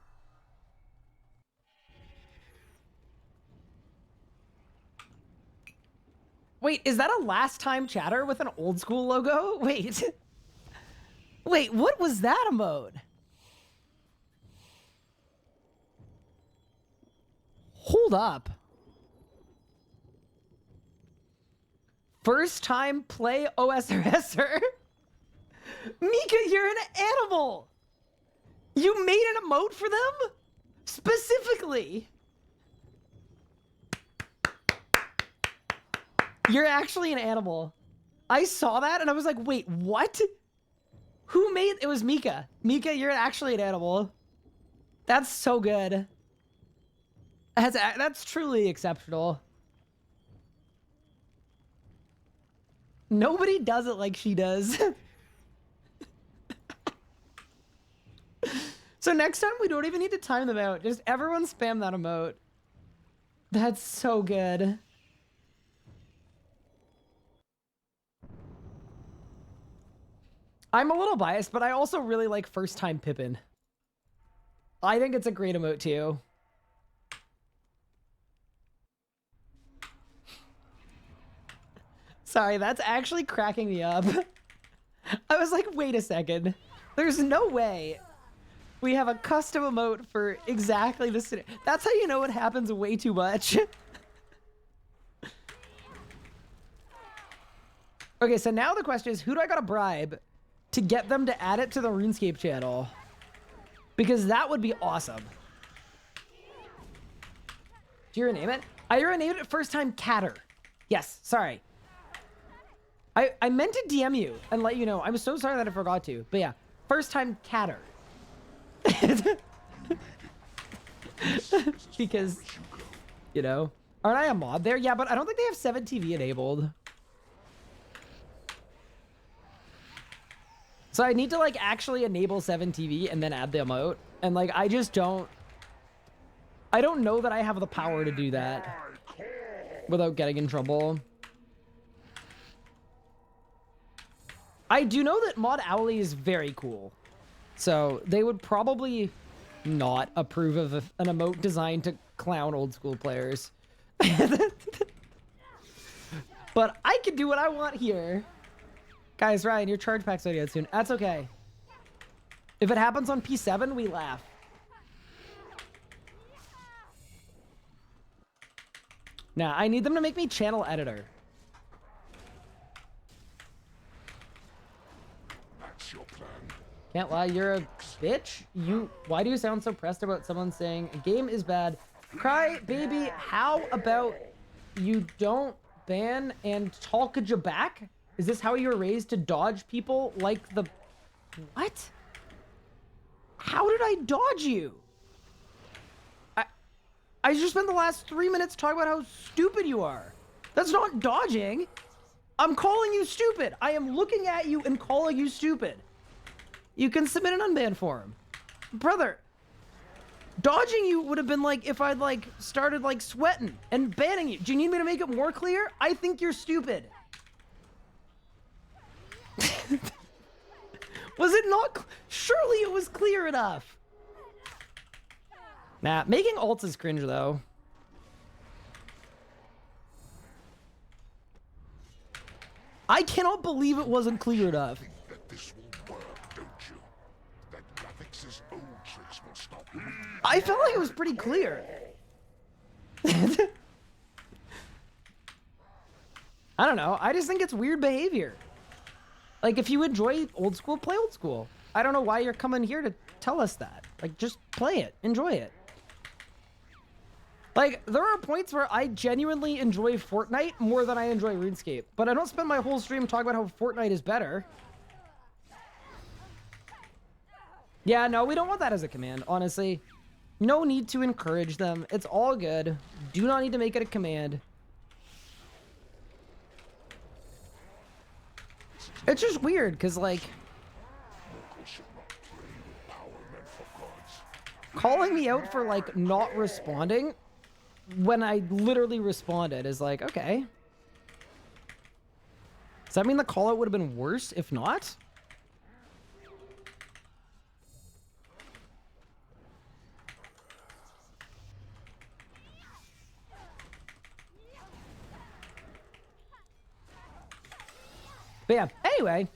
Wait, is that a last time chatter with an old school logo? Wait. Wait, what was that emote? Hold up. First time play OSRSer. Mika, you're an animal. You made an emote for them? Specifically. You're actually an animal. I saw that and I was like, wait, what? Who made it? Was Mika. Mika, you're actually an animal. That's so good. That's truly exceptional. Nobody does it like she does. So next time we don't even need to time them out. Just everyone spam that emote. That's so good. I'm a little biased, but I also really like first time Pippin. I think it's a great emote too. Sorry, that's actually cracking me up. I was like, wait a second. There's no way we have a custom emote for exactly this. That's how you know it happens way too much. Okay, so now the question is, who do I gotta bribe to get them to add it to the RuneScape channel? Because that would be awesome. Do you rename it? I renamed it first time Catter. Yes, sorry. I meant to DM you and let you know. I'm so sorry that I forgot to. But yeah, first time Catter. Because, you know, aren't I a mod there? Yeah, but I don't think they have 7TV enabled. So I need to like actually enable 7TV and then add the emote. And like, I don't know that I have the power to do that without getting in trouble. I do know that Mod Owly is very cool. So they would probably not approve of an emote designed to clown old school players. But I can do what I want here. Guys, Ryan, your charge pack's already out soon. That's okay. If it happens on P7, we laugh. Nah, I need them to make me channel editor. That's your plan. Can't lie, you're a bitch. Why do you sound so pressed about someone saying a game is bad? Cry, baby, how about you don't ban and talk you back? Is this how you were raised to dodge people like the... What? How did I dodge you? I just spent the last 3 minutes talking about how stupid you are. That's not dodging. I'm calling you stupid. I am looking at you and calling you stupid. You can submit an unban form. Brother, dodging you would have been like if I'd like started like sweating and banning you. Do you need me to make it more clear? I think you're stupid. Was it not? Surely it was clear enough. Nah, making ults is cringe though. I cannot believe it wasn't clear enough. That this will work, don't you? That Graphics' old tricks will stop you. I felt like it was pretty clear. I don't know. I just think it's weird behavior. Like, if you enjoy old school, play old school. I don't know why you're coming here to tell us that. Like, just play it. Enjoy it. Like, there are points where I genuinely enjoy Fortnite more than I enjoy RuneScape. But I don't spend my whole stream talking about how Fortnite is better. Yeah, no, we don't want that as a command, honestly. No need to encourage them. It's all good. Do not need to make it a command. It's just weird, because, like... calling me out for, like, not responding when I literally responded is like, okay. Does that mean the call out would have been worse if not? But yeah, anyway.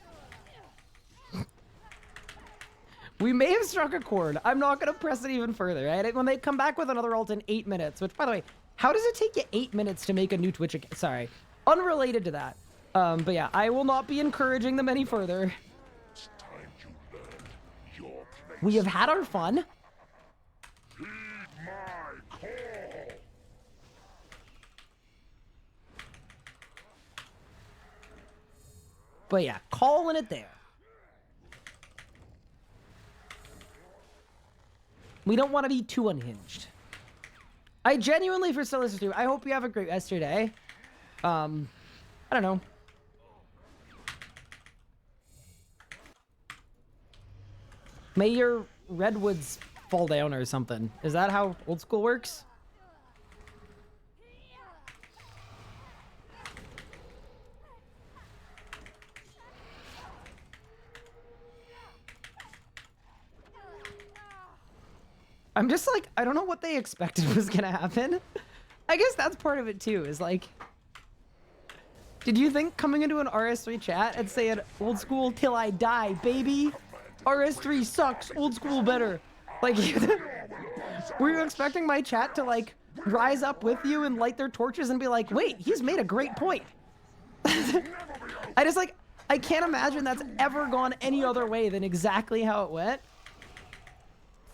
We may have struck a chord. I'm not going to press it even further, right? When they come back with another ult in 8 minutes, which, by the way, How does it take you 8 minutes to make a new Twitch account? Sorry. Unrelated to that. But yeah, I will not be encouraging them any further. It's time you learned your place. We have had our fun. Heed my call. But yeah, calling it there. We don't want to be too unhinged. I genuinely, for still listening to, I hope you have a great yesterday. I don't know. May your redwoods fall down or something. Is that how old school works? I'm just like, I don't know what they expected was gonna happen. I guess that's part of it too, is like, did you think coming into an RS3 chat and saying old school till I die, baby? RS3 sucks, old school better. Like, were you expecting my chat to like rise up with you and light their torches and be like, wait, he's made a great point? I just like, I can't imagine that's ever gone any other way than exactly how it went.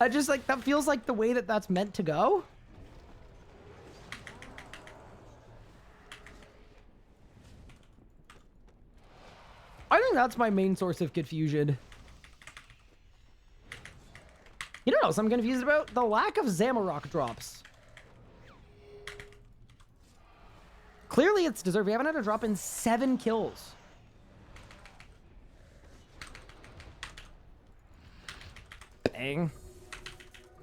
I just like, that feels like the way that that's meant to go. I think that's my main source of confusion. You know what else I'm confused about? The lack of Zamorak drops. Clearly it's deserved. We haven't had a drop in 7 kills. Bang.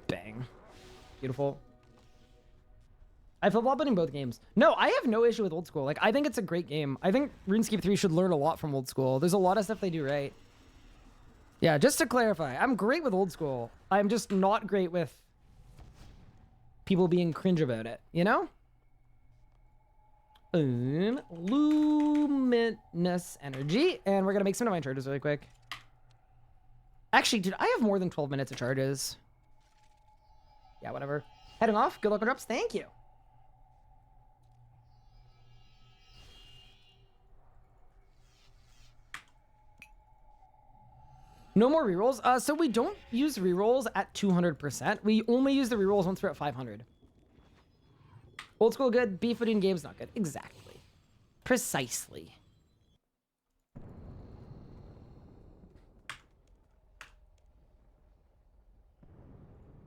Bang. Beautiful. I flip-flop in both games. No, I have no issue with old school. Like, I think it's a great game. I think RuneScape 3 should learn a lot from old school. There's a lot of stuff they do right. Yeah, just to clarify, I'm great with old school. I'm just not great with people being cringe about it, you know? Luminous energy. And we're going to make some divine charges really quick. Actually, dude, I have more than 12 minutes of charges. Yeah, whatever. Heading off. Good luck on drops. Thank you. No more rerolls. So we don't use rerolls at 200%. We only use the rerolls once we're at 500. Old school good. Beef in games not good. Exactly. Precisely.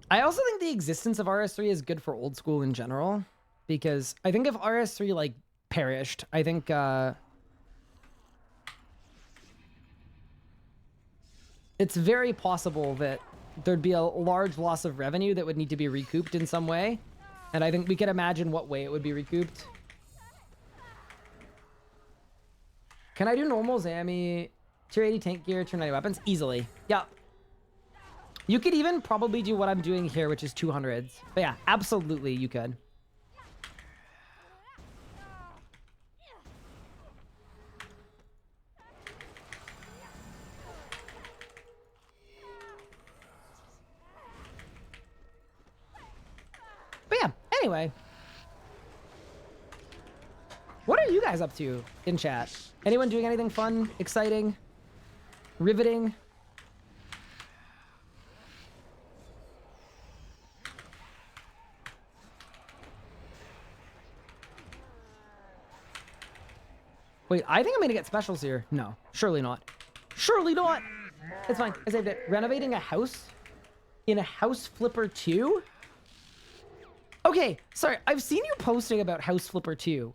I also think the existence of RS3 is good for old school in general, because I think if RS3 like perished, I think it's very possible that there'd be a large loss of revenue that would need to be recouped in some way. And I think we can imagine what way it would be recouped. Can I do normal Zammy, tier 80 tank gear, tier 90 weapons? Easily. Yeah. You could even probably do what I'm doing here, which is 200s. But yeah, absolutely you could. But yeah, anyway. What are you guys up to in chat? Anyone doing anything fun, exciting, riveting? Wait, I think I'm gonna get specials here. No, surely not. Surely not. It's fine. I saved it. Renovating a house in a House Flipper 2? Okay, sorry. I've seen you posting about House Flipper 2.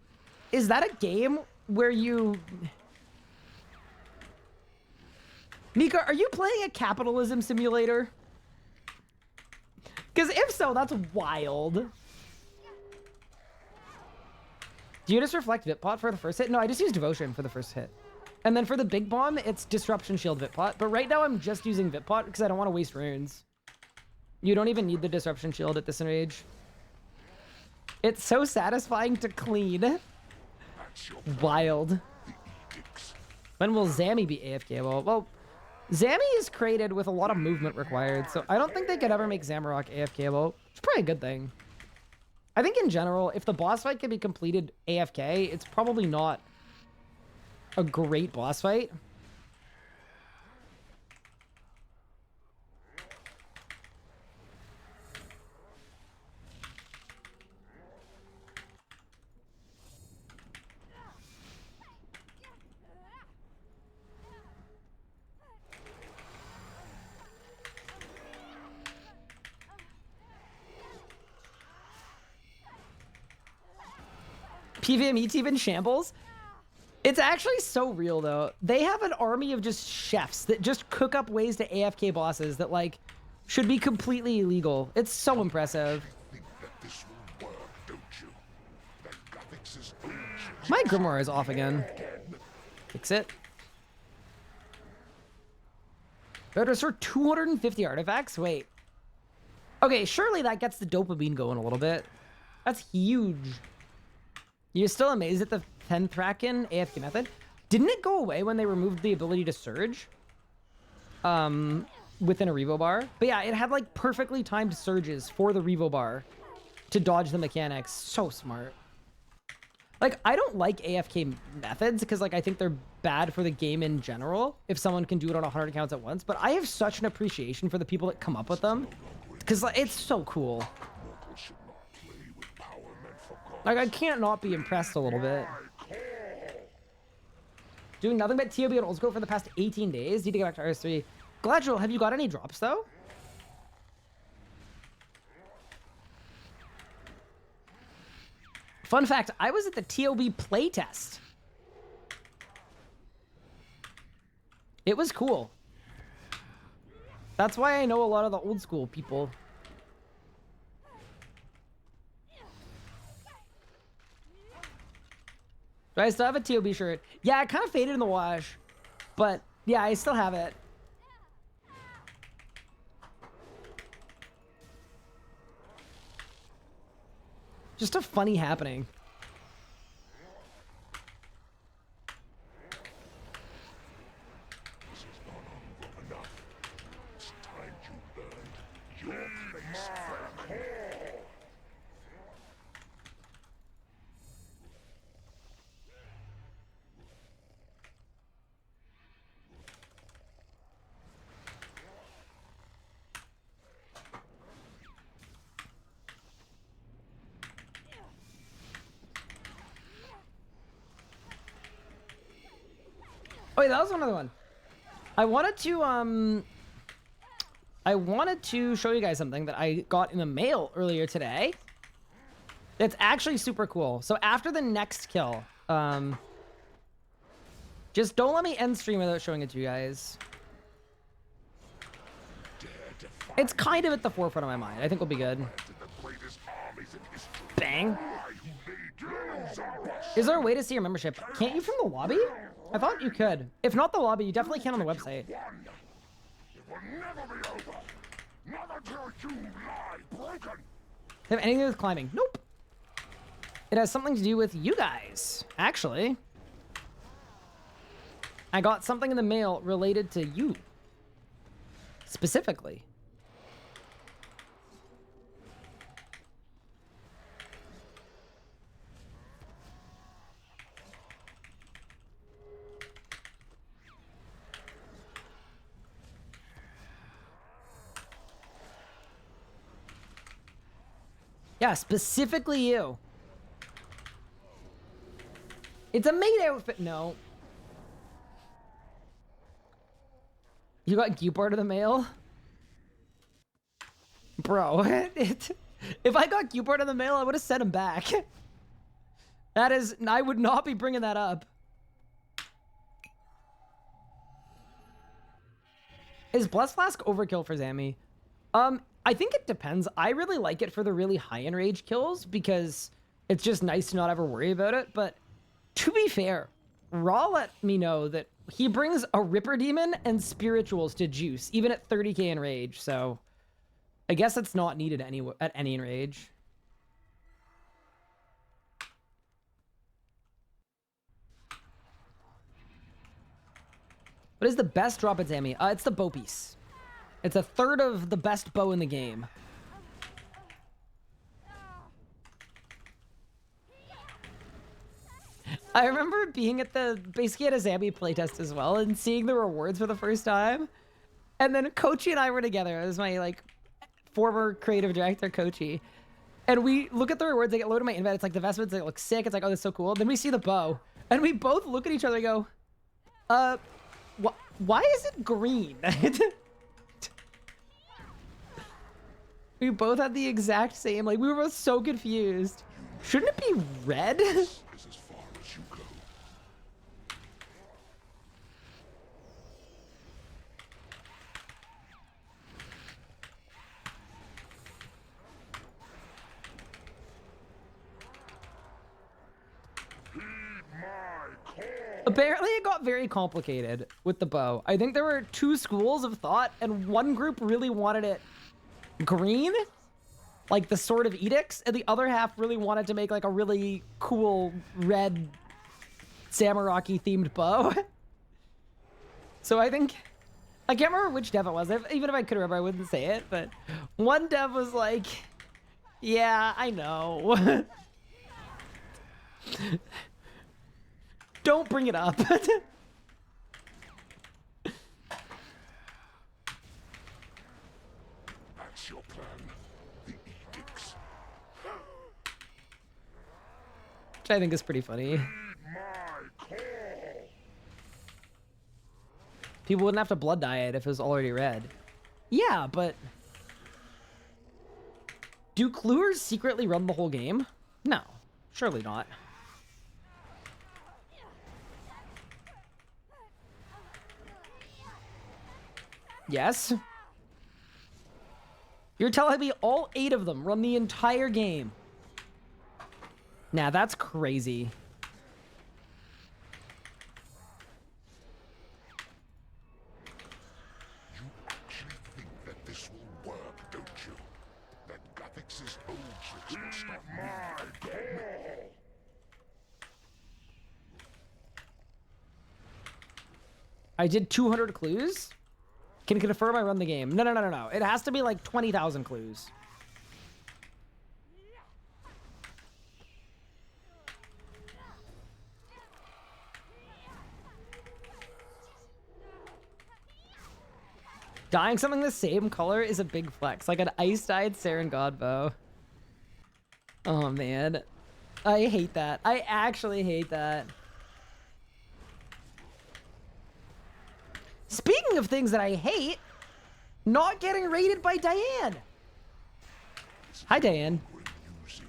Is that a game where you... Mika, are you playing a capitalism simulator? Because if so, that's wild. Do you just reflect Vitpot for the first hit? No, I just use Devotion for the first hit. And then for the big bomb, it's Disruption Shield Vitpot. But right now I'm just using Vitpot because I don't want to waste runes. You don't even need the Disruption Shield at this Enrage. It's so satisfying to clean. Wild. When will Zammy be AFKable? Well, Zammy is created with a lot of movement required, so I don't think they could ever make Zamorak AFKable. It's probably a good thing. I think in general, if the boss fight can be completed AFK, it's probably not a great boss fight. PVME team in shambles. It's actually so real though. They have an army of just chefs that just cook up ways to AFK bosses that like should be completely illegal. It's so impressive. Think that this will work, don't you? That Guthix's ancient My grimoire is off again. Fix it. Better restore 250 artifacts? Wait. Okay, surely that gets the dopamine going a little bit. That's huge. You're still amazed at the Penthraken AFK method? Didn't it go away when they removed the ability to surge? Within a Revo bar? But yeah, it had like perfectly timed surges for the Revo bar to dodge the mechanics. So smart. Like, I don't like AFK methods because like I think they're bad for the game in general if someone can do it on 100 accounts at once, but I have such an appreciation for the people that come up with them because like, it's so cool. Like, I can't not be impressed a little bit. Doing nothing but TOB and old school for the past 18 days. Need to get back to RS3. Gladriel, have you got any drops, though? Fun fact, I was at the TOB playtest. It was cool. That's why I know a lot of the old school people. Do I still have a TOB shirt? Yeah, it kind of faded in the wash. But, yeah, I still have it. Just a funny happening. This is not over enough. It's time you learned your place, friend. Oh, wait, that was another one. I wanted to show you guys something that I got in the mail earlier today. It's actually super cool. So after the next kill, just don't let me end stream without showing it to you guys. It's kind of at the forefront of my mind. I think we'll be good. Bang. Is there a way to see your membership? Can't you from the lobby? I thought you could. If not the lobby, you definitely can on the website. It will never be over. Not until you lie broken. Have anything to do with climbing? Nope. It has something to do with you guys, actually. I got something in the mail related to you. Specifically. Yeah, specifically you. It's a maid outfit. No. You got Geep art of the mail? Bro, if I got Geep art of the mail, I would have sent him back. That is, I would not be bringing that up. Is Blessed Flask overkill for Zammy? I think it depends. I really like it for the really high Enrage kills because it's just nice to not ever worry about it. But to be fair, Raw let me know that he brings a Ripper Demon and Spirituals to Juice, even at 30k Enrage. So I guess it's not needed at any Enrage. What is the best drop at Zammy? It's the bow piece. It's a third of the best bow in the game. I remember being at basically at a Zambi playtest as well and seeing the rewards for the first time. And then Kochi and I were together. It was my like former creative director, Kochi. And we look at the rewards, they get loaded in my invite. It's like the vestments, they look sick. It's like, oh, that's so cool. Then we see the bow. And we both look at each other and go, why is it green? We both had the exact same, like, we were both so confused. Shouldn't it be red? Is as far as you go. Heed my call. Apparently it got very complicated with the bow. I think there were two schools of thought, and one group really wanted it green, like the Sword of Edicts, and the other half really wanted to make like a really cool red Zamorak-y themed bow. So I think, I can't remember which dev it was. Even if I could remember, I wouldn't say it, but one dev was like, yeah, I know. Don't bring it up. That's your plan. The edicts. Which I think is pretty funny. My call. People wouldn't have to blood dye it if it was already red. Yeah, but do Kluers secretly run the whole game? No, surely not. Yes? You're telling me all 8 of them run the entire game? Nah, that's crazy. You actually think that this will work, don't you? That Gothix's old tricks will stop my call. I did 200 clues? Can confirm I run the game. No. It has to be like 20,000 clues. Dyeing something the same color is a big flex. Like an ice-dyed Saren God bow. Oh, man. I hate that. I actually hate that. Speaking of things that I hate, not getting raided by Diane. Hi, Diane.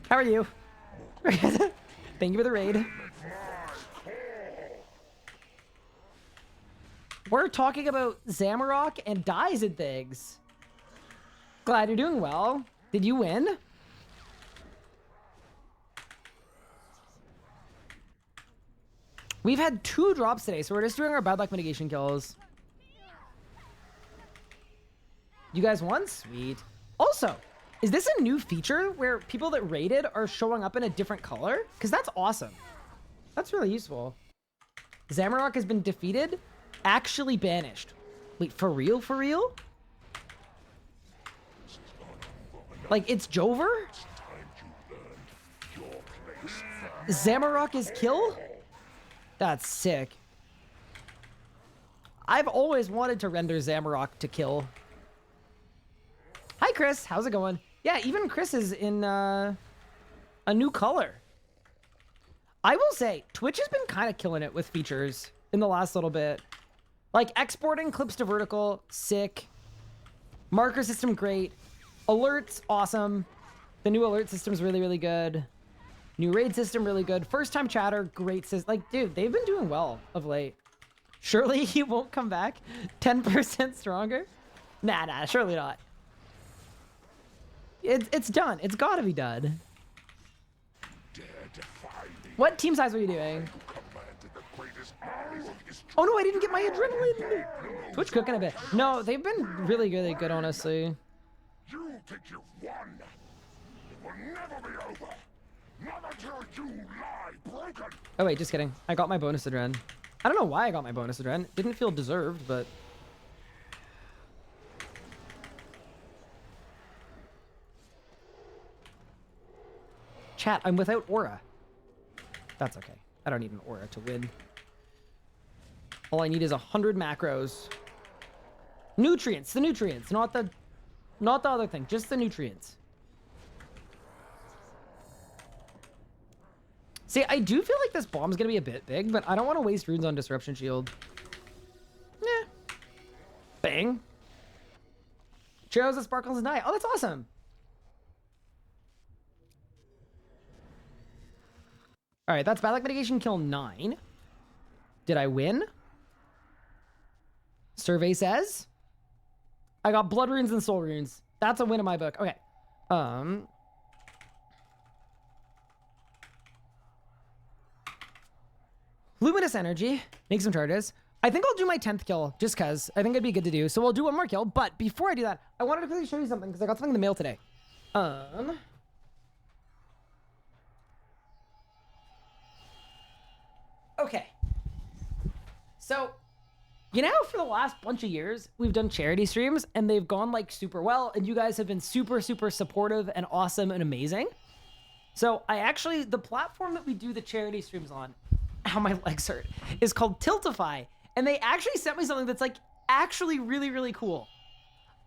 How are you? Thank you for the raid. We're talking about Zamorak and dyes and things. Glad you're doing well. Did you win? We've had 2 drops today, so we're just doing our bad luck mitigation kills. You guys won? Sweet. Also, is this a new feature where people that raided are showing up in a different color? Because that's awesome. That's really useful. Zamorak has been defeated, actually banished. Wait, for real? For real? Like, it's Jover? Zamorak is kill? That's sick. I've always wanted to render Zamorak to kill. Hi, Chris. How's it going? Yeah, even Chris is in a new color. I will say, Twitch has been kind of killing it with features in the last little bit. Like, exporting clips to vertical, sick. Marker system, great. Alerts, awesome. The new alert system is really, really good. New raid system, really good. First time chatter, great system. Like, dude, they've been doing well of late. Surely he won't come back 10% stronger? Nah, surely not. It's done. It's gotta be done. What team size were you doing? Oh no, I didn't get my adrenaline. Twitch cooking a bit. No, they've been really good, honestly. You think you've won? It will never be over. Not until you lie broken. Oh wait, just kidding. I got my bonus adren. I don't know why I got my bonus adren. Didn't feel deserved, but... Chat, I'm without aura. That's okay. I don't need an aura to win. All I need is 100 macros. Nutrients, the nutrients, not the other thing, just the nutrients. See, I do feel like this bomb's gonna be a bit big, but I don't want to waste runes on Disruption Shield. Yeah. Bang. Cheerios that sparkles and die. Oh, that's awesome. All right, that's bad luck mitigation kill 9. Did I win? Survey says I got blood runes and soul runes. That's a win in my book. Okay. Luminous energy. Make some charges. I think I'll do my 10th kill just because I think it'd be good to do. So we'll do one more kill. But before I do that, I wanted to quickly show you something because I got something in the mail today. Okay. So, you know, for the last bunch of years, we've done charity streams and they've gone like super well. And you guys have been super, super supportive and awesome and amazing. So the platform that we do the charity streams on, how my legs hurt, is called Tiltify. And they actually sent me something that's like actually really, really cool.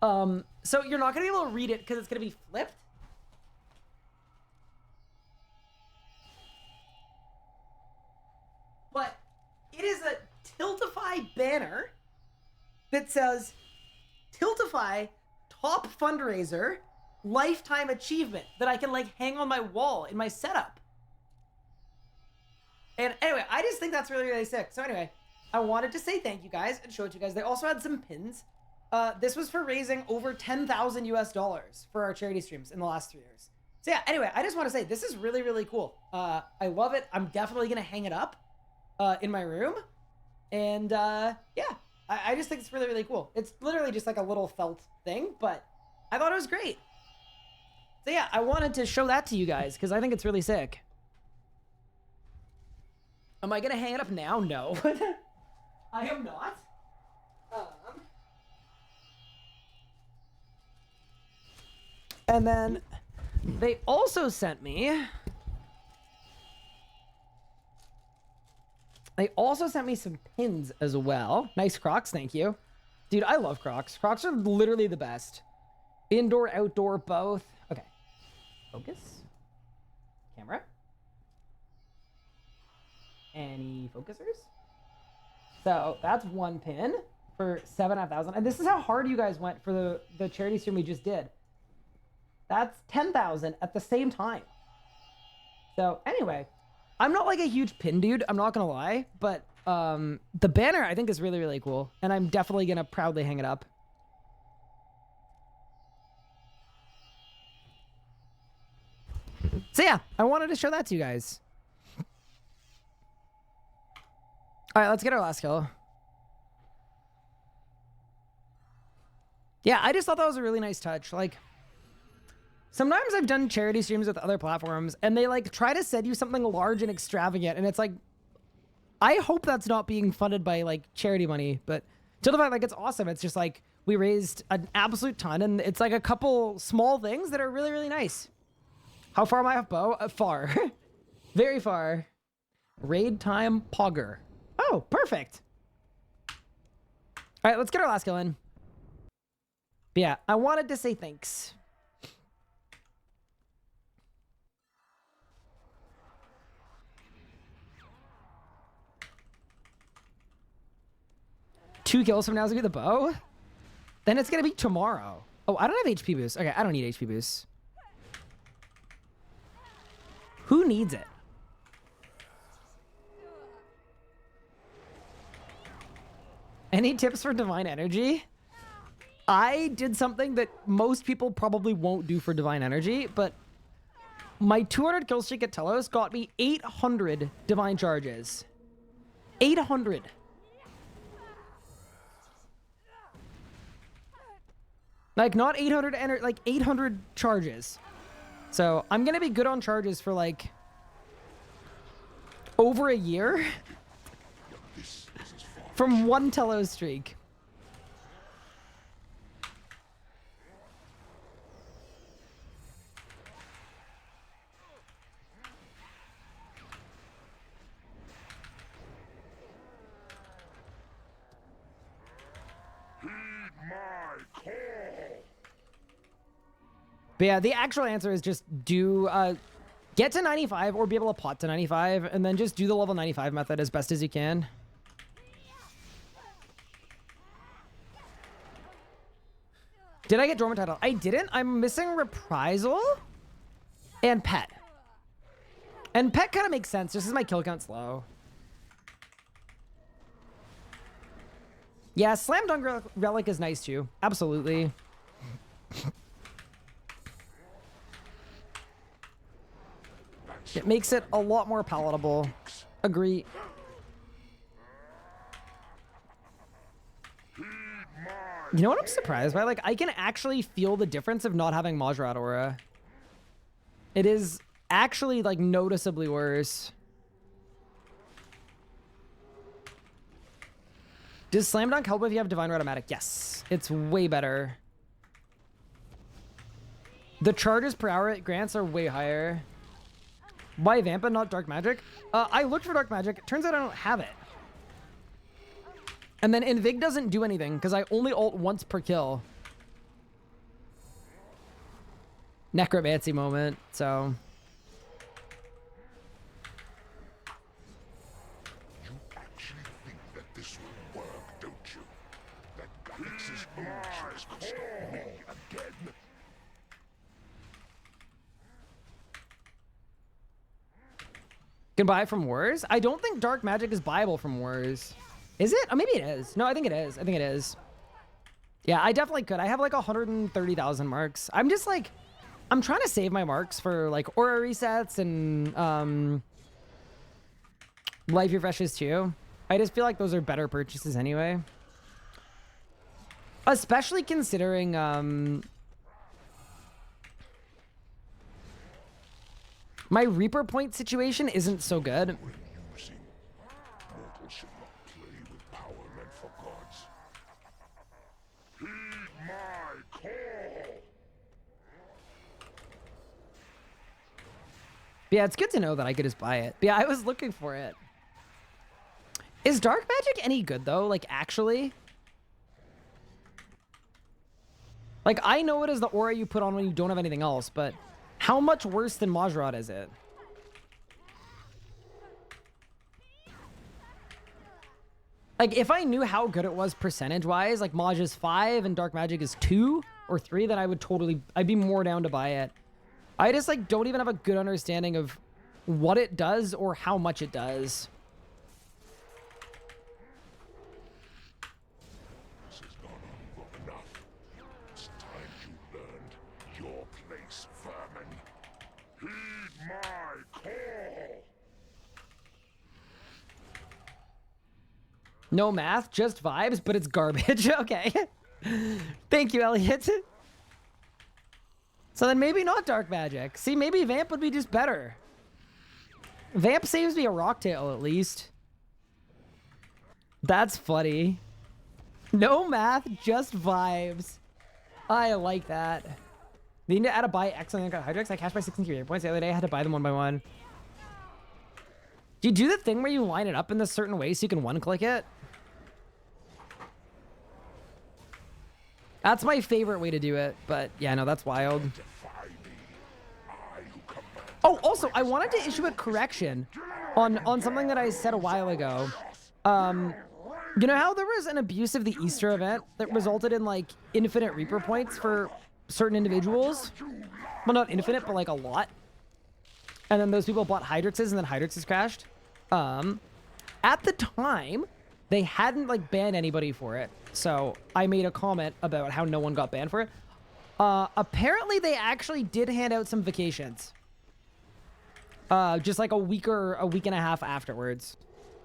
So you're not going to be able to read it because it's going to be flipped. But it is a Tiltify banner that says Tiltify top fundraiser lifetime achievement that I can like hang on my wall in my setup. And anyway, I just think that's really, really sick. So anyway, I wanted to say thank you guys and show it to you guys. They also had some pins. This was for raising over $10,000 US for our charity streams in the last 3 years. So yeah, anyway, I just want to say this is really, really cool. I love it. I'm definitely going to hang it up in my room. And yeah, I just think it's really, really cool. It's literally just like a little felt thing, but I thought it was great. So yeah, I wanted to show that to you guys because I think it's really sick. Am I going to hang it up now? No. I am not. And then they also sent me... They also sent me some pins as well. Nice Crocs, thank you. Dude, I love Crocs. Crocs are literally the best. Indoor, outdoor, both. Okay. Focus. Camera. Any focusers? So that's one pin for 7,500. And this is how hard you guys went for the charity stream we just did. That's 10,000 at the same time. So anyway, I'm not like a huge pin dude, I'm not gonna lie, but the banner I think is really, really cool. And I'm definitely gonna proudly hang it up. So yeah, I wanted to show that to you guys. All right, let's get our last kill. Yeah, I just thought that was a really nice touch. Like, sometimes I've done charity streams with other platforms and they like try to send you something large and extravagant. And it's like, I hope that's not being funded by like charity money, but to the fact like it's awesome. It's just like, we raised an absolute ton and it's like a couple small things that are really, really nice. How far am I off bow? Far. Very far. Raid time Pogger. Oh, perfect. All right, let's get our last kill in. But yeah, I wanted to say thanks. Two kills from now is gonna be the bow? Then it's gonna be tomorrow. Oh, I don't have HP boost. Okay, I don't need HP boost. Who needs it? Any tips for Divine Energy? I did something that most people probably won't do for Divine Energy, but my 200 kill streak at Telos got me 800 Divine Charges. 800. Like, not 800, like 800 charges. So, I'm gonna be good on charges for, like, over a year. From one Telos streak. But yeah, the actual answer is just do get to 95 or be able to pot to 95, and then just do the level 95 method as best as you can. Did I get Dormant Title? I didn't. I'm missing Reprisal and Pet. And Pet kind of makes sense just as my kill count's low. Yeah, Slam Dunk Relic is nice too. Absolutely. It makes it a lot more palatable. Agree. You know what I'm surprised by? Like, I can actually feel the difference of not having Majrat Aura. It is actually, like, noticeably worse. Does Slam Dunk help if you have Divine Automatic? Yes. It's way better. The charges per hour it grants are way higher. Why Vampa, not Dark Magic? I looked for Dark Magic. Turns out I don't have it. And then Invig doesn't do anything because I only ult once per kill. Necromancy moment, so. You actually think that this will work, don't you? That Galaxy's Enrage could stop me again? Can buy it from Wars? I don't think Dark Magic is buyable from Wars. Is it? Oh, maybe it is. No, I think it is. I think it is. Yeah, I definitely could. I have like 130,000 marks. I'm just like, I'm trying to save my marks for like aura resets and life refreshes too. I just feel like those are better purchases anyway. Especially considering my Reaper point situation isn't so good. Should not play with power meant for gods. Heed my call! Yeah, it's good to know that I could just buy it. But yeah, I was looking for it. Is Dark Magic any good though? Like actually? Like I know it is the aura you put on when you don't have anything else, but how much worse than Majrat is it? Like, if I knew how good it was percentage-wise, like Maj is 5 and Dark Magic is 2 or 3, then I would totally, I'd be more down to buy it. I just, like, don't even have a good understanding of what it does or how much it does. This has gone on long enough. It's time you learned your place, vermin. Heed my call! No math, just vibes, but it's garbage. Okay. Thank you, Elliot. So then maybe not Dark Magic. See, maybe Vamp would be just better. Vamp saves me a Rocktail at least. That's funny. No math, just vibes. I like that. They need to add a buy X on the Hydrix. I cashed my 16 creator points the other day. I had to buy them one by one. Do you do the thing where you line it up in this certain way so you can one-click it? That's my favorite way to do it, but yeah, no, that's wild. Oh, also, I wanted to issue a correction on something that I said a while ago. You know how there was an abuse of the Easter event that resulted in, like, infinite Reaper points for certain individuals? Well, not infinite, but, like, a lot. And then those people bought Hydrixes, and then Hydrixes crashed. At the time, they hadn't, like, banned anybody for it. So I made a comment about how no one got banned for it. Apparently, they actually did hand out some vacations. Just like a week and a half afterwards.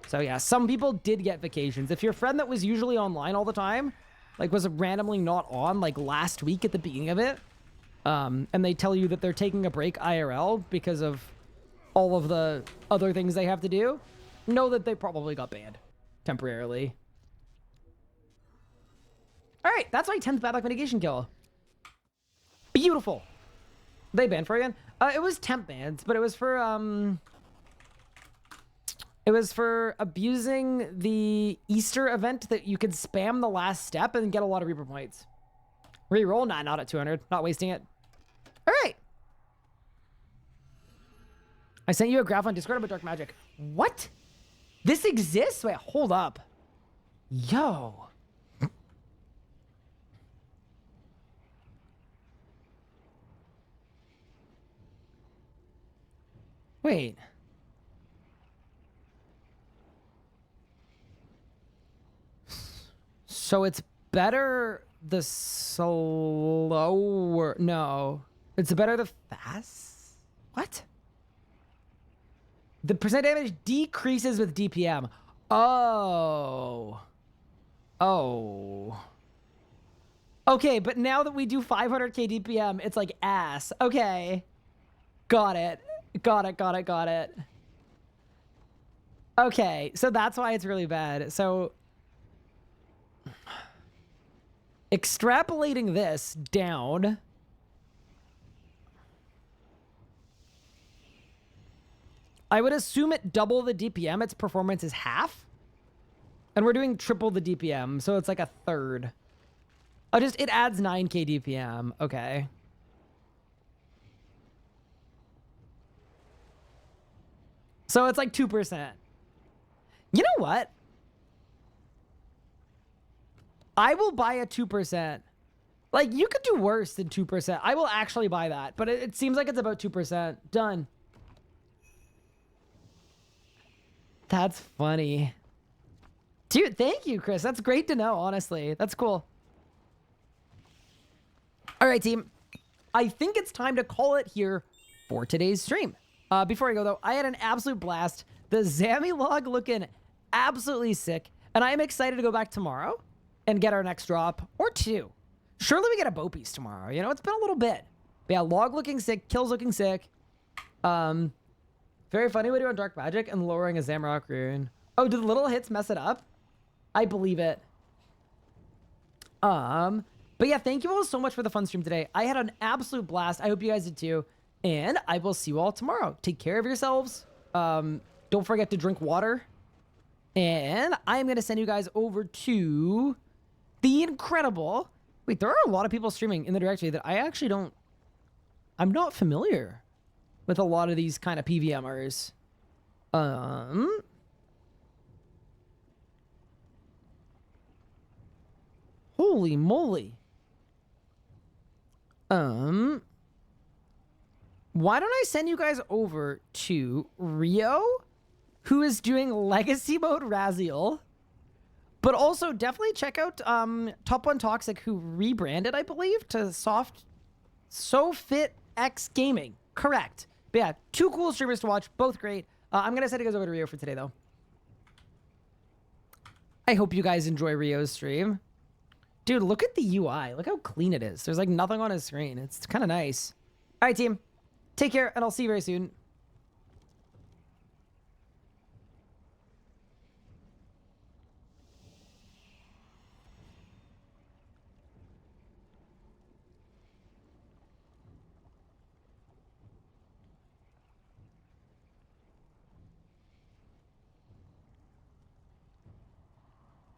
So yeah, some people did get vacations. If your friend that was usually online all the time, like was randomly not on like last week at the beginning of it, and they tell you that they're taking a break IRL because of all of the other things they have to do, know that they probably got banned temporarily. All right, that's my 10th bad luck mitigation kill. Beautiful. They banned for again? It was temp bans, but it was for abusing the Easter event that you could spam the last step and get a lot of Reaper points. Reroll? Nah, not at 200. Not wasting it. All right. I sent you a graph on Discord about dark magic. What? This exists? Wait, hold up. Yo. Wait. So it's better the slower. No. It's better the fast. What? The percent damage decreases with DPM. Oh. Oh. Okay, but now that we do 500k DPM, it's like ass. Okay. Got it. Got it. Okay, so that's why it's really bad. So extrapolating this down. I would assume at double the DPM, its performance is half. And we're doing triple the DPM, so it's like a third. Oh, it adds 9k DPM. Okay. So it's like 2%. You know what? I will buy a 2%. Like, you could do worse than 2%. I will actually buy that, but it seems like it's about 2%. Done. That's funny. Dude, thank you, Chris. That's great to know, honestly. That's cool. All right, team. I think it's time to call it here for today's stream. Before I go, though, I had an absolute blast. The Zammy log looking absolutely sick, and I am excited to go back tomorrow and get our next drop, or two. Surely we get a bow piece tomorrow. You know, it's been a little bit. But yeah, log looking sick, kills looking sick. Very funny way to do on dark magic and lowering a Zamorak rune. Oh, do the little hits mess it up? I believe it. But yeah, thank you all so much for the fun stream today. I had an absolute blast. I hope you guys did too. And I will see you all tomorrow. Take care of yourselves. Don't forget to drink water. And I'm going to send you guys over to the incredible... Wait, there are a lot of people streaming in the directory that I actually don't... I'm not familiar with a lot of these kind of PVMers. Holy moly. Why don't I send you guys over to Rio, who is doing Legacy Mode Raziel, but also definitely check out Top One Toxic, who rebranded, I believe, to SoFit X Gaming. Correct. But yeah, two cool streamers to watch, both great. I'm going to send you guys over to Rio for today, though. I hope you guys enjoy Rio's stream. Dude, look at the UI. Look how clean it is. There's like nothing on his screen. It's kind of nice. All right, team. Take care, and I'll see you very soon.